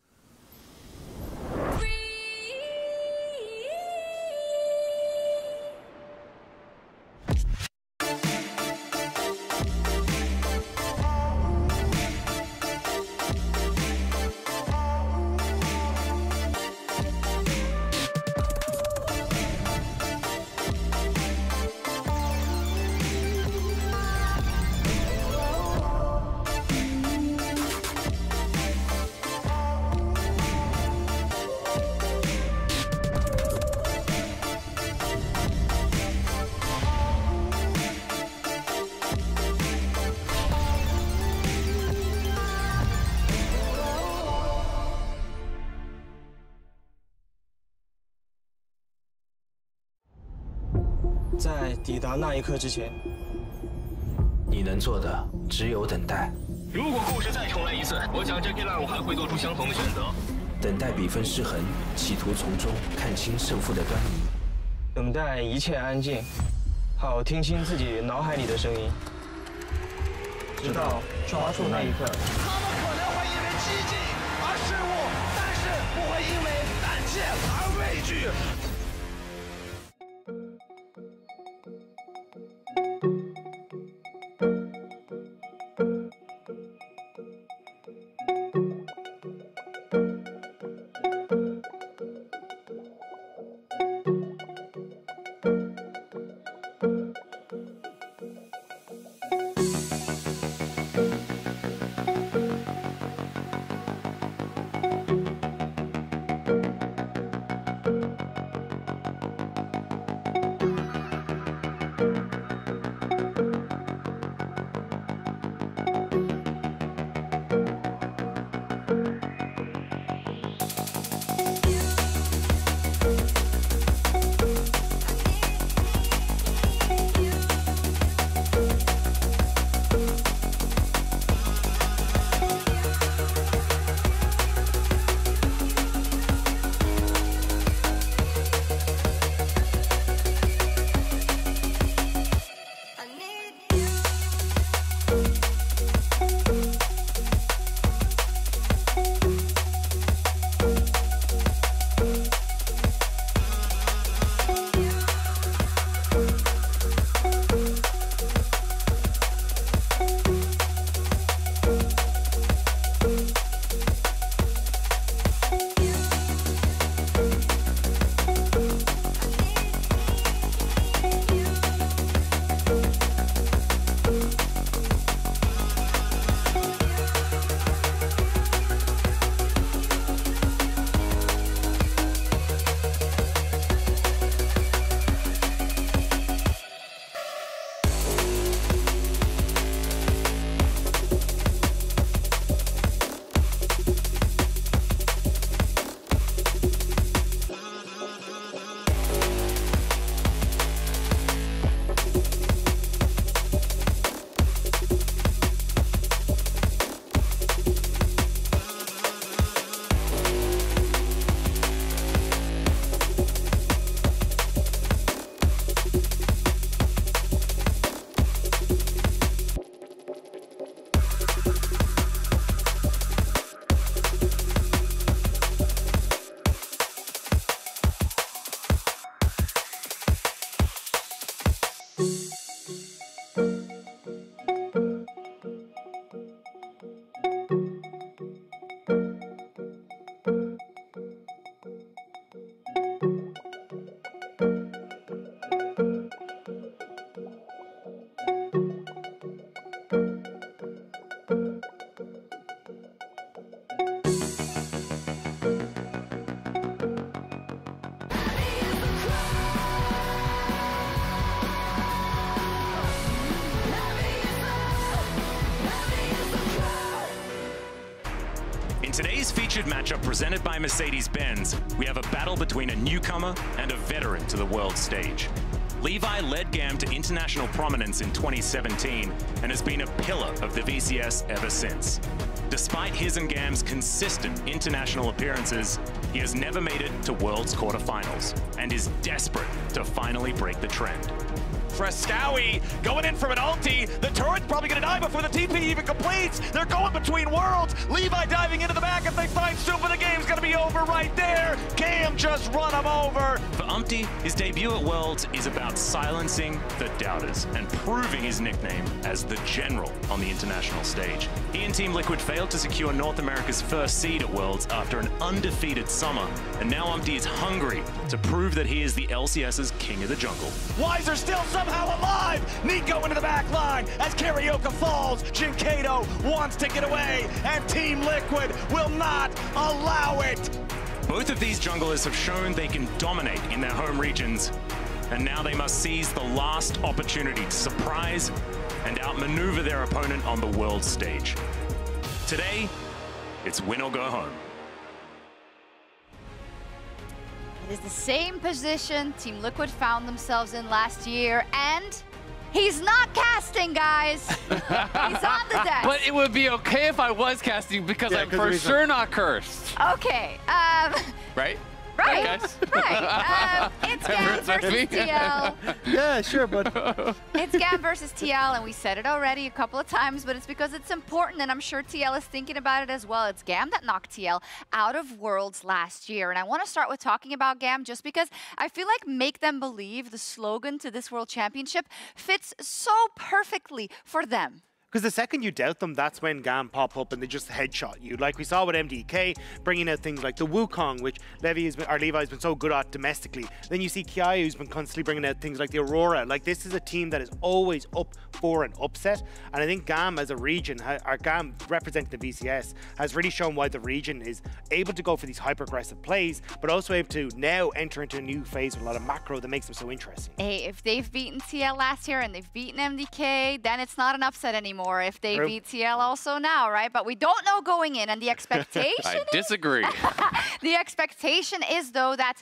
在抵达那一刻之前，你能做的只有等待。如果故事再重来一次，我想 Jackie Lau 还会做出相同的选择。等待比分失衡，企图从中看清胜负的端倪。等待一切安静，好听清自己脑海里的声音，直到抓住那一刻。他们可能会因为激进而失误，但是不会因为胆怯而畏惧。In today's featured matchup presented by Mercedes-Benz, we have a battle between a newcomer and a veteran to the world stage. Levi led GAM to international prominence in 2017 and has been a pillar of the VCS ever since. Despite his and GAM's consistent international appearances, he has never made it to World's quarterfinals and is desperate to finally break the trend. Frescowi going in from an ulti. The turret's probably going to die before the TP even completes. They're going between worlds. Levi diving into the back. If they find Super, the game's going to be over right there. Cam just run him over. For Umpty, his debut at Worlds is about silencing the doubters and proving his nickname as the General on the international stage. He and Team Liquid failed to secure North America's first seed at Worlds after an undefeated summer, and now Umpty is hungry to prove that he is the LCS's king of the jungle. Weiser still somehow alive! Nico into the back line as Karaoke falls. Jinkado wants to get away, and Team Liquid will not allow it! Both of these junglers have shown they can dominate in their home regions, and now they must seize the last opportunity to surprise and outmaneuver their opponent on the world stage. Today, it's win or go home. It is the same position Team Liquid found themselves in last year, and he's not casting, guys. He's on the desk. But it would be okay if I was casting because I'm for sure not cursed. Okay. Right? Right, guys? right. It's GAM versus TL. Yeah, sure, but It's GAM versus TL, and we said it already a couple of times, but it's because it's important, and I'm sure TL is thinking about it as well. It's GAM that knocked TL out of Worlds last year, and I want to start with talking about GAM just because I feel like Make Them Believe, the slogan to this World Championship, fits so perfectly for them. Because the second you doubt them, that's when GAM pop up and they just headshot you. Like we saw with MDK, bringing out things like the Wukong, which Levi's been so good at domestically. Then you see Kiai, who's been constantly bringing out things like the Aurora. Like, this is a team that is always up for an upset. And I think GAM as a region, or GAM representing the VCS, has really shown why the region is able to go for these hyper-aggressive plays, but also able to now enter into a new phase with a lot of macro that makes them so interesting. Hey, if they've beaten TL last year and they've beaten MDK, then it's not an upset anymore. If they beat TL also now, right? But we don't know going in, and the expectation I disagree. The expectation is, though, that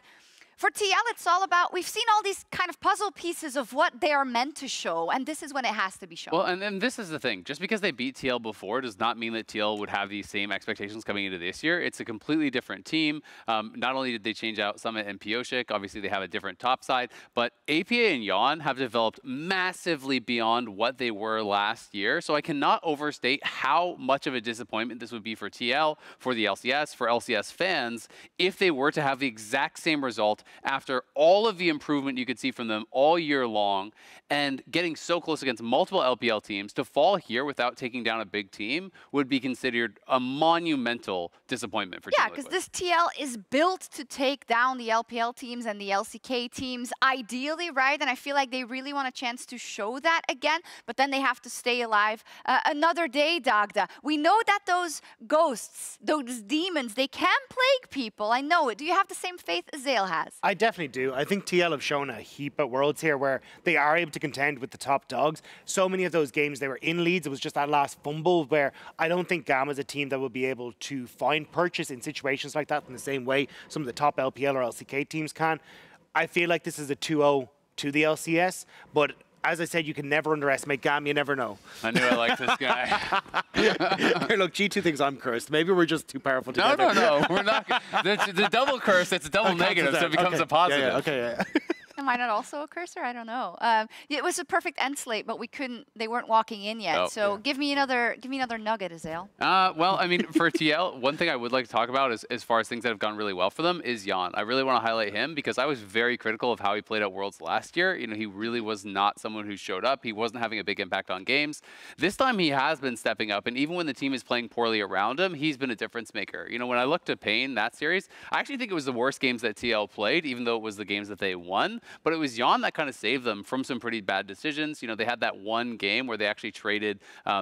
for TL, it's all about, we've seen all these kind of puzzle pieces of what they are meant to show, and this is when it has to be shown. Well, and then this is the thing. Just because they beat TL before does not mean that TL would have these same expectations coming into this year. It's a completely different team. Not only did they change out Summit and Pioshik, obviously they have a different top side, but APA and Yon have developed massively beyond what they were last year. So I cannot overstate how much of a disappointment this would be for TL, for the LCS, for LCS fans, if they were to have the exact same result after all of the improvement you could see from them all year long and getting so close against multiple LPL teams. To fall here without taking down a big team would be considered a monumental disappointment for Team Liquid. Yeah, because this TL is built to take down the LPL teams and the LCK teams ideally, right? And I feel like they really want a chance to show that again, but then they have to stay alive another day, Dagda. We know that those ghosts, those demons, they can plague people. I know it. Do you have the same faith Zale has? I definitely do. I think TL have shown a heap at Worlds here where they are able to contend with the top dogs. So many of those games, they were in leads. It was just that last fumble where I don't think GAM is a team that will be able to find purchase in situations like that in the same way some of the top LPL or LCK teams can. I feel like this is a 2-0 to the LCS, but as I said, you can never underestimate GAM. You never know. I knew I liked this guy. Hey, look, G2 thinks I'm cursed. Maybe we're just too powerful together. No. We're not. The double curse, it's a double negative, so it becomes a positive. Yeah, okay. Am I not also a cursor? I don't know. It was a perfect end slate, but we couldn't. They weren't walking in yet. Oh, so give me another nugget, Azale. Well, I mean, for TL, one thing I would like to talk about is, as far as things that have gone really well for them, is Yon. I really want to highlight him because I was very critical of how he played at Worlds last year. You know, he really was not someone who showed up. He wasn't having a big impact on games. This time, he has been stepping up, and even when the team is playing poorly around him, he's been a difference maker. You know, when I looked at Pain that series, I actually think it was the worst games that TL played, even though it was the games that they won. But it was Yon that kind of saved them from some pretty bad decisions. You know, they had that one game where they actually traded.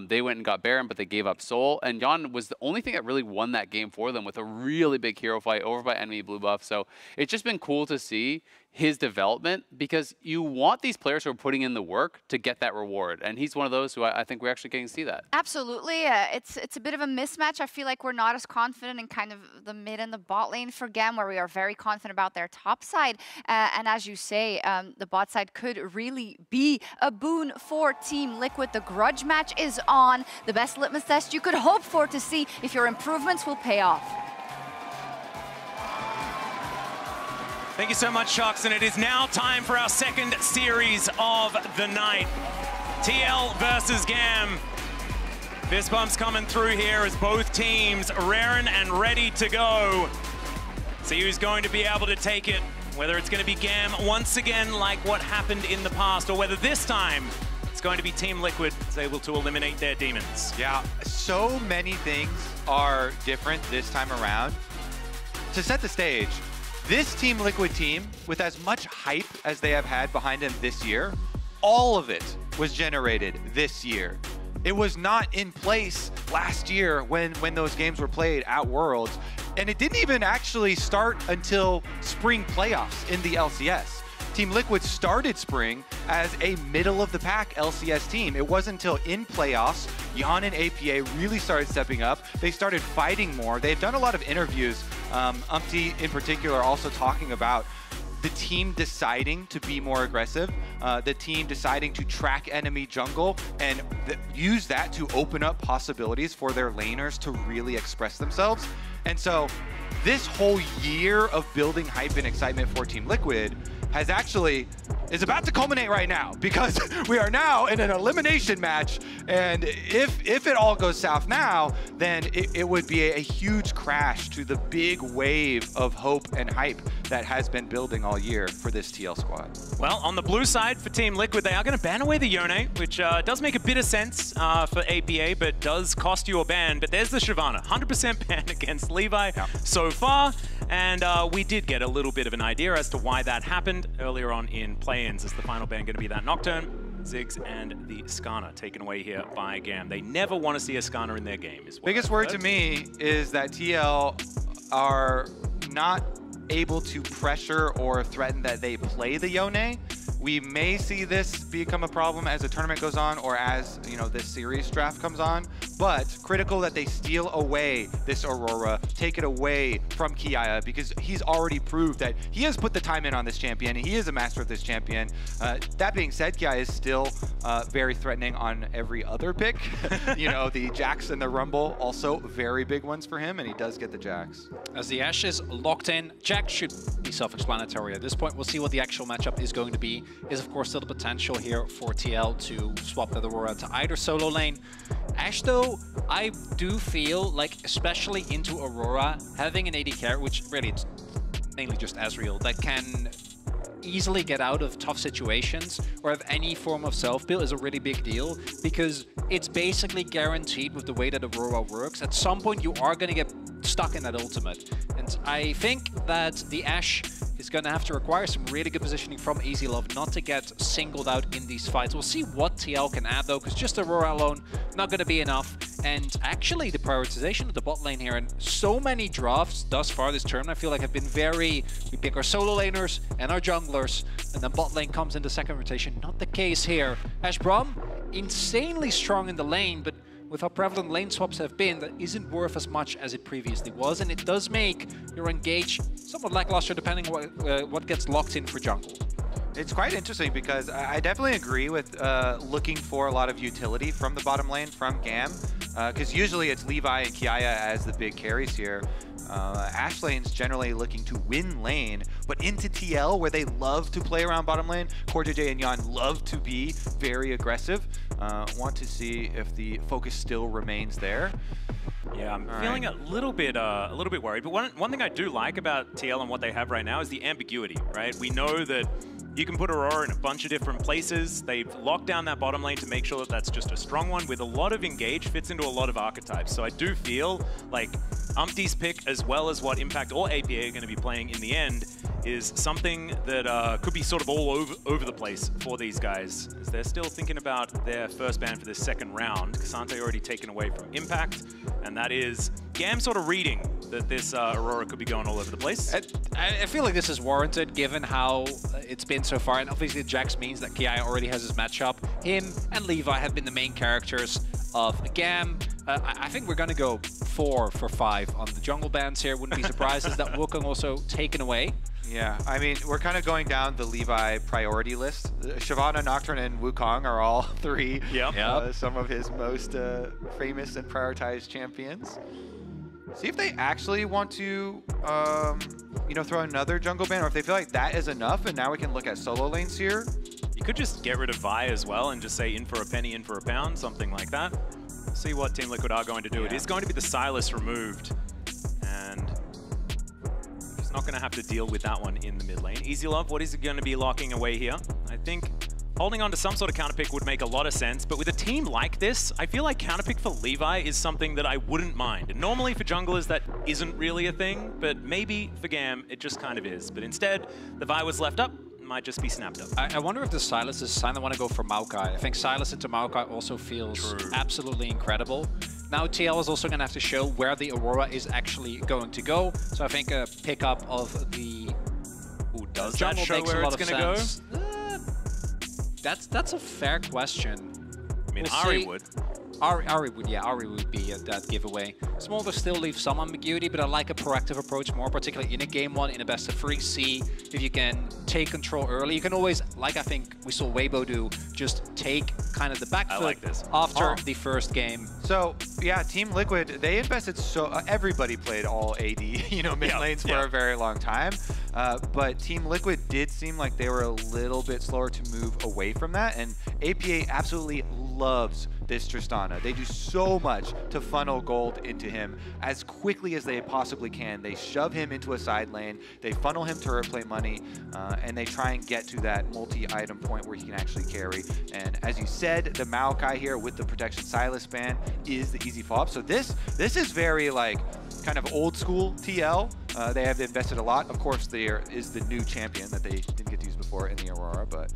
They went and got Baron, but they gave up Soul. And Yon was the only thing that really won that game for them with a really big hero fight over by enemy blue buff. So it's just been cool to see his development because you want these players who are putting in the work to get that reward. And he's one of those who I think we're actually getting to see that. Absolutely. It's a bit of a mismatch. I feel like we're not as confident in kind of the mid and the bot lane for GAM, where we are very confident about their top side. And as you say, the bot side could really be a boon for Team Liquid. The grudge match is on. The best litmus test you could hope for to see if your improvements will pay off. Thank you so much, Shocks, and it is now time for our second series of the night. TL versus GAM. Fist bumps coming through here as both teams raring and ready to go. See who's going to be able to take it, whether it's going to be GAM once again like what happened in the past, or whether this time it's going to be Team Liquid that's able to eliminate their demons. Yeah, so many things are different this time around. To set the stage, this Team Liquid team, with as much hype as they have had behind them this year, all of it was generated this year. It was not in place last year when those games were played at Worlds, and it didn't even actually start until spring playoffs in the LCS. Team Liquid started spring as a middle-of-the-pack LCS team. It wasn't until in playoffs, Yon and APA really started stepping up. They started fighting more. They've done a lot of interviews Umpty in particular also talking about the team deciding to be more aggressive, the team deciding to track enemy jungle and use that to open up possibilities for their laners to really express themselves. And so this whole year of building hype and excitement for Team Liquid is about to culminate right now, because we are now in an elimination match, and if it all goes south now, then it would be a huge crash to the big wave of hope and hype that has been building all year for this TL squad. Well, on the blue side for Team Liquid, they are going to ban away the Yone, which does make a bit of sense for APA, but does cost you a ban. But there's the Shyvana, 100% ban against Levi so far, and we did get a little bit of an idea as to why that happened earlier on in play-ins. Is the final ban going to be that Nocturne, Ziggs, and the Skarner taken away here by GAM? They never want to see a Skarner in their game. Biggest word to me is that TL are not able to pressure or threaten that they play the Yone. We may see this become a problem as the tournament goes on, or as, you know, this series draft comes on, but critical that they steal away this Aurora, take it away from Kiaya, because he's already proved that he has put the time in on this champion. He is a master of this champion. That being said, Kiaya is still very threatening on every other pick. You know, the Jax and the Rumble, also very big ones for him, and he does get the Jax. As the Ashe is locked in, Jax should be self-explanatory. At this point, we'll see what the actual matchup is going to be. Is of course still the potential here for TL to swap the Aurora to either solo lane. Ashe though, I do feel like, especially into Aurora, having an AD carry, which really it's mainly just Azriel, that can easily get out of tough situations or have any form of self-build is a really big deal, because it's basically guaranteed with the way that Aurora works. At some point you are going to get stuck in that ultimate, and I think that the Ashe is going to have to require some really good positioning from EasyLove not to get singled out in these fights. We'll see what TL can add though, because just Aurora alone not going to be enough. And actually the prioritization of the bot lane here, and so many drafts thus far this tournament I feel like have been we pick our solo laners and our junglers, and then bot lane comes into second rotation. Not the case here. Ashe Braum, insanely strong in the lane, but with how prevalent lane swaps have been, that isn't worth as much as it previously was, and it does make your engage somewhat lackluster depending on what gets locked in for jungle. It's quite interesting because I definitely agree with looking for a lot of utility from the bottom lane from GAM, because usually it's Levi and Kiaya as the big carries here. Ashe lane's generally looking to win lane, but into TL, where they love to play around bottom lane, CoreJJ and Yan love to be very aggressive. Want to see if the focus still remains there. Yeah, I'm feeling a little bit worried. But one thing I do like about TL and what they have right now is the ambiguity, right? We know that you can put Aurora in a bunch of different places. They've locked down that bottom lane to make sure that that's just a strong one with a lot of engage, fits into a lot of archetypes. So I do feel like Umpty's pick, as well as what Impact or APA are going to be playing in the end, is something that could be sort of all over the place for these guys, as they're still thinking about their first ban for this second round. Cassante already taken away from Impact, and that is GAM sort of reading that this Aurora could be going all over the place. I feel like this is warranted given how it's been so far, and obviously Jax means that Kiaya already has his matchup. Him and Levi have been the main characters of GAM. I think we're going to go 4 for 5 on the jungle bans here. Wouldn't be surprised as that Wukong also taken away. Yeah, I mean, we're kind of going down the Levi priority list. Shyvana, Nocturne, and Wukong are all 3 some of his most famous and prioritized champions. See if they actually want to, you know, throw another jungle ban, or if they feel like that is enough, and now we can look at solo lanes here. You could just get rid of Vi as well and just say in for a penny, in for a pound, something like that. See what Team Liquid are going to do. It is going to be the Sylas removed, and he's not going to have to deal with that one in the mid lane. EasyLove, what is it going to be locking away here? I think holding on to some sort of counterpick would make a lot of sense, but with a team like this, I feel like counterpick for Levi is something that I wouldn't mind. And normally for junglers that isn't really a thing, but maybe for GAM it just kind of is. But instead, the Vi was left up, might just be snapped up. I wonder if the Sylas is a sign they want to go for Maokai. I think Sylas into Maokai also feels absolutely incredible. Now TL is also going to have to show where the Aurora is actually going to go. So I think a pickup of the does that show where it's going to go? That's a fair question. I mean, Ari would. Ari would be that giveaway. Smolder still leaves some ambiguity, but I like a proactive approach more, particularly in a game one, in a best of 3. See if you can take control early. You can always, like I think we saw Weibo do, just take kind of the back foot after the first game. So, yeah, Team Liquid, they invested everybody played all AD, you know, mid lanes for a very long time. But Team Liquid did seem like they were a little bit slower to move away from that, and APA absolutely loves this Tristana. They do so much to funnel gold into him as quickly as they possibly can. They shove him into a side lane, they funnel him turret play money, and they try and get to that multi-item point where he can actually carry. And as you said, the Maokai here with the Protection Silas ban is the easy follow-up. So this is very like kind of old school TL. They have invested a lot. Of course, there is the new champion that they didn't get to use before in the Aurora, but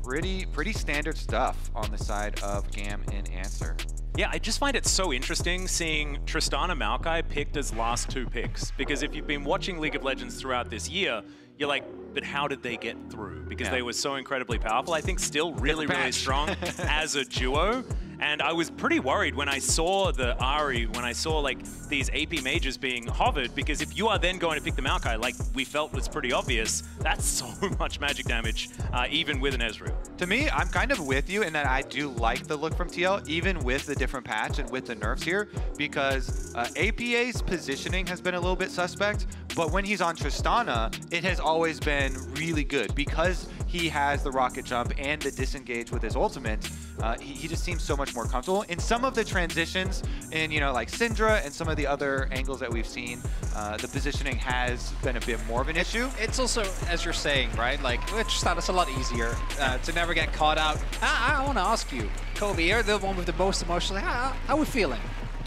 pretty standard stuff on the side of GAM in Answer. Yeah, I just find it so interesting seeing Tristana Maokai picked as last 2 picks, because if you've been watching League of Legends throughout this year, you're like, but how did they get through? Because they were so incredibly powerful. I think still really strong as a duo. And I was pretty worried when I saw the Ahri, when I saw like these AP mages being hovered, because if you are then going to pick the Maokai, like we felt was pretty obvious, that's so much magic damage, even with an Ezreal. To me, I'm kind of with you in that I do like the look from TL, even with the different patch and with the nerfs here, because APA's positioning has been a little bit suspect, but when he's on Tristana, it has always been really good because he has the rocket jump and the disengage with his ultimate. He just seems so much more comfortable. In some of the transitions in, you know, like Syndra and some of the other angles that we've seen, the positioning has been a bit more of an issue. It's also, as you're saying, right, like, it's a lot easier to never get caught out. I want to ask you, Kobe, you're the one with the most emotion. How are we feeling?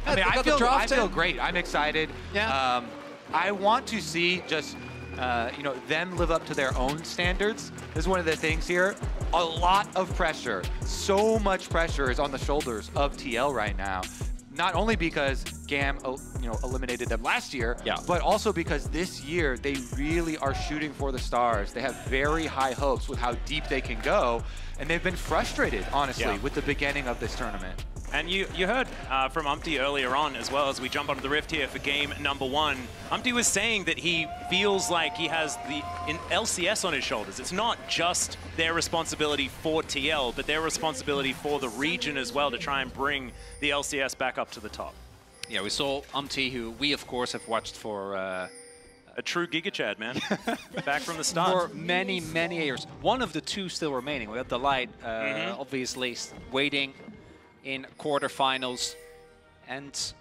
I mean, I feel great. I'm excited. Yeah. I want to see just you know, them live up to their own standards. This is one of the things here. A lot of pressure, so much pressure is on the shoulders of TL right now. Not only because GAM, you know, eliminated them last year, but also because this year they really are shooting for the stars. They have very high hopes with how deep they can go, and they've been frustrated, honestly, with the beginning of this tournament. And you heard from Umpty earlier on, as well as we jump onto the Rift here for game number 1. Umpty was saying that he feels like he has the LCS on his shoulders. It's not just their responsibility for TL, but their responsibility for the region as well to try and bring the LCS back up to the top. Yeah, we saw Umpty, who we, of course, have watched for... a true Giga Chad, man. Back from the start. For many, many years. One of the 2 still remaining. We have Delight, obviously, waiting in quarterfinals, and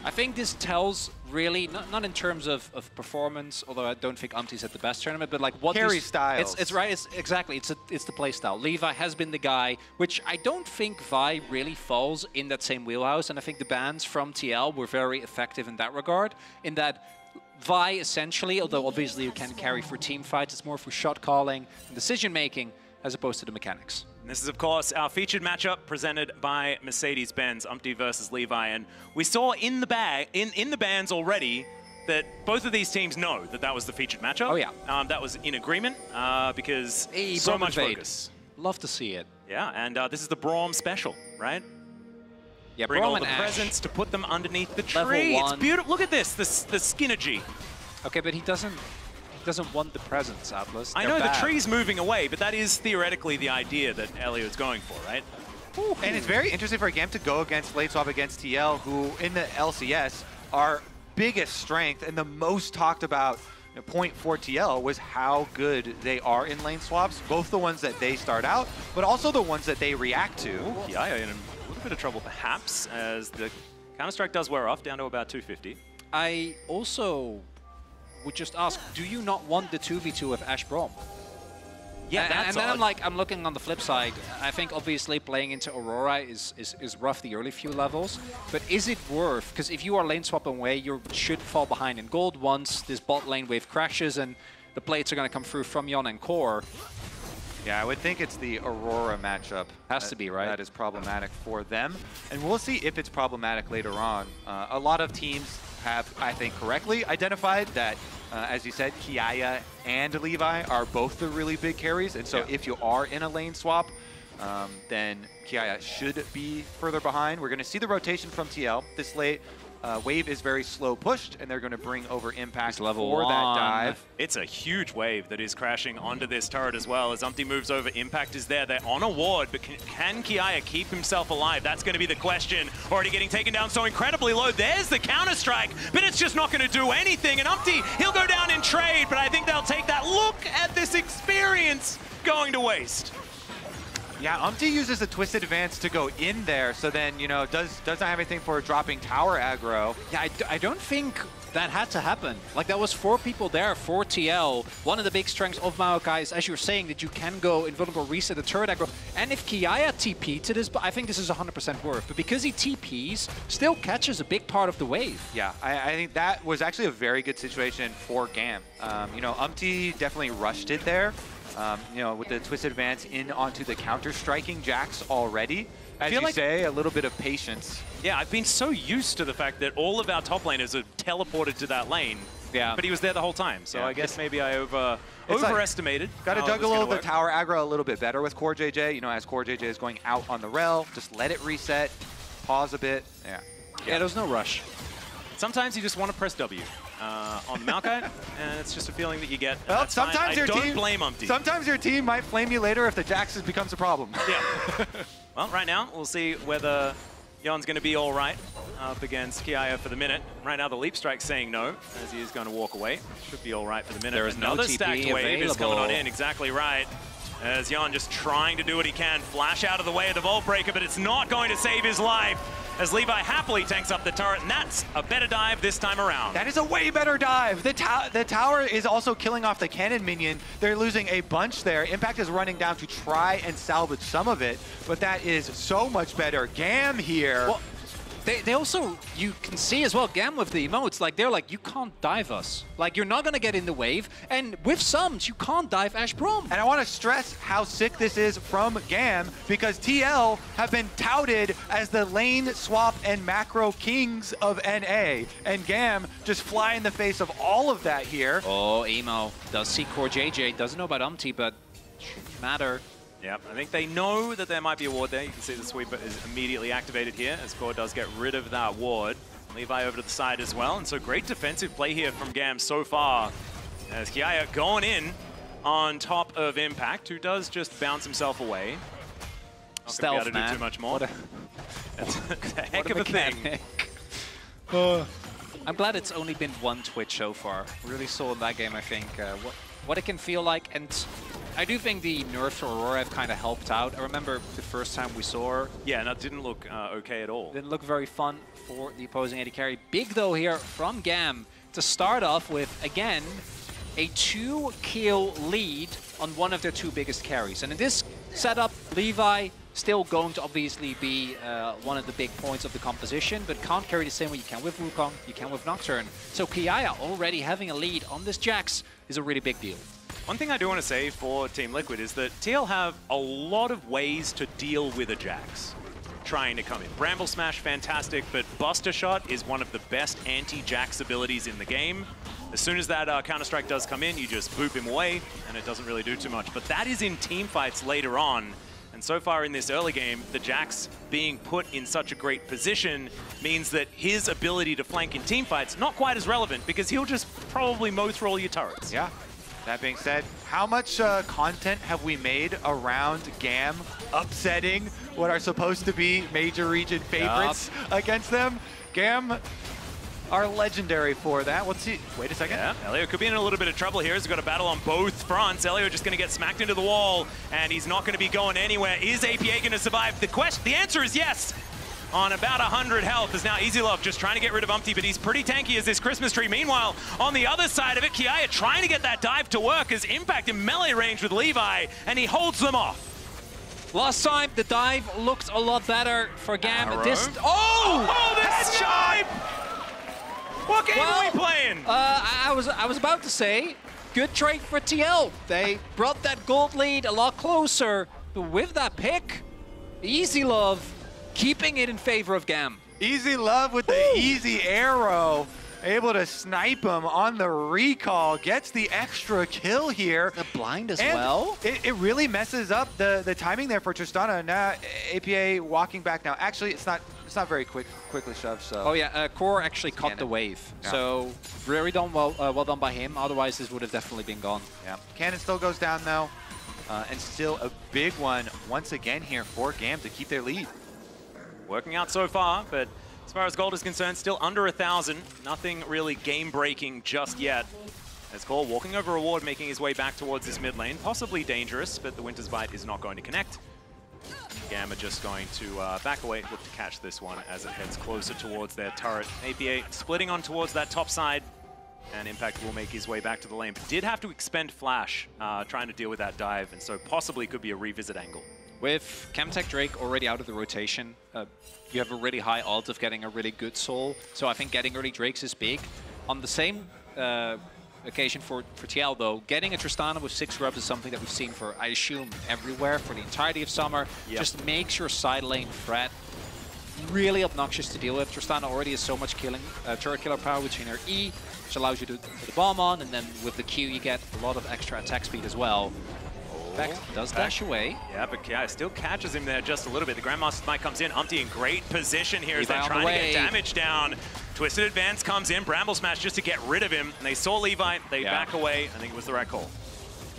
I think this tells really not in terms of performance, although I don't think Umpty's at the best tournament, but like what carry styles. It's right. It's exactly. It's the play style. Levi has been the guy, which I don't think Vi really falls in that same wheelhouse, and I think the bans from TL were very effective in that regard. In that Vi essentially, although obviously you can carry for team fights, it's more for shot calling and decision making as opposed to the mechanics. And this is, of course, our featured matchup presented by Mercedes-Benz, Umpty versus Levi. And we saw in the bans already that both of these teams know that that was the featured matchup. Oh, yeah. That was in agreement because so much focus. Love to see it. Yeah, and this is the Braum special, right? Yeah, bring Braum all and the Ash. presents to put them underneath the Level tree. 1. It's beautiful. Look at this, the Skinergy. Okay, but he doesn't want the presents, Atlas. I know the tree's moving away, but that is theoretically the idea that Elliot's going for, right? And it's very interesting for GAM to go against late swap against TL, who in the LCS, our biggest strength and the most talked about point for TL was how good they are in lane swaps, both the ones that they start out, but also the ones that they react to. Yeah, in a little bit of trouble perhaps, as the Counter-Strike does wear off, down to about 250. I also would just ask, do you not want the 2v2 of Ash Braum? Yeah, and then I'm looking on the flip side. I think obviously playing into Aurora is rough the early few levels, but is it worth? Because if you are lane swapping away, you should fall behind in gold once this bot lane wave crashes and the plates are going to come through from Yon and Core. Yeah, I would think it's the Aurora matchup. Has to be, right? That is problematic for them. And we'll see if it's problematic later on. A lot of teams have, I think, correctly identified that, as you said, Kiaya and Levi are both the really big carries. And so if you are in a lane swap, then QIA should be further behind. We're going to see the rotation from TL. This late wave is very slow pushed, and they're going to bring over impact for that dive. It's a huge wave that is crashing onto this turret as well. As Umpty moves over, impact is there. They're on a ward, but can QIA keep himself alive? That's going to be the question. Already getting taken down so incredibly low. There's the counter-strike, but it's just not going to do anything. And Umpty, he'll go down in trade, but I think they'll take that. Look at this experience going to waste. Yeah, Umpty uses the Twisted Advance to go in there, so then, you know, does not have anything for dropping tower aggro. Yeah, I don't think that had to happen. Like, there was 4 people there for TL. One of the big strengths of Maokai is, as you're saying, that you can go invulnerable, reset the turret aggro. And if QIA TP to this, I think this is 100% worth. But because he TPs, still catches a big part of the wave. Yeah, I think that was actually a very good situation for GAM. You know, Umpty definitely rushed it there. You know, with the Twisted Advance in onto the counter-striking Jax already. As you say, a little bit of patience. Yeah, I've been so used to the fact that all of our top laners are teleported to that lane. Yeah. But he was there the whole time, so I guess maybe I overestimated. Got to juggle the tower aggro a little bit better with QuarJJ. You know, as QuarJJ is going out on the rel, just let it reset, pause a bit. Yeah, there's no rush. Sometimes you just want to press W on the Maokai, and it's just a feeling that you get. Well, sometimes your team, don't blame Umpty. Sometimes your team might flame you later if the Jax becomes a problem. Yeah. Well, right now, we'll see whether Yon's going to be all right up against QIA for the minute. Right now, the Leap Strike's saying no, as he is going to walk away. Should be all right for the minute. There is another no TP stacked wave is coming on available. in, exactly right. As Yon just trying to do what he can, flash out of the way of the Vault Breaker, but it's not going to save his life. As Levi happily tanks up the turret, and that's a better dive this time around. That is a way better dive. The tower is also killing off the cannon minion. They're losing a bunch there. Impact is running down to try and salvage some of it, but that is so much better. GAM here. Well, they also, you can see as well, GAM with the emotes, like they're like, you can't dive us. Like, you're not going to get in the wave, and with Sums, you can't dive Ash Brom. And I want to stress how sick this is from GAM, because TL have been touted as the lane swap and macro kings of NA, and GAM just fly in the face of all of that here. Oh, Emo does see QuarJJ, doesn't know about Umpty, but shouldn't matter. Yep, I think they know that there might be a ward there. You can see the sweeper is immediately activated here as Core does get rid of that ward. Levi over to the side as well, and so great defensive play here from GAM so far. As QIA going in on top of Impact, who does just bounce himself away. Not Stealth, gonna be able to man. do too much more. That's a heck of a thing. I'm glad it's only been one Twitch so far. Really saw in that game, I think, what it can feel like. And I do think the nerfs for Aurora have kind of helped out. I remember the first time we saw her. Yeah, and that didn't look okay at all. Didn't look very fun for the opposing AD carry. Big, though, here from GAM to start off with, again, a 2-kill lead on one of their 2 biggest carries. And in this setup, Levi still going to obviously be one of the big points of the composition, but can't carry the same way you can with Wukong, you can with Nocturne. So QIA already having a lead on this Jax is a really big deal. One thing I do want to say for Team Liquid is that TL have a lot of ways to deal with a Jax trying to come in. Bramble Smash, fantastic, but Buster Shot is one of the best anti-Jax abilities in the game. As soon as that Counter-Strike does come in, you just boop him away, and it doesn't really do too much. But that is in team fights later on. And so far in this early game, the Jax being put in such a great position means that his ability to flank in team fights not quite as relevant, because he'll just probably mow through all your turrets. Yeah. That being said, how much content have we made around GAM upsetting what are supposed to be major region favorites against them? GAM are legendary for that. Let's see. Wait a second. Yeah, Elio could be in a little bit of trouble here. He's got a battle on both fronts. Elio just going to get smacked into the wall, and he's not going to be going anywhere. Is APA going to survive? The answer is yes. On about 100 health is now Easy Love just trying to get rid of Umpty, but he's pretty tanky as this Christmas tree. Meanwhile, on the other side of it, QIA trying to get that dive to work as Impact in melee range with Levi, and he holds them off. Last time, the dive looked a lot better for GAM. This headshot! What game are we playing? I was about to say, good trade for TL. They brought that gold lead a lot closer, but with that pick, Easy Love keeping it in favor of GAM. Easy Love with the easy arrow. able to snipe him on the recall, gets the extra kill here. The blind as and well? It really messes up the timing there for Tristana. Now APA walking back now. Actually, it's not very quickly shoved. So. Oh yeah, Core actually caught the wave. Yeah. So very well done by him. Otherwise, this would have definitely been gone. Yeah. Cannon still goes down though, and still a big one once again here for GAM to keep their lead. Working out so far, but as far as gold is concerned, still under 1,000. Nothing really game-breaking just yet. As Core walking over a ward, making his way back towards this mid lane. Possibly dangerous, but the Winter's Bite is not going to connect. GAM are just going to back away, look to catch this one as it heads closer towards their turret. APA splitting on towards that top side, and Impact will make his way back to the lane, but did have to expend Flash trying to deal with that dive, and so possibly could be a revisit angle. With Chemtech Drake already out of the rotation, you have a really high odds of getting a really good soul. So I think getting early Drakes is big. On the same occasion for TL though, getting a Tristana with 6 grubs is something that we've seen for, I assume, everywhere for the entirety of summer. Yep. Just makes your side lane threat really obnoxious to deal with. Tristana already has so much turret killer power between her E, which allows you to put the bomb on, and then with the Q you get a lot of extra attack speed as well. Does dash away. Yeah, but Kia still catches him there just a little bit. The Grandmaster Smite comes in. Umpty in great position here as they're trying to get damage down. Twisted Advance comes in. Bramble Smash just to get rid of him. And they saw Levi. They back away. I think it was the right call.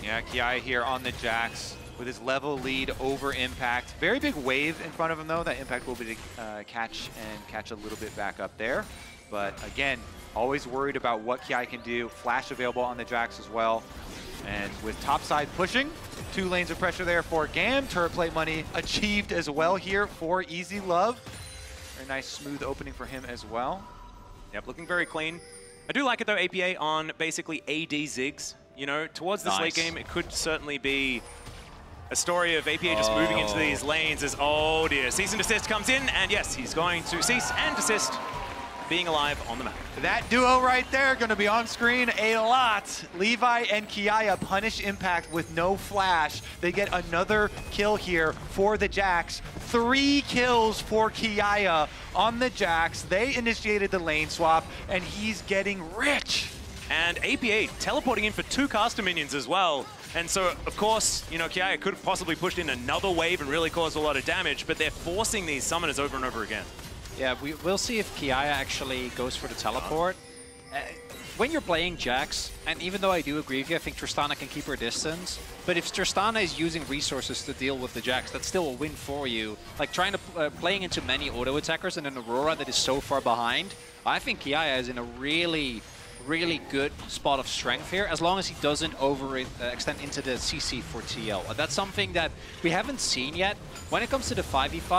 Yeah, Kia here on the Jax with his level lead over Impact. Very big wave in front of him, though. That Impact will be to catch a little bit back up there. But again, always worried about what Kia can do. Flash available on the Jax as well. And with topside pushing, 2 lanes of pressure there for GAM. Turret plate money achieved as well here for Easy Love. Very nice, smooth opening for him as well. Yep, looking very clean. I do like it though, APA on basically AD Ziggs. You know, towards this late game, it could certainly be a story of APA just moving into these lanes as, oh dear, cease and desist comes in, and yes, he's going to cease and desist, being alive on the map. That duo right there going to be on screen a lot. Levi and Kiaya punish Impact with no flash. They get another kill here for the Jax. 3 kills for Kiaya on the Jax. They initiated the lane swap, and he's getting rich. And APA teleporting in for 2 caster minions as well. And so, of course, you know, Kiaya could have possibly pushed in another wave and really caused a lot of damage, but they're forcing these summoners over and over again. Yeah, we'll see if Kiaya actually goes for the teleport. When you're playing Jax, and even though I do agree with you, I think Tristana can keep her distance, but if Tristana is using resources to deal with the Jax, that's still a win for you. Like trying to playing into many auto attackers and an Aurora that is so far behind, I think Kiaya is in a really good spot of strength here, as long as he doesn't extend into the CC for TL. That's something that we haven't seen yet. When it comes to the 5v5,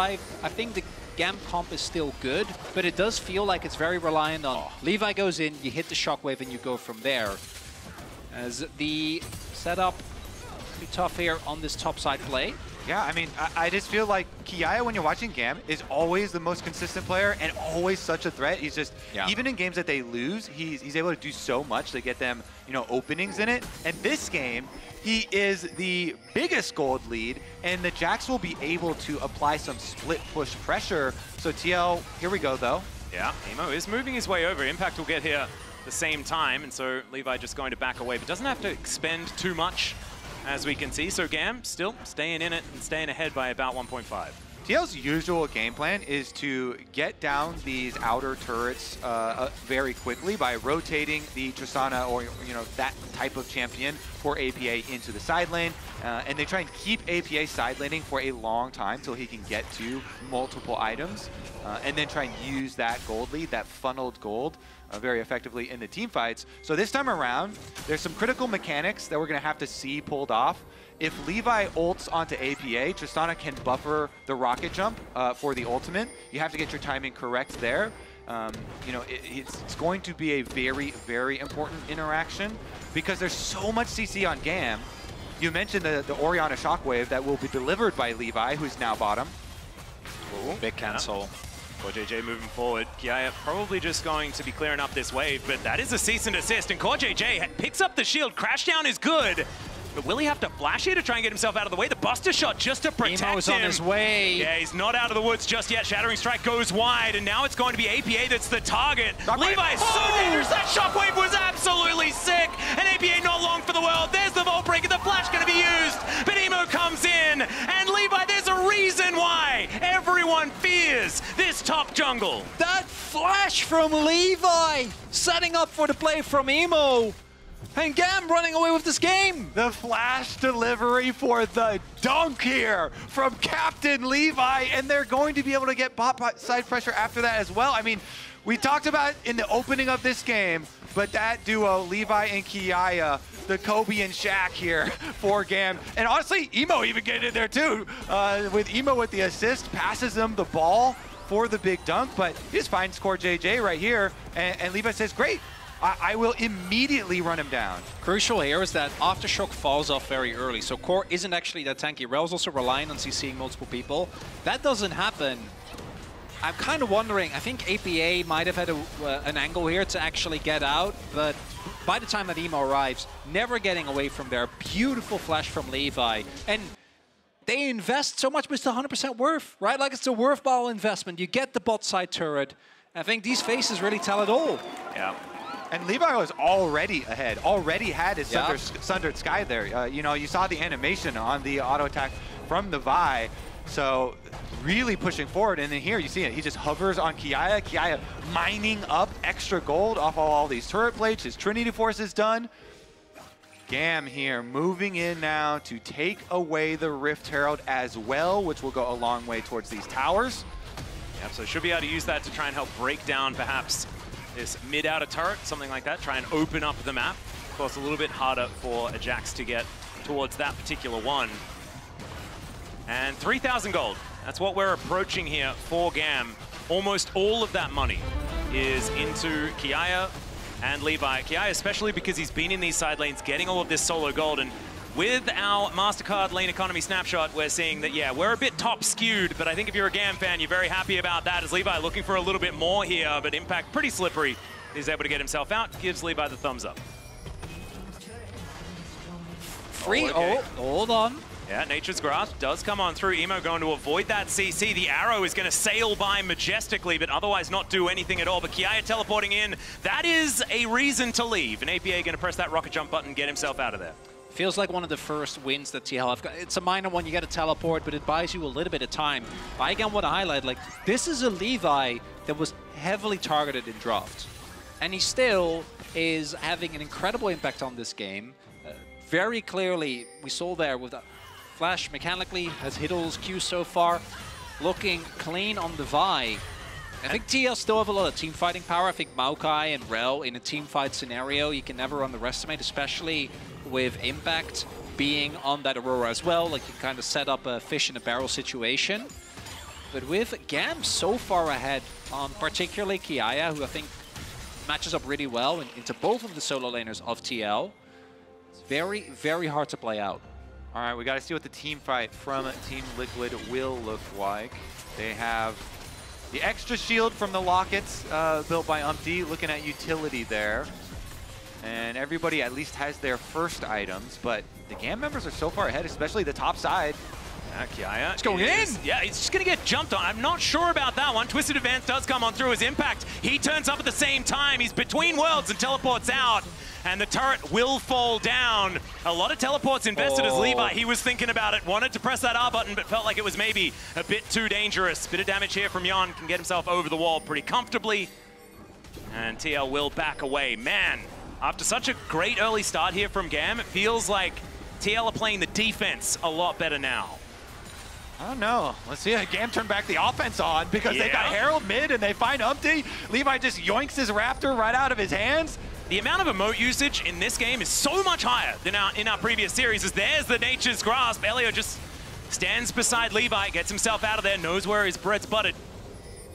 I think the GAM comp is still good, but it does feel like it's very reliant on Levi goes in, you hit the shockwave, and you go from there. As the setup pretty tough here on this top side play. Yeah, I mean, I just feel like Kiaya, when you're watching GAM, is always the most consistent player and always such a threat. He's just, even in games that they lose, he's able to do so much to get them, you know, openings in it. And this game, he is the biggest gold lead, and the Jax will be able to apply some split push pressure. So TL, here we go though. Yeah, Emo is moving his way over. Impact will get here at the same time, and so Levi just going to back away, but doesn't have to expend too much, as we can see. So GAM still staying in it and staying ahead by about 1.5. TL's usual game plan is to get down these outer turrets very quickly by rotating the Tristana or that type of champion for APA into the side lane, and they try and keep APA side laning for a long time till he can get to multiple items, and then try and use that gold lead, that funneled gold, very effectively in the team fights. So this time around, there's some critical mechanics that we're going to have to see pulled off. If Levi ults onto APA, Tristana can buffer the rocket jump for the ultimate. You have to get your timing correct there. It's going to be a very, very important interaction because there's so much CC on GAM. You mentioned the Orianna Shockwave that will be delivered by Levi, who's now bottom. Ooh, big cancel. QuarJJ moving forward. Kiaya probably just going to be clearing up this wave, but that is a cease and desist, and QuarJJ picks up the shield. Crashdown is good, But will he have to flash here to try and get himself out of the way? The Buster Shot just to protect him. Emo's on his way. Yeah, he's not out of the woods just yet. Shattering Strike goes wide, and now it's going to be APA that's the target. Levi is so dangerous. That Shockwave was absolutely sick. And APA not long for the world. There's the Vault Breaker. The flash going to be used. But Emo comes in. And Levi, there's a reason why everyone fears this top jungle. That flash from Levi, setting up for the play from Emo. And Gam running away with this game. The flash delivery for the dunk here from Captain Levi, and they're going to be able to get bot side pressure after that as well. I mean, we talked about in the opening of this game, but that duo, Levi and Kiaya, the Kobe and Shaq here for Gam. And honestly, Emo even getting in there too. With Emo with the assist, passes him the ball for the big dunk, but he just finds Core JJ right here, and Levi says, great. I will immediately run him down. Crucial here is that Aftershock falls off very early, so Core isn't actually that tanky. Rel's also relying on CCing multiple people. That doesn't happen. I'm kind of wondering, I think APA might have had an angle here to actually get out, but by the time that Emo arrives, never getting away from there. Beautiful flash from Levi. And they invest so much, but it's 100% worth, right? Like, it's a worthwhile investment. You get the bot side turret. I think these faces really tell it all. Yeah. And Levi was already ahead, already had his Sundered Sky there. You know, you saw the animation on the auto attack from the Vi, so really pushing forward. And then here you see it, he just hovers on Kiaya. Kiaya mining up extra gold off of all these turret plates. His Trinity Force is done. Gam here moving in now to take away the Rift Herald as well, which will go a long way towards these towers. Yeah, so should be able to use that to try and help break down perhaps this mid-outer turret, something like that, try and open up the map. Of course, a little bit harder for Ajax to get towards that particular one. And 3,000 gold. That's what we're approaching here for Gam. Almost all of that money is into Kiaya and Levi. Kiaya especially because he's been in these side lanes getting all of this solo gold. And with our MasterCard lane economy snapshot, we're seeing that, yeah, we're a bit top skewed, but I think if you're a Gam fan, you're very happy about that, as Levi looking for a little bit more here, but Impact pretty slippery. He's able to get himself out, gives Levi the thumbs up. Hold on. Yeah, Nature's Grasp does come on through. Emo going to avoid that CC. The arrow is going to sail by majestically, but otherwise not do anything at all. But Kiaya teleporting in, that is a reason to leave. And APA going to press that rocket jump button, get himself out of there. Feels like one of the first wins that TL have got. It's a minor one, you get a teleport, but it buys you a little bit of time. But I again want to highlight, like, this is a Levi that was heavily targeted in drafts. And he still is having an incredible impact on this game. Very clearly, we saw there with that flash mechanically, has hit all his Qs so far. Looking clean on the Vi. I think TL still have a lot of team fighting power. I think Maokai and Rel in a team fight scenario, you can never underestimate, especially with Impact being on that Aurora as well. Like, you kind of set up a fish in a barrel situation. But with Gam so far ahead on particularly Kiaya, who I think matches up really well into both of the solo laners of TL, it's very, very hard to play out. All right, we got to see what the team fight from Team Liquid will look like. They have the extra shield from the Lockets built by Umpty, looking at utility there. And everybody at least has their first items, but the Gam members are so far ahead, especially the top side. Kiaya, it's going in. Yeah, he's just going to get jumped on. I'm not sure about that one. Twisted Advance does come on through his Impact. He turns up at the same time. He's between worlds and teleports out. And the turret will fall down. A lot of teleports invested as Levi. He was thinking about it, wanted to press that R button, but felt like it was maybe a bit too dangerous. Bit of damage here from Yon, can get himself over the wall pretty comfortably. And TL will back away. Man, after such a great early start here from Gam, it feels like TL are playing the defense a lot better now. I don't know. Let's see. Gam turned back the offense on because they got Herald mid and they find Umpty. Levi just yoinks his Raptor right out of his hands. The amount of emote usage in this game is so much higher than in our previous series. As there's the Nature's Grasp. Elio just stands beside Levi, gets himself out of there, knows where his bread's buttered.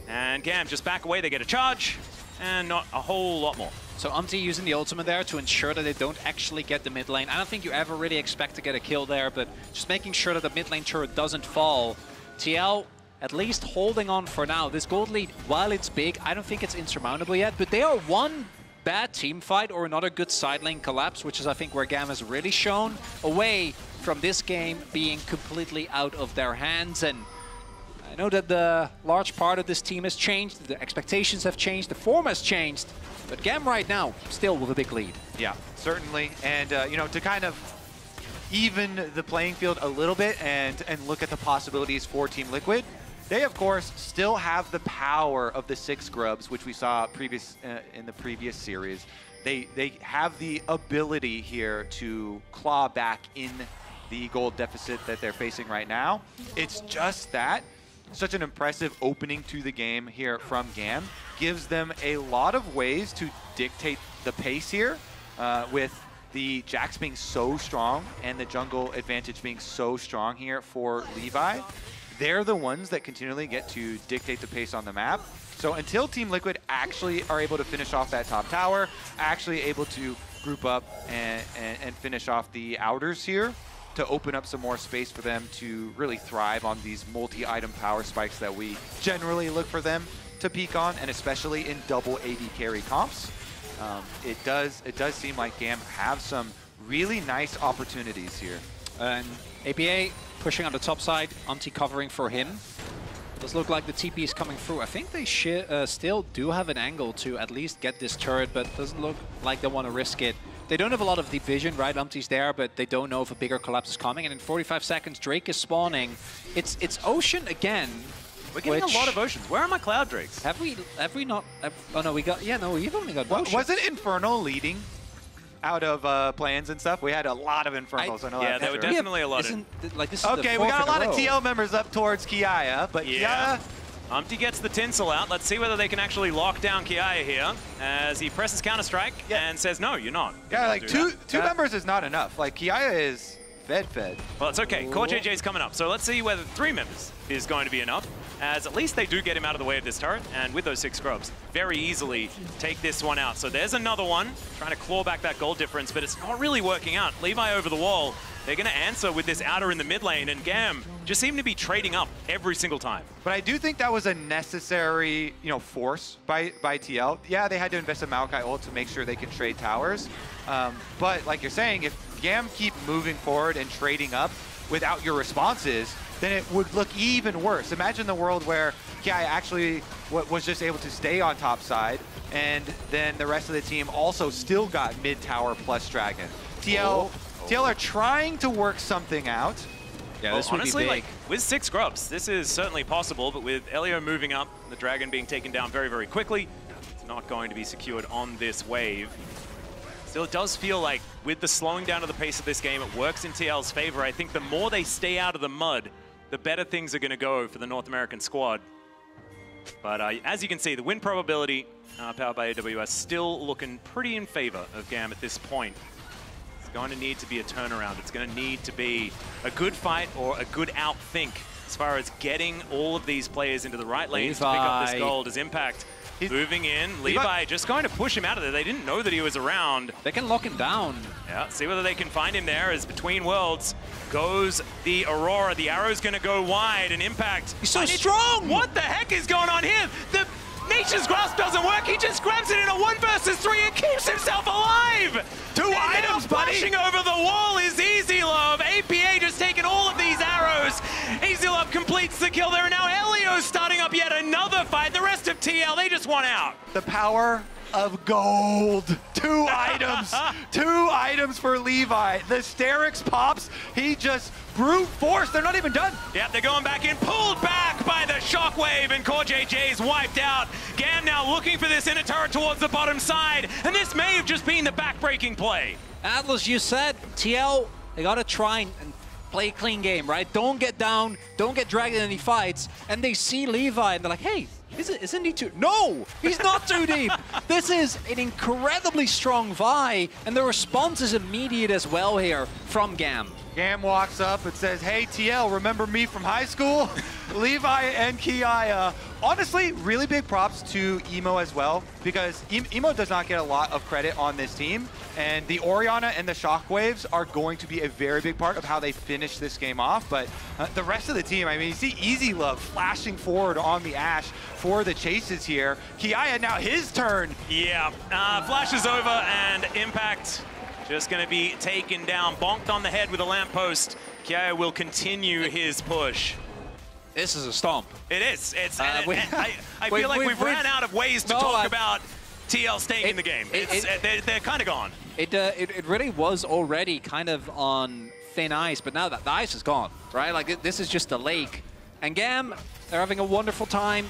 And Gam just back away. They get a charge and not a whole lot more. So Umpty using the ultimate there to ensure that they don't actually get the mid lane. I don't think you ever really expect to get a kill there, but just making sure that the mid lane turret doesn't fall. TL at least holding on for now. This gold lead, while it's big, I don't think it's insurmountable yet, but they are one bad team fight or another good side lane collapse, which is, I think, where GAM has really shown, away from this game being completely out of their hands. And I know that the large part of this team has changed, the expectations have changed, the form has changed, but GAM right now still with a big lead. Yeah, certainly. And, you know, to kind of even the playing field a little bit and look at the possibilities for Team Liquid, they, of course, still have the power of the 6 grubs, which we saw in the previous series. They have the ability here to claw back in the gold deficit that they're facing right now. It's just that such an impressive opening to the game here from GAM gives them a lot of ways to dictate the pace here, with the Jax being so strong and the jungle advantage being so strong here for Levi. They're the ones that continually get to dictate the pace on the map. So until Team Liquid actually are able to finish off that top tower, actually able to group up and finish off the outers here, to open up some more space for them to really thrive on these multi-item power spikes that we generally look for them to peak on, and especially in double AD carry comps. It does seem like GAM have some really nice opportunities here. And APA pushing on the top side, covering for him. Does look like the TP is coming through. I think they still do have an angle to at least get this turret, but doesn't look like they want to risk it. They don't have a lot of deep vision, right? Umpty's there, but they don't know if a bigger collapse is coming. And in 45 seconds, Drake is spawning. It's Ocean again. We're getting a lot of Oceans. Where are my Cloud Drakes? Have we not? Oh no, we've only got Oceans. Was it Infernal leading out of plans and stuff? We had a lot of Infernals. Yeah, there were definitely a lot of... Okay, we got a lot of TL members up towards Kiaya, but yeah. Umpty gets the tinsel out. Let's see whether they can actually lock down Kiaya here as he presses Counter-Strike and says, no, you're not. Yeah, like two members is not enough. Like, Kiaya is fed. Well, it's okay. QuartJJ's coming up. So let's see whether 3 members is going to be enough, as at least they do get him out of the way of this turret, and with those 6 scrubs, very easily take this one out. So there's another one, trying to claw back that gold difference, but it's not really working out. Levi over the wall. They're going to answer with this outer in the mid lane, and GAM just seem to be trading up every single time. But I do think that was a necessary, force by TL. Yeah, they had to invest in Maokai ult to make sure they could trade towers. But like you're saying, if GAM keep moving forward and trading up without your responses, then it would look even worse. Imagine the world where Kiai actually was just able to stay on top side, and then the rest of the team also still got mid tower plus Dragon. TL are trying to work something out. Yeah, this honestly, like, with 6 scrubs, this is certainly possible, but with Elio moving up, the Dragon being taken down very, very quickly, it's not going to be secured on this wave. Still, it does feel like with the slowing down of the pace of this game, it works in TL's favor. I think the more they stay out of the mud, the better things are going to go for the North American squad. But as you can see, the win probability powered by AWS still looking pretty in favor of GAM at this point. Going to need to be a turnaround. It's going to need to be a good fight or a good outthink as far as getting all of these players into the right lanes to pick up this gold as Impact. Moving in, Levi just going to push him out of there. They didn't know that he was around. They can lock him down. Yeah, see whether they can find him there as between worlds goes the Aurora. The arrow's going to go wide and Impact. He's so strong! What the heck is going on here? The Nature's Grasp doesn't work. He just grabs it in a 1 versus 3 and keeps himself alive. 2 items, buddy. Flashing over the wall is Easy Love. APA just taking all of these arrows. Easy Love completes the kill there. And now Elio's starting up yet another fight. The rest of TL, they just want out. The power of gold. 2 items. 2 items for Levi. The Sterix pops. He just brute force. They're not even done. Yep, they're going back in. Pulled back by the Shockwave, and QuartJJ's wiped out. GAM now looking for this inner turret towards the bottom side, and this may have just been the back-breaking play. Atlas, you said TL, they got to try and play a clean game, right? Don't get down, don't get dragged in any fights, and they see Levi, and they're like, hey, isn't he too... No, he's not too deep. This is an incredibly strong Vi, and the response is immediate as well here from GAM. GAM walks up and says, hey, TL, remember me from high school? Levi and Kiaya. Honestly, really big props to Emo as well, because Emo does not get a lot of credit on this team. And the Orianna and the Shockwaves are going to be a very big part of how they finish this game off. But the rest of the team, I mean, you see Easy Love flashing forward on the Ashe for the chases here. Kiaya, now his turn. Yeah, flash is over and Impact just going to be taken down, bonked on the head with a lamppost. Kiaya will continue his push. This is a stomp. It is. It's. I feel like we've ran out of ways to talk about TL staying in the game. They're kind of gone. It really was already kind of on thin ice, but now that the ice is gone, right? Like this is just a lake. And GAM, they're having a wonderful time.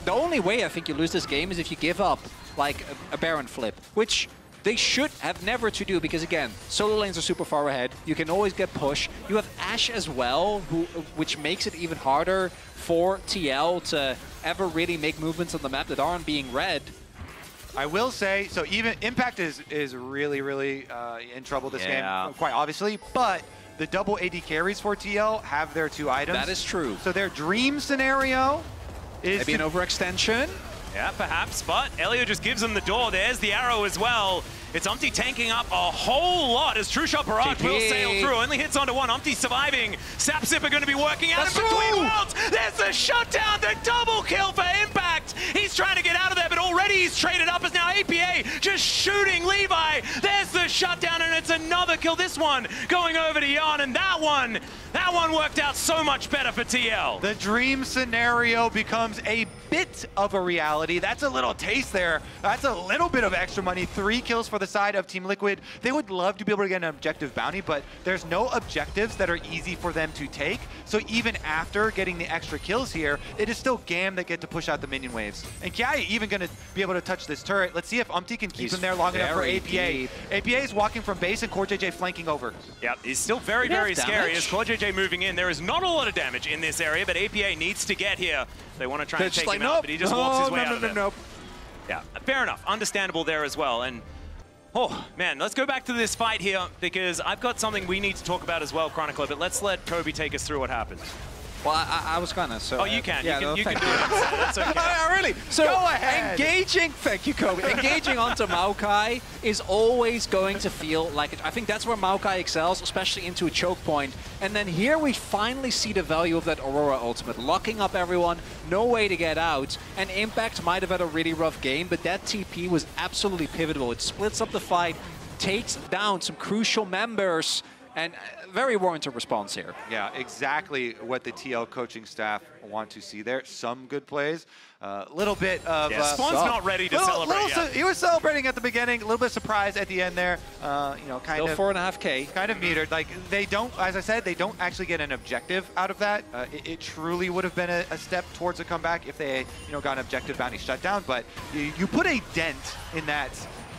The only way I think you lose this game is if you give up like a Baron flip, which they should have never to do, because again, solo lanes are super far ahead. You can always get push. You have Ashe as well, which makes it even harder for TL to ever really make movements on the map that aren't being read. I will say, so even Impact is really, really in trouble this game, quite obviously, but the double AD carries for TL have their 2 items. That is true. So their dream scenario is maybe an overextension. Yeah, perhaps, but Elio just gives him the door. There's the arrow as well. It's Umpty tanking up a whole lot as True Shot Barrage will sail through. Only hits onto one. Umpty surviving. Sap Sip are going to be working out in between worlds. There's the shutdown, the double kill for Impact. He's trying to get out of there, but already he's traded up as now APA just shooting Levi. There's the shutdown, and it's another kill. This one going over to Jan, and that one worked out so much better for TL. The dream scenario becomes a bit of a reality. That's a little taste there. That's a little bit of extra money. 3 kills for the side of Team Liquid. They would love to be able to get an objective bounty, but there's no objectives that are easy for them to take. So even after getting the extra kills here, it is still GAM that get to push out the minion waves. And Kiai even going to be able to touch this turret. Let's see if Umpty can keep him there long enough for APA. Deep. APA is walking from base and CoreJJ flanking over. Yep, he's still very, very scary as CoreJJ moving in. There is not a lot of damage in this area, but APA needs to get here. They want to try and take him out, but he just walks his way out of there. Yeah, fair enough. Understandable there as well. And oh, man, let's go back to this fight here, because I've got something we need to talk about as well, Chronicler, but let's let Kobe take us through what happened. Well, I was gonna, so... Oh, you can. Yeah, you can do it. That's okay. Really? So, go ahead. Engaging... Thank you, Kobe. Engaging onto Maokai is always going to feel like it. I think that's where Maokai excels, especially into a choke point. And then here we finally see the value of that Aurora ultimate, locking up everyone, no way to get out. And Impact might have had a really rough game, but that TP was absolutely pivotal. It splits up the fight, takes down some crucial members, and very warranted response here. Yeah, exactly what the TL coaching staff want to see there. Some good plays, a little bit of... Yeah, Spawn's not ready to celebrate yet. He was celebrating at the beginning, a little bit surprised at the end there. You know, kind Still of... 4.5K. Kind of metered. Like, they don't, as I said, they don't actually get an objective out of that. It truly would have been a step towards a comeback if they, you know, got an objective bounty shutdown. But you put a dent in that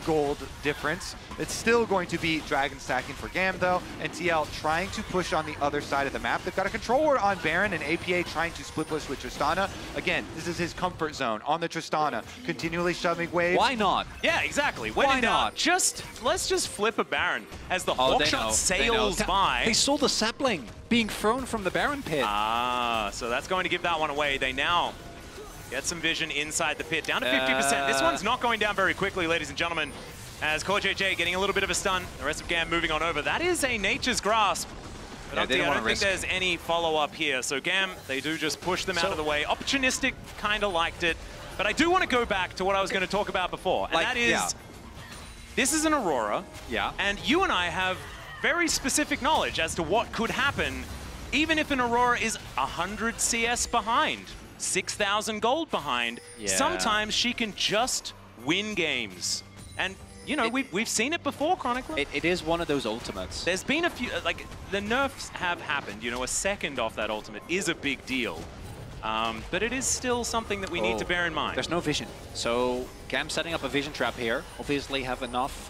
gold difference. It's still going to be Dragon stacking for GAM though, and TL trying to push on the other side of the map. They've got a controller on Baron, and APA trying to split push with Tristana. Again, this is his comfort zone on the Tristana, continually shoving waves. Why not? Yeah, exactly. Why not? Let's just flip a Baron as the Hawkshot sails by. They saw the sapling being thrown from the Baron pit. Ah, so that's going to give that one away. They now get some vision inside the pit, down to 50%. This one's not going down very quickly, ladies and gentlemen, as CoreJJ getting a little bit of a stun. The rest of GAM moving on over. That is a Nature's Grasp. But I don't think there's any follow-up here. So GAM, they do just push them out of the way. Opportunistic kind of liked it. But I do want to go back to what I was going to talk about before. And that is, this is an Aurora. Yeah. And you and I have very specific knowledge as to what could happen even if an Aurora is 100 CS behind. 6,000 gold behind. Yeah. Sometimes she can just win games. And, you know, we've seen it before, Chronicler. It is one of those ultimates. There's been a few, like, the nerfs have happened. You know, a second off that ultimate is a big deal. But it is still something that we need to bear in mind. There's no vision. So, GAM setting up a vision trap here. Obviously have enough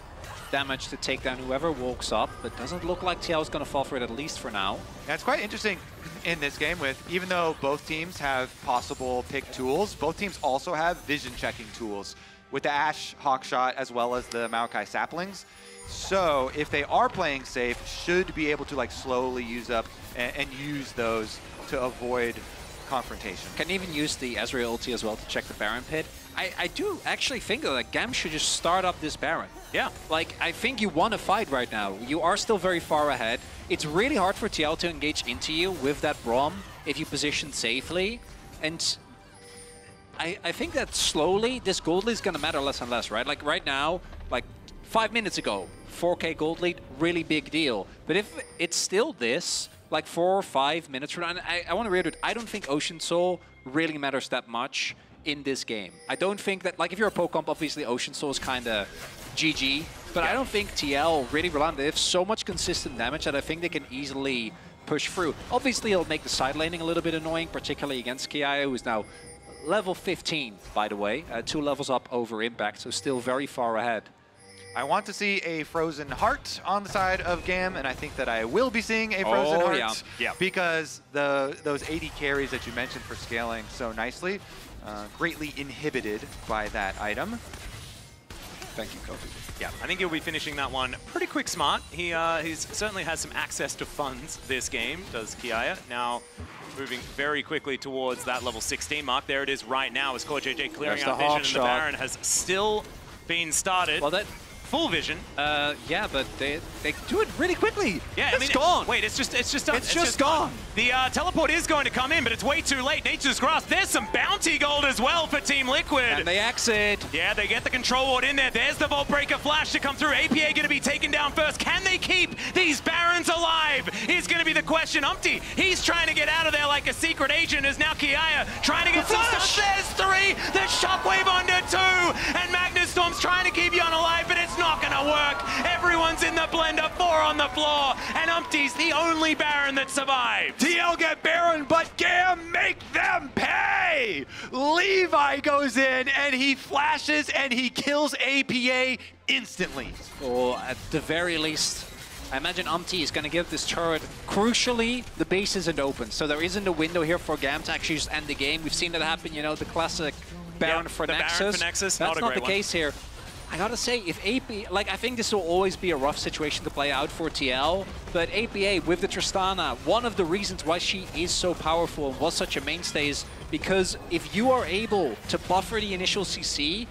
damage to take down whoever walks up, but doesn't look like TL is going to fall for it, at least for now. Yeah, it's quite interesting in this game with, even though both teams have possible pick tools, both teams also have vision checking tools with the Ashe Hawkshot as well as the Maokai Saplings. So if they are playing safe, should be able to like slowly use up and use those to avoid confrontation. Can even use the Ezreal ulti as well to check the Baron pit. I do actually think that Gam should just start up this Baron. Yeah. Like, I think you want to fight right now. You are still very far ahead. It's really hard for TL to engage into you with that Braum if you position safely. And I think that slowly, this gold lead is going to matter less and less, right? Like, right now, like 5 minutes ago, 4K gold lead, really big deal. But if it's still this, like 4 or 5 minutes from now, and I want to reiterate, I don't think Ocean Soul really matters that much in this game. I don't think that, like, if you're a poke comp, obviously Ocean Soul is kind of GG, but I don't think TL really rely on it. They have so much consistent damage that I think they can easily push through. Obviously, it'll make the side laning a little bit annoying, particularly against Kiaya, who is now level 15, by the way, 2 levels up over Impact, so still very far ahead. I want to see a Frozen Heart on the side of Gam, and I think that I will be seeing a Frozen Heart because those 80 carries that you mentioned for scaling so nicely, greatly inhibited by that item. Thank you, Kobe. Yeah, I think he'll be finishing that one pretty quick smart. He's certainly has some access to funds this game, does Kiaya. Now moving very quickly towards that level 16 mark. There it is right now as QuartJJ clearing out vision, and the Baron has still been started. Well, that full vision. Yeah, but they do it really quickly. Yeah, it's gone. Wait, it's just done. It's just gone. The teleport is going to come in, but it's way too late. Nature's Grasp. There's some bounty gold as well for Team Liquid. And they exit. Yeah, they get the control ward in there. There's the Vault Breaker flash to come through. APA going to be taken down first. Can they keep these Barons alive? Is going to be the question. Umpty, he's trying to get out of there like a secret agent. Is now Kiaya trying to get some stuff. There's 3. The Shockwave under 2. And Magnus Storm's trying to keep Yon alive, but it's not going to work. Everyone's in the blender. 4 on the floor. And Umpty's the only Baron that survived. TL get Baron, but Gam make them pay! Levi goes in and he flashes and he kills APA instantly. Or at the very least, I imagine Umpty is going to give this turret. Crucially, the base isn't open, so there isn't a window here for Gam to actually just end the game. We've seen that happen, you know, the classic Baron for Nexus. Baron for Nexus, That's not the one. case here. I gotta say, if AP, like, I think this will always be a rough situation to play out for TL, but APA with the Tristana, one of the reasons why she is so powerful and was such a mainstay is because if you are able to buffer the initial CC,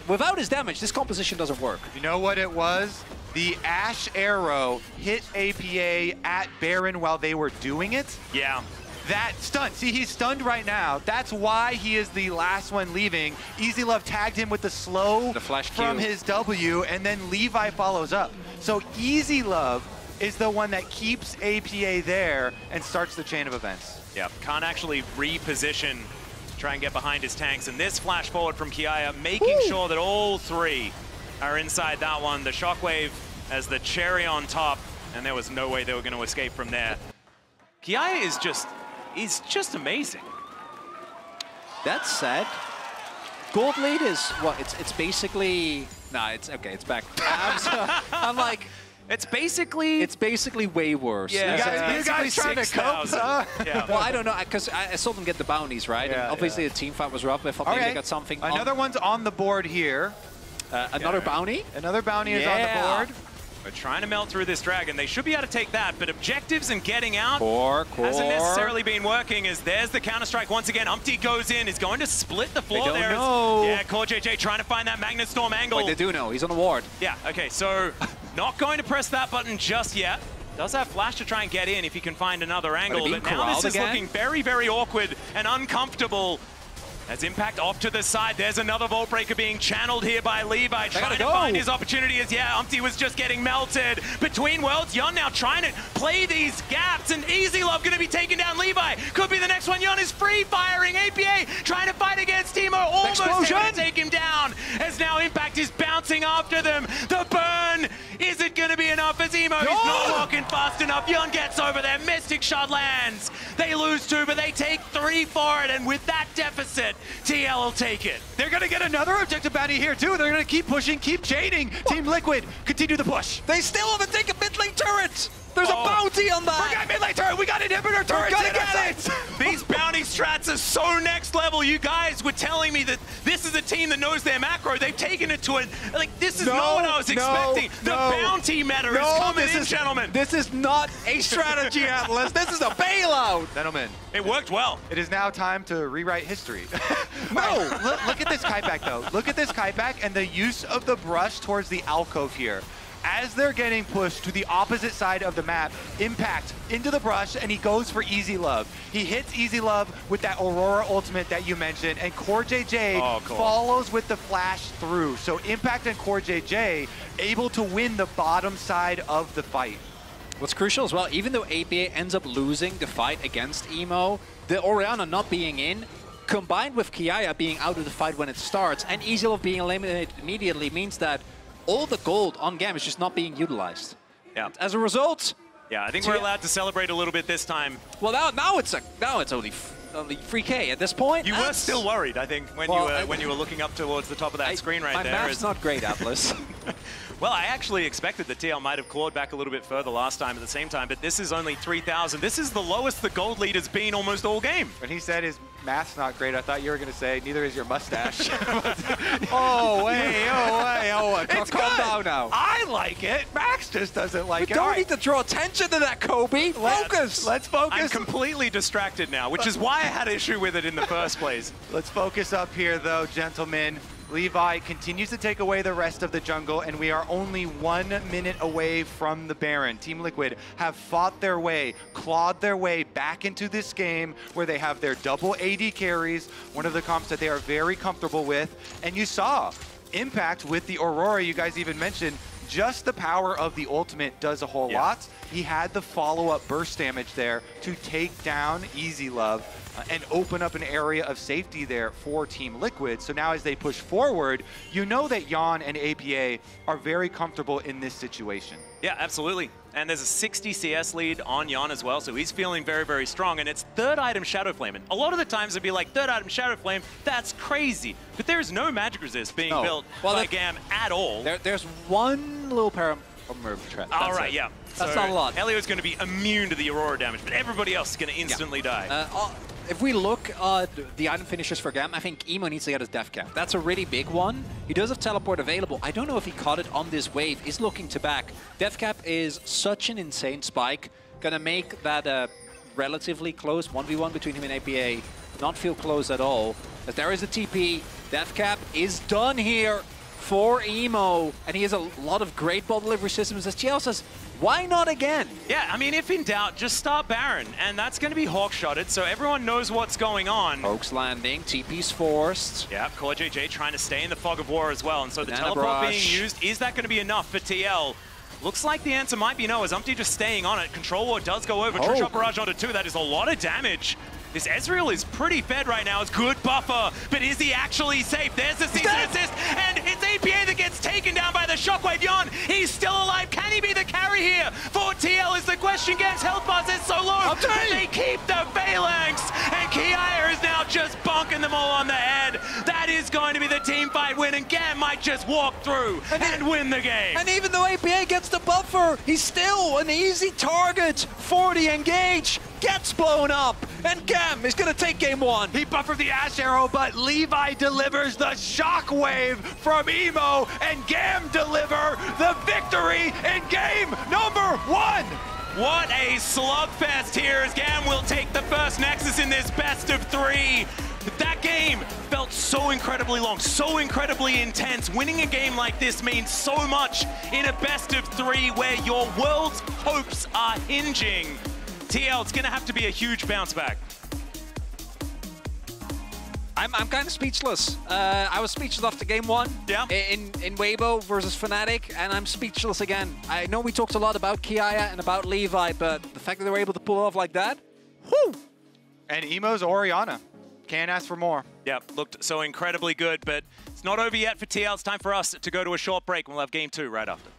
without his damage, this composition doesn't work. You know what it was? The Ash Arrow hit APA at Baron while they were doing it. Yeah. That stunned. See, he's stunned right now. That's why he is the last one leaving. Easy Love tagged him with the slow from his W, and then Levi follows up. So Easy Love is the one that keeps APA there and starts the chain of events. Yeah, can't actually reposition to try and get behind his tanks. And this flash forward from Kiaya, making sure that all 3 are inside that one. The Shockwave as the cherry on top, and there was no way they were going to escape from there. Kiaya is just amazing. That said, gold lead is what? It's basically it's okay. It's back. I'm like, it's basically way worse. Yeah, you guys trying to cope? Yeah. Well, I don't know because I saw them get the bounties right. Yeah, and obviously the team fight was rough. I thought maybe they got something. Another one's on the board here. Another bounty. Another bounty is on the board. We're trying to melt through this dragon. They should be able to take that, but objectives and getting out core. hasn't necessarily been working as there's the counter-strike once again. Umpty goes in, is going to split the floor there. Yeah, QuartJJ trying to find that Magnus Storm angle. Wait, they do know. He's on the ward. Yeah, okay, so not going to press that button just yet. Does have flash to try and get in if he can find another angle, but now this is looking very, very awkward and uncomfortable. As Impact off to the side, there's another Vault Breaker being channeled here by Levi, trying to find his opportunity as, Umpty was just getting melted. Between worlds, Yon now trying to play these gaps, and Easy Love going to be taking down Levi. Could be the next one. Yon is free-firing. APA trying to fight against Timo, almost able to take him down, as now Impact is bouncing after them. The burn, is it going to be enough as Emo is not walking fast enough. Yon gets over there, Mystic Shot lands. They lose 2, but they take 3 for it, and with that deficit, TL will take it. They're going to get another objective bounty here, too. They're going to keep pushing, keep chaining. Team Liquid, continue the push. They still haven't taken mid lane turret. There's a bounty on that! Forget mid lane turret! We got inhibitor turret! We're gonna get it! These bounty strats are so next level. You guys were telling me that this is a team that knows their macro. They've taken it to it. Like, this is not what I was expecting. The bounty meta is coming in, gentlemen. This is not a strategy, Atlas. This is a bailout. Gentlemen. It worked well. It is now time to rewrite history. No! Look at this kiteback, though. Look at this kiteback and the use of the brush towards the alcove here. As they're getting pushed to the opposite side of the map, Impact into the brush, and he goes for Easy Love. He hits Easy Love with that Aurora ultimate that you mentioned, and CoreJJ follows with the flash through. So Impact and CoreJJ able to win the bottom side of the fight. What's crucial as well, even though APA ends up losing the fight against Emo, the Orianna not being in, combined with Kiaya being out of the fight when it starts, and Easy Love being eliminated immediately means that all the gold on Gam is just not being utilized. Yeah. As a result, yeah, I think we're allowed to celebrate a little bit this time. Well, now it's only 3K at this point. You were still worried, I think, when you were looking up towards the top of that screen right there. My math's not great, Atlas. Well, I actually expected that TL might have clawed back a little bit further last time at the same time, but this is only 3,000. This is the lowest the gold lead has been almost all game. When he said his math's not great, I thought you were going to say, neither is your mustache. Oh, Calm down now. I like it. Max just doesn't like it. We don't need to draw attention to that, Kobe. Focus. Let's focus. I'm completely distracted now, which is why I had issue with it in the first place. Let's focus up here, though, gentlemen. Levi continues to take away the rest of the jungle, and we are only 1 minute away from the Baron. Team Liquid have fought their way, clawed their way back into this game where they have their double AD carries, one of the comps that they are very comfortable with. And you saw Impact with the Aurora, you guys even mentioned, just the power of the ultimate does a whole lot. He had the follow-up burst damage there to take down Easy Love and open up an area of safety there for Team Liquid. So now as they push forward, you know that Yon and APA are very comfortable in this situation. Yeah, absolutely. And there's a 60 CS lead on Yon as well, so he's feeling very, very strong. And it's third item Shadow Flame. And a lot of the times it'd be like, third item Shadow Flame, that's crazy. But there's no magic resist being built by Gam at all. There's one little trap. All right, yeah. That's not a lot. Elio's going to be immune to the Aurora damage, but everybody else is going to instantly die. If we look at the item finishes for Gam, I think Emo needs to get his Death Cap. That's a really big one. He does have Teleport available. I don't know if he caught it on this wave. He's looking to back. Death Cap is such an insane spike. Gonna make that relatively close 1v1 between him and APA not feel close at all. But there is a TP. Death Cap is done here for Emo. And he has a lot of great ball delivery systems. As TL says, why not again? Yeah, I mean, if in doubt, just start Baron. And that's going to be hawk-shotted, so everyone knows what's going on. Hoax landing, TP's forced. Yeah, CoreJJ trying to stay in the fog of war as well. And so the teleport being used, is that going to be enough for TL? Looks like the answer might be no, as Umpty just staying on it. Control Ward does go over. True Shot Barrage onto 2. That is a lot of damage. This Ezreal is pretty fed right now. It's good buffer, but is he actually safe? There's the season assist, and it's APA that gets taken down by the Shockwave. Yon, he's still alive. Can he be the carry here for TL is the question. Gam's health bar is so low, but they keep the Phalanx, and Kiaya is now just bonking them all on the head. That is going to be the team fight win, and Gam might just walk through and win the game. And even though APA gets the buffer, he's still an easy target for the engage. Gets blown up, and Gam is going to take game 1. He buffered the Ash Arrow, but Levi delivers the Shockwave from Emo, and Gam deliver the victory in game number 1. What a slugfest here as Gam will take the first Nexus in this best of 3. That game felt so incredibly long, so incredibly intense. Winning a game like this means so much in a best of 3 where your world's hopes are hinging. TL, it's going to have to be a huge bounce back. I'm kind of speechless. I was speechless after game 1 in Weibo versus Fnatic, and I'm speechless again. I know we talked a lot about Kiaya and about Levi, but the fact that they were able to pull it off like that, whoo! And Emo's Orianna. Can't ask for more. Yep, looked so incredibly good, but it's not over yet for TL. It's time for us to go to a short break. We'll have game 2 right after.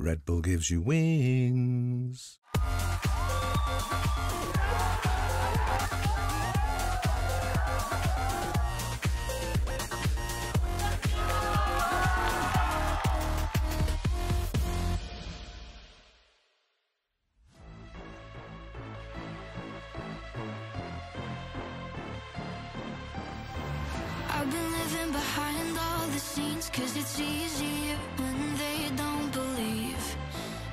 Red Bull gives you wings. I've been living behind all the scenes, 'cause it's easier when they don't believe.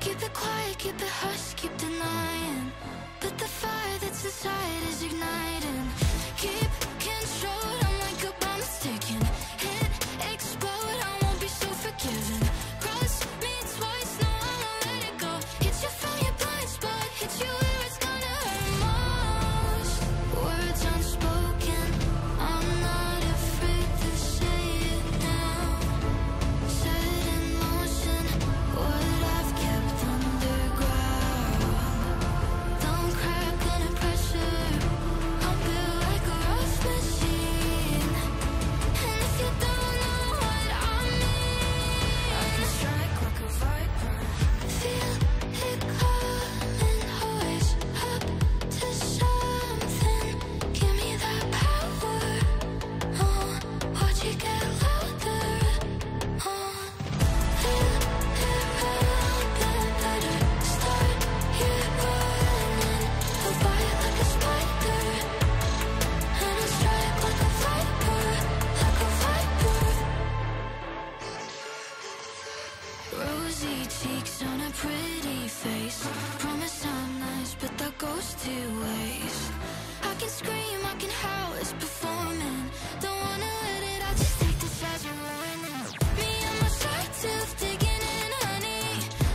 Keep it quiet, keep it hush, keep denying, but the fire that's inside is igniting. Keep control, I'm like a bomb sticking. Hit, explode, I won't be so forgiving. Cross me twice, no, I won't let it go. Hit you from your blind spot, hit you where it's gonna hurt most. Words unspoken, I'm not afraid to say it now. Set in motion what I've kept underground. Don't crack under pressure, I'm built like a rough machine. And if you don't know what I mean, I can strike like a viper. Feel it coming, always up to something. Give me that power. Oh, watch it get louder. Oh, feel it round, better start here running. I'll bite like a spider, and I'll strike like a viper, like a viper. Rosy cheeks on a pretty face. Promise I'm nice, but that goes two ways. I can scream, I can howl, it's performing. Don't wanna let it out, just take this as a warning. Me and my side tooth digging in, honey.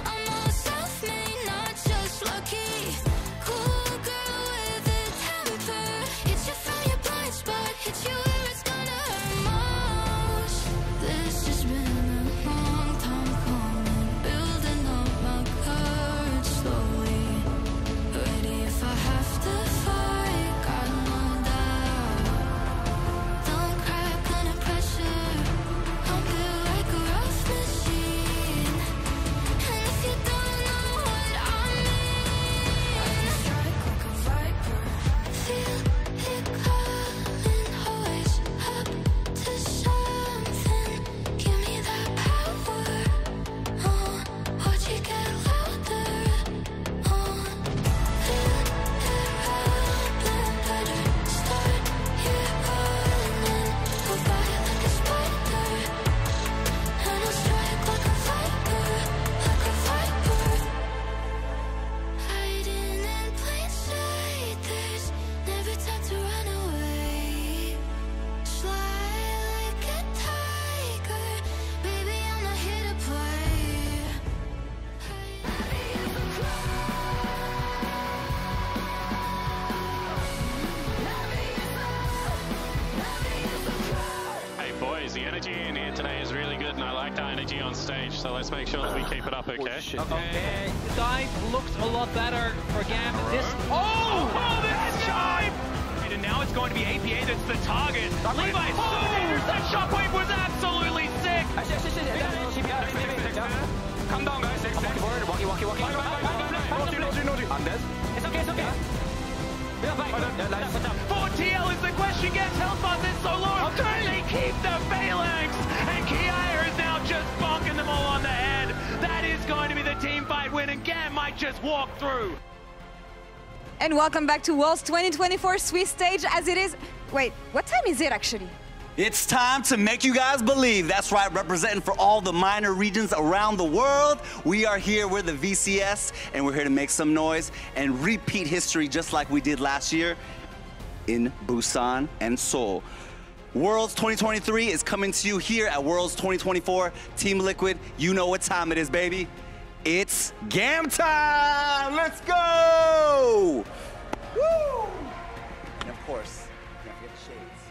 I'm all self-made, not just lucky. Cool girl with a temper. Hit you from your blind spot, hit you where it's gonna hurt most. This has been a long time coming, building up my courage slowly. Ready if I have to fight, got no doubt. Don't crack under pressure, I'm built like a rough machine. And if you don't know what I mean, I can strike like a viper. Feel it coming, always up to something. Give me that power. Oh, watch it get louder. Oh, feel it round, better start here running. I'll bite like a spider, and I'll strike like a viper, like a viper. Hiding in plain sight, there's never time to run away. Slide like a tiger, baby, I'm not here to play. Hey boys, the energy in here today is really good, and I like that energy on stage, so let's make sure that we keep it up, okay? Okay, the dive looks a lot better for Gam. This this time! And now it's going to be APA that's the target. Levi Sooners, that shockwave was absolutely sick! Come down, guys. Walkie. Undead. It's okay. For TL is the question, gets health bars in so low. Can they keep the phalanx? And Kiaya is now just bonking them all on the head. That is going to be the team fight win, and Gam might just walk through. And welcome back to Worlds 2024 Swiss stage as it is. Wait, what time is it actually? It's time to make you guys believe. That's right, representing for all the minor regions around the world. We are here, we're the VCS, and we're here to make some noise and repeat history just like we did last year in Busan and Seoul. Worlds 2023 is coming to you here at Worlds 2024. Team Liquid, you know what time it is, baby. It's Gam time! Let's go! Woo! And of course, don't forget the shades.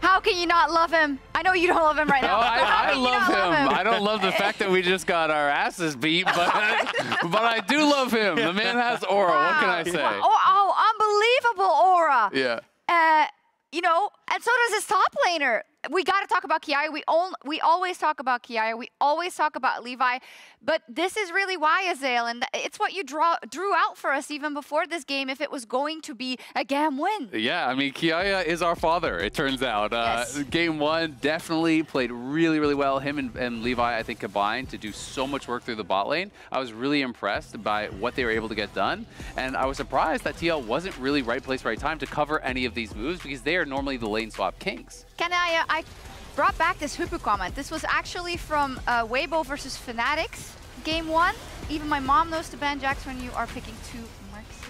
How can you not love him? I know you don't love him right now. No, but how I can you love not him. love I don't love the fact that we just got our asses beat, but I do love him. The man has aura. What can I say? Oh, unbelievable aura. Yeah. You know, and so does his top laner. we got to talk about Kiaya. We always talk about Kiaya. We always talk about Levi. But this is really why, Azael, and it's what you drew out for us even before this game, if it was going to be a GAM win. Yeah, I mean, Kiaya is our father, it turns out. Yes. Game 1 definitely played really, really well. Him and Levi, I think, combined to do so much work through the bot lane. I was really impressed by what they were able to get done. And I was surprised that TL wasn't really right place, right time to cover any of these moves, because they are normally the lane swap kings. Can I brought back this Hupu comment. This was actually from Weibo versus Fanatics, game 1. Even my mom knows to ban Jax when you are picking 2 marks.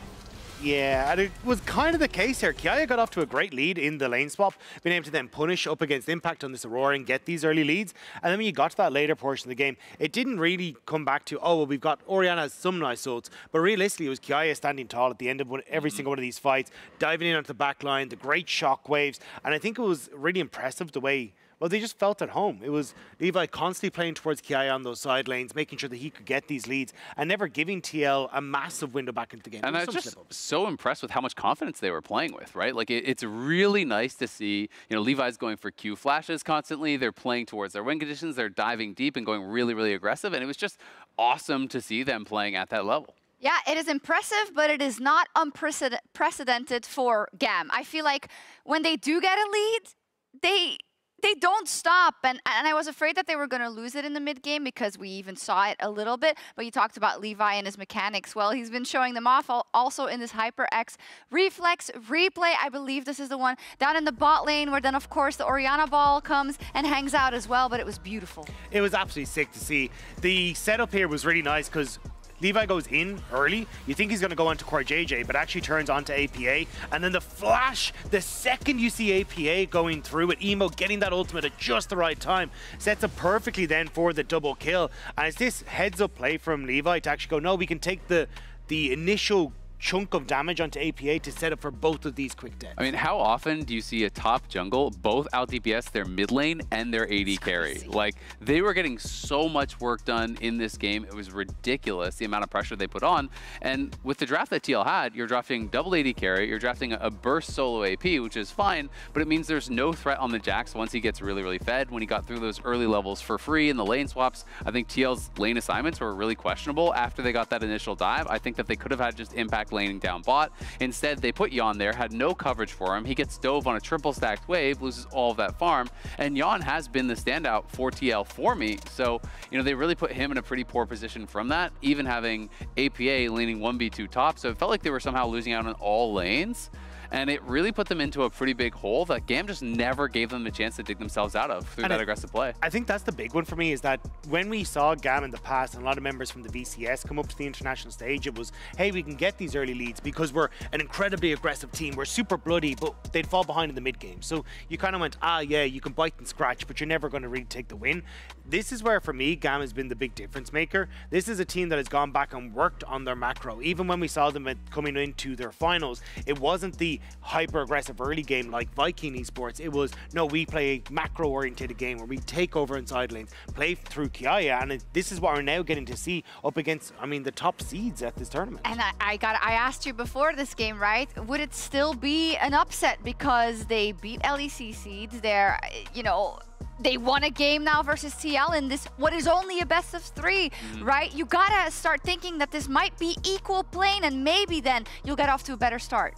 Yeah, and it was kind of the case here. Kiaya got off to a great lead in the lane swap, being able to then punish up against Impact on this Aurora and get these early leads. And then when you got to that later portion of the game, it didn't really come back to, oh, well, we've got Orianna has some nice ults. But realistically, it was Kiaya standing tall at the end of every single one of these fights, diving in onto the back line, the great shock waves. And I think it was really impressive the way, well, they just felt at home. It was Levi constantly playing towards Kiaya on those side lanes, making sure that he could get these leads and never giving TL a massive window back into the game. And I was just so impressed with how much confidence they were playing with, right? Like, it's really nice to see, you know, Levi's going for Q flashes constantly. They're playing towards their win conditions. They're diving deep and going really, really aggressive. And it was just awesome to see them playing at that level. Yeah, it is impressive, but it is not unprecedented for GAM. I feel like when they do get a lead, they don't stop, and I was afraid that they were going to lose it in the mid game because we even saw it a little bit. But you talked about Levi and his mechanics. Well, he's been showing them off also in this HyperX reflex replay. I believe this is the one down in the bot lane where then, of course, the Orianna ball comes and hangs out as well. But it was beautiful. It was absolutely sick to see. The setup here was really nice because Levi goes in early. You think he's going to go onto Core JJ, but actually turns onto APA. And then the flash, the second you see APA going through with Emo getting that ultimate at just the right time, sets up perfectly then for the double kill. And it's this heads-up play from Levi to actually go, no, we can take the initial chunk of damage onto APA to set up for both of these quick deaths. I mean, how often do you see a top jungle both out DPS their mid lane and their AD carry? Like, they were getting so much work done in this game. It was ridiculous, the amount of pressure they put on. And with the draft that TL had, you're drafting double AD carry, you're drafting a burst solo AP, which is fine, but it means there's no threat on the Jax once he gets really, really fed. When he got through those early levels for free in the lane swaps, I think TL's lane assignments were really questionable after they got that initial dive. I think that they could have had just Impact laning down bot. Instead, they put Yon there, had no coverage for him. He gets dove on a triple stacked wave, loses all of that farm, and Yon has been the standout for TL for me. So, you know, they really put him in a pretty poor position from that, even having APA leaning 1v2 top. So it felt like they were somehow losing out on all lanes. And it really put them into a pretty big hole that GAM just never gave them the chance to dig themselves out of through that aggressive play. I think that's the big one for me, is that when we saw GAM in the past and a lot of members from the VCS come up to the international stage, it was, hey, we can get these early leads because we're an incredibly aggressive team. We're super bloody, but they'd fall behind in the mid game. So you kind of went, ah, yeah, you can bite and scratch, but you're never going to really take the win. This is where, for me, GAM has been the big difference maker. This is a team that has gone back and worked on their macro. Even when we saw them coming into their finals, it wasn't the hyper-aggressive early game like Viking Esports. It was, no, we play a macro-oriented game where we take over inside lanes, play through Kiaya, and this is what we're now getting to see up against, I mean, the top seeds at this tournament. And I asked you before this game, right? Would it still be an upset because they beat LEC seeds? They're, you know, they won a game now versus TL in this, what is only a best of 3, right? You gotta start thinking that this might be equal playing, and maybe then you'll get off to a better start.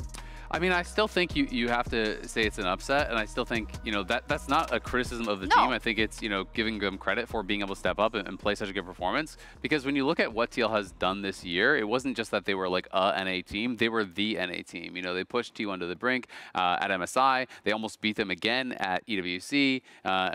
I mean, I still think you have to say it's an upset, and I still think, you know, that's not a criticism of the team. I think it's, you know, giving them credit for being able to step up and play such a good performance. Because when you look at what TL has done this year, it wasn't just that they were like a NA team, they were the NA team. You know, they pushed T1 to the brink at MSI. They almost beat them again at EWC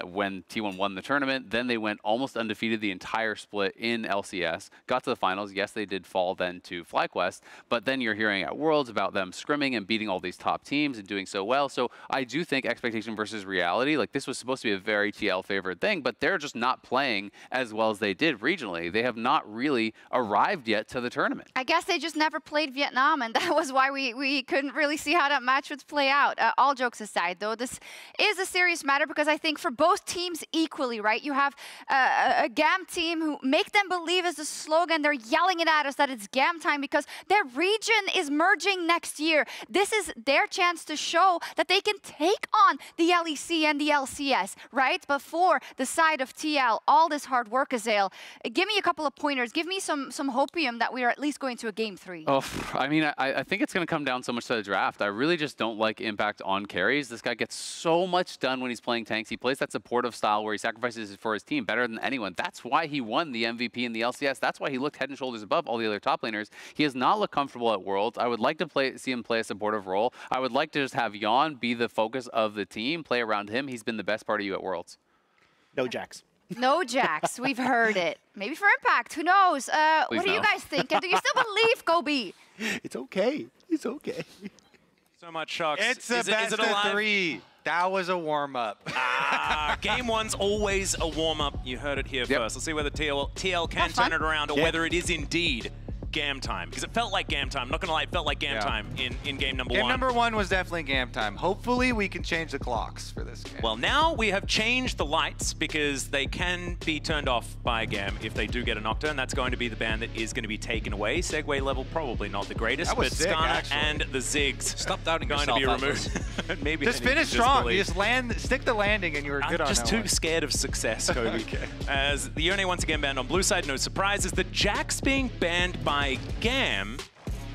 when T1 won the tournament. Then they went almost undefeated the entire split in LCS, got to the finals. Yes, they did fall then to FlyQuest, but then you're hearing at Worlds about them scrimming and beating all these top teams and doing so well. So I do think expectation versus reality, like, this was supposed to be a very TL favored thing, but they're just not playing as well as they did regionally. They have not really arrived yet to the tournament. I guess they just never played Vietnam, and that was why we couldn't really see how that match would play out. All jokes aside, though, this is a serious matter because I think for both teams equally, right? You have a GAM team who make them believe is the slogan. They're yelling it at us that it's GAM time because their region is merging next year. This is their chance to show that they can take on the LEC and the LCS, right? Before the side of TL, all this hard work, Azael. Give me a couple of pointers. Give me some hopium that we are at least going to a game 3. Oh, I mean, I think it's going to come down so much to the draft. I really just don't like impact on carries. This guy gets so much done when he's playing tanks. He plays that supportive style where he sacrifices for his team better than anyone. That's why he won the MVP in the LCS. That's why he looked head and shoulders above all the other top laners. He has not looked comfortable at Worlds. I would like to see him play a supportive role. I would like to just have Jan be the focus of the team, play around him. He's been the best part of you at Worlds. No Jax. No Jax. We've heard it. Maybe for Impact. Who knows? What do you guys think? And do you still believe, Kobe? It's okay. It's okay. So much shocks. It's a best of 3. That was a warm-up. Game 1's always a warm-up. You heard it here first. Let's see whether TL can turn it around or whether it is indeed Gam time. Because it felt like Gam time. I'm not going to lie, it felt like Gam time in game number 1. Game number 1 was definitely Gam time. Hopefully we can change the clocks for this game. Well, now we have changed the lights because they can be turned off by Gam if they do get a Nocturne. That's going to be the ban that is going to be taken away. Segway level probably not the greatest, but Skana and the Ziggs stop doubting going yourself, to be removed. Maybe just finish strong. You just stick the landing and you're good on that. I'm just too scared of success, Kobe. As the Yone once again banned on blue side, no surprises. The Jax being banned by Gam,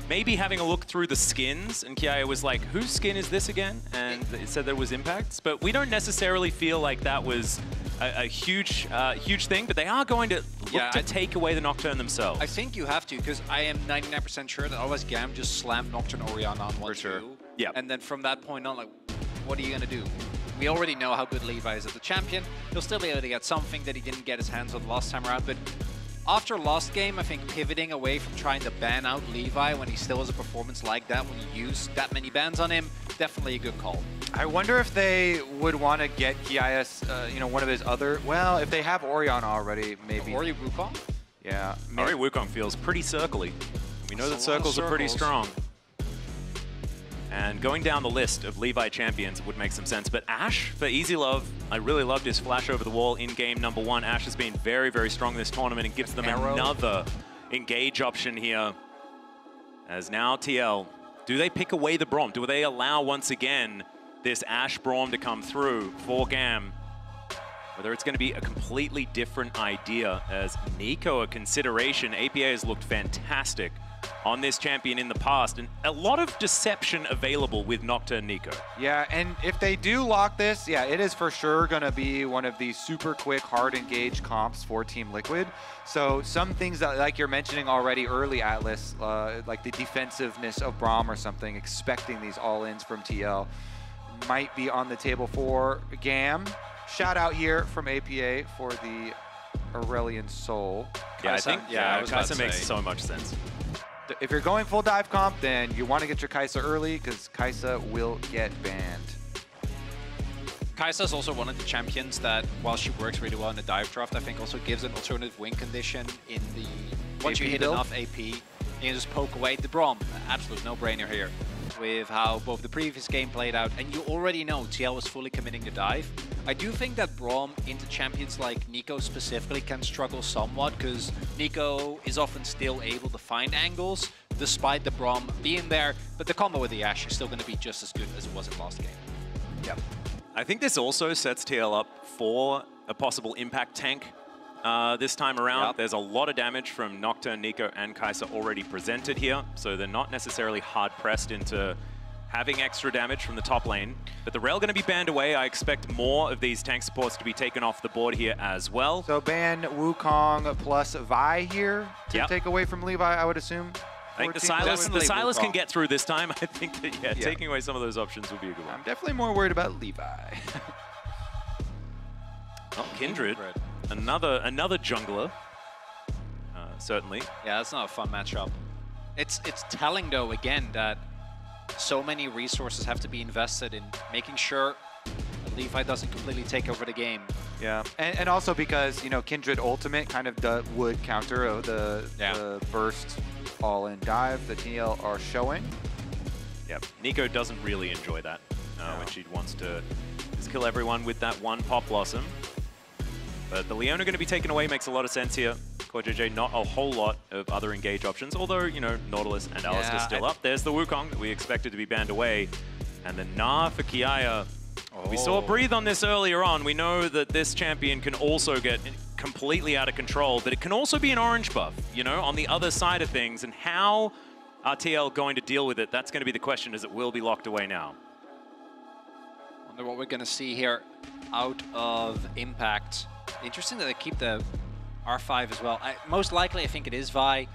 maybe having a look through the skins, and Kiaya was like, whose skin is this again? And it said there was impacts, but we don't necessarily feel like that was a huge thing, but they are going to look to take away the Nocturne themselves. I think you have to, because I am 99% sure that otherwise Gam just slammed Nocturne Orion on 1-2. Yeah. And then from that point on, like, what are you going to do? We already know how good Levi is as the champion. He'll still be able to get something that he didn't get his hands on last time around, but after last game, I think pivoting away from trying to ban out Levi when he still has a performance like that, when you use that many bans on him, definitely a good call. I wonder if they would want to get Kiaya's, one of his other, well, if they have Orion already, maybe. Ori Wukong? Yeah. Ori Wukong feels pretty circly. We know that circles are pretty strong. And going down the list of Levi champions would make some sense. But Ash, for Easy Love, I really loved his flash over the wall in game number 1. Ash has been very, very strong this tournament and gives them another engage option here. As now TL, do they pick away the Braum? Do they allow once again this Ash Braum to come through for Gam? Whether it's going to be a completely different idea as Nico a consideration. APA has looked fantastic on this champion in the past, and a lot of deception available with Nocturne Nico. Yeah, and if they do lock this, yeah, it is for sure going to be one of these super quick, hard engage comps for Team Liquid. So some things that, like you're mentioning already early, Atlas, like the defensiveness of Braum or something, expecting these all-ins from TL, might be on the table for Gam. Shout out here from APA for the Aurelian Soul. Yeah, I think Kaisa makes so much sense. If you're going full dive comp, then you want to get your Kaisa early because Kaisa will get banned. Kaisa is also one of the champions that, while she works really well in the dive draft, I think also gives an alternative win condition in the... Once you hit enough AP, you can just poke away the Braum. Absolute no-brainer here with how both the previous game played out, and you already know TL was fully committing the dive. I do think that Braum into champions like Nico specifically can struggle somewhat, because Nico is often still able to find angles despite the Braum being there, but the combo with the Ashe is still going to be just as good as it was in last game. Yep. I think this also sets TL up for a possible impact tank this time around. Yep. There's a lot of damage from Nocturne, Nico, and Kaisa already presented here, so they're not necessarily hard-pressed into having extra damage from the top lane. But the rail going to be banned away. I expect more of these tank supports to be taken off the board here as well. So ban Wukong plus Vi here to take away from Levi, I would assume. I think the Silas can get through this time. I think that, taking away some of those options would be a good one. I'm definitely more worried about Levi. Oh, Kindred. Another jungler, certainly. Yeah, that's not a fun matchup. It's telling, though, again, that so many resources have to be invested in making sure that Levi doesn't completely take over the game. Yeah, and also because, Kindred ultimate kind of would counter the burst all-in dive that TL are showing. Yep, Nico doesn't really enjoy that when she wants to just kill everyone with that one Pop Blossom. But the Leona going to be taken away makes a lot of sense here. QuadJJ, not a whole lot of other engage options, although, you know, Nautilus and Alistair still up. There's the Wukong that we expected to be banned away. And the Gnar for Kiaya. We saw Breathe on this earlier on. We know that this champion can also get completely out of control, but it can also be an orange buff, you know, on the other side of things. And how are TL going to deal with it? That's going to be the question, as it will be locked away now. Wonder what we're going to see here out of Impact. Interesting that they keep the R5 as well. Most likely, I think it is Vi.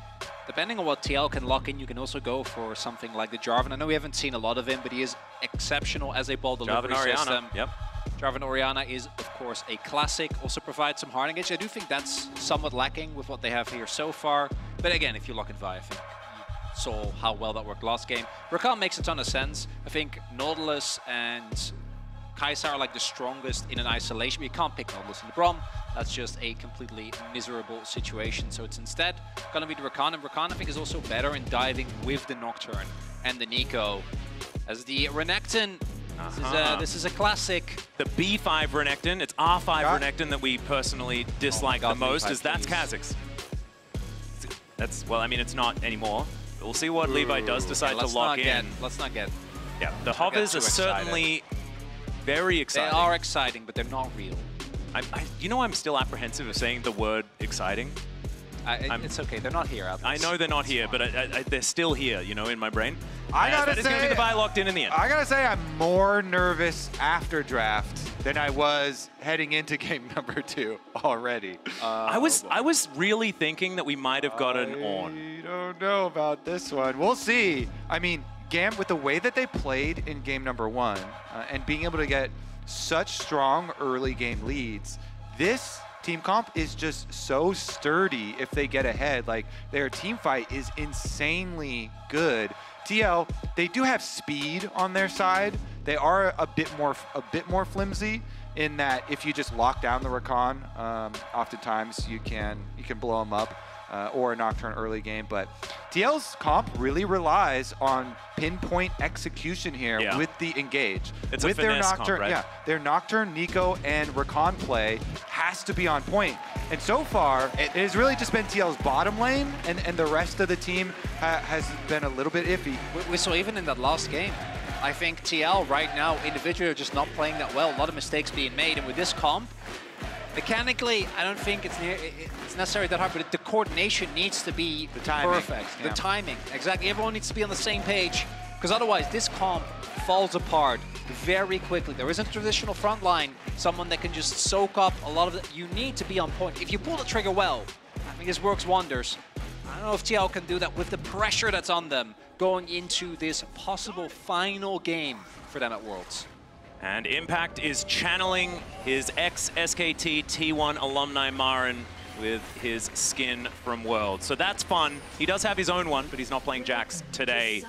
Depending on what TL can lock in, you can also go for something like the Jarvan. I know we haven't seen a lot of him, but he is exceptional as a ball delivery system. Yep. Jarvan Orianna is, of course, a classic. Also provides some hard engage. I do think that's somewhat lacking with what they have here so far. But again, if you lock in Vi, I think you saw how well that worked last game. Rakan makes a ton of sense. I think Nautilus and Kai'Sa are like the strongest in an isolation. You can't pick Nautilus in the Braum. That's just a completely miserable situation. So it's instead going to be the Rakan. And Rakan, I think, is also better in diving with the Nocturne and the Nico. As the Renekton, this is a classic. The B5 Renekton, it's R5 Renekton that we personally dislike the most, as that's Kha'Zix. That's, well, I mean, it's not anymore. We'll see what Levi does decide to lock in. Let's not get... Yeah, the hovers are certainly very exciting. They are exciting, but they're not real. You know, I'm still apprehensive of saying the word exciting. It's okay, they're not here. I know they're not here, but they're still here, you know, in my brain. I gotta say, it's going to be the buy locked in the end. I gotta say, I'm more nervous after draft than I was heading into game number 2 already. I was really thinking that we might have gotten on. I don't know about this one. We'll see. I mean, Gam, with the way that they played in game number 1 and being able to get such strong early game leads, this team comp is just so sturdy if they get ahead. Like, their team fight is insanely good. TL, they do have speed on their side. They are a bit more flimsy in that if you just lock down the Rakan, oftentimes you can blow them up. Or a Nocturne early game, but TL's comp really relies on pinpoint execution here with the engage. It's with a their finesse Nocturne, comp, right? their Nocturne, Nico, and Rakan play has to be on point. And so far, it has really just been TL's bottom lane, and the rest of the team has been a little bit iffy. We saw even in that last game, I think TL right now, individually, are just not playing that well. A lot of mistakes being made, and with this comp, mechanically, I don't think it's necessarily that hard, but the coordination needs to be perfect. The timing, exactly. Everyone needs to be on the same page, because otherwise this comp falls apart very quickly. There isn't a traditional front line, someone that can just soak up a lot of it. You need to be on point. If you pull the trigger well, I think this works wonders. I don't know if TL can do that with the pressure that's on them going into this possible final game for them at Worlds. And Impact is channeling his ex-SKT T1 alumni Marin with his skin from Worlds. So that's fun. He does have his own one, but he's not playing Jax today.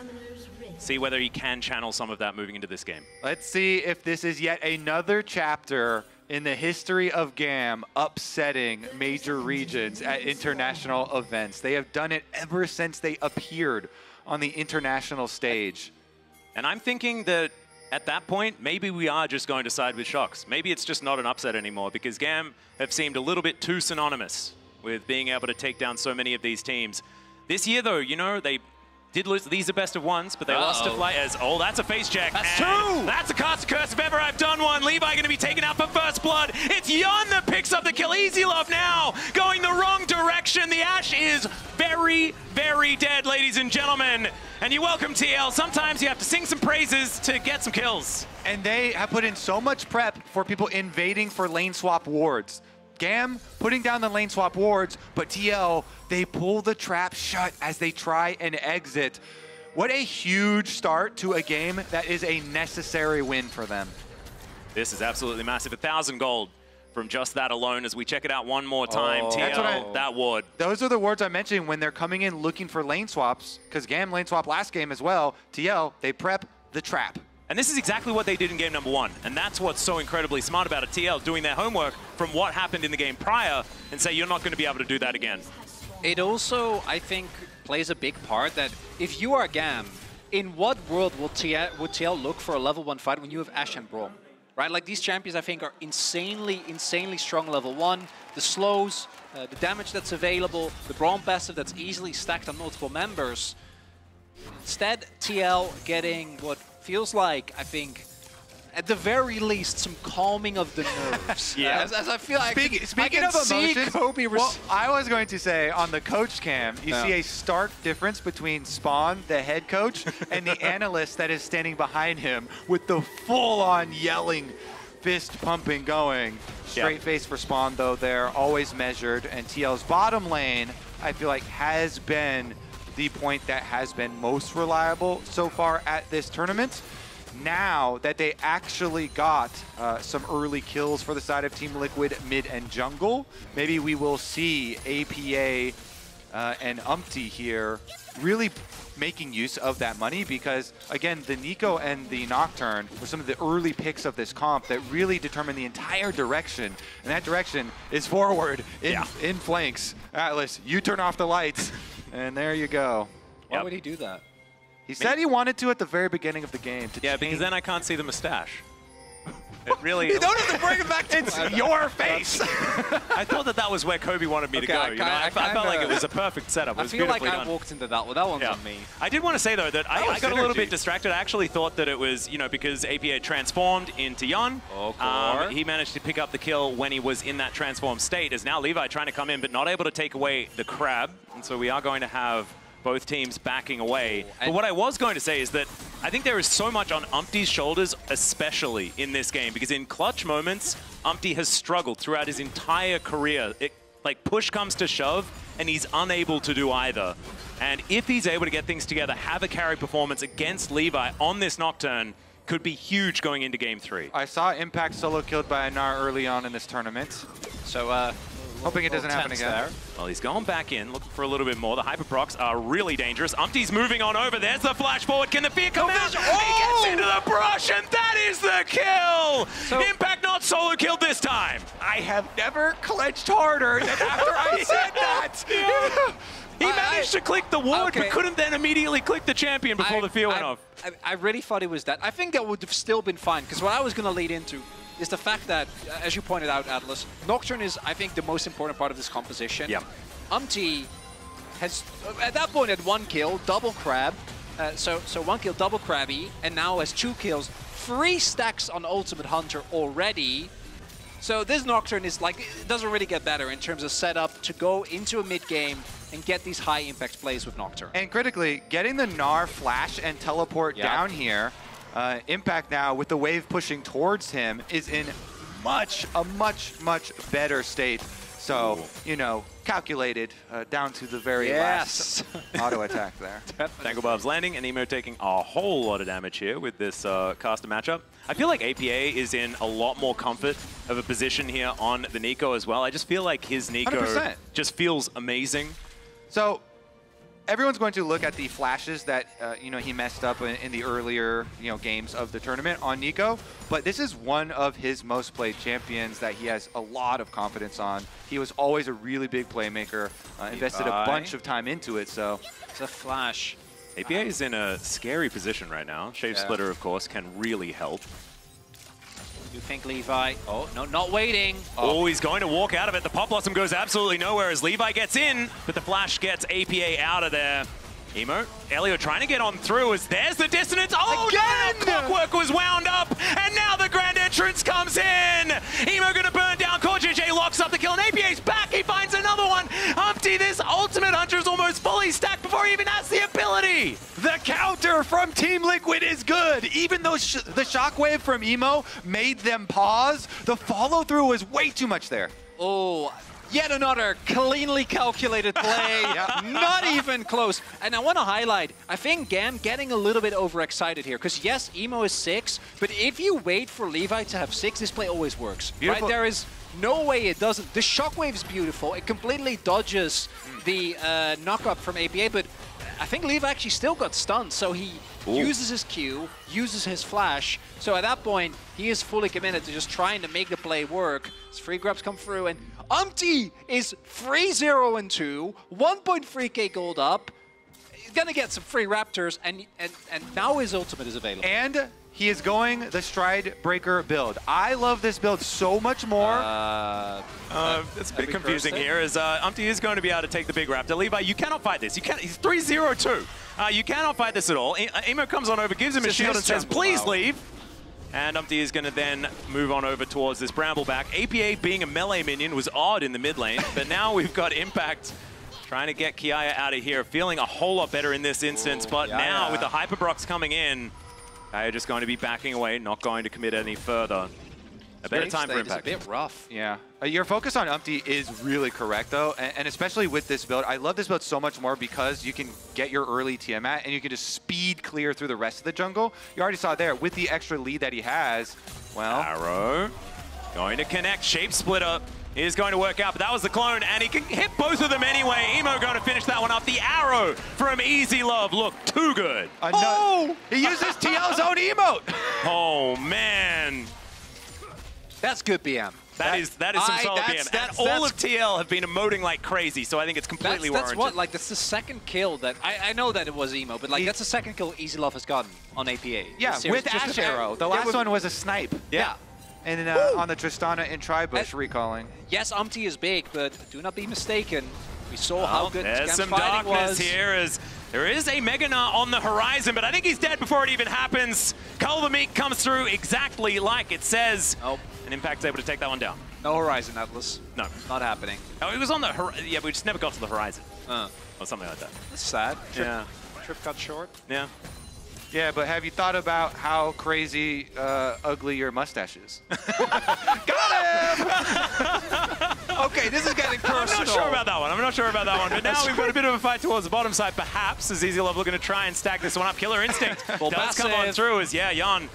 See whether he can channel some of that moving into this game. Let's see if this is yet another chapter in the history of GAM upsetting major regions at international events. They have done it ever since they appeared on the international stage. And I'm thinking that at that point, maybe we are just going to side with Shox. Maybe it's just not an upset anymore, because GAM have seemed a little bit too synonymous with being able to take down so many of these teams. This year, though, you know, they did lose. These are best of ones, but they lost to Flyers. Oh, that's a face check. That's two! That's a cast curse if ever I've done one. Levi going to be taken out for first blood. It's Yon that picks up the kill. Easy Love now going the wrong direction. The Ashe is very, very dead, ladies and gentlemen. And you're welcome, TL. Sometimes you have to sing some praises to get some kills. And they have put in so much prep for people invading for lane swap wards. GAM putting down the lane swap wards, but TL, they pull the trap shut as they try and exit. What a huge start to a game that is a necessary win for them. This is absolutely massive. 1,000 gold from just that alone as we check it out one more time. TL, that ward. Those are the wards I mentioned when they're coming in looking for lane swaps, because GAM lane swap last game as well. TL, they prep the trap. And this is exactly what they did in game number 1. And that's what's so incredibly smart about it. TL doing their homework from what happened in the game prior and say, you're not going to be able to do that again. It also, I think, plays a big part that if you are GAM, in what world would TL look for a level 1 fight when you have Ashe and Braum? Right? Like, these champions, I think, are insanely strong level 1. The slows, the damage that's available, the Braum passive that's easily stacked on multiple members. Instead, TL getting what feels like, I think, at the very least, some calming of the nerves. Yeah. As I feel like Speaking of emotions, Kobe well, I was going to say, on the coach cam, you see a stark difference between Spawn, the head coach, and the analyst that is standing behind him with the full-on yelling, fist pumping going. Straight face for Spawn, though, they're always measured. And TL's bottom lane, I feel like, has been the point that has been most reliable so far at this tournament. Now that they actually got some early kills for the side of Team Liquid mid and jungle, maybe we will see APA and Umpty here really making use of that money, because again, the Nico and the Nocturne were some of the early picks of this comp that really determined the entire direction, and that direction is forward in flanks. Atlas, you turn off the lights, and there you go. Why would he do that? He said he wanted to at the very beginning of the game. To because then I can't see the mustache. It really. You don't have to bring it back to your face. I thought that was where Kobe wanted me to go. You know? I felt like it was a perfect setup. It was I feel like beautifully I done. walked into that one. That one's on me. I did want to say, though, that I got a little bit distracted. I actually thought that it was, because APA transformed into Yon. He managed to pick up the kill when he was in that transformed state. As now Levi trying to come in, but not able to take away the crab. And so we are going to have both teams backing away. But what I was going to say is that I think there is so much on Umpty's shoulders, especially in this game, because in clutch moments, Umpty has struggled throughout his entire career. Like, push comes to shove, and he's unable to do either. And if he's able to get things together, have a carry performance against Levi on this Nocturne, could be huge going into Game 3. I saw Impact solo killed by Anar early on in this tournament. So, hoping it doesn't happen again. There. Well, he's going back in, looking for a little bit more. The Hyperprocs are really dangerous. Umpty's moving on over. There's the flash forward. Can the fear come out? He gets into the brush, and that is the kill! So, Impact not solo killed this time. I have never clenched harder than after I said that. He managed to click the ward, but couldn't then immediately click the champion before the fear went off. I really thought it was that. I think that would have still been fine, because what I was going to lead into is the fact that, as you pointed out, Atlas, Nocturne is, I think, the most important part of this composition. Yeah. Umpty has, at that point, had 1 kill, double crab. So 1 kill, double crabby, and now has 2 kills, 3 stacks on Ultimate Hunter already. So this Nocturne is like, it doesn't really get better in terms of setup to go into a mid-game and get these high impact plays with Nocturne. And critically, getting the Gnar flash and teleport down here, Impact now, with the wave pushing towards him, is in a much better state. So, calculated down to the very last auto attack there. Danglebob's landing, and Emo taking a whole lot of damage here with this caster matchup. I feel like APA is in a lot more comfort of a position here on the Nico as well. I just feel like his Nico 100%. just feels amazing. So, everyone's going to look at the flashes that he messed up in the earlier games of the tournament on Nico, but this is one of his most played champions that he has a lot of confidence on. He was always a really big playmaker, invested a bunch of time into it. So it's a flash. APA is in a scary position right now. Shave Splitter, of course, can really help. You think Levi? Oh, no, not waiting. Oh, he's going to walk out of it. The Pop Blossom goes absolutely nowhere as Levi gets in, but the flash gets APA out of there. Emo, Elio trying to get on through as there's the dissonance. Oh, again! No, Clockwork was wound up, and now the grand entrance comes in. Emo gonna burn down. CoreJJ locks up the kill, and APA's back. He finds another one. Umpty, this Ultimate Hunter is almost fully stacked before he even has the ability. The counter from Team Liquid is good. Even though the shockwave from Emo made them pause, the follow-through was way too much there. Oh, yet another cleanly calculated play. Not even close. And I want to highlight, I think Gam getting a little bit overexcited here. Because yes, Emo is 6, but if you wait for Levi to have 6, this play always works. Beautiful. Right? There is no way it doesn't. The shockwave is beautiful. It completely dodges the knock-up from APA, but I think Levi actually still got stunned, so he uses his Q, uses his flash. So at that point, he is fully committed to just trying to make the play work. As free grabs come through, and Umpty is 3-0-2, 1.3k gold up. He's gonna get some free Raptors, and now his ultimate is available. And he is going the Stride Breaker build. I love this build so much more. It's a bit confusing here, as Umpty is going to be able to take the big Raptor. Levi, you cannot fight this. You can't. He's 3-0-2. You cannot fight this at all. Emo comes on over, gives him a shield and says, please leave. And Umpty is going to then move on over towards this Brambleback. APA being a melee minion was odd in the mid lane, but now we've got Impact trying to get Kiaya out of here, feeling a whole lot better in this instance. But now with the Hyperbrox coming in, Kiaya just going to be backing away, not going to commit any further. A better time for Impact. It's a bit rough. Yeah. Your focus on Umpty is really correct, though, and especially with this build. I love this build so much more because you can get your early Tiamat, and you can just speed clear through the rest of the jungle. You already saw there, with the extra lead that he has, well... Arrow going to connect. Shape Splitter is going to work out, but that was the clone, and he can hit both of them anyway. Emo going to finish that one off. The arrow from Easy Love looked too good. Oh! He uses TL's own emote! Oh, man. That's good BM. That is some solid BM. All of TL have been emoting like crazy, so I think it's completely warranted. That's what, like, that's the second kill that, I know that it was Emo, but like, that's the second kill Easy Love has gotten on APA. Yeah, with Ash Arrow. The last one was a snipe. Yeah. And on the Tristana in Tribush recalling. Yes, Umpty is big, but do not be mistaken. We saw how good there's Scam's some fighting darkness was. here as there is a Megana on the horizon, but I think he's dead before it even happens. Cull the Meek comes through exactly like it says. Oh. And Impact's able to take that one down. No Horizon, Atlas. No. Not happening. Oh, it was on the horizon. Yeah, but we just never got to the horizon. Or something like that. That's sad. Yeah. Trip got short. Yeah. Yeah, but have you thought about how crazy ugly your mustache is? Got him! Okay, this is getting personal. I'm not sure about that one. I'm not sure about that one. But now we've got a bit of a fight towards the bottom side, perhaps, as Easy Love looking to try and stack this one up. Killer Instinct does come on through as, Jan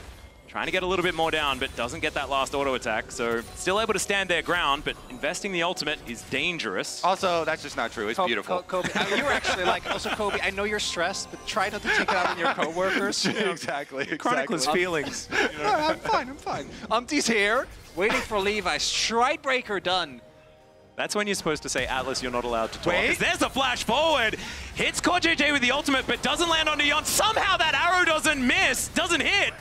trying to get a little bit more down, but doesn't get that last auto attack. So still able to stand their ground, but investing the ultimate is dangerous. Also, that's just not true. It's beautiful. Kobe, you were actually like, also Kobe, I know you're stressed, but try not to take it out on your coworkers. Exactly. Chronicler's feelings. No, I'm fine. Umpty's here, waiting for Levi. Stride Breaker done. That's when you're supposed to say, Atlas, you're not allowed to talk. Wait. There's a flash forward. Hits QuadJJ with the ultimate, but doesn't land onto Jan. Somehow that arrow doesn't hit.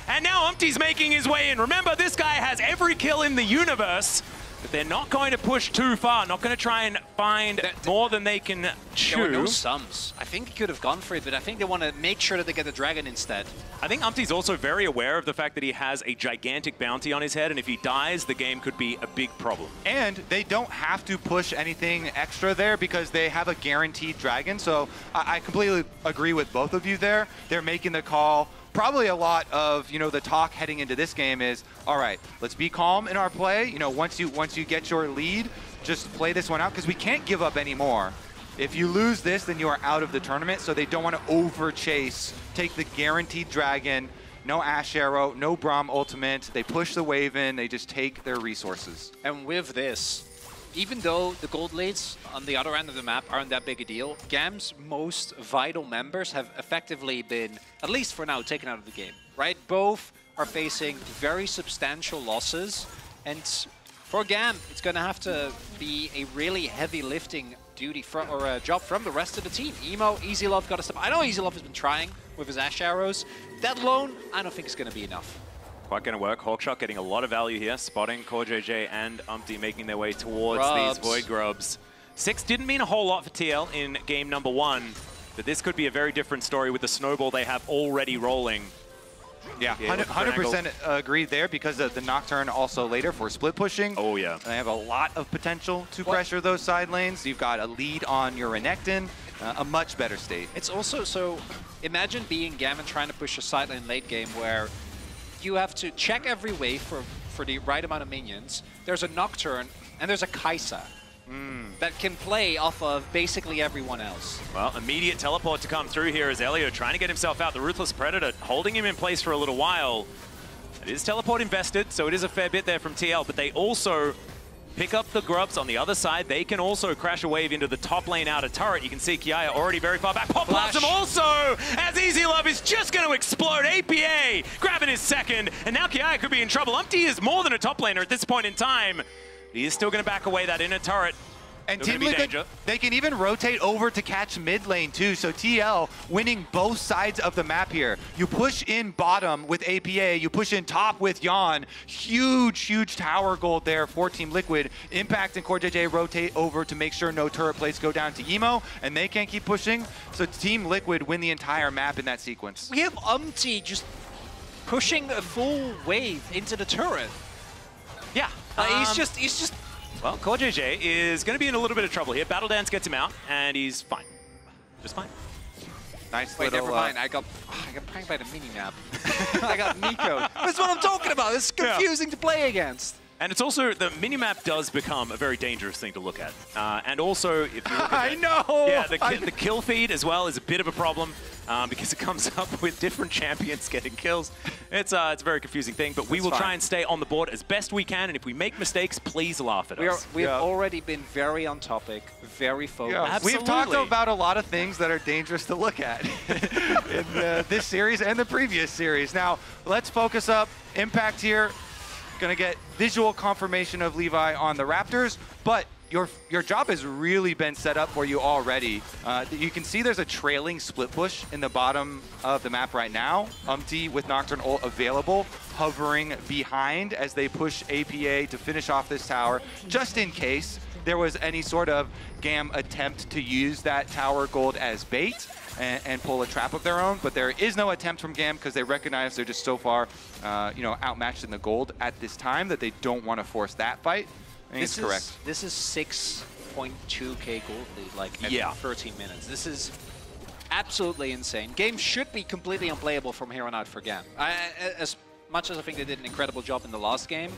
And now Umpty's making his way in. Remember, this guy has every kill in the universe, but they're not going to push too far, not going to try and find more than they can chew. There were no sums. I think he could have gone for it, but I think they want to make sure that they get the dragon instead. I think Umpty's also very aware of the fact that he has a gigantic bounty on his head, and if he dies, the game could be a big problem. And they don't have to push anything extra there because they have a guaranteed dragon, so I completely agree with both of you there. They're making the call. Probably a lot of, the talk heading into this game is, all right, let's be calm in our play. Once you get your lead, just play this one out because we can't give up anymore. If you lose this, then you are out of the tournament, so they don't want to over-chase, take the guaranteed dragon, no Ash Arrow, no Braum ultimate. They push the wave in, they just take their resources. And with this, even though the gold leads on the other end of the map aren't that big a deal, GAM's most vital members have effectively been, at least for now, taken out of the game, right? Both are facing very substantial losses, and for GAM, it's going to have to be a really heavy lifting duty or a job from the rest of the team. Emo, Easy Love got to step. I know Easy Love has been trying with his Ash Arrows. That alone, I don't think it's going to be enough. Quite going to work. Hawkshot getting a lot of value here, spotting QuadJJ and Umpty making their way towards these Void Grubs. 6 didn't mean a whole lot for TL in game number 1, but this could be a very different story with the snowball they have already rolling. Yeah, 100% agree there because of the Nocturne also later for split pushing. Oh, yeah. They have a lot of potential to pressure those side lanes. You've got a lead on your Renekton, a much better state. It's also, so imagine being GAM and trying to push a side lane late game where you have to check every wave for the right amount of minions. There's a Nocturne, and there's a Kai'Sa that can play off of basically everyone else. Well, immediate teleport to come through here as Elio trying to get himself out. The Ruthless Predator holding him in place for a little while. It is teleport invested, so it is a fair bit there from TL, but they also pick up the grubs on the other side. They can also crash a wave into the top lane outer turret. You can see Kiaya already very far back. Pop Blossom also, as Easy Love is just going to explode. APA grabbing his second, and now Kiaya could be in trouble. Umpty is more than a top laner at this point in time. He is still going to back away that inner turret. And Team Liquid, they can even rotate over to catch mid lane too. So TL winning both sides of the map here. You push in bottom with APA, you push in top with Yon. Huge tower gold there for Team Liquid. Impact and CoreJJ rotate over to make sure no turret plates go down to Emo, and they can't keep pushing. So Team Liquid win the entire map in that sequence. We have just pushing a full wave into the turret. Yeah. He's just. Well, CoreJJ is going to be in a little bit of trouble here. Battle Dance gets him out, and he's fine. Just fine. Nice. Wait, little, never mind. I got pranked by the mini-map. I got Nico. That's what I'm talking about. It's confusing to play against. And it's also, the minimap does become a very dangerous thing to look at. And also, if you look at I know! Yeah, the kill feed as well is a bit of a problem because it comes up with different champions getting kills. It's a very confusing thing, but we will try and stay on the board as best we can, and if we make mistakes, please laugh at us. We've already been very on topic, very focused. Yeah, we've talked about a lot of things that are dangerous to look at in this series and the previous series. Now, let's focus up. Impact here. Going to get visual confirmation of Levi on the Raptors, but your job has really been set up for you already. You can see there's a trailing split push in the bottom of the map right now. With Nocturne ult available, hovering behind as they push APA to finish off this tower, just in case there was any sort of GAM attempt to use that tower gold as bait and pull a trap of their own, but there is no attempt from GAM because they recognize they're just so far, outmatched in the gold at this time that they don't want to force that fight. I think it's correct. This is 6.2k gold lead, like at 13 minutes. This is absolutely insane. Game should be completely unplayable from here on out for GAM. As much as I think they did an incredible job in the last game,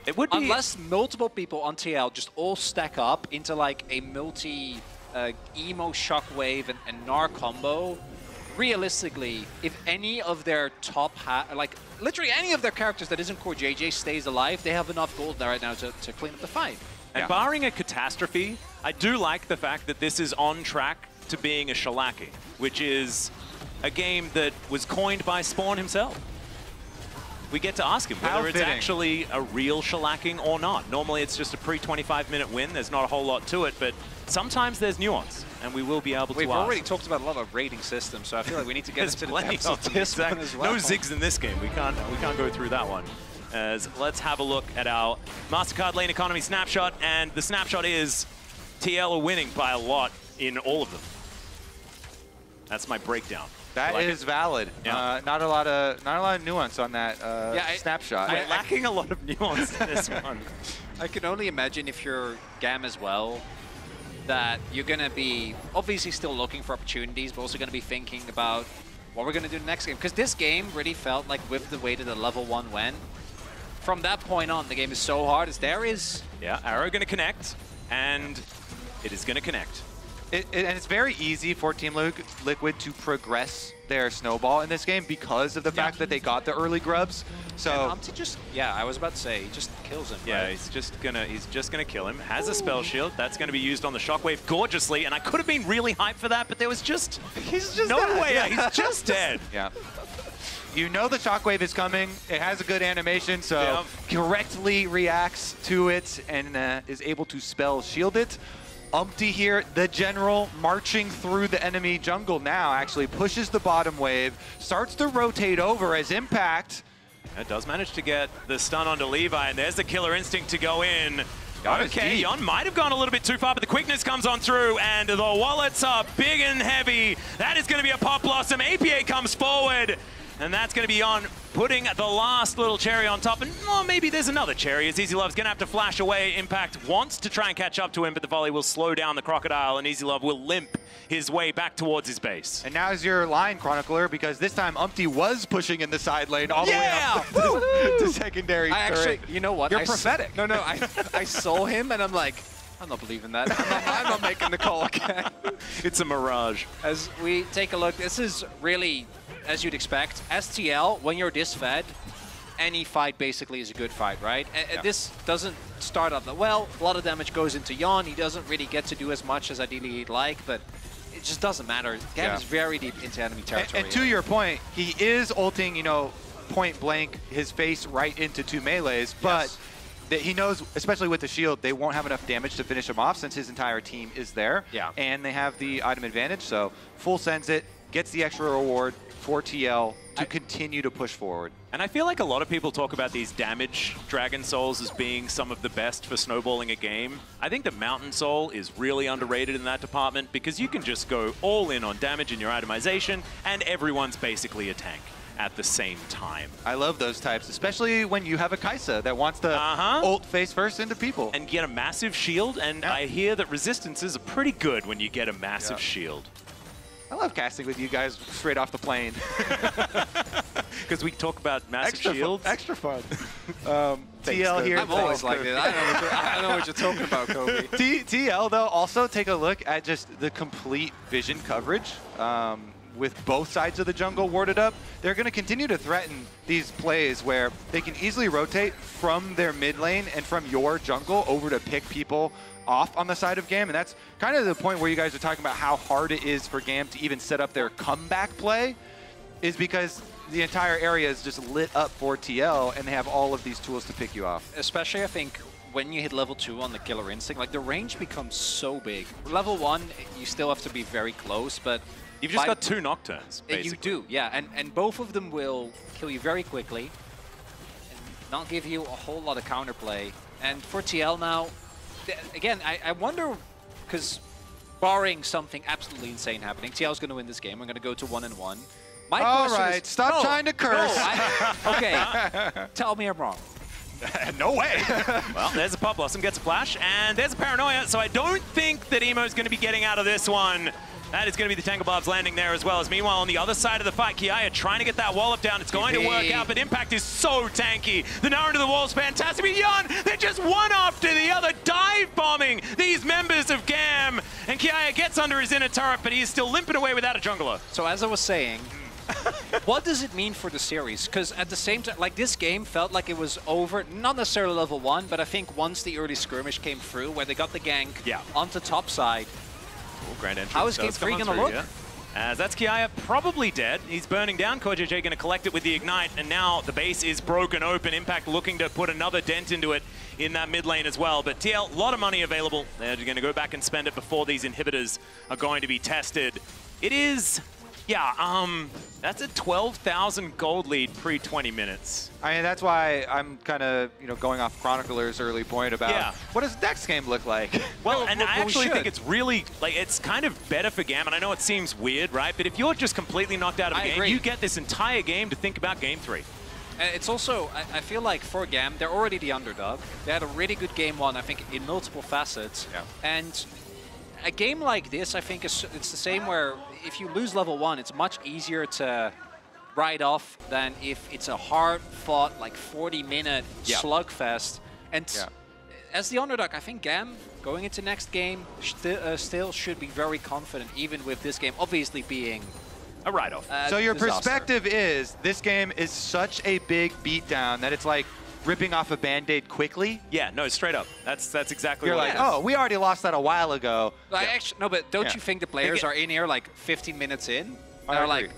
it would be, unless multiple people on TL just all stack up into like a multi Emo, Shockwave, and Gnar combo, realistically, if any of their top literally any of their characters that isn't CoreJJ stays alive, they have enough gold there right now to clean up the fight. And barring a catastrophe, I do like the fact that this is on track to being a shellacking, which is a game that was coined by Spawn himself. We get to ask him whether it's actually a real shellacking or not. Normally it's just a pre-25-minute win. There's not a whole lot to it, but sometimes there's nuance, and we will be able to ask. We've already talked about a lot of rating systems, so I feel like we need to get into the depths of this one as well. No zigs in this game. We can't go through that one. Let's have a look at our MasterCard lane economy snapshot, and the snapshot is TL are winning by a lot in all of them. That's my breakdown. That is valid. Yeah. Not a lot of nuance on that snapshot. We're lacking a lot of nuance in this one. I can only imagine if you're GAM as well, that you're going to be obviously still looking for opportunities, but also going to be thinking about what we're going to do next game. Because this game really felt like with the way that the level 1 went, from that point on, the game is so hard as there is. Yeah, arrow going to connect, and it is going to connect. And it's very easy for Team Liquid to progress their snowball in this game because of the fact that they got the early grubs. So I was about to say, he just kills him. Yeah, right? he's just gonna kill him. Has a spell shield that's gonna be used on the Shockwave gorgeously, and I could have been really hyped for that, but there was just no way. Yeah, he's just dead. Yeah. You know the Shockwave is coming. It has a good animation, so correctly reacts to it and is able to spell shield it. Here, the general, marching through the enemy jungle now, actually pushes the bottom wave, starts to rotate over as Impact. It does manage to get the stun onto Levi, and there's the killer instinct to go in. Okay, Yon might have gone a little bit too far, but the quickness comes on through, and the wallets are big and heavy. That is going to be a pop blossom. APA comes forward, and that's going to be Yon putting the last little cherry on top. And maybe there's another cherry, as EasyLove's going to have to flash away. Impact wants to try and catch up to him, but the volley will slow down the Crocodile, and EasyLove will limp his way back towards his base. And now is your line, Chronicler, because this time was pushing in the side lane all the way up to secondary. Actually, you know what? You're prophetic. No, I saw him, and I'm like, I'm not believing that. I'm not making the call again. It's a mirage. As we take a look, this is really, as you'd expect, STL, when you're this fed, any fight basically is a good fight, right? This doesn't start off that well. A lot of damage goes into Yon. He doesn't really get to do as much as ideally he'd like, but it just doesn't matter. GAM is very deep into enemy territory. And to your point, he is ulting, point blank his face right into 2 melees, but that he knows, especially with the shield, they won't have enough damage to finish him off since his entire team is there. Yeah. And they have the item advantage, so full sends it, gets the extra reward for TL to continue to push forward. And I feel like a lot of people talk about these damage Dragon Souls as being some of the best for snowballing a game. I think the Mountain Soul is really underrated in that department because you can just go all in on damage in your itemization and everyone's basically a tank at the same time. I love those types, especially when you have a Kaisa that wants to ult face first into people. And get a massive shield, and I hear that resistances are pretty good when you get a massive shield. I love casting with you guys straight off the plane. Because we talk about massive shields. Extra fun. TL here. I'm always like that. I don't know what you're talking about, Kobe. TL, though, also take a look at just the complete vision coverage. With both sides of the jungle warded up, they're going to continue to threaten these plays where they can easily rotate from their mid lane and from your jungle over to pick people off on the side of GAM. And that's kind of the point where you guys are talking about how hard it is for GAM to even set up their comeback play, is because the entire area is just lit up for TL and they have all of these tools to pick you off. Especially, I think, when you hit level 2 on the Killer Instinct, like the range becomes so big. Level 1, you still have to be very close, but you've just got 2 Nocturnes, basically. You do, yeah, and both of them will kill you very quickly and not give you a whole lot of counterplay. And for TL now, again, I wonder, because barring something absolutely insane happening, TL's going to win this game. I'm going to go to 1-1. My All question right, is, stop trying to curse. Okay, tell me I'm wrong. No way. Well, there's a Pop Blossom, gets a flash, and there's a Paranoia, so I don't think that Emo's going to be getting out of this one. That is going to be the Tangle Barbs landing there as well. As meanwhile, on the other side of the fight, Kiaya trying to get that wallop down. It's going to work out, but Impact is so tanky. The Nara into the wall is fantastic. But Yun, they're just one after the other, dive bombing these members of GAM. And Kiaya gets under his inner turret, but he is still limping away without a jungler. So as I was saying, what does it mean for the series? Because at the same time, like, this game felt like it was over, not necessarily level 1, but I think once the early skirmish came through, where they got the gank onto top side, grand entrance. how is Game 3 going to look? As that's Kiaya probably dead. He's burning down. KoJJ going to collect it with the Ignite, and now the base is broken open. Impact looking to put another dent into it in that mid lane as well. But TL, a lot of money available. They're going to go back and spend it before these inhibitors are going to be tested. It is... yeah, that's a 12,000 gold lead pre-20 minutes. I mean, that's why I'm kind of, going off Chronicler's early point about what does next game look like? Well, and I actually think it's really, like, it's kind of better for GAM, and I know it seems weird, right? But if you're just completely knocked out of a game, you get this entire game to think about Game 3. And it's also, I feel like for GAM, they're already the underdog. They had a really good Game 1, I think, in multiple facets. Yeah. And a game like this, I think, it's the same where if you lose level 1, it's much easier to write off than if it's a hard-fought, like, 40-minute slugfest. And as the underdog, I think GAM, going into next game, still should be very confident, even with this game obviously being a write-off. So your perspective is, this game is such a big beatdown that it's like ripping off a Band-Aid quickly? Yeah, no, straight up. That's exactly You're what like, it is. oh, we already lost that a while ago. Actually, no, but don't you think the players are in here like 15 minutes in? They're like...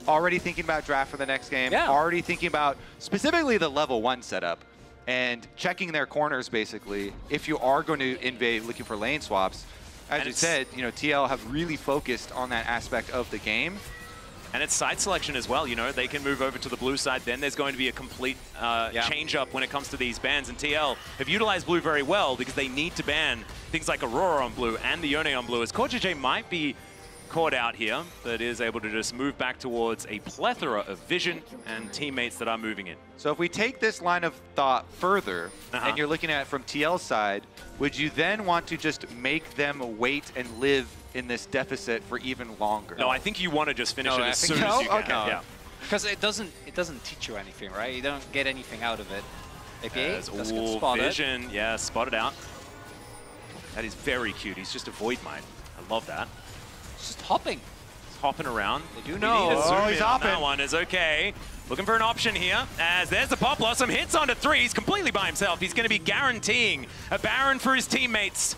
already thinking about draft for the next game, already thinking about specifically the level 1 setup, and checking their corners, basically, if you are going to invade looking for lane swaps. As you said, TL have really focused on that aspect of the game. And it's side selection as well, they can move over to the blue side, then there's going to be a complete change-up when it comes to these bans, and TL have utilized blue very well because they need to ban things like Aurora on blue and the Yone on blue, as KoJJ might be caught out here, but is able to just move back towards a plethora of vision and teammates that are moving in. So if we take this line of thought further, and you're looking at it from TL's side, would you then want to just make them wait and live in this deficit for even longer? No, I think you want to just finish it as soon as you can. Yeah. Because it doesn't teach you anything, right? You don't get anything out of it. APA, that's good spotted. Vision, yeah, spotted out. That is very cute. He's just a Void Mine. I love that. Just hopping. He's hopping around. They do know. He's hopping. That one is okay. Looking for an option here, as there's the Pop Blossom, hits onto 3. He's completely by himself. He's going to be guaranteeing a Baron for his teammates.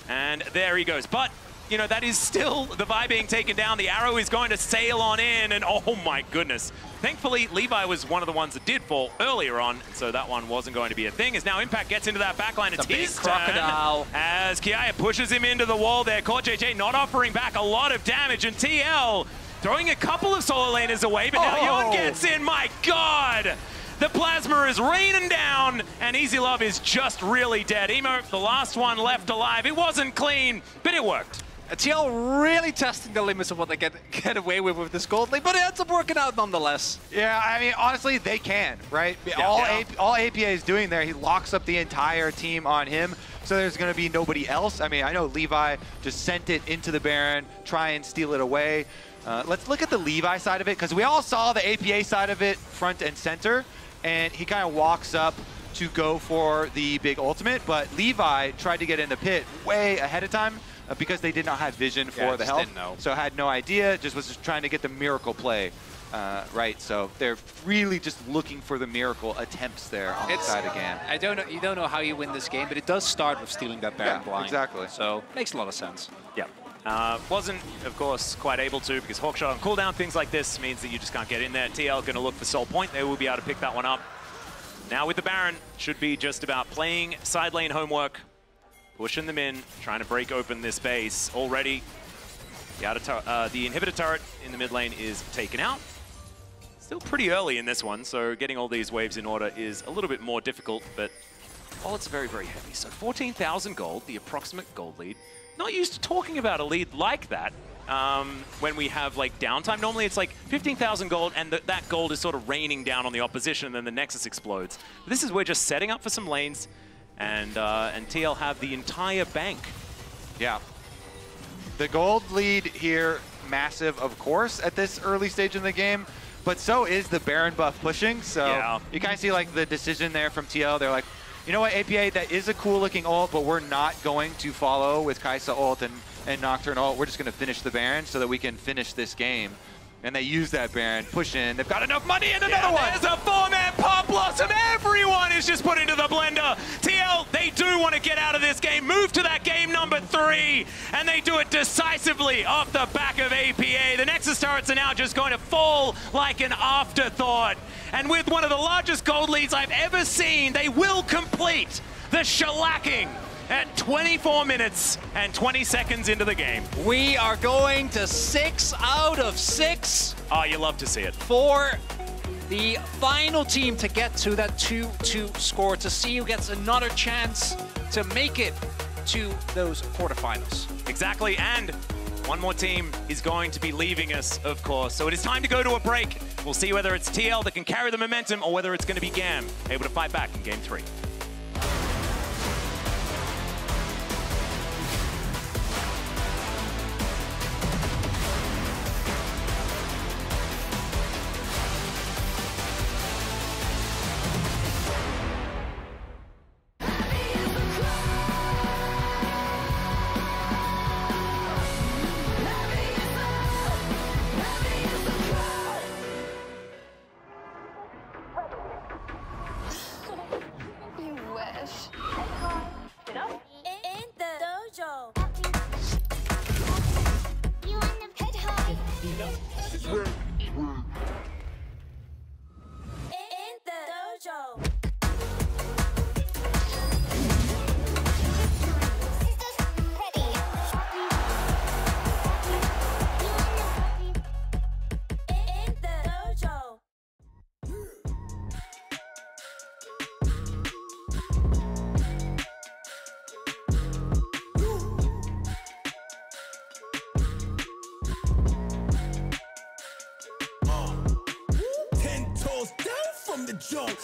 And there he goes. But you know, that is still the Vi being taken down. The arrow is going to sail on in, and oh my goodness. Thankfully, Levi was one of the ones that did fall earlier on, so that one wasn't going to be a thing. As now Impact gets into that backline, it's his crocodile. As Kiaya pushes him into the wall there. CourtJJ not offering back a lot of damage, and TL throwing a couple of solo laners away, but now Yon gets in. My God! The plasma is raining down, and Easy Love is just really dead. Emo, the last one left alive. It wasn't clean, but it worked. TL really testing the limits of what they get away with this gold lead, but it ends up working out nonetheless. Yeah, I mean, honestly, they can, right? All APA is doing there, he locks up the entire team on him, so there's going to be nobody else. I mean, I know Levi just sent it into the Baron, try and steal it away. Let's look at the Levi side of it, because we all saw the APA side of it front and center, and he kind of walks up to go for the big ultimate, but Levi tried to get in the pit way ahead of time because they did not have vision for the health, so had no idea, just was just trying to get the miracle play, right? So they're really just looking for the miracle attempts there on the side again. I don't know, you don't know how you win this game, but it does start with stealing that Baron blind. Exactly. So makes a lot of sense. Yeah. Wasn't, of course, quite able to because Hawkshot on cooldown, things like this means that you just can't get in there. TL going to look for Soul Point. They will be able to pick that one up. Now with the Baron, should be just about playing side lane homework, pushing them in, trying to break open this base. Already, the inhibitor turret in the mid lane is taken out. Still pretty early in this one, so getting all these waves in order is a little bit more difficult, but it's very, very heavy. So 14,000 gold, the approximate gold lead. Not used to talking about a lead like that when we have like downtime. Normally it's like 15,000 gold and that gold is sort of raining down on the opposition and then the Nexus explodes. But this is we're just setting up for some lanes and TL have the entire bank. Yeah. The gold lead here, massive of course at this early stage in the game, but so is the Baron buff pushing. So you kind of see like the decision there from TL. They're like, you know what, APA, that is a cool looking ult, but we're not going to follow with Kai'Sa ult and Nocturne ult. We're just going to finish the Baron so that we can finish this game. And they use that Baron, push in. They've got enough money and another one. There's a 4-man pop blossom. Everyone is just put into the blender. TL, they do want to get out of this game, move to that game number 3, and they do it decisively off the back of APA. The Nexus turrets are now just going to fall like an afterthought. And with one of the largest gold leads I've ever seen, they will complete the shellacking at 24 minutes and 20 seconds into the game. We are going to 6 out of 6. Oh, you love to see it. For the final team to get to that 2-2 score, to see who gets another chance to make it to those quarterfinals. Exactly, and one more team is going to be leaving us, of course. So it is time to go to a break. We'll see whether it's TL that can carry the momentum or whether it's going to be GAM able to fight back in Game 3.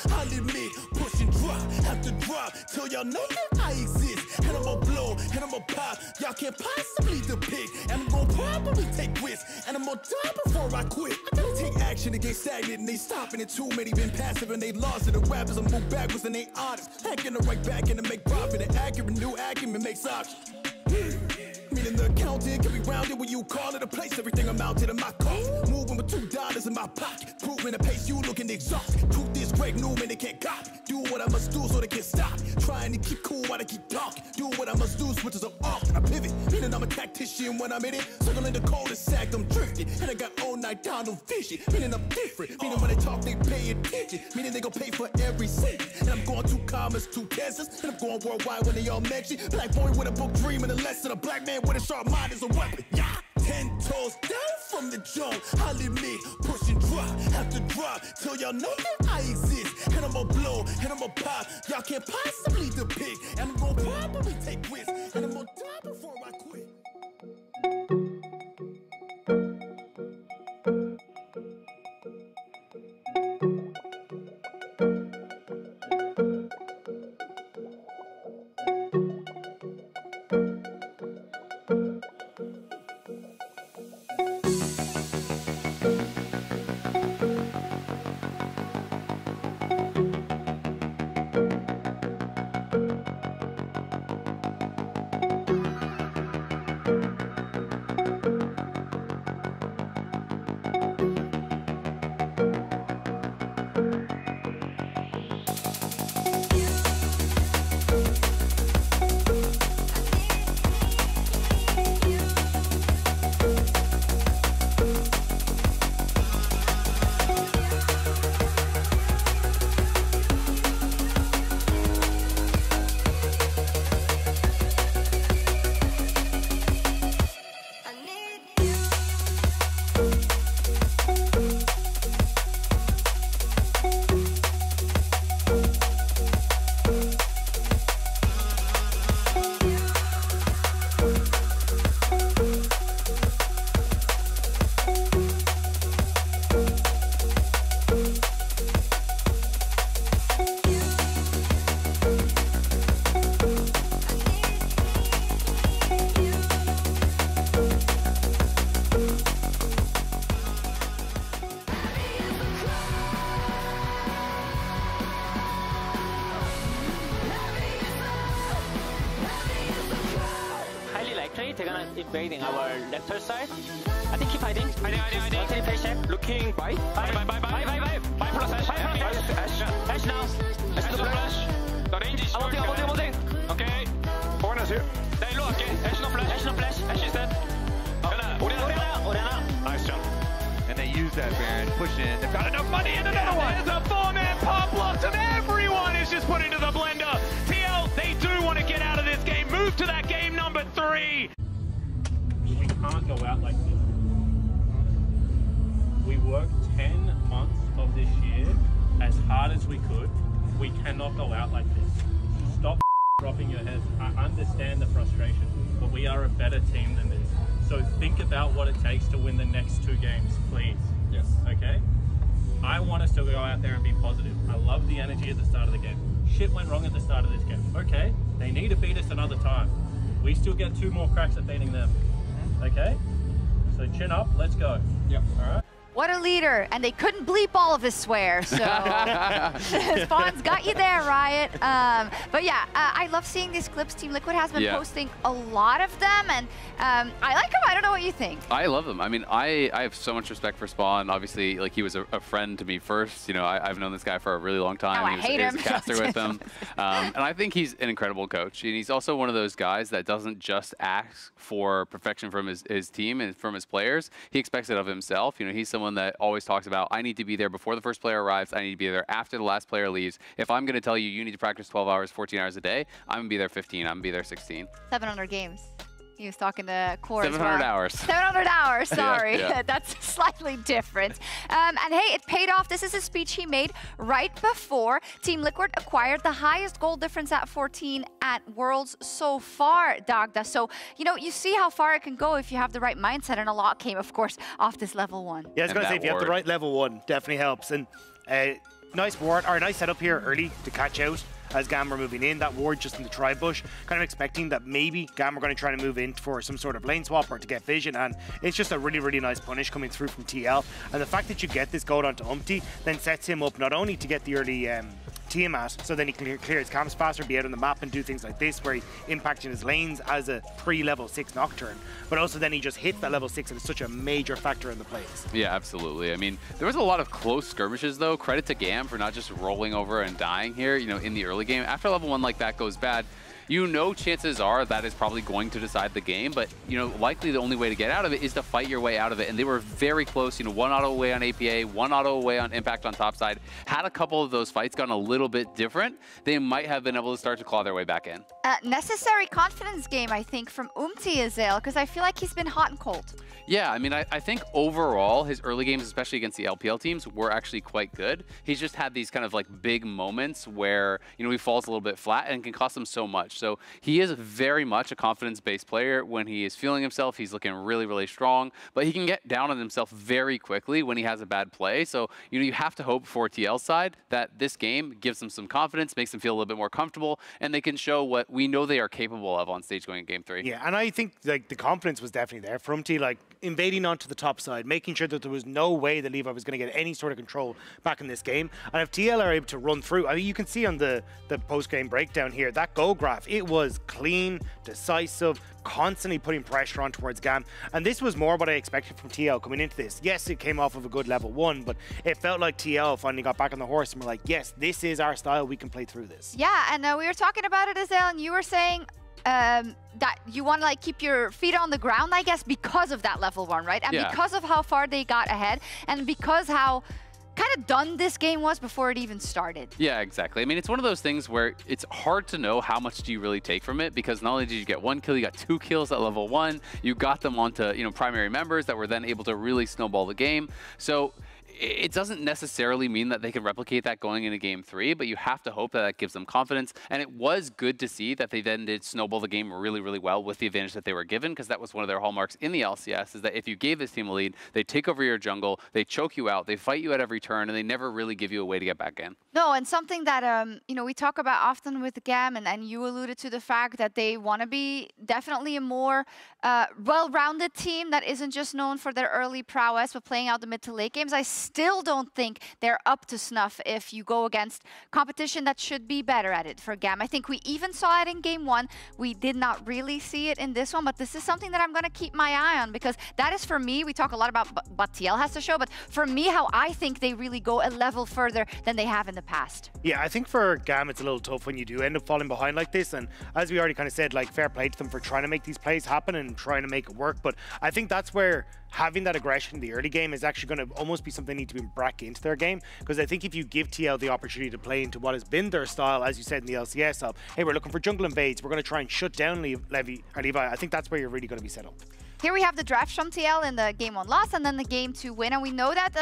I'll admit, push and drop, have to drop till y'all know that I exist. And I'm gonna blow, and I'm gonna pop. Y'all can't possibly depict. And I'm gonna probably take risks. And I'm gonna die before I quit. I gotta take action to get stagnant, and they stopping it. Too many been passive, and they lost it. The rappers will move backwards, and they honest. Hacking the right back, and to make profit. And accurate, new acumen makes options. Meaning the accountant Can be rounded when you call it a place. Everything I'm mounted in my car. Moving with $2 in my pocket. Proving the pace you looking exhausted. Truth is Greg Newman, they can't copy. Do what I must do so they can't stop. Trying to keep cool while they keep talking. Do what I must do, switches up often. I pivot, meaning I'm a tactician when I'm in it. Circling the cul-de-sac, I'm drifting. And I got all night down to vision. Meaning I'm different. Meaning when they talk, they pay attention. Meaning they gon' pay for every cent. And I'm going to commas, to Kansas. And I'm going worldwide when they all mention. Black boy with a book dream and a lesson. A black man with a sharp mind is a weapon. Yeah. 10 toes down from the jump. I'll admit, push and drop, have to drop till y'all know that I exist. And I'm gonna blow, and I'm gonna pop. Y'all can't possibly depict. And I'm gonna probably take risks. And I'm gonna die before I quit. They're gonna invading our left side. I think keep hiding. Hiding. Face check. Looking. Buy plus Ash. Ash now. Ash no flash. The range is short. Holding. Okay. Corner's here. They look. Okay. Ash no flash. Ash is dead. Oriana. Nice jump. And they use that Baron. Push in. They've got enough money and another one. There's a 4-man pop locked and everyone is just put into the blender. TL, they do want to get out of this game. Move to that game number 3. We can't go out like this. We worked 10 months of this year as hard as we could. We cannot go out like this. Stop dropping your heads. I understand the frustration, but we are a better team than this. So think about what it takes to win the next 2 games, please. Yes. Okay? I want us to go out there and be positive. I love the energy at the start of the game. Shit went wrong at the start of this game. Okay? They need to beat us another time. We still get 2 more cracks at beating them. Okay? So chin up, let's go. Yep. All right? What a leader, and they couldn't bleep all of his swear, so Spawn's got you there, Riot. But yeah, I love seeing these clips. Team Liquid has been posting a lot of them, and I like them. I don't know what you think. I love them. I mean, I have so much respect for Spawn. Obviously, like, he was a friend to me first. You know, I've known this guy for a really long time. I hate him. He was a caster with him. And I think he's an incredible coach. And he's also one of those guys that doesn't just ask for perfection from his team and from his players. He expects it of himself. You know, he's someone that always talks about, I need to be there before the first player arrives. I need to be there after the last player leaves. If I'm going to tell you, you need to practice 12 hours, 14 hours a day, I'm going to be there 15. I'm going to be there 16. 700 games. He was talking to Core 700 hours. 700 hours, sorry. Yeah. That's slightly different. And hey, it paid off. This is a speech he made right before Team Liquid acquired the highest goal difference at 14 at Worlds so far, Dagda. So, you know, you see how far it can go if you have the right mindset, and a lot came, of course, off this level 1. Yeah, I was going to say, if you have the right level 1, definitely helps. And nice ward, or nice setup here early to catch out as Gamma moving in. That ward just in the tri-bush, kind of expecting that maybe Gamma are going to try to move in for some sort of lane swap or to get vision, and it's just a really, really nice punish coming through from TL. And the fact that you get this gold onto Umpty then sets him up not only to get the early Tiamat, so then he can clear his camps faster, be out on the map and do things like this, where he impacting his lanes as a pre-level 6 Nocturne. But also then he just hits that level 6 and it's such a major factor in the plays. Yeah, absolutely. I mean, there was a lot of close skirmishes, though. Credit to Gam for not just rolling over and dying here, you know, in the early game. After level 1 like that goes bad, you know chances are that is probably going to decide the game, but, you know, likely the only way to get out of it is to fight your way out of it. And they were very close, you know, 1 auto away on APA, 1 auto away on Impact on topside. Had a couple of those fights gone a little bit different, they might have been able to start to claw their way back in. Necessary confidence game, I think, from Azale, because I feel like he's been hot and cold. Yeah, I mean, I think overall, his early games, especially against the LPL teams, were actually quite good. He's just had these kind of like big moments where, you know, he falls a little bit flat and can cost him so much. So he is very much a confidence-based player. When he is feeling himself, he's looking really, really strong, but he can get down on himself very quickly when he has a bad play. So, you know, you have to hope for TL's side that this game gives them some confidence, makes them feel a little bit more comfortable, and they can show what we know they are capable of on stage going in Game 3. Yeah, and I think like the confidence was definitely there from T, like invading onto the top side, making sure that there was no way that Levi was going to get any sort of control back in this game. And if TL are able to run through, I mean, you can see on the post-game breakdown here, that goal graph, it was clean, decisive, constantly putting pressure on towards Gam. And this was more what I expected from TL coming into this. Yes, it came off of a good level 1, but it felt like TL finally got back on the horse and were like, yes, this is our style, we can play through this. Yeah, and we were talking about it, Azale, and you were saying that you want to like keep your feet on the ground, I guess, because of that level 1, right? And because of how far they got ahead, and because how kind of done this game was before it even started. Yeah, exactly. I mean, it's one of those things where it's hard to know how much do you really take from it, because not only did you get 1 kill, you got 2 kills at level 1. You got them onto, you know, primary members that were then able to really snowball the game. So it doesn't necessarily mean that they can replicate that going into Game 3, but you have to hope that that gives them confidence. And it was good to see that they then did snowball the game really, really well with the advantage that they were given, because that was one of their hallmarks in the LCS, is that if you gave this team a lead, they take over your jungle, they choke you out, they fight you at every turn, and they never really give you a way to get back in. No, and something that, you know, we talk about often with Gam, and you alluded to the fact that they want to be definitely a more well-rounded team that isn't just known for their early prowess, but playing out the mid to late games. I still don't think they're up to snuff if you go against competition that should be better at it for Gam. I think we even saw it in Game 1. We did not really see it in this one, but this is something that I'm going to keep my eye on, because that is, for me, we talk a lot about what TL has to show, but for me, how I think they really go a level further than they have in the past. Yeah, I think for Gam, it's a little tough when you do end up falling behind like this. And as we already kind of said, like, fair play to them for trying to make these plays happen and trying to make it work. But I think that's where having that aggression in the early game is actually going to almost be something they need to bring back into their game. Because I think if you give TL the opportunity to play into what has been their style, as you said in the LCS, of, hey, we're looking for jungle invades, we're going to try and shut down Levi, I think that's where you're really going to be set up. Here we have the draft from TL in the Game 1 loss and then the Game 2 win. And we know that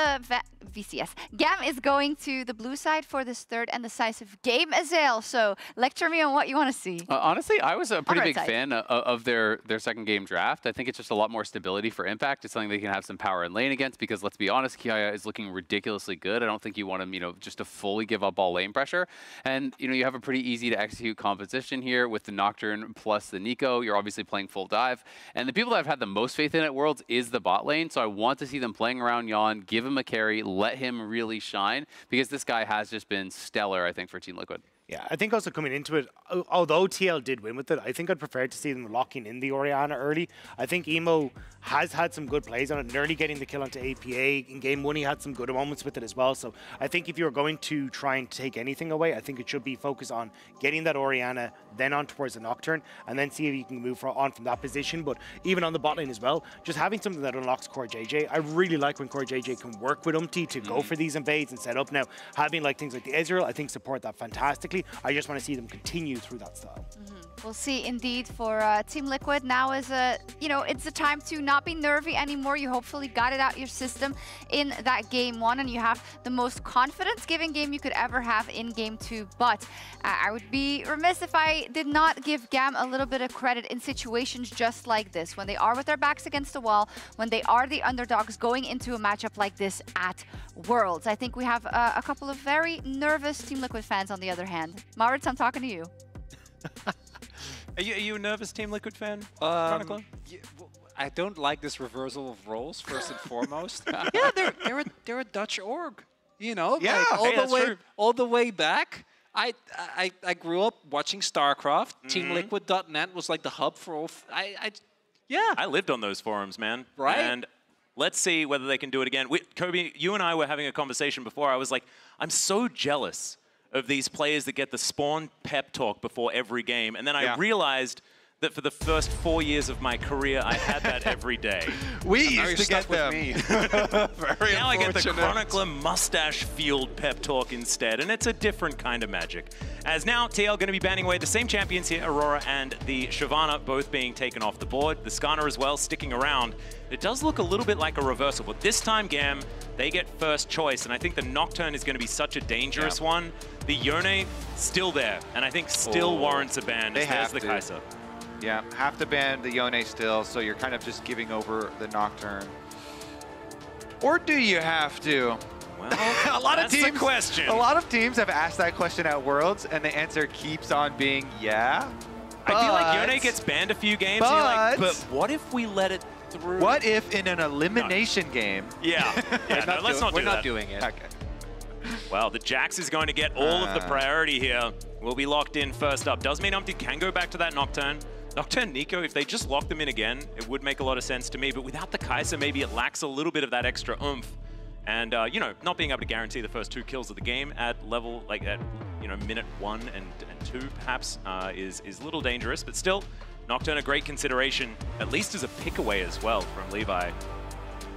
VCS Gam is going to the blue side for this third and decisive game, Azale. So lecture me on what you want to see. Honestly, I was a pretty big fan of their second game draft. I think it's just a lot more stability for Impact. It's something they can have some power in lane against, because let's be honest, Kiaya is looking ridiculously good. I don't think you want him, you know, just to fully give up all lane pressure. And, you know, you have a pretty easy to execute composition here with the Nocturne plus the Nico. You're obviously playing full dive. And the people that have had the most faith in at Worlds is the bot lane. So I want to see them playing around Yon, give him a carry, let him really shine, because this guy has just been stellar, I think, for Team Liquid. Yeah, I think also coming into it, although TL did win with it, I think I'd prefer to see them locking in the Orianna early. I think Emo has had some good plays on it, nearly getting the kill onto APA. In Game 1, he had some good moments with it as well. So I think if you're going to try and take anything away, I think it should be focused on getting that Orianna, then on towards the Nocturne, and then see if you can move on from that position. But even on the bot lane as well, just having something that unlocks Core JJ. I really like when Core JJ can work with to go for these invades and set up. Now, having like things like the Ezreal, I think support that fantastically. I just want to see them continue through that style. We'll see indeed for Team Liquid. Now is it's a time to not be nervy anymore. You hopefully got it out your system in that Game 1, and you have the most confidence-giving game you could ever have in Game 2. But I would be remiss if I did not give Gam a little bit of credit in situations just like this, when they are with their backs against the wall, when they are the underdogs going into a matchup like this at Worlds. I think we have a couple of very nervous Team Liquid fans on the other hand. Maurits, I'm talking to you. Are you a nervous Team Liquid fan, Chronicler? Yeah, well, I don't like this reversal of roles, first and foremost. Yeah, they're a Dutch org, you know? Yeah, like all the way back. I grew up watching StarCraft. TeamLiquid.net was like the hub for all. Yeah. I lived on those forums, man. Right. And let's see whether they can do it again. Kobe, you and I were having a conversation before. I was like, I'm so jealous of these players that get the spawn pep talk before every game. And then I realized that for the first 4 years of my career, I had that every day. We used to get them. Very now I get the Chronicler mustache field pep talk instead, and it's a different kind of magic. As now, TL going to be banning away the same champions here, Aurora and the Shyvana, both being taken off the board. The Skarner as well, sticking around. It does look a little bit like a reversal, but this time, Gam, they get first choice, and I think the Nocturne is going to be such a dangerous one. The Yone, still there, and I think still warrants a ban. They have the Kai'Sa. Yeah, have to ban the Yone still, so you're kind of just giving over the Nocturne. Or do you have to? Well, a lot of teams, the question. A lot of teams have asked that question at Worlds, and the answer keeps on being yeah. I feel like Yone gets banned a few games, and you're like, but what if we let it through? What if in an elimination game? Yeah, no, let's not do that. We're not doing it. Okay. Well, the Jax is going to get all of the priority here. We'll be locked in first up. Does mean Umpty can go back to that Nocturne. Nocturne Nico, if they just lock them in again, it would make a lot of sense to me. But without the Kai'Sa, maybe it lacks a little bit of that extra oomph. And, you know, not being able to guarantee the first 2 kills of the game at level, like at, you know, minute 1 and 2, perhaps, is a little dangerous. But still, Nocturne a great consideration, at least as a pick away as well from Levi.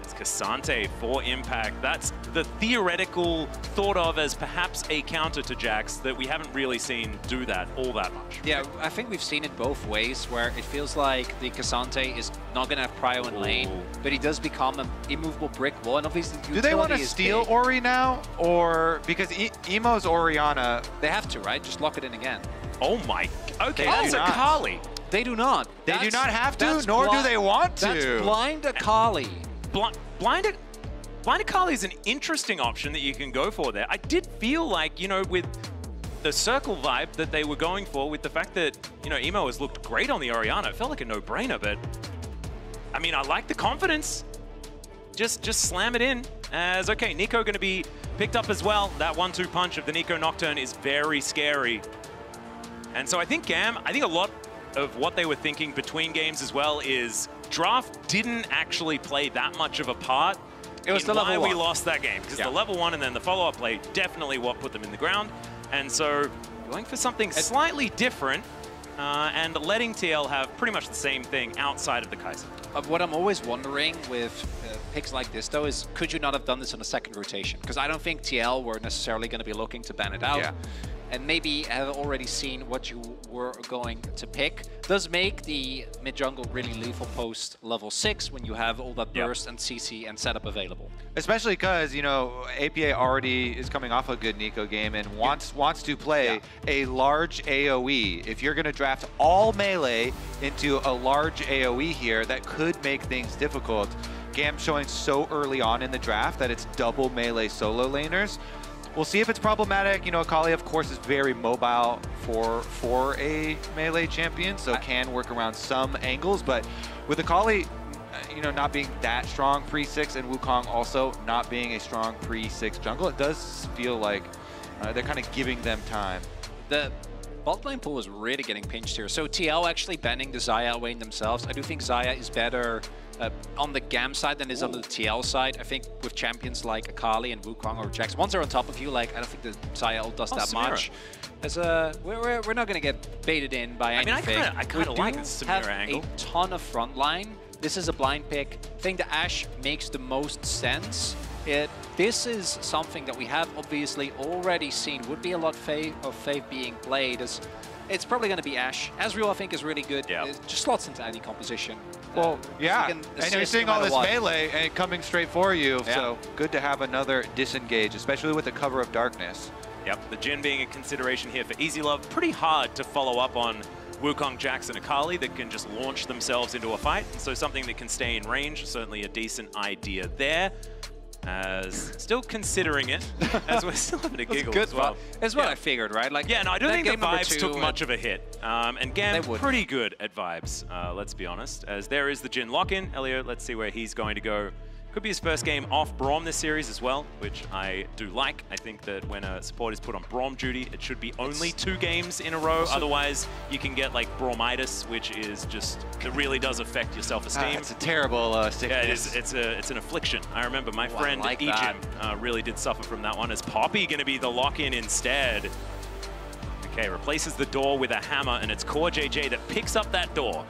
It's Cassante for Impact. That's the theoretical thought of as perhaps a counter to Jax that we haven't really seen do that all that much. Yeah, I think we've seen it both ways, where it feels like the Cassante is not going to have prio in lane, but he does become an immovable brick wall, and obviously the Do they want to steal big. Ori now? Or because Emo's Orianna... They have to, right? Just lock it in again. Oh my... Okay, that's Akali. They do not. They do not have to, nor do they want to. That's blind Akali. Blind Akali is an interesting option that you can go for there. I did feel like, you know, with the circle vibe that they were going for, with the fact that, you know, Emo has looked great on the Orianna, it felt like a no-brainer, but I mean, I like the confidence. Just slam it in as, okay, Nico going to be picked up as well. That 1-2 punch of the Nico Nocturne is very scary. And so I think Gam, I think a lot of what they were thinking between games as well is draft didn't actually play that much of a part. It was the level why we lost that game, because the level 1 and then the follow-up play definitely what put them in the ground. And so going for something slightly different and letting TL have pretty much the same thing outside of the Kai'Sa. What I'm always wondering with picks like this, though, is could you not have done this on a second rotation? Because I don't think TL were necessarily going to be looking to ban it out. Yeah. And maybe have already seen what you were going to pick. Does make the mid-jungle really lethal post level 6 when you have all that burst and CC and setup available. Especially because, you know, APA already is coming off a good Nico game and wants to play a large AoE. If you're going to draft all melee into a large AoE here, that could make things difficult. Gam showing so early on in the draft that it's double melee solo laners. We'll see if it's problematic. You know, Akali, of course, is very mobile for a melee champion, so can work around some angles. But with Akali, you know, not being that strong pre-6 and Wukong also not being a strong pre-6 jungle, it does feel like they're kind of giving them time. The bot lane pool is really getting pinched here. So TL actually banning the Xayah away themselves. I do think Xayah is better on the GAM side than is on the TL side. I think with champions like Akali and Wukong or Jax, once they're on top of you, like I don't think the Xayah does that much. As we're not going to get baited in by anything. I kind of like the Samira angle. A ton of frontline. This is a blind pick. I think the Ashe makes the most sense. This is something that we have obviously already seen. Would be a lot of Faith being played. As it's probably going to be Ashe. Ezreal, I think, is really good. It just slots into any composition. Well, and you're seeing all this melee and coming straight for you, so good to have another disengage, especially with the cover of darkness. Yep, the Jhin being a consideration here for Easy Love. Pretty hard to follow up on Wukong, Jax, and Akali that can just launch themselves into a fight. So something that can stay in range, certainly a decent idea there. As still considering it, as we're still having a giggle as well. It's what I figured, right? Like, no, I don't think the vibes took much of a hit. And Gam, pretty good at vibes, let's be honest. As there is the Jhin lock-in. Elio, let's see where he's going to go. Could be his first game off Braum this series as well, which I do like. I think that when a support is put on Braum duty, it should be only 2 games in a row. Otherwise, you can get like Braumitis, which is just, it really does affect your self-esteem. It's a terrible sickness. Yeah, it's an affliction. I remember my friend Ejim really did suffer from that one. Is Poppy going to be the lock-in instead? Okay, replaces the door with a hammer, and it's QuarJJ that picks up that door.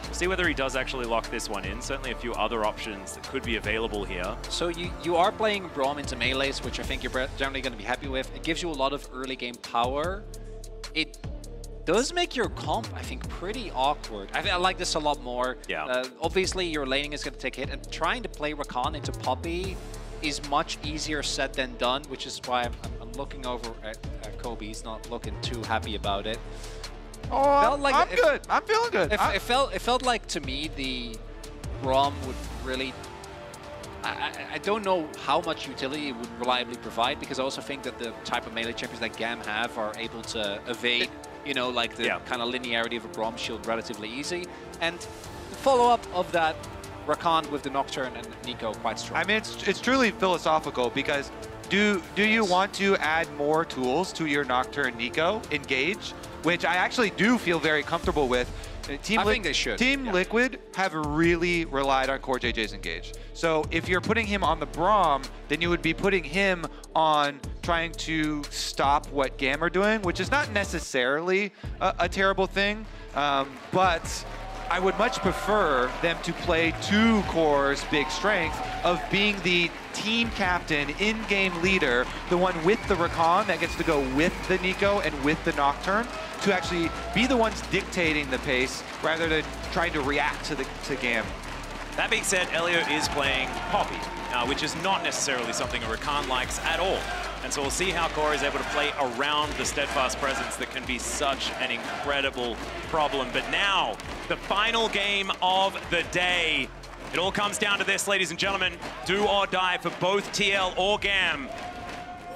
We'll see whether he does actually lock this one in. Certainly a few other options that could be available here. So you are playing Braum into melees, which I think you're generally going to be happy with. It gives you a lot of early game power. It does make your comp, I think, pretty awkward. I like this a lot more. Yeah. Obviously, your laning is going to take hit, and trying to play Rakan into Poppy is much easier said than done, which is why I'm looking over at Kobe. He's not looking too happy about it. Oh, I'm good. I'm feeling good. It felt like, to me, the Braum would really... I don't know how much utility it would reliably provide, because I also think that the type of melee champions that GAM have are able to evade, you know, like the kind of linearity of a Braum shield relatively easy. And the follow-up of that, Rakan with the Nocturne and Nico quite strong. I mean, it's truly philosophical, because do you want to add more tools to your Nocturne Nico engage? Which I actually do feel very comfortable with. I think they should. Team Liquid have really relied on QuarJJ's engage. So if you're putting him on the Braum, then you would be putting him on trying to stop what GAM are doing, which is not necessarily a terrible thing, but I would much prefer them to play to Core's big strength of being the team captain, in-game leader, the one with the Rakan that gets to go with the Nico and with the Nocturne, to actually be the ones dictating the pace rather than trying to react to GAM. That being said, Elio is playing Poppy, which is not necessarily something a Rakan likes at all. And so we'll see how Core is able to play around the Steadfast presence that can be such an incredible problem. But now, the final game of the day. It all comes down to this, ladies and gentlemen. Do or die for both TL or GAM.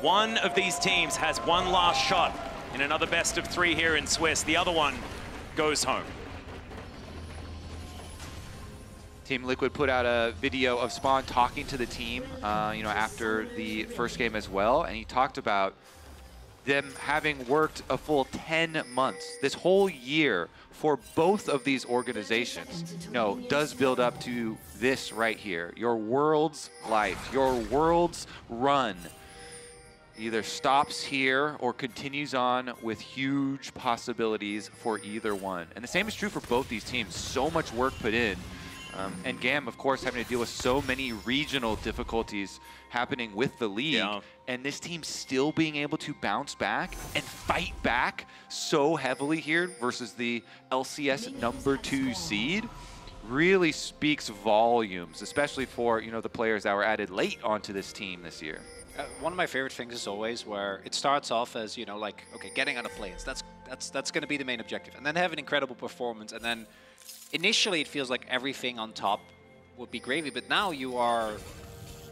One of these teams has one last shot in another best of 3 here in Swiss. The other one goes home. Team Liquid put out a video of Spawn talking to the team, you know, after the first game as well, and he talked about them having worked a full 10 months, this whole year, for both of these organizations. You know, does build up to this right here. Your world's life, your world's run either stops here or continues on with huge possibilities for either one. And the same is true for both these teams. So much work put in. And GAM, of course, having to deal with so many regional difficulties happening with the league. And this team still being able to bounce back and fight back so heavily here versus the LCS #2 seed really speaks volumes, especially for, you know, the players that were added late onto this team this year. One of my favorite things is always where it starts off as, you know, like, okay, getting on a planes. That's going to be the main objective. And then have an incredible performance. And then initially it feels like everything on top would be gravy. But now you are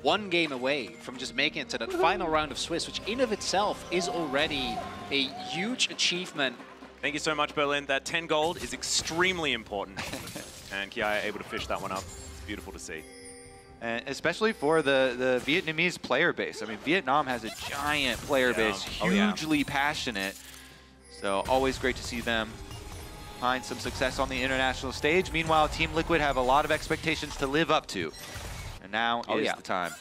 one game away from just making it to that final round of Swiss, which in of itself is already a huge achievement. Thank you so much, Berlin. That 10 gold is extremely important. And Kiai able to fish that one up. It's beautiful to see. And especially for the Vietnamese player base. I mean, Vietnam has a giant player base, hugely passionate. So always great to see them find some success on the international stage. Meanwhile, Team Liquid have a lot of expectations to live up to. And now is the time.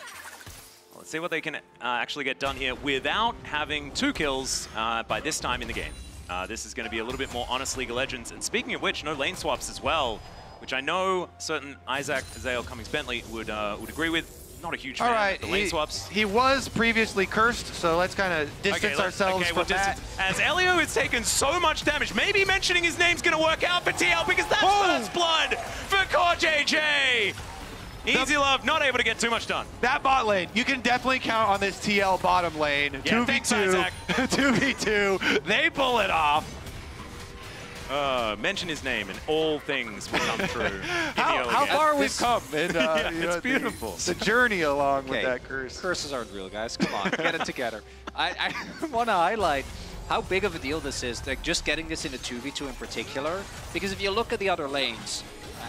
Well, let's see what they can actually get done here without having 2 kills by this time in the game. This is going to be a little bit more honest League of Legends. And speaking of which, no lane swaps as well, which I know certain Isaac Zale Cummings-Bentley would agree with. Not a huge fan of the lane swaps. He was previously cursed, so let's kind of distance ourselves from that. As Elio has taken so much damage, maybe mentioning his name's going to work out for TL, because that's first blood for QuarJJ. Easy love, not able to get too much done. That bot lane, you can definitely count on this TL bottom lane. 2v2, 2v2, they pull it off. Mention his name and all things will come through. How far we've come. And, it's beautiful. The journey along with that curse. Curses aren't real, guys. Come on, get it together. I want to highlight how big of a deal this is, like just getting this in a 2v2 in particular, because if you look at the other lanes,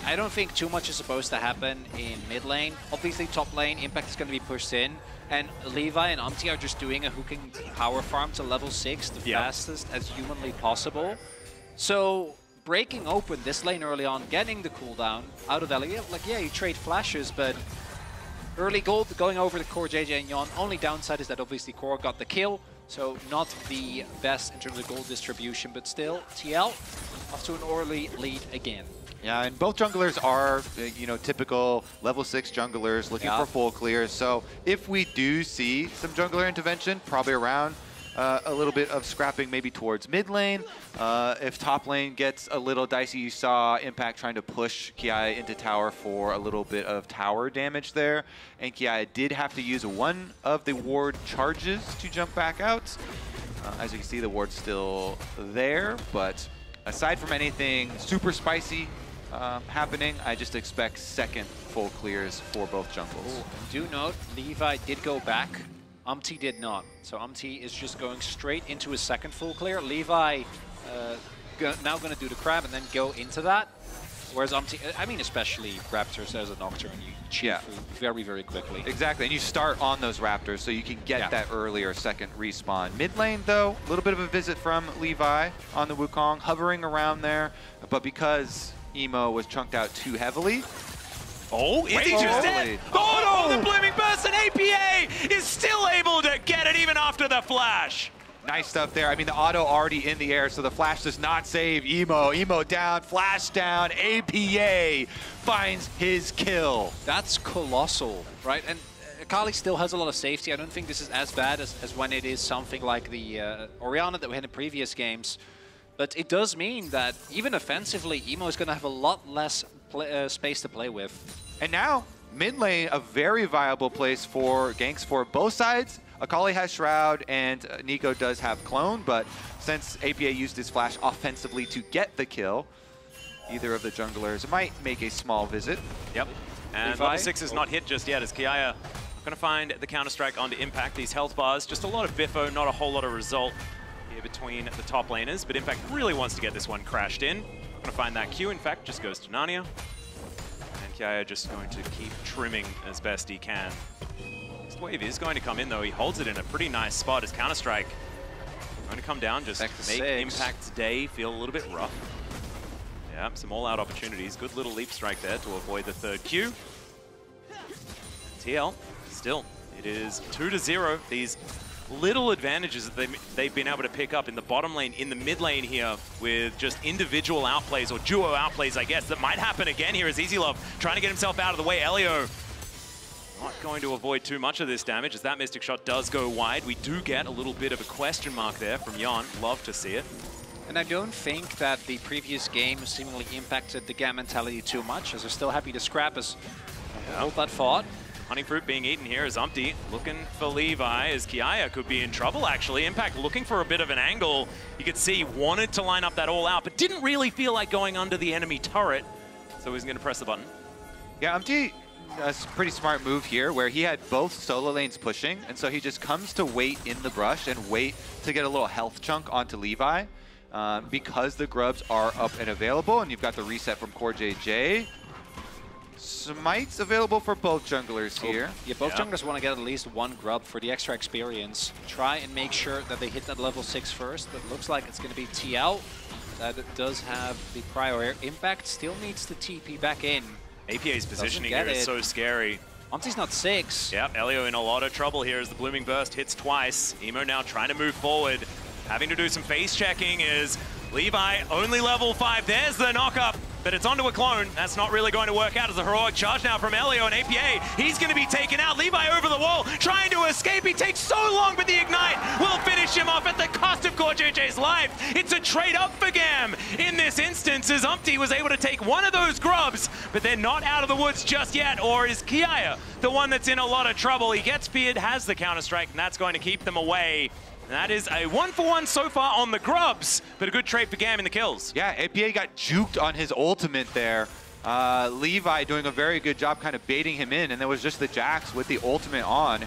I don't think too much is supposed to happen in mid lane. Obviously, top lane, Impact is going to be pushed in. And Levi and Umti are just doing a hooking power farm to level 6 the fastest as humanly possible. So breaking open this lane early on, getting the cooldown out of Elio, like, yeah, you trade flashes, but early gold going over the core JJ and Yon. Only downside is that obviously core got the kill, so not the best in terms of gold distribution, but still, TL off to an early lead again. Yeah, and both junglers are, you know, typical level 6 junglers looking for full clears. So if we do see some jungler intervention, probably around a little bit of scrapping maybe towards mid lane. If top lane gets a little dicey, you saw Impact trying to push Kiai into tower for a little bit of tower damage there. And Kiai did have to use one of the ward charges to jump back out. As you can see, the ward's still there, but aside from anything super spicy happening, I just expect second full clears for both jungles. Do note, Levi did go back. Umti did not. So Umti is just going straight into his second full clear. Levi now going to do the crab and then go into that. Whereas Umti, I mean, especially Raptors as a Nocturne, you cheat through very, very quickly. Exactly, and you start on those Raptors so you can get that earlier second respawn. Mid lane, though, a little bit of a visit from Levi on the Wukong, hovering around there. But because Emo was chunked out too heavily. Oh, is he just dead? Oh no, the blooming burst, and APA is still able to get it even after the flash. Nice stuff there. I mean, the auto already in the air, so the flash does not save Emo. Emo down, flash down, APA finds his kill. That's colossal, right? And Akali still has a lot of safety. I don't think this is as bad as when it is something like the Orianna that we had in previous games. But it does mean that even offensively, Emo is going to have a lot less space to play with. And now, mid lane, a very viable place for ganks for both sides. Akali has Shroud, and Nico does have Clone, but since APA used his flash offensively to get the kill, either of the junglers might make a small visit. Yep. And level 6 is not hit just yet, as Kiaya going to find the counter-strike onto Impact. These health bars, just a lot of biffo, not a whole lot of result here between the top laners, but Impact really wants to get this one crashed in. Going to find that Q, in fact, just goes to Narnia. And Kiaya just going to keep trimming as best he can. This wave is going to come in, though. He holds it in a pretty nice spot as counter-strike. Going to come down, just make Impact's day feel a little bit rough. Yeah, some all-out opportunities. Good little leap strike there to avoid the third Q. TL, still, it is 2-0. These little advantages that they've been able to pick up in the bottom lane, in the mid lane here, with just individual outplays, or duo outplays, I guess, that might happen again here as EasyLove trying to get himself out of the way. Elio not going to avoid too much of this damage, as that Mystic Shot does go wide. We do get a little bit of a question mark there from Jan. Love to see it. And I don't think that the previous game seemingly impacted the GAM mentality too much, as they're still happy to scrap us. Hold that thought. Honey fruit being eaten here is Umpty looking for Levi, as Kiaya could be in trouble, actually. Impact looking for a bit of an angle. You could see wanted to line up that all out, but didn't really feel like going under the enemy turret. So he's going to press the button. Yeah, Umpty, a pretty smart move here, where he had both solo lanes pushing, and so he just comes to wait in the brush and wait to get a little health chunk onto Levi. Because the grubs are up and available, and you've got the reset from Core JJ. Smites available for both junglers here. Yeah, both junglers want to get at least one grub for the extra experience. Try and make sure that they hit that level 6 first. That looks like it's going to be TL. That does have the prior Impact. Still needs to TP back in. APA's positioning here is so scary. Umti's not 6. Yep, Elio in a lot of trouble here as the Blooming Burst hits twice. Emo now trying to move forward. Having to do some face checking is Levi, only level 5. There's the knock-up, but it's onto a clone. That's not really going to work out as a heroic charge now from Elio and APA. He's going to be taken out. Levi over the wall, trying to escape. He takes so long, but the Ignite will finish him off at the cost of Core JJ's life. It's a trade-up for GAM in this instance, as Umpty was able to take one of those grubs, but they're not out of the woods just yet. Or is Kiaya the one that's in a lot of trouble? He gets feared, has the counter-strike, and that's going to keep them away. That is a 1-for-1 so far on the grubs, but a good trade for GAM in the kills. Yeah, APA got juked on his ultimate there. Levi doing a very good job kind of baiting him in, and there was just the Jax with the ultimate on.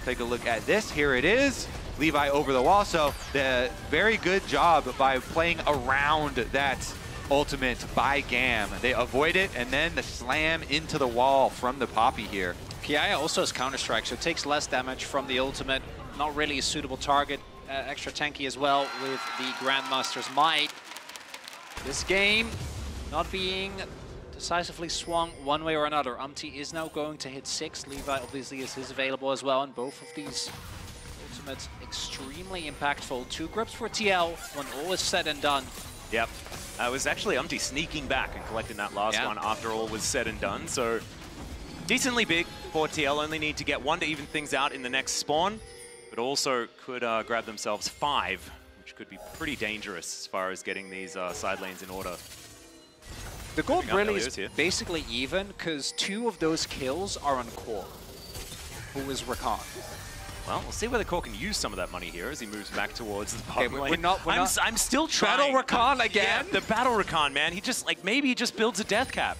Take a look at this. Here it is. Levi over the wall. So the very good job by playing around that ultimate by Gam. They avoid it, and then the slam into the wall from the Poppy here. Kiaya also has Counter-Strike, so it takes less damage from the ultimate. Not really a suitable target. Extra tanky as well with the Grandmaster's Might. This game not being decisively swung one way or another. Umti is now going to hit 6. Levi obviously is available as well, and both of these ultimates extremely impactful. 2 grips for TL when all is said and done. Yep. It was actually Umti sneaking back and collecting that last one after all was said and done. So decently big for TL. Only need to get 1 to even things out in the next spawn, but also could grab themselves 5, which could be pretty dangerous as far as getting these side lanes in order. The gold really is basically even, because 2 of those kills are on Core, who is Rakan. Well, we'll see whether Core can use some of that money here as he moves back towards the bottom lane. I'm still trying. Battle Rakan again? Yeah, the Battle Rakan, man. He just, like, maybe he just builds a death cap.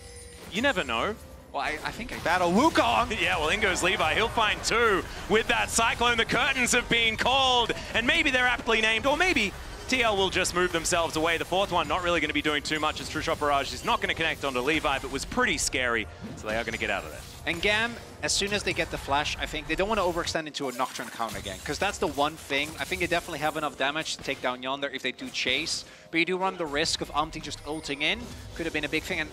You never know. Well, I think Battle Wukong! Yeah, well, in goes Levi. He'll find 2 with that Cyclone. The curtains have been called, and maybe they're aptly named, or maybe TL will just move themselves away. The 4th one not really going to be doing too much as True Shot Barrage is not going to connect onto Levi, but was pretty scary, so they are going to get out of there. And Gam, as soon as they get the flash, I think they don't want to overextend into a Nocturne counter again, because that's the one thing. I think they definitely have enough damage to take down Yonder if they do chase, but you do run the risk of Umti just ulting in. Could have been a big thing, and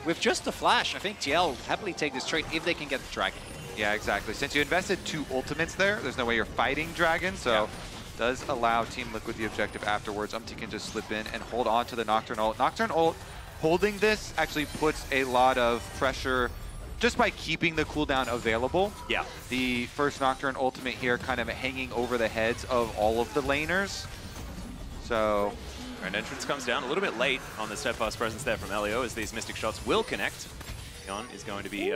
with just the flash, I think TL will happily take this trade if they can get the Dragon. Yeah, exactly. Since you invested 2 ultimates there's no way you're fighting Dragon, so does allow Team Liquid the objective afterwards. Umti can just slip in and hold on to the Nocturne ult. Nocturne ult, holding this actually puts a lot of pressure just by keeping the cooldown available. Yeah. The first Nocturne ultimate here kind of hanging over the heads of all of the laners. So... And entrance comes down a little bit late on the steadfast presence there from Elio as these Mystic Shots will connect. Yon is going to be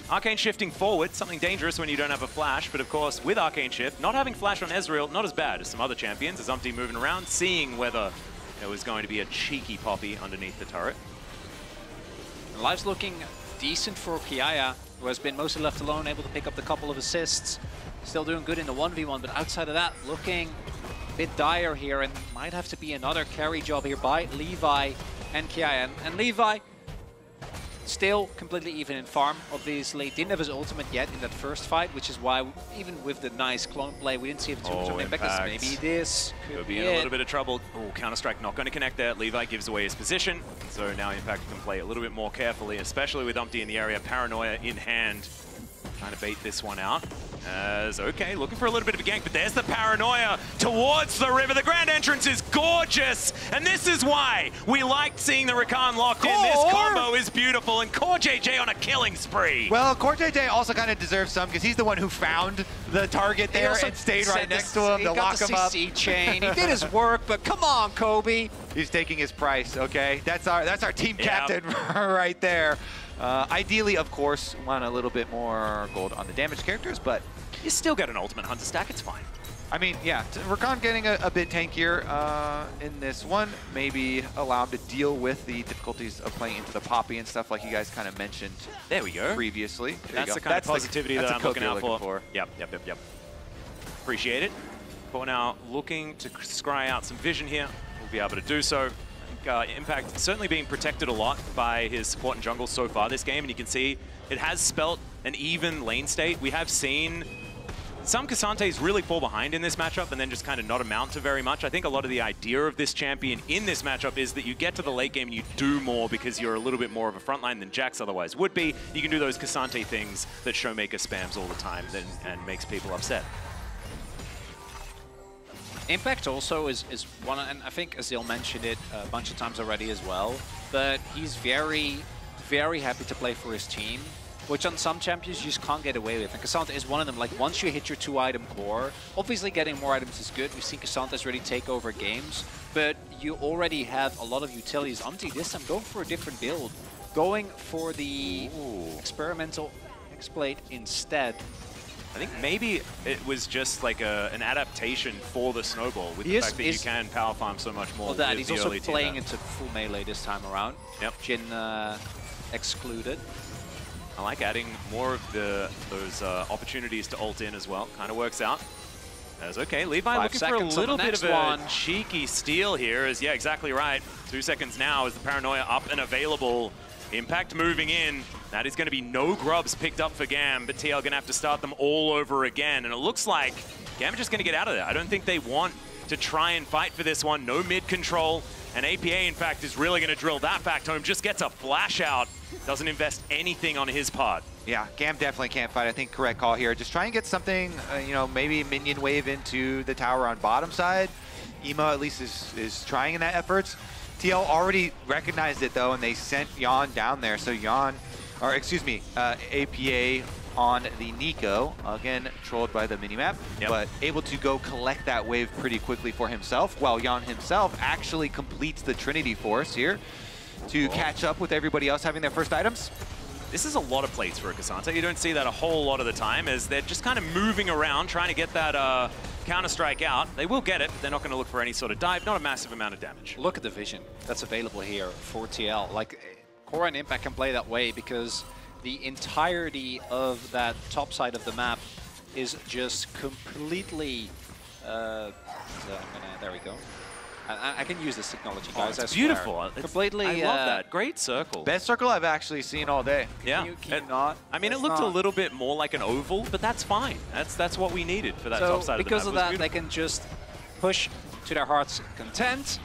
Arcane shifting forward, something dangerous when you don't have a flash, but of course with Arcane Shift, not having flash on Ezreal, not as bad as some other champions, as Umti moving around, seeing whether there was going to be a cheeky Poppy underneath the turret. And life's looking decent for Kiaya, who has been mostly left alone, able to pick up the couple of assists. Still doing good in the 1v1, but outside of that, looking a bit dire here, and might have to be another carry job here by Levi and Kiaya. And Levi, still completely even in farm, obviously. Didn't have his ultimate yet in that first fight, which is why, even with the nice clone play, we didn't see him too much of an impact. Maybe this could be in a little bit of trouble. Oh, Counter-Strike not going to connect there. Levi gives away his position, so now Impact can play a little bit more carefully, especially with Umti in the area. Paranoia in hand, trying to bait this one out. As, okay, looking for a little bit of a gank, but there's the Paranoia towards the river. The grand entrance is gorgeous, and this is why we liked seeing the Rakan locked in. This combo is beautiful, and Core JJ on a killing spree. Well, Core JJ also kind of deserves some, because he's the one who found the target there and stayed right next to him to lock him up. He got the CC chain, he did his work, but come on, Kobe. He's taking his price, okay? That's our team captain right there. Ideally, of course, want a little bit more gold on the damage characters, but you still get an ultimate hunter stack, it's fine. I mean, yeah, Rakan getting a bit tankier in this one, maybe allow him to deal with the difficulties of playing into the Poppy and stuff like you guys kind of mentioned. There we go. Previously. That's the kind of positivity that I'm looking out for. Yep. Appreciate it. Core now looking to scry out some vision here. We'll be able to do so. Impact certainly being protected a lot by his support and jungle so far this game, and you can see it has spelt an even lane state. We have seen some Cassantes really fall behind in this matchup and then just kind of not amount to very much. I think a lot of the idea of this champion in this matchup is that you get to the late game and you do more because you're a little bit more of a frontline than Jax otherwise would be. You can do those Cassante things that Showmaker spams all the time and makes people upset. Impact also is one, and I think Azil mentioned it a bunch of times already as well, but he's very, very happy to play for his team, which on some champions you just can't get away with. And Cassandra is one of them. Like, once you hit your 2-item core, obviously getting more items is good. We've seen Cassandra's really take over games, but you already have a lot of utilities. Umti this time going for a different build, going for the experimental X-Blade instead. I think maybe it was just like an adaptation for the snowball with the fact that you can power farm so much more. Well, that he's also playing into full melee this time around. Yep. Jhin excluded. I like adding more of those opportunities to ult in as well. Kind of works out. That's okay. Levi looking for a little bit of a cheeky steal here. Yeah, exactly right. 2 seconds now as the Paranoia up and available. Impact moving in. That is going to be no grubs picked up for GAM, but TL going to have to start them all over again. And it looks like GAM are just going to get out of there. I don't think they want to try and fight for this one. No mid control. And APA, in fact, is really going to drill that fact home. Just gets a flash out. Doesn't invest anything on his part. Yeah, GAM definitely can't fight. I think correct call here. Just try and get something, you know, maybe minion wave into the tower on bottom side. Emo at least is trying in that effort. TL already recognized it though, and they sent Yon down there. So Yon, or excuse me, APA on the Nico, again trolled by the minimap, but able to go collect that wave pretty quickly for himself, while Yon himself actually completes the Trinity Force here to catch up with everybody else having their first items. This is a lot of plates for a K'Sante. You don't see that a whole lot of the time, as they're just kind of moving around, trying to get that counter-strike out. They will get it. They're not going to look for any sort of dive. Not a massive amount of damage. Look at the vision that's available here for TL. Like, Core and Impact can play that way because the entirety of that top side of the map is just completely... there we go. I can use this technology, guys. It's beautiful. Completely. I love that. Great circle. Best circle I've actually seen all day. Yeah. Can you not? I mean, it looked a little bit more like an oval, but that's fine. That's what we needed for that top side of the map. Because of that, they can just push to their heart's content.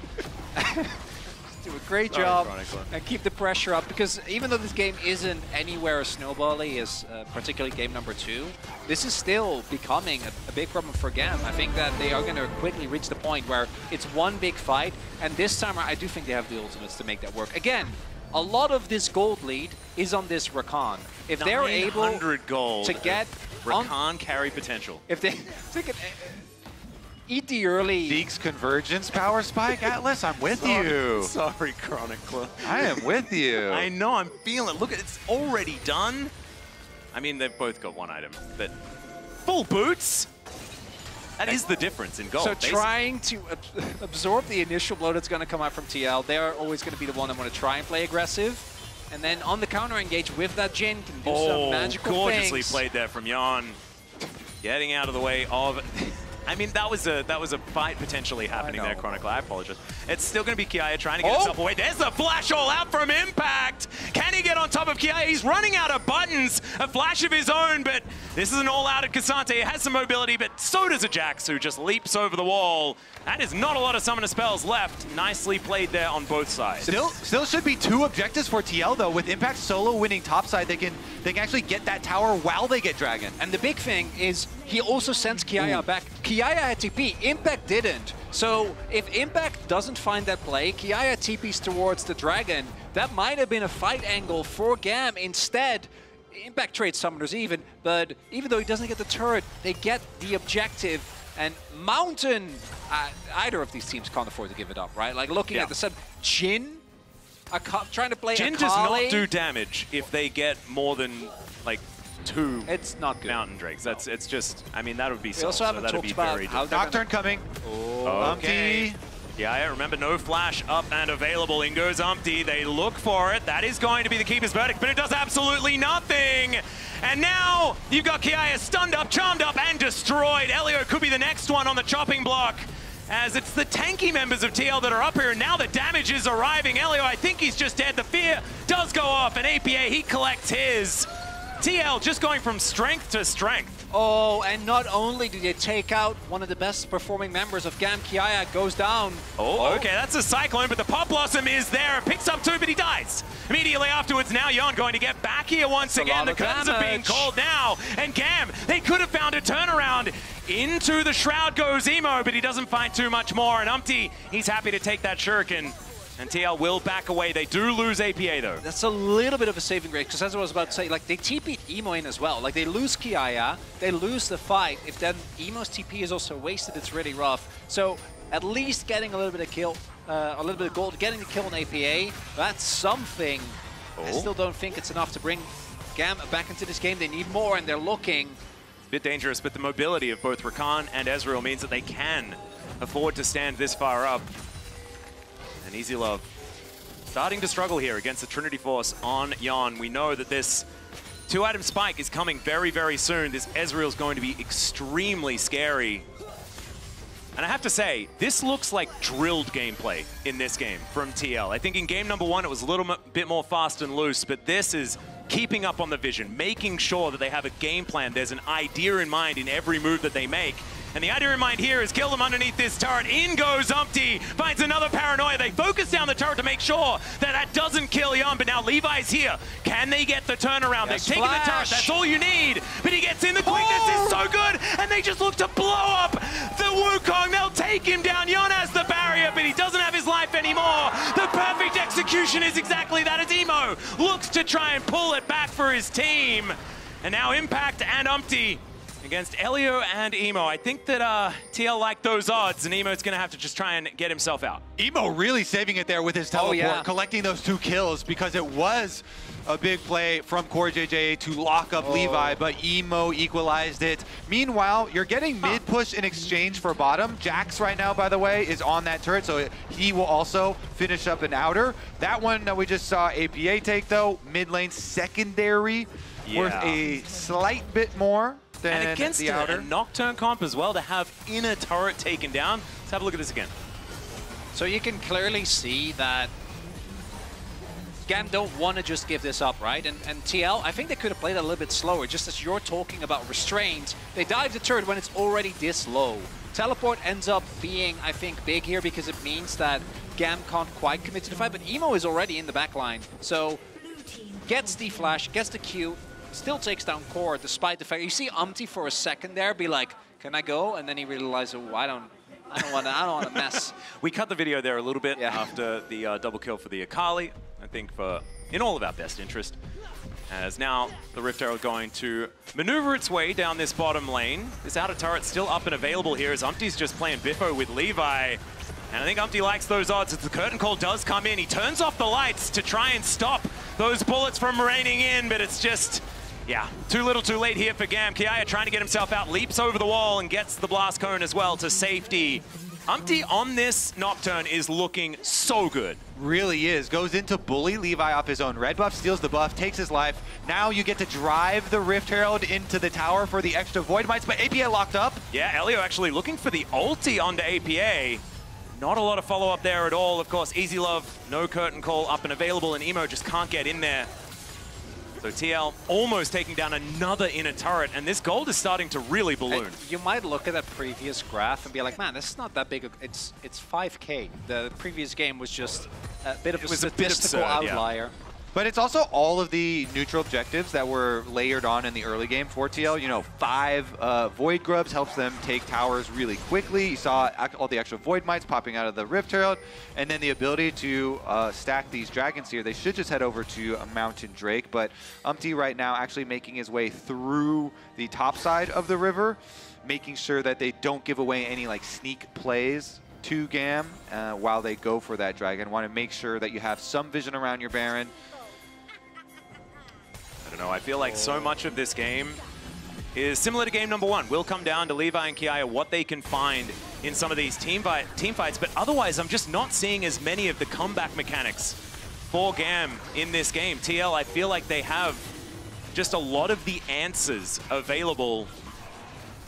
Do a great job and keep the pressure up, because even though this game isn't anywhere as snowbally as particularly game number 2, this is still becoming a big problem for GAM. I think that they are going to quickly reach the point where it's one big fight, and this time I do think they have the ultimates to make that work. Again, a lot of this gold lead is on this Rakan. If they're able gold to get Rakan carry potential. If they can eat the early... Deeks convergence power spike, Atlas, I'm with you. Sorry, Chronicler. I am with you. I know, I'm feeling it. Look, it's already done. I mean, they've both got one item, but full boots? That is the difference in gold. So trying to absorb the initial blow that's going to come out from TL, they're always going to be the one that want to try and play aggressive. And then on the counter engage with that Jhin, can do some magical gorgeously things. played there from Yon. Getting out of the way of... I mean, that was a fight potentially happening there, Chronicler. I apologize. It's still going to be Kiaya trying to get himself away. There's the flash all out from Impact. Can he get on top of Kiaya? He's running out of buttons. A flash of his own, but this is an all-out at K'Sante. He has some mobility, but so does a Jax, who just leaps over the wall. That is not a lot of summoner spells left. Nicely played there on both sides. Still should be 2 objectives for TL though. With Impact solo winning top side, they can actually get that tower while they get Dragon. And the big thing is he also sends Kiaya back. Kiaya had TP, Impact didn't. So if Impact doesn't find that play, Kiaya TPs towards the Dragon. That might have been a fight angle for GAM. Instead, Impact trades summoners even, but even though he doesn't get the turret, they get the objective. And Mountain, either of these teams can't afford to give it up, right? Like looking at the sub, Jhin, trying to play Jhin Akali. does not do damage if they get more than like 2 it's not good. Mountain Drakes. It's just, I mean, that would be We also haven't talked about how Nocturne coming. Okay. Yeah, remember, no flash up and available. In goes Umpty. They look for it. That is going to be the Keeper's verdict, but it does absolutely nothing. And now you've got Kiaya stunned up, charmed up, and destroyed. Elio could be the next one on the chopping block, as it's the tanky members of TL that are up here, and now the damage is arriving. Elio, I think he's just dead. The fear does go off, and APA, he collects his. TL just going from strength to strength. Oh, and not only do they take out one of the best performing members of GAM, Kiaya goes down. Okay, that's a Cyclone, but the Pop Blossom is there. Picks up 2, but he dies. Immediately afterwards, now Yon going to get back here once again. The curtains are being called now. And GAM, they could have found a turnaround. Into the Shroud goes Emo, but he doesn't find too much more. And Umpty, he's happy to take that Shuriken. And TL will back away. They do lose APA, though. That's a little bit of a saving grace, because as I was about to say, like, they TP'd Emo in as well. Like, they lose Kiaya, they lose the fight. If then Emo's TP is also wasted, it's really rough. So, at least getting a little bit of kill, a little bit of gold, getting the kill on APA, that's something. I still don't think it's enough to bring GAM back into this game. They need more, and they're looking. Bit dangerous, but the mobility of both Rakan and Ezreal means that they can afford to stand this far up. And Easy Love starting to struggle here against the Trinity Force on Yon. We know that this 2-item spike is coming very, very soon. This Ezreal's going to be extremely scary. And I have to say, this looks like drilled gameplay in this game from TL. I think in game number 1, it was a little bit more fast and loose, but this is keeping up on the vision, making sure that they have a game plan. There's an idea in mind in every move that they make. And the idea in mind here is kill them underneath this turret. In goes Umpty, finds another paranoia. They focus down the turret to make sure that that doesn't kill Yon, but now Levi's here. Can they get the turnaround? Yes, They've taken the turret, that's all you need. But he gets in, the quickness is so good, and they just look to blow up the Wukong. They'll take him down. Yon has the barrier, but he doesn't have his life anymore. The perfect execution is exactly that as Emo looks to try and pull it back for his team. And now Impact and Umpty against Elio and Emo. I think that TL like those odds, and Emo's going to have to just try and get himself out. Emo really saving it there with his teleport, collecting those 2 kills, because it was a big play from CoreJJ to lock up Levi, but Emo equalized it. Meanwhile, you're getting mid push in exchange for bottom. Jax right now, by the way, is on that turret, so he will also finish up an outer. That one that we just saw APA take, though, mid lane secondary, worth a slight bit more than and against the outer. A Nocturne comp as well to have inner turret taken down. Let's have a look at this again. So you can clearly see that GAM don't want to just give this up, right? And TL, I think they could have played a little bit slower, just as you're talking about restraint. They dive the turret when it's already this low. Teleport ends up being, I think, big here because it means that GAM can't quite commit to the fight, but Emo is already in the back line. So gets the flash, gets the Q, still takes down Core despite the fact you see Umpty for a second there be like, can I go? And then he realizes, oh, I don't want to mess. We cut the video there a little bit after the double kill for the Akali. I think in all of our best interest. As now the Rift Herald going to maneuver its way down this bottom lane. This outer turret still up and available here as Umpty's just playing Biffo with Levi. And I think Umpty likes those odds as the curtain call does come in. He turns off the lights to try and stop those bullets from raining in, but it's just, yeah, too little too late here for GAM. Kiaya trying to get himself out, leaps over the wall and gets the blast cone as well to safety. Umpty on this Nocturne is looking so good. Really is. Goes into bully Levi off his own red buff, steals the buff, takes his life. Now you get to drive the Rift Herald into the tower for the extra Void Mites, but APA locked up. Yeah, Elio actually looking for the ulti onto APA. Not a lot of follow-up there at all. Of course, Easy Love, no curtain call up and available, and Emo just can't get in there. So TL almost taking down another inner turret, and this gold is starting to really balloon. You might look at that previous graph and be like, man, this is not that big. It's 5K. The previous game was just a bit of a statistical outlier. Yeah. But it's also all of the neutral objectives that were layered on in the early game for TL. You know, 5 Void Grubs helps them take towers really quickly. You saw all the extra Void Mites popping out of the Rift Herald. And then the ability to stack these dragons here. They should just head over to a Mountain Drake. But Umpty right now actually making his way through the top side of the river, making sure that they don't give away any like sneak plays to GAM while they go for that dragon. Want to make sure that you have some vision around your Baron. I don't know, I feel like so much of this game is similar to game number 1. Will come down to Levi and Kiaya what they can find in some of these team fights, but otherwise I'm just not seeing as many of the comeback mechanics for GAM in this game. TL, I feel like they have just a lot of the answers available,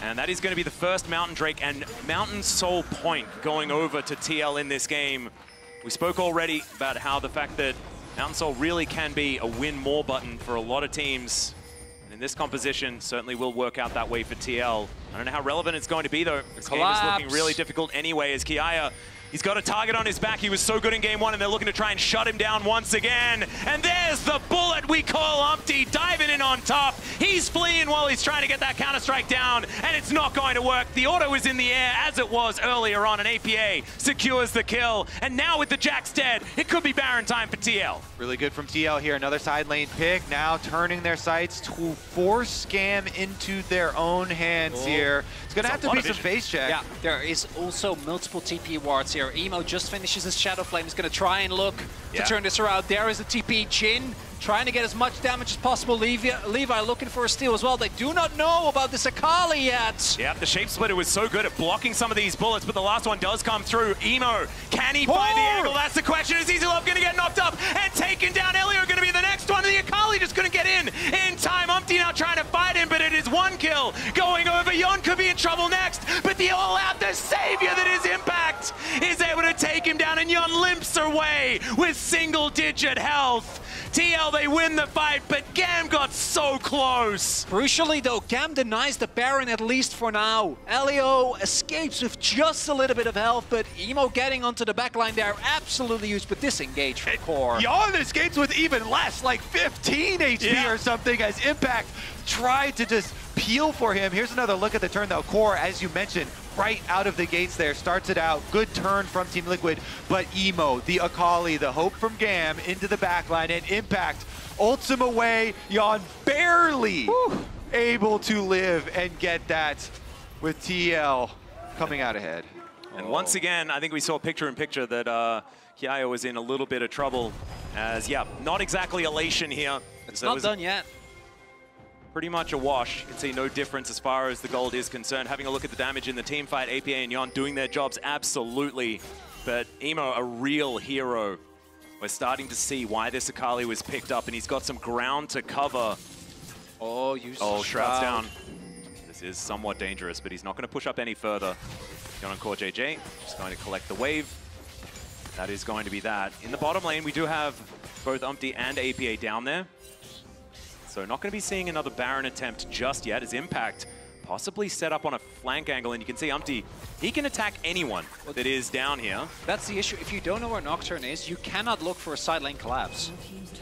and that is going to be the first Mountain Drake and Mountain Soul Point going over to TL in this game. We spoke already about how the fact that Mountain Soul really can be a win more button for a lot of teams. And in this composition, certainly will work out that way for TL. I don't know how relevant it's going to be, though. This game is looking really difficult anyway as Kiaya, he's got a target on his back. He was so good in game 1, and they're looking to try and shut him down once again. And there's the bullet we call Umpty, diving in on top. He's fleeing while he's trying to get that counter-strike down, and it's not going to work. The auto is in the air, as it was earlier on, and APA secures the kill. And now with the Jax dead, it could be Baron time for TL. Really good from TL here. Another side lane pick, now turning their sights to force GAM into their own hands here. It's going to have to be some face check. Yeah, there is also multiple TP wards here. Emo just finishes his Shadow Flame. He's going to try and look to turn this around. There is the TP. Jhin trying to get as much damage as possible. Levi looking for a steal as well. They do not know about this Akali yet. Yeah, the Shape Splitter was so good at blocking some of these bullets, but the last one does come through. Emo, can he find the angle? That's the question. Is Easy Love going to get knocked up and taken down? Elio going to be the next one. The Akali just couldn't get in time. Umpty now trying to fight him, but it is one kill going over Yon. could be in trouble next, but the all-out, the savior that is Impact, is able to take him down, and Yon limps away with single-digit health. TL, they win the fight, but Gam got so close. Crucially though, Gam denies the Baron at least for now. Elio escapes with just a little bit of health, but Emo getting onto the backline there, absolutely huge, but disengage from Core. Yon escapes with even less, like 15 HP or something, as Impact tried to just peel for him. Here's another look at the turn though. Core, as you mentioned, right out of the gates there, starts it out. Good turn from Team Liquid, but Emo, the Akali, the hope from Gam into the backline, and Impact ults him away. Yon barely able to live and get that with TL coming out ahead. And once again, I think we saw picture-in-picture that Kiaya was in a little bit of trouble as, yeah, not exactly elation here. It's not done yet. Pretty much a wash. You can see no difference as far as the gold is concerned. Having a look at the damage in the team fight, APA and Yon doing their jobs absolutely. But Emo, a real hero. We're starting to see why this Akali was picked up, and he's got some ground to cover. Oh, Shroud's down. This is somewhat dangerous, but he's not going to push up any further. Yon and Core JJ just going to collect the wave. That is going to be that. In the bottom lane, we do have both Umpty and APA down there. So not going to be seeing another Baron attempt just yet, as Impact possibly set up on a flank angle, and you can see Umpty, he can attack anyone that is down here. That's the issue. If you don't know where Nocturne is, you cannot look for a side lane collapse.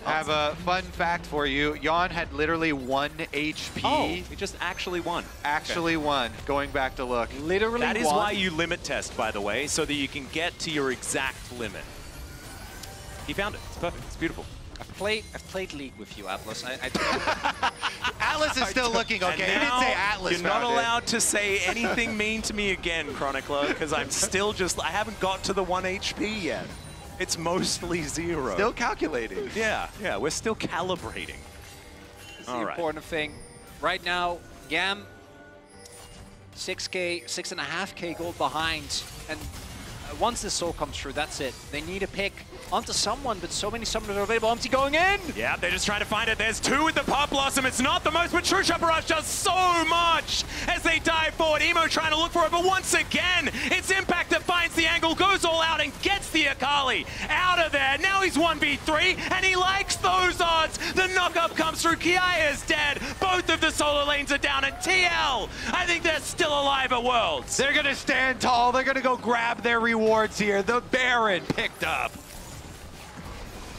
I have a fun fact for you. Yon had literally 1 HP. Oh, he just actually won. Actually won, going back to look. Literally That is why you limit test, by the way, so that you can get to your exact limit. He found it. It's perfect. It's beautiful. I've played League with you, Atlas. Atlas is still looking okay. He didn't say Atlas. You're not allowed to say anything mean to me again, Chronicler, because I'm still just, I haven't got to the 1 HP yet. It's mostly 0. Still calculating. Yeah, we're still calibrating. It's the important thing. Right now, Gam, 6K, 6.5K gold behind, and once this soul comes through, that's it. They need a pick onto someone, but so many summoners are available. Umpty going in! Yeah, they're just trying to find it. There's 2 with the Pop Blossom. It's not the most, but True Shot Barrage does so much as they dive forward. Emo trying to look for it, but once again, it's Impact that finds the angle, goes all out, and gets the Akali out of there. Now he's 1v3, and he likes those odds. The knock-up comes through. Kiaya is dead. Both of the solo lanes are down, and TL, I think they're still alive at Worlds. They're going to stand tall. They're going to go grab their rewards here. The Baron picked up.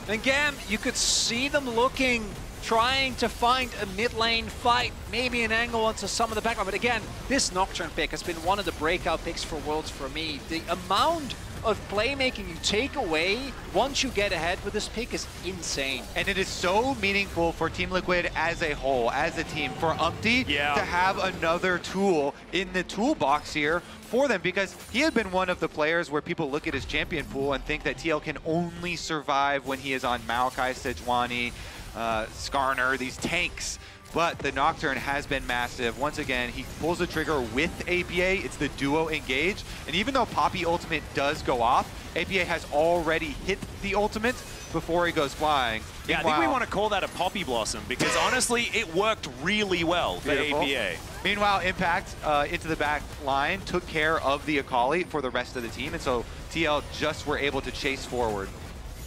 And Gam, you could see them looking, trying to find a mid lane fight, maybe an angle onto some of the background. But again, this Nocturne pick has been one of the breakout picks for Worlds for me. The amount of playmaking you take away once you get ahead with this pick is insane. And it is so meaningful for Team Liquid as a whole, as a team, for Umpty to have another tool in the toolbox here for them, because he had been one of the players where people look at his champion pool and think that TL can only survive when he is on Maokai, Sejuani, Skarner, these tanks. But the Nocturne has been massive. Once again, he pulls the trigger with APA. It's the duo engage. And even though Poppy ultimate does go off, APA has already hit the ultimate before he goes flying. Yeah, I think we want to call that a Poppy Blossom, because honestly, it worked really well for APA. Meanwhile, Impact into the back line took care of the Akali for the rest of the team, and so TL just were able to chase forward.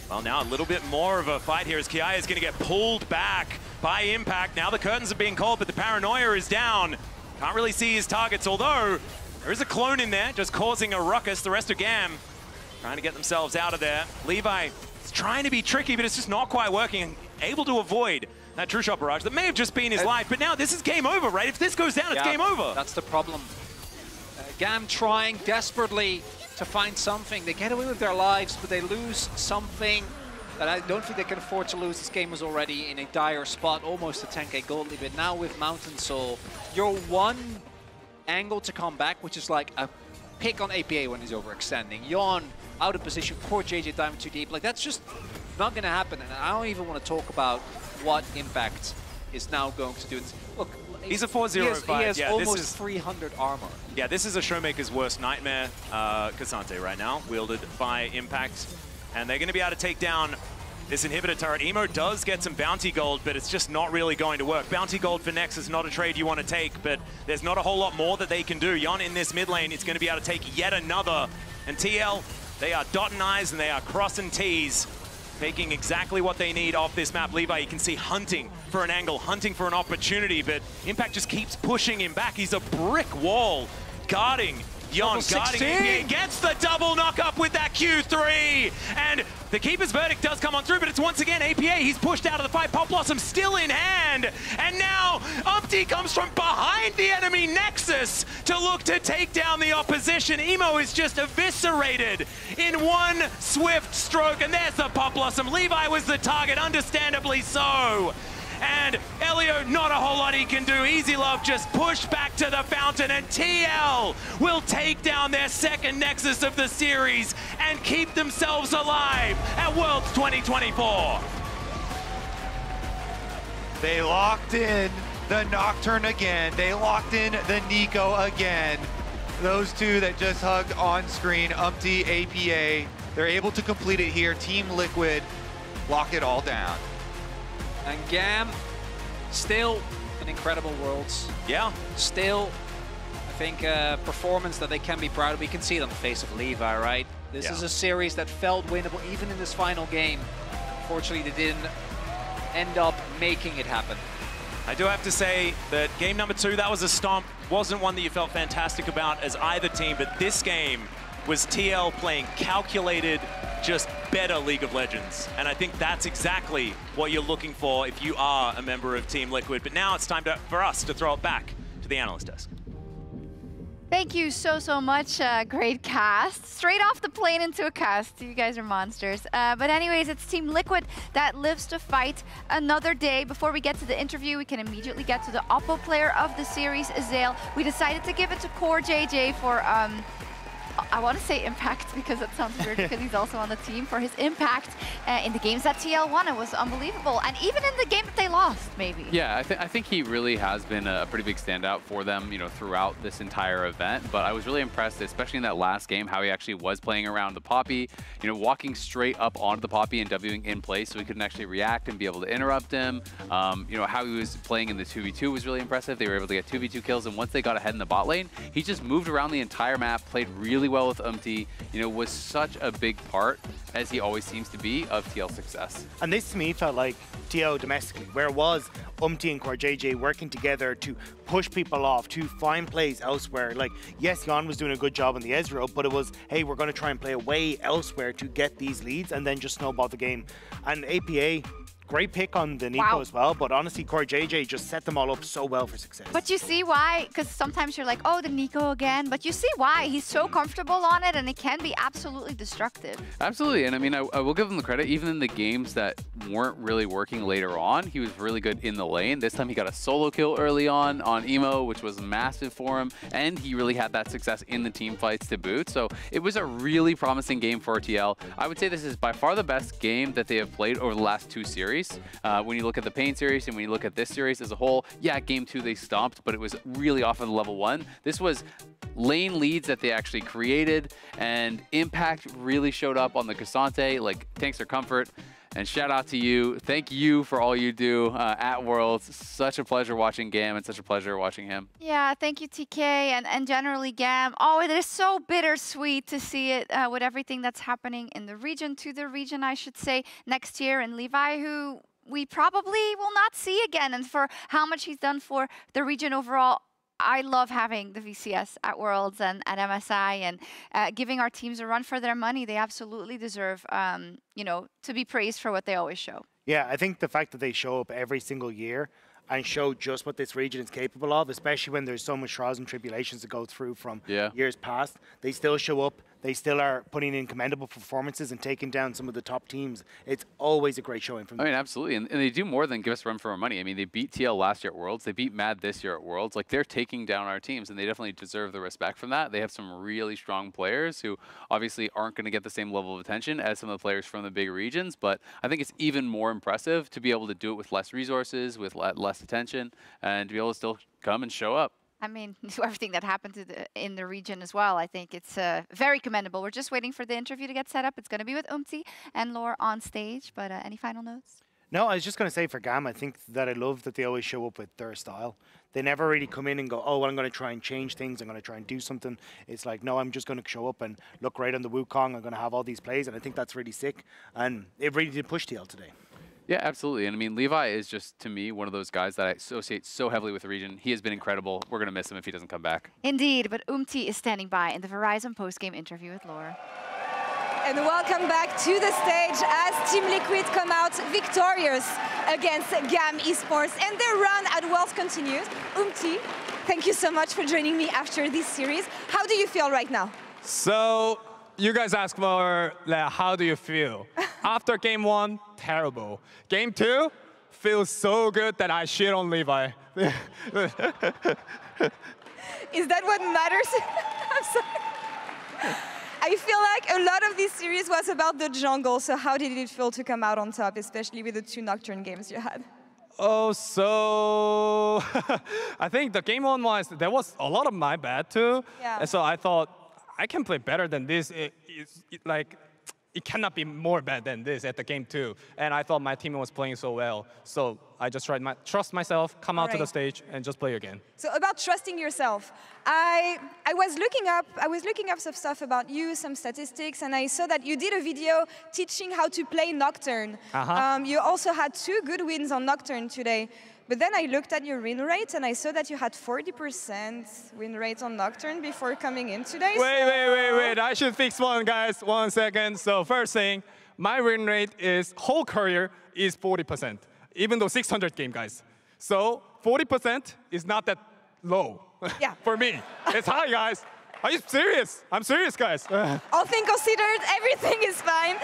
Well, now a little bit more of a fight here as Kiaya is going to get pulled back by Impact. Now the curtains are being called, but the Paranoia is down. Can't really see his targets, although there is a clone in there, just causing a ruckus. The rest of GAM trying to get themselves out of there. Levi is trying to be tricky, but it's just not quite working. Able to avoid that True Shot Barrage that may have just been his life, but now this is game over, right? If this goes down, it's game over. That's the problem. GAM trying desperately to find something. They get away with their lives, but they lose something that I don't think they can afford to lose. This game was already in a dire spot, almost a 10K gold lead, but now with Mountain Soul, your one angle to come back, which is like a pick on APA when he's overextending. Yon out of position, Core JJ diving too deep. Like, that's just not going to happen. And I don't even want to talk about what Impact is now going to do. Look, he's a 4-0-5. He has almost 300 armor. Yeah, this is a Showmaker's worst nightmare. Cassante right now, wielded by Impact. And they're going to be able to take down this inhibitor turret. Emo does get some bounty gold, but it's just not really going to work. Bounty gold for Nex is not a trade you want to take, but there's not a whole lot more that they can do. Yon in this mid lane is going to be able to take yet another. And TL, they are dotting I's and they are crossing T's, taking exactly what they need off this map. Levi, you can see hunting for an angle, hunting for an opportunity, but Impact just keeps pushing him back. He's a brick wall, guarding Yon, guarding him. Gets the double knock up with that Q3, and the Keeper's Verdict does come on through, but it's once again APA. He's pushed out of the fight. Pop Blossom still in hand, and now Umpty comes from behind the enemy Nexus to look to take down the opposition. Emo is just eviscerated in one swift stroke, and there's the Pop Blossom. Levi was the target, understandably so. And Elio, not a whole lot he can do. Easy Love just pushed back to the fountain, and TL will take down their second Nexus of the series and keep themselves alive at Worlds 2024. They locked in the Nocturne again. They locked in the Nico again. Those two that just hugged on screen, Umpty, APA, they're able to complete it here. Team Liquid lock it all down. And Gam, still an incredible Worlds. Yeah. Still, I think, a performance that they can be proud of. We can see it on the face of Levi, right? This is a series that felt winnable even in this final game. Unfortunately, they didn't end up making it happen. I do have to say that game number 2, that was a stomp. Wasn't one that you felt fantastic about as either team, but this game was TL playing calculated, just better League of Legends. And I think that's exactly what you're looking for if you are a member of Team Liquid. But now it's time for us to throw it back to the analyst desk. Thank you so much. Great cast. Straight off the plane into a cast. You guys are monsters. But anyways, it's Team Liquid that lives to fight another day. Before we get to the interview, we can immediately get to the Oppo player of the series, Azael. We decided to give it to Core JJ for I want to say impact because that sounds weird because he's also on the team, for his impact in the games that TL won. It was unbelievable. And even in the game that they lost, maybe. Yeah, I think he really has been a pretty big standout for them, you know, throughout this entire event. But I was really impressed, especially in that last game, how he actually was playing around the Poppy, you know, walking straight up onto the Poppy and Wing in place so he couldn't actually react and be able to interrupt him. You know, how he was playing in the 2v2 was really impressive. They were able to get 2v2 kills, and once they got ahead in the bot lane, he just moved around the entire map, played really well with Umpty, you know, was such a big part, as he always seems to be, of TL's success. And this to me felt like TL domestically, where it was Umpty and Core JJ working together to push people off, to find plays elsewhere. Like, yes, Yon was doing a good job on the Ezreal, but it was, hey, we're going to try and play away elsewhere to get these leads and then just snowball the game. And APA, great pick on the Nico as well, but honestly, Core JJ just set them all up so well for success. But you see why, because sometimes you're like, oh, the Nico again, but you see why. He's so comfortable on it, and it can be absolutely destructive. Absolutely, and I mean, I will give him the credit, even in the games that weren't really working later on, he was really good in the lane. This time he got a solo kill early on Emo, which was massive for him, and he really had that success in the team fights to boot, so it was a really promising game for TL. I would say this is by far the best game that they have played over the last 2 series. When you look at the Pain series and when you look at this series as a whole, yeah, game 2 they stomped, but it was really off of the level 1. This was lane leads that they actually created, and impact really showed up on the Cassante. Like, thanks for comfort. And shout out to you. Thank you for all you do at Worlds. Such a pleasure watching Gam and such a pleasure watching him. Yeah, thank you, TK, and generally Gam. Oh, it is so bittersweet to see it with everything that's happening in the region, I should say, next year. And Levi, who we probably will not see again. And for how much he's done for the region overall, I love having the VCS at Worlds and at MSI and giving our teams a run for their money. They absolutely deserve, you know, to be praised for what they always show. Yeah, I think the fact that they show up every single year and show just what this region is capable of, especially when there's so much trials and tribulations to go through from years past, they still show up. They still are putting in commendable performances and taking down some of the top teams. It's always a great showing from them. I mean, absolutely. And they do more than give us a run for our money. I mean, they beat TL last year at Worlds. They beat Mad this year at Worlds. Like, they're taking down our teams, and they definitely deserve the respect from that. They have some really strong players who obviously aren't going to get the same level of attention as some of the players from the big regions. But I think it's even more impressive to be able to do it with less resources, with less attention, and to be able to still come and show up. I mean, everything that happened in the region as well, I think it's very commendable. We're just waiting for the interview to get set up. It's going to be with Umti and Lore on stage, but any final notes? No, I was just going to say for GAM, I think that I love that they always show up with their style. They never really come in and go, oh, well, I'm going to try and change things. I'm going to try and do something. It's like, no, I'm just going to show up and look right on the Wukong. I'm going to have all these plays, and I think that's really sick. And it really did push TL today. Yeah, absolutely. And I mean, Levi is just, to me, one of those guys that I associate so heavily with the region. He has been incredible. We're going to miss him if he doesn't come back. Indeed, but Umti is standing by in the Verizon postgame interview with Lore. And welcome back to the stage as Team Liquid come out victorious against GAM Esports, and their run at Worlds continues. Umti, thank you so much for joining me after this series. How do you feel right now? So, you guys asked for how do you feel? After game 1, terrible. Game 2, feels so good that I shit on Levi. Is that what matters? I'm sorry. I feel like a lot of this series was about the jungle, so how did it feel to come out on top, especially with the 2 Nocturne games you had? Oh, so I think the game 1 was, there was a lot of my bad too. Yeah. And so I thought, I can play better than this. It cannot be more bad than this at the game 2. And I thought my team was playing so well. So I just tried to trust myself, come out to the stage, and just play again. So about trusting yourself, I was looking up some stuff about you, some statistics, and I saw that you did a video teaching how to play Nocturne. You also had 2 good wins on Nocturne today. But then I looked at your win rate, and I saw that you had 40% win rate on Nocturne before coming in today. Wait. I should fix one, guys. 1 second. So first thing, my win rate is, whole career is 40%, even though 600 game, guys. So 40% is not that low for me. It's high, guys. Are you serious? I'm serious, guys. All things considered, everything is fine.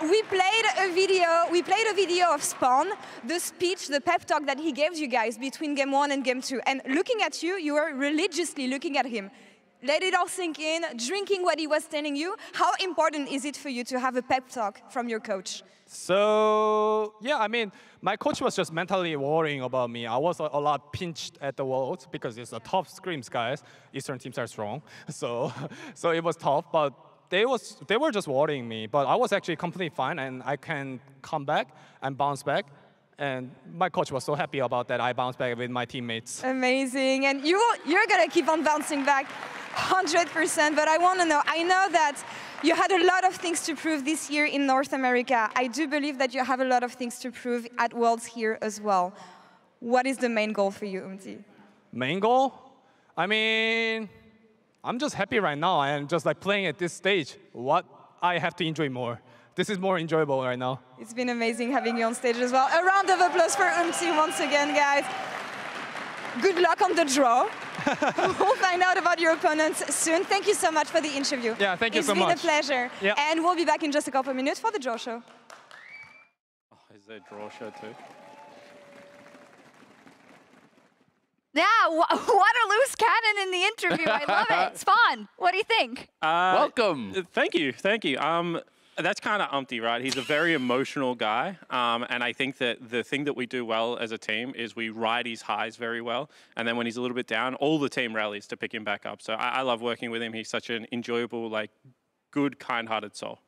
We played a video of Spawn, the speech, the pep talk that he gave you guys between game 1 and game 2. And looking at you, you were religiously looking at him. Let it all sink in, drinking what he was telling you. How important is it for you to have a pep talk from your coach? So, yeah, I mean, my coach was just mentally worrying about me. I was a lot pinched at the Worlds because it's a tough scrims, guys. Eastern teams are strong. So it was tough, but they were just worrying me. But I was actually completely fine, and I can come back and bounce back. And my coach was so happy about that. I bounced back with my teammates. Amazing. And you're going to keep on bouncing back 100%. But I want to know, I know that you had a lot of things to prove this year in North America. I do believe that you have a lot of things to prove at Worlds here as well. What is the main goal for you, Umti? Main goal? I mean, I'm just happy right now. I am just like playing at this stage. What I have to enjoy more. This is more enjoyable right now. It's been amazing having you on stage as well. A round of applause for Umti once again, guys. Good luck on the draw. We'll find out about your opponents soon. Thank you so much for the interview. Yeah, thank you so much. It's been a pleasure. Yeah. And we'll be back in just a couple of minutes for the draw show. Oh, is there a draw show too? Yeah, what a loose cannon in the interview. I love it. Spawn, what do you think? Welcome. Thank you. That's kind of Umti, right? He's a very emotional guy, and I think that the thing that we do well as a team is we ride his highs very well, and then when he's a little bit down, all the team rallies to pick him back up. So I love working with him. He's such an enjoyable, like, good, kind-hearted soul.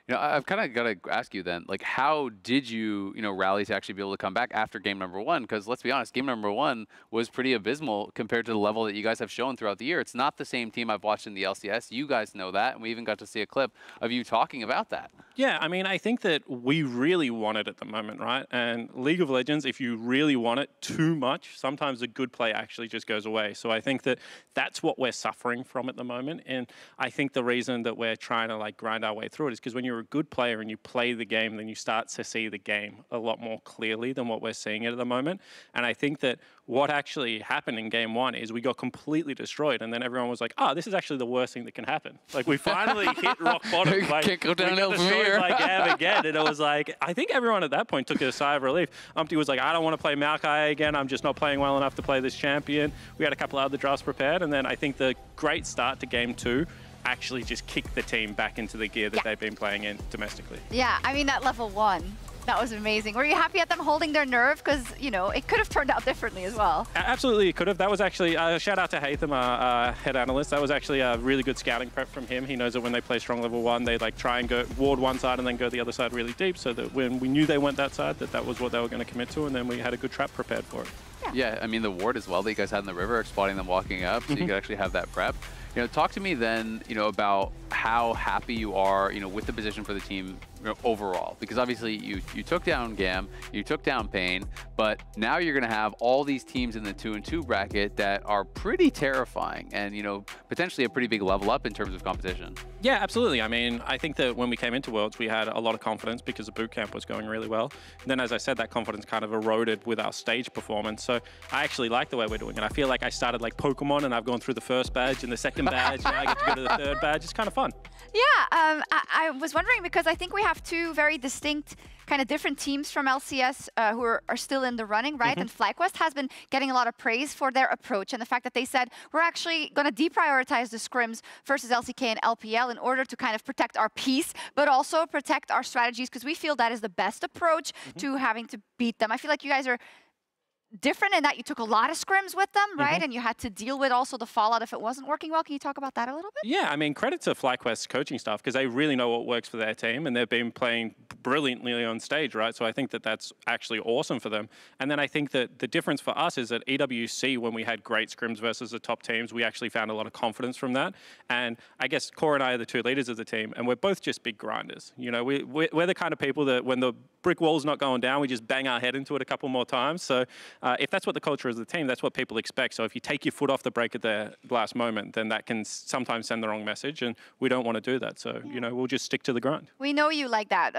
You know, I've kind of got to ask you then, like, how did you, rally to actually be able to come back after game number 1? Because let's be honest, game number 1 was pretty abysmal compared to the level that you guys have shown throughout the year. It's not the same team I've watched in the LCS. You guys know that, and we even got to see a clip of you talking about that. Yeah, I mean, I think that we really want it at the moment, right? And League of Legends, if you really want it too much, sometimes a good play actually just goes away. So I think that that's what we're suffering from at the moment. And I think the reason that we're trying to, like, grind our way through it is because when you're a good player and you play the game, then you start to see the game a lot more clearly than what we're seeing it at the moment. And I think that what actually happened in game 1 is we got completely destroyed, and then everyone was like, "Oh, this is actually the worst thing that can happen." Like, we finally hit rock bottom. Like, can't go downhill from here. Like again, and it was like, I think everyone at that point took a sigh of relief. Umti was like, "I don't want to play Maokai again. I'm just not playing well enough to play this champion." We had a couple other drafts prepared, and then I think the great start to game 2 actually just kicked the team back into the gear that they've been playing in domestically. Yeah, I mean, at level 1, That was amazing. Were you happy at them holding their nerve? Because, you know, it could have turned out differently as well. Absolutely, it could have. That was actually, shout out to Hatham, our head analyst. That was actually a really good scouting prep from him. He knows that when they play strong level 1, they like try and go ward one side and then go the other side really deep, so that when we knew they went that side, that was what they were going to commit to, and then we had a good trap prepared for it. Yeah, I mean, the ward as well that you guys had in the river, spotting them walking up, so you could actually have that prep. You know, talk to me then, you know, about how happy you are, you know, with the position for the team, you know, overall. Because obviously you took down Gam, you took down Pain, but now you're going to have all these teams in the 2-2 bracket that are pretty terrifying and, you know, potentially a pretty big level up in terms of competition. Yeah, absolutely. I mean, I think that when we came into Worlds, we had a lot of confidence because the boot camp was going really well. And then, as I said, that confidence kind of eroded with our stage performance. So I actually like the way we're doing it. I feel like I started like Pokemon and I've gone through the first badge and the second badge. Now I get to go to the third badge. It's kind of fun. Yeah, I was wondering because I think we have two very distinct kind of different teams from LCS who are still in the running, right? And FlyQuest has been getting a lot of praise for their approach and the fact that they said, we're actually going to deprioritize the scrims versus LCK and LPL in order to kind of protect our peace, but also protect our strategies because we feel that is the best approach to having to beat them. I feel like you guys are different in that you took a lot of scrims with them, right? And you had to deal with also the fallout if it wasn't working well. Can you talk about that a little bit? Yeah, I mean, credit to FlyQuest's coaching staff because they really know what works for their team and they've been playing brilliantly on stage, right? So I think that that's actually awesome for them. And then I think that the difference for us is that EWC, when we had great scrims versus the top teams, we actually found a lot of confidence from that. And I guess Core and I are the two leaders of the team and we're both just big grinders. You know, we're the kind of people that when the brick wall's not going down, we just bang our head into it a couple more times. So if that's what the culture is of the team, that's what people expect. So if you take your foot off the brake at the last moment, then that can sometimes send the wrong message, and we don't want to do that. So, you know, we'll just stick to the grind. We know you like that.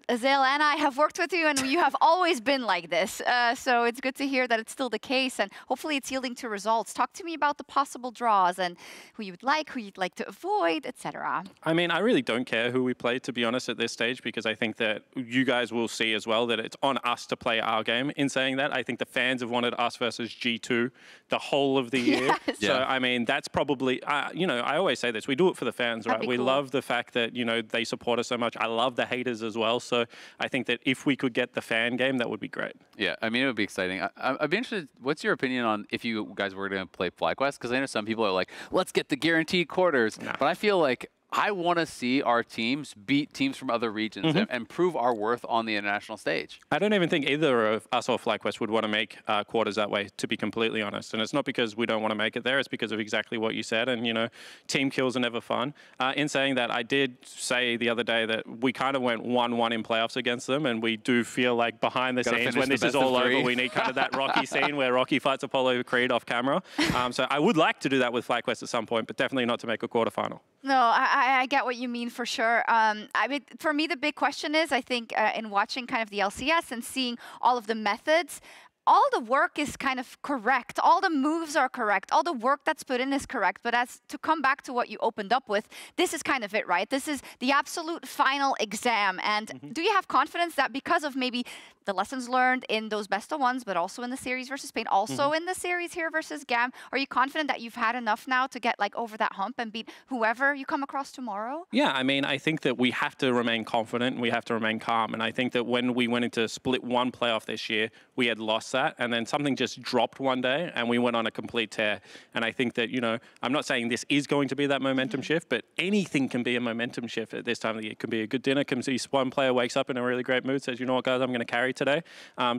Azael and I have worked with you, and you have always been like this. So it's good to hear that it's still the case, and hopefully it's yielding to results. Talk to me about the possible draws and who you'd like to avoid, etc. I mean, I really don't care who we play, to be honest, at this stage, because I think that you guys will see as well that it's on us to play our game. In saying that, I think the fans have wanted us versus G2 the whole of the year. Yes. So, I mean, that's probably, you know, I always say this, we do it for the fans, right? We love the fact that, you know, they support us so much. I love the haters as well. So I think that if we could get the fan game, that would be great. Yeah, I mean, it would be exciting. I'd be interested, what's your opinion on if you guys were going to play FlyQuest? Because I know some people are like, let's get the guaranteed quarters. But I feel like I want to see our teams beat teams from other regions and prove our worth on the international stage. I don't even think either of us or FlyQuest would want to make quarters that way, to be completely honest. And it's not because we don't want to make it there. It's because of exactly what you said. And, you know, team kills are never fun. In saying that, I did say the other day that we kind of went 1-1 in playoffs against them. And we do feel like behind the scenes, when this is all over, we need kind of that Rocky scene where Rocky fights Apollo Creed off camera. So I would like to do that with FlyQuest at some point, but definitely not to make a quarterfinal. No, I get what you mean for sure. I mean, for me, the big question is, I think, in watching kind of the LCS and seeing all of the methods, all the work is kind of correct. All the moves are correct. All the work that's put in is correct. But as to come back to what you opened up with, this is kind of it, right? This is the absolute final exam. And do you have confidence that because of maybe the lessons learned in those best of ones, but also in the series versus Spain, also in the series here versus GAM, are you confident that you've had enough now to get like over that hump and beat whoever you come across tomorrow? Yeah, I mean, I think that we have to remain confident and we have to remain calm. And I think that when we went into split one playoff this year, we had lost that. And then something just dropped one day and we went on a complete tear. And I think that, you know, I'm not saying this is going to be that momentum shift, but anything can be a momentum shift at this time of the year. It can be a good dinner, can see one player wakes up in a really great mood, says, you know what, guys, I'm going to carry today.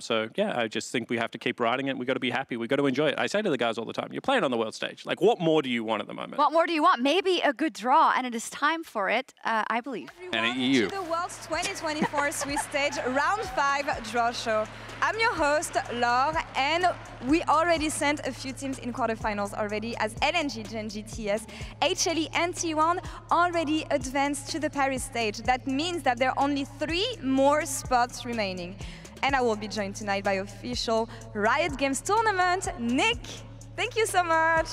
So, yeah, I just think we have to keep riding it. We've got to be happy. We've got to enjoy it. I say to the guys all the time, you're playing on the world stage. Like, what more do you want at the moment? What more do you want? Maybe a good draw, and it is time for it, I believe. And an EU. To the World's 2024 Swiss Stage Round 5 Draw Show. I'm your host, Laure, and we already sent a few teams in quarterfinals already, as LNG, Genji, TS, HLE, and T1 already advanced to the Paris stage. That means that there are only 3 more spots remaining. And I will be joined tonight by official Riot Games tournament, Nick. Thank you so much.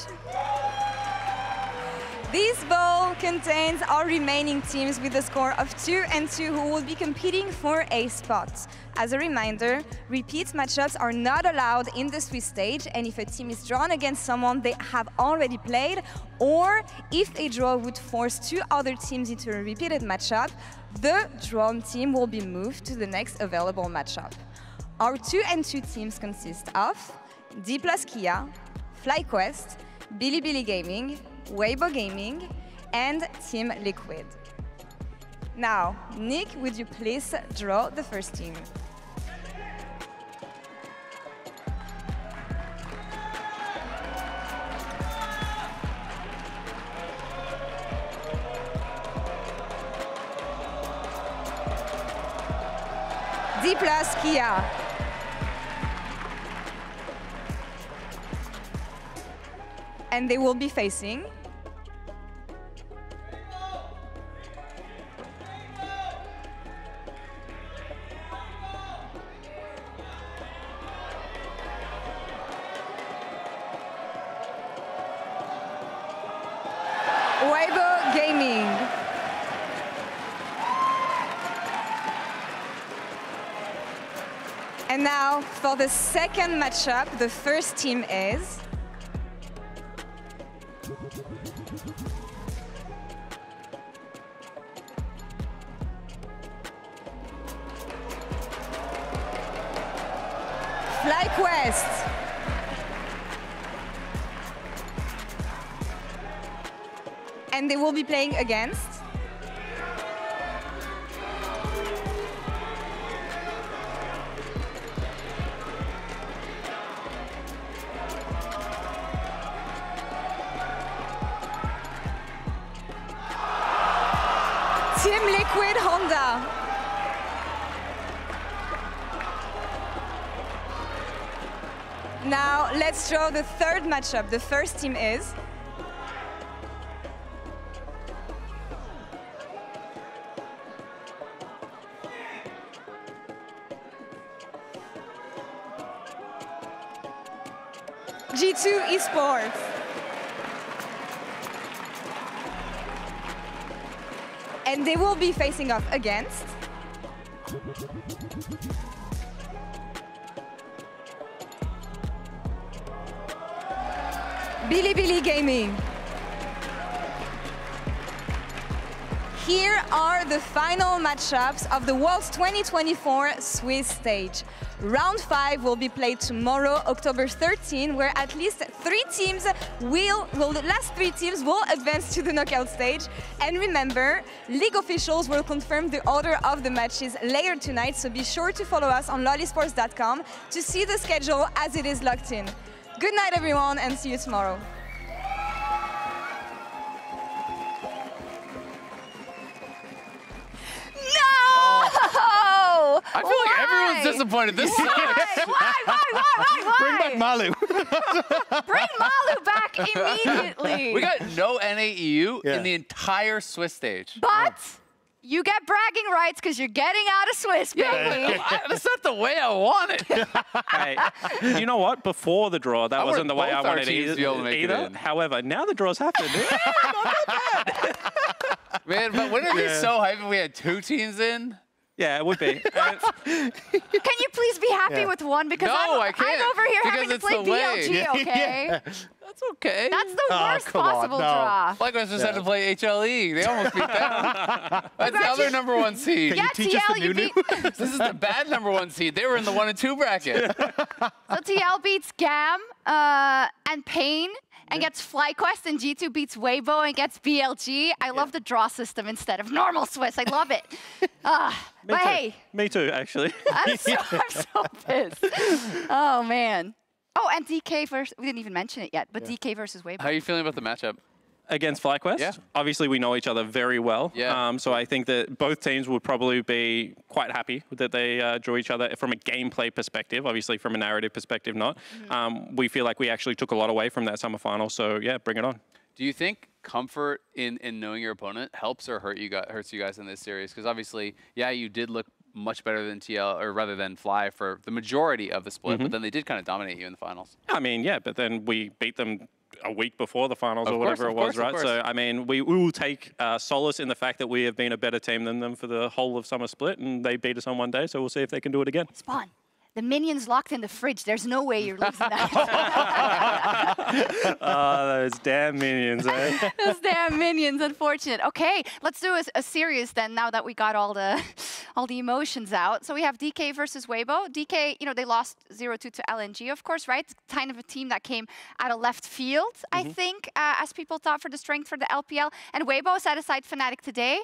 This bowl contains our remaining teams with a score of 2-2 who will be competing for a spot. As a reminder, repeat matchups are not allowed in the Swiss stage, and if a team is drawn against someone they have already played, or if a draw would force two other teams into a repeated matchup, the drawn team will be moved to the next available matchup. Our 2-2 teams consist of D+ Kia, FlyQuest, Bilibili Gaming, Weibo Gaming, and Team Liquid. Now, Nick, would you please draw the first team? D+ Kia. And they will be facing Weibo Gaming. And now for the second matchup, the first team is FlyQuest. And they will be playing against Team Liquid Honda. Now let's draw the third matchup. The first team is G2 Esports. And they will be facing off against Bilibili Gaming. Here are the final matchups of the World's 2024 Swiss stage. Round 5 will be played tomorrow, October 13, where at least the last three teams will advance to the knockout stage. And remember, league officials will confirm the order of the matches later tonight, so be sure to follow us on lolesports.com to see the schedule as it is locked in. Good night, everyone, and see you tomorrow. I feel like everyone's disappointed. This sucks. Why? Bring back Malu. Bring Malu back immediately. We got no NAEU in the entire Swiss stage. But you get bragging rights because you're getting out of Swiss, baby. That's not the way I want it. Hey, you know what? Before the draw, that wasn't the way I wanted it either. However, now the draw's happened. Man, but wouldn't it be so hype if we had two teams in? Yeah, it would be. Can you please be happy with one? Because I can't. I'm over here having to it's play the way. BLG, okay? That's okay. That's the worst possible draw. Likewise just had to play HLE. They almost beat them. That's the other #1 seed. Yeah, TL, you beat... This is the bad #1 seed. They were in the 1 and 2 bracket. So TL beats Gam and Pain and gets FlyQuest, and G2 beats Weibo and gets BLG. I love the draw system instead of normal Swiss. I love it. But hey. Me too, actually. I'm so pissed. Oh, man. Oh, and DK versus, we didn't even mention it yet, but DK versus Weibo. How are you feeling about the matchup? Against FlyQuest? Yeah. Obviously, we know each other very well. Yeah. So I think that both teams would probably be quite happy that they drew each other from a gameplay perspective. Obviously, from a narrative perspective, not. We feel like we actually took a lot away from that semifinal. So, yeah, bring it on. Do you think comfort in knowing your opponent helps or hurts you guys in this series? Because obviously, yeah, you did look much better than TL, or rather than Fly for the majority of the split, but then they did kind of dominate you in the finals. I mean, yeah, but then we beat them a week before the finals or whatever it was, right? So, I mean, we will take solace in the fact that we have been a better team than them for the whole of Summer Split, and they beat us on one day, so we'll see if they can do it again. Spawn, the minions locked in the fridge. There's no way you're losing that. Oh, those damn minions, eh? Those damn minions, unfortunate. Okay, let's do a series then, now that we got all the emotions out. So we have DK versus Weibo. DK, you know, they lost 0-2 to LNG, of course, right? It's kind of a team that came out of left field, I think, as people thought, for the strength for the LPL. And Weibo set aside Fnatic today.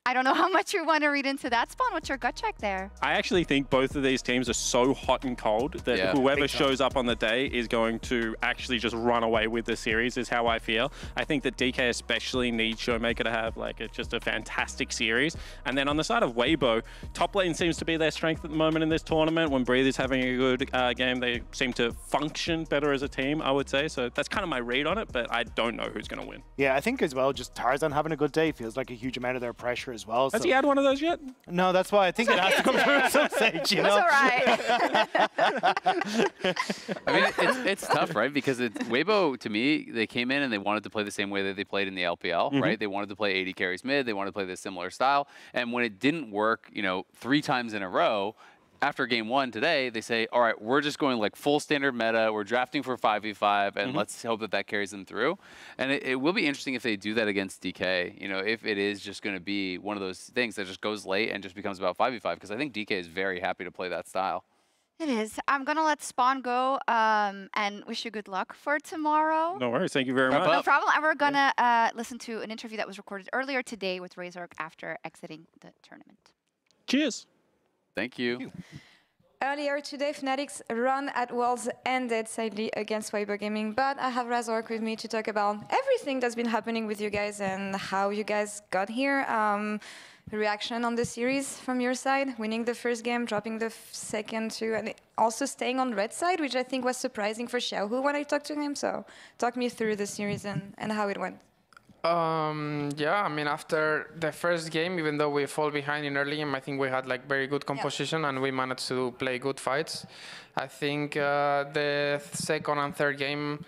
I don't know how much you want to read into that, Spawn. What's your gut check there? I actually think both of these teams are so hot and cold that whoever shows up on the day is going to actually just run away with the series, is how I feel. I think that DK especially needs Showmaker to have like just a fantastic series. And then on the side of Weibo, top lane seems to be their strength at the moment in this tournament. When Breathe is having a good game, they seem to function better as a team, I would say. So that's kind of my read on it, but I don't know who's going to win. Yeah, I think as well, just Tarzan having a good day feels like a huge amount of their pressure as well. Has he had one of those yet? No, that's why I think it has to come through at some stage, you know? That's all right. I mean, it's tough, right? Because Weibo, to me, they came in and they wanted to play the same way that they played in the LPL, right? They wanted to play 80 carries mid. They wanted to play this similar style. And when it didn't work, you know, 3 times in a row, after game 1 today, they say, all right, we're just going like full standard meta. We're drafting for 5v5, and let's hope that that carries them through. And it will be interesting if they do that against DK, you know, if it is just going to be one of those things that just goes late and just becomes about 5v5, because I think DK is very happy to play that style. It is. I'm going to let Spawn go and wish you good luck for tomorrow. No worries. Thank you very much. No problem. And we're going to listen to an interview that was recorded earlier today with Razork after exiting the tournament. Cheers. Thank you. Earlier today, Fnatic's run at Worlds ended sadly against Weibo Gaming, but I have Razork with me to talk about everything that's been happening with you guys and how you guys got here. Reaction on the series from your side, winning the first game, dropping the second two, and also staying on red side, which I think was surprising for Xiaohu when I talked to him. So talk me through the series and how it went. Yeah, I mean, after the first game, even though we fall behind in early game, I think we had like very good composition and we managed to play good fights. I think the second and third game,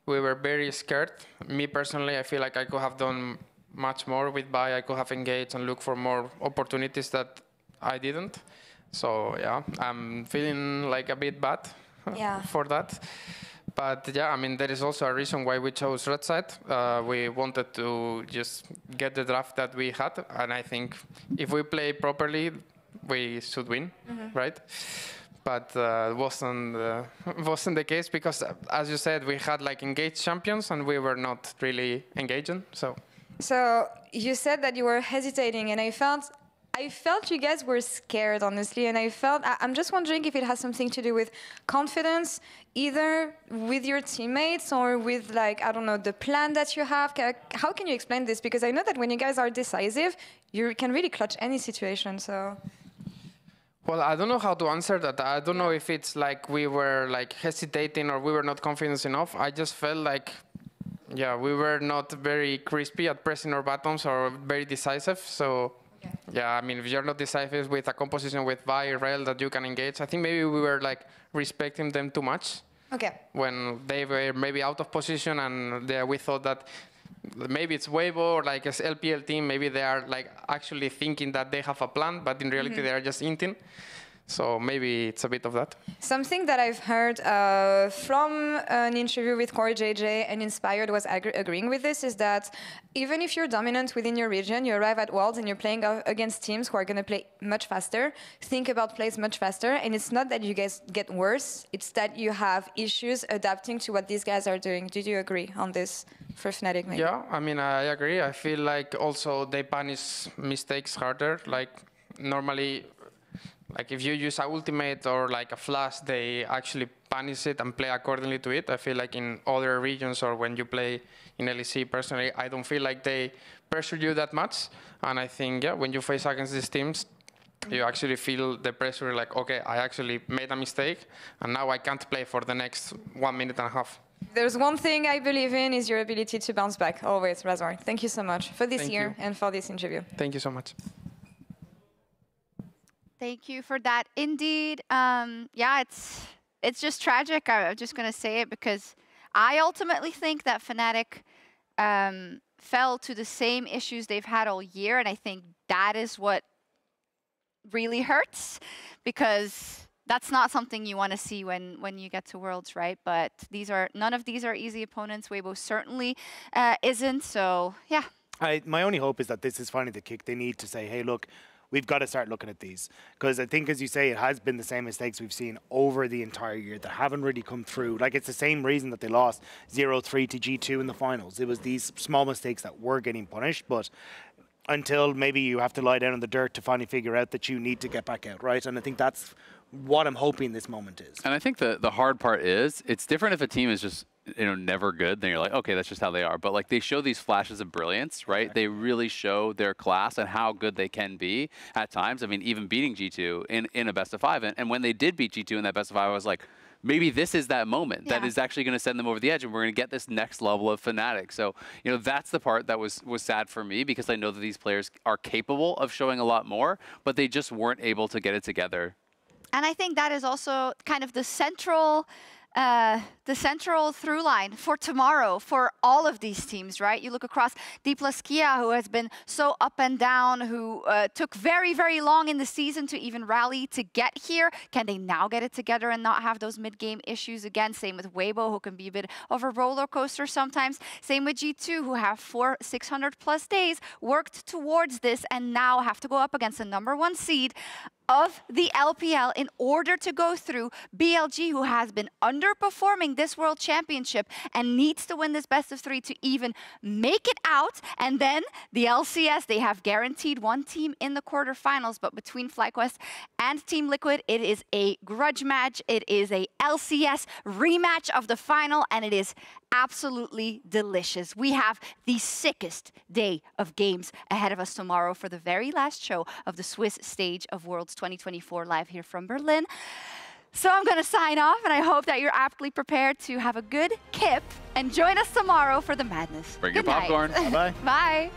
we were very scared. Me personally, I feel like I could have done much more with Bai. I could have engaged and looked for more opportunities that I didn't. So yeah, I'm feeling like a bit bad for that. But yeah, I mean, there is also a reason why we chose red side. We wanted to just get the draft that we had. And I think if we play properly, we should win, right? But wasn't the case because, as you said, we had like engaged champions and we were not really engaging. So you said that you were hesitating, and I felt you guys were scared, honestly, and I'm just wondering if it has something to do with confidence, either with your teammates or with, like, I don't know, the plan that you have. How can you explain this? Because I know that when you guys are decisive, you can really clutch any situation, so... Well, I don't know how to answer that. I don't know if it's like we were like hesitating or we were not confident enough. I just felt like, yeah, we were not very crispy at pressing our buttons or very decisive, so... Yeah, I mean, if you're not decisive with a composition with Vi, Rel that you can engage, I think maybe we were like respecting them too much. Okay. When they were maybe out of position and we thought that maybe it's Weibo or like an LPL team, maybe they are like actually thinking that they have a plan, but in reality they are just inting. So maybe it's a bit of that. Something that I've heard from an interview with Core JJ and Inspired was agreeing with this is that even if you're dominant within your region, you arrive at Worlds and you're playing against teams who are going to play much faster, think about plays much faster, and it's not that you guys get worse, it's that you have issues adapting to what these guys are doing. Did you agree on this for Fnatic maybe? Yeah, I mean, I agree. I feel like also they punish mistakes harder. Like normally, like if you use a ultimate or like a flash, they actually punish it and play accordingly to it. I feel like in other regions or when you play in LEC, personally, I don't feel like they pressure you that much. And I think, yeah, when you face against these teams, you actually feel the pressure like, okay, I actually made a mistake and now I can't play for the next 1.5 minutes. There's one thing I believe in is your ability to bounce back, always, Razor. Thank you so much for this year and for this interview. Thank you so much. Thank you for that. Indeed, yeah, it's just tragic. I'm just going to say it because I ultimately think that Fnatic fell to the same issues they've had all year, and I think that is what really hurts, because that's not something you want to see when you get to Worlds, right? But none of these are easy opponents. Weibo certainly isn't, so yeah. My only hope is that this is finally the kick they need to say, hey, look, we've got to start looking at these. Because I think, as you say, it has been the same mistakes we've seen over the entire year that haven't really come through. Like, it's the same reason that they lost 0-3 to G2 in the finals. It was these small mistakes that were getting punished, but until maybe you have to lie down in the dirt to finally figure out that you need to get back out, right? And I think that's what I'm hoping this moment is. And I think the hard part is, it's different if a team is just, you know, never good, then you're like, okay, that's just how they are. But like, they show these flashes of brilliance, right? They really show their class and how good they can be at times. I mean, even beating G2 in a best of 5. And when they did beat G2 in that best of 5, I was like, maybe this is that moment that is actually going to send them over the edge, and we're going to get this next level of Fnatic. So, you know, that's the part that was sad for me, because I know that these players are capable of showing a lot more, but they just weren't able to get it together. And I think that is also kind of the central through line for tomorrow for all of these teams, right? You look across Diplaskia, who has been so up and down, who took very, very long in the season to even rally to get here. Can they now get it together and not have those mid-game issues again? Same with Weibo, who can be a bit of a roller coaster sometimes. Same with G2, who have 600+ days worked towards this and now have to go up against the #1 seed of the LPL in order to go through. BLG, who has been underperforming this World Championship and needs to win this best of 3 to even make it out. And then the LCS, they have guaranteed one team in the quarterfinals, but between FlyQuest and Team Liquid, it is a grudge match. It is a LCS rematch of the final, and it is absolutely delicious. We have the sickest day of games ahead of us tomorrow for the very last show of the Swiss stage of Worlds 2024 live here from Berlin. So I'm going to sign off, and I hope that you're aptly prepared to have a good kip and join us tomorrow for the madness. Bring your popcorn. Bye-bye. Bye.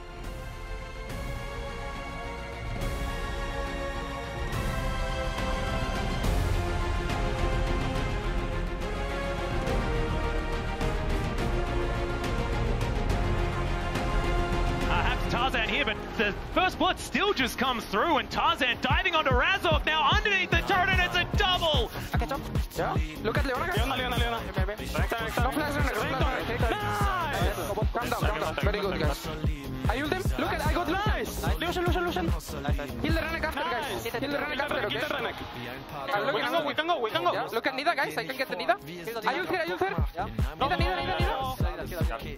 Tarzan here, but the first blood still just comes through, and Tarzan diving onto Razork now underneath the turret, and it's a double! Yeah. Look at Leona, guys. Leona. No flash, nice! Calm down. Very good, guys. I ult him. Look at, I got nice! Lucian. Heal the Renekton after, guys. Heal the Renekton after, okay? We can go. Yeah. Look at Nida, guys. I can get the Nida. I ult here.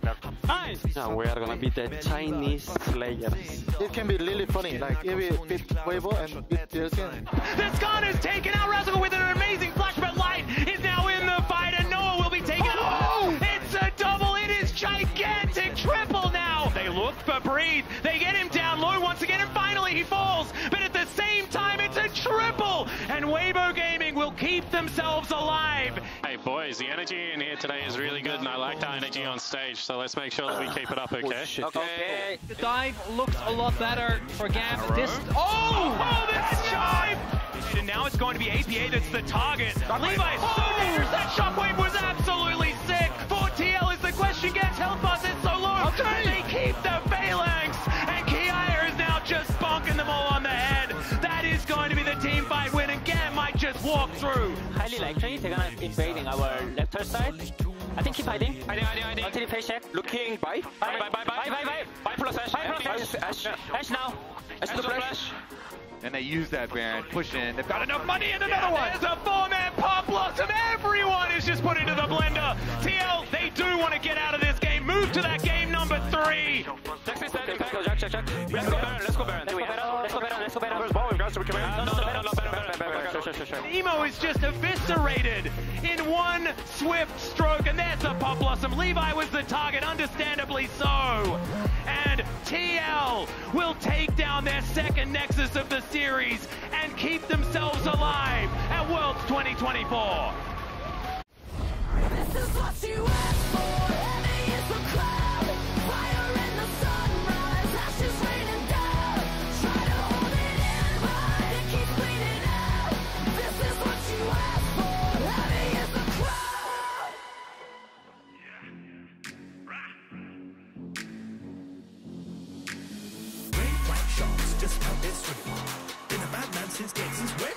Nida. Nice! Now we are gonna beat the Chinese Slayers. It can be really funny, like if we beat Weibo and beat Dirkin. The Scott has taken out Razork with an amazing flash, but Light is now in the fight, and Noah will be taken out. It's a double, it is gigantic, triple now. They look for Breathe, they get him down low once again, and finally he falls. But at the same time, it's a triple, and Weibo Gaming will keep themselves alive. Hey boys, the energy in here today is really good, and I like that energy on stage, so let's make sure that we keep it up, okay? Okay. The dive looks a lot better for Gam. This This dive! And now it's going to be APA that's the target. Levi is so dangerous, that shockwave was absolutely sick. 4TL is the question, gets health bars, it's so low. Okay. They keep the phalanx, and Kiaya is now just bonking them all on the head. That is going to be the team fight win, and Gam might just walk through. Highly likely they're gonna invading our left side. I think keep hiding. Hiding. Until face check. Looking. Bye plus Ash. Ash now. Ash to flash. And they use that Baron, push in. They've got enough money and another one. There's a 4-man pop blossom. Everyone is just put into the blender. TL, they do want to get out of this game. Move to that game number 3. Jack. Let's go Baron. Where's ball? Guys, we come in. Emo is just eviscerated in one swift stroke, and there's the pop blossom. Levi was the target, understandably so. And TL will take down their second Nexus of the series and keep themselves alive at Worlds 2024. This is what you asked for. Heavy is the cloud. Fire in the sunrise. Ashes raining down. Try to hold it in, but it keeps bleeding out. This is what you asked for. Heavy is the cloud. it's true. Been a madman since day, since when?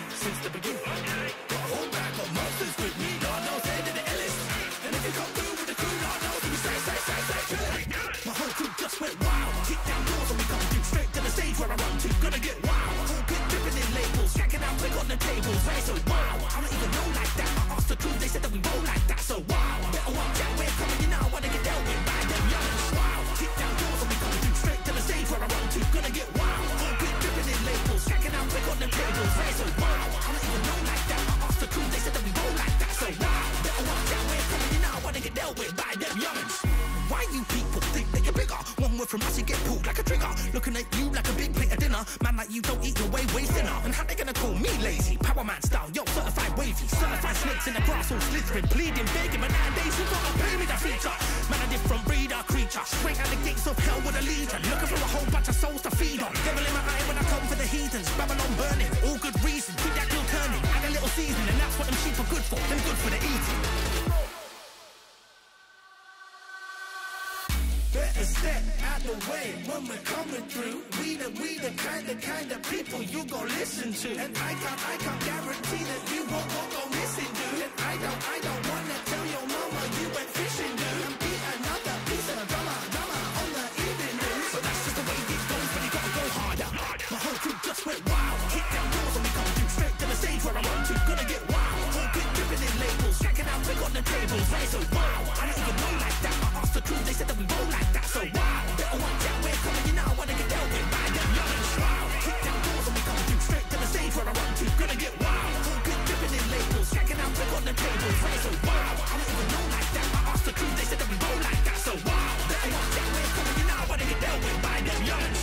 Since the beginning. Got a whole bag of monsters with me, Lord knows they did the illest. And if you come through with the crew, Lord knows we say, kill it. My whole crew just went wild. Kick down doors and we come through straight to the stage where I run to. Gonna get wild. Whole bit dripping in labels, stacking out quick on the tables. Right, so wow, I don't even know like that. I asked the crew, they said that we roll like that. So wow, better watch out, we're coming, you know I wanna get dealt with by them youngins. Wow, kick down doors and we come through straight to the stage where I run to. Gonna get wild. Whole bit dripping in labels, stacking out quick on the tables. Right, so wow, I don't even know like that. I asked the crew, they said that we roll like that. So wow, better watch out, we're coming, you know I wanna get dealt with by them youngins. Why you people think that you're bigger? One word from us, you get pulled like a trigger. Looking at you like a big plate of dinner. Man like you don't eat your way thinner. And how they gonna call me lazy? Power man style, yo, certified wavy. Certified snakes in the grass, all slithering. Bleeding, begging, but nowadays you gotta pay me that feature. Man, a different breed of creature. Straight out the gates of hell with a legion. Looking for a whole bunch of souls to feed on. Devil in my eye when I come for the heathens. Babylon burning, all good reasons. Keep that grill turning. Add a little seasoning, and that's what them sheep are good for. Them good for the eating. Better step out the way when we're coming through. We the kind of people you gon' listen to. And I can't guarantee that you won't go missing, dude. And I don't wanna tell your mama you went fishing, dude. And be another piece of drama on the evening news. But that's just the way it goes, but you gotta go harder. My whole crew just went wild. Kick down doors and we come through straight to the stage where I run to. Gonna get wild. Whole bit dripping in labels, stacking out quick on the tables. Right, so wow, I don't even know like that. I asked the crew, they said that we roll like that. So wow, better watch out, we're coming, you know I wanna get dealt with by them youngins. Wow, kick down doors and we come through straight to the stage where I run to. Gonna get wild, whole bit dripping in labels, stacking out quick on the tables. Right, so wow, I don't even know like that. I asked the crew, they said that we roll like that. So wow, better watch out, we're coming, you know I wanna get dealt with by them youngins.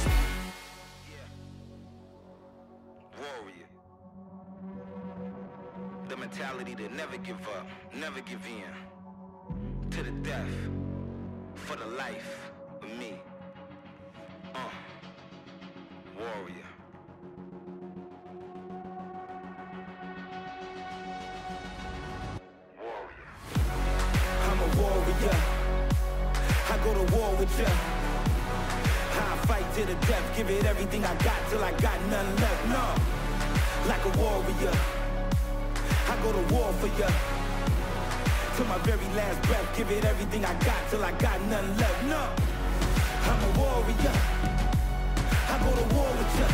Warrior. The mentality to never give up, never give in. To the death, for the life of me. Warrior. I'm a warrior. I go to war with ya. I fight to the death, give it everything I got till I got none left. No, like a warrior. I go to war for ya. Till my very last breath, give it everything I got till I got none left. No, I'm a warrior. I go to war with ya.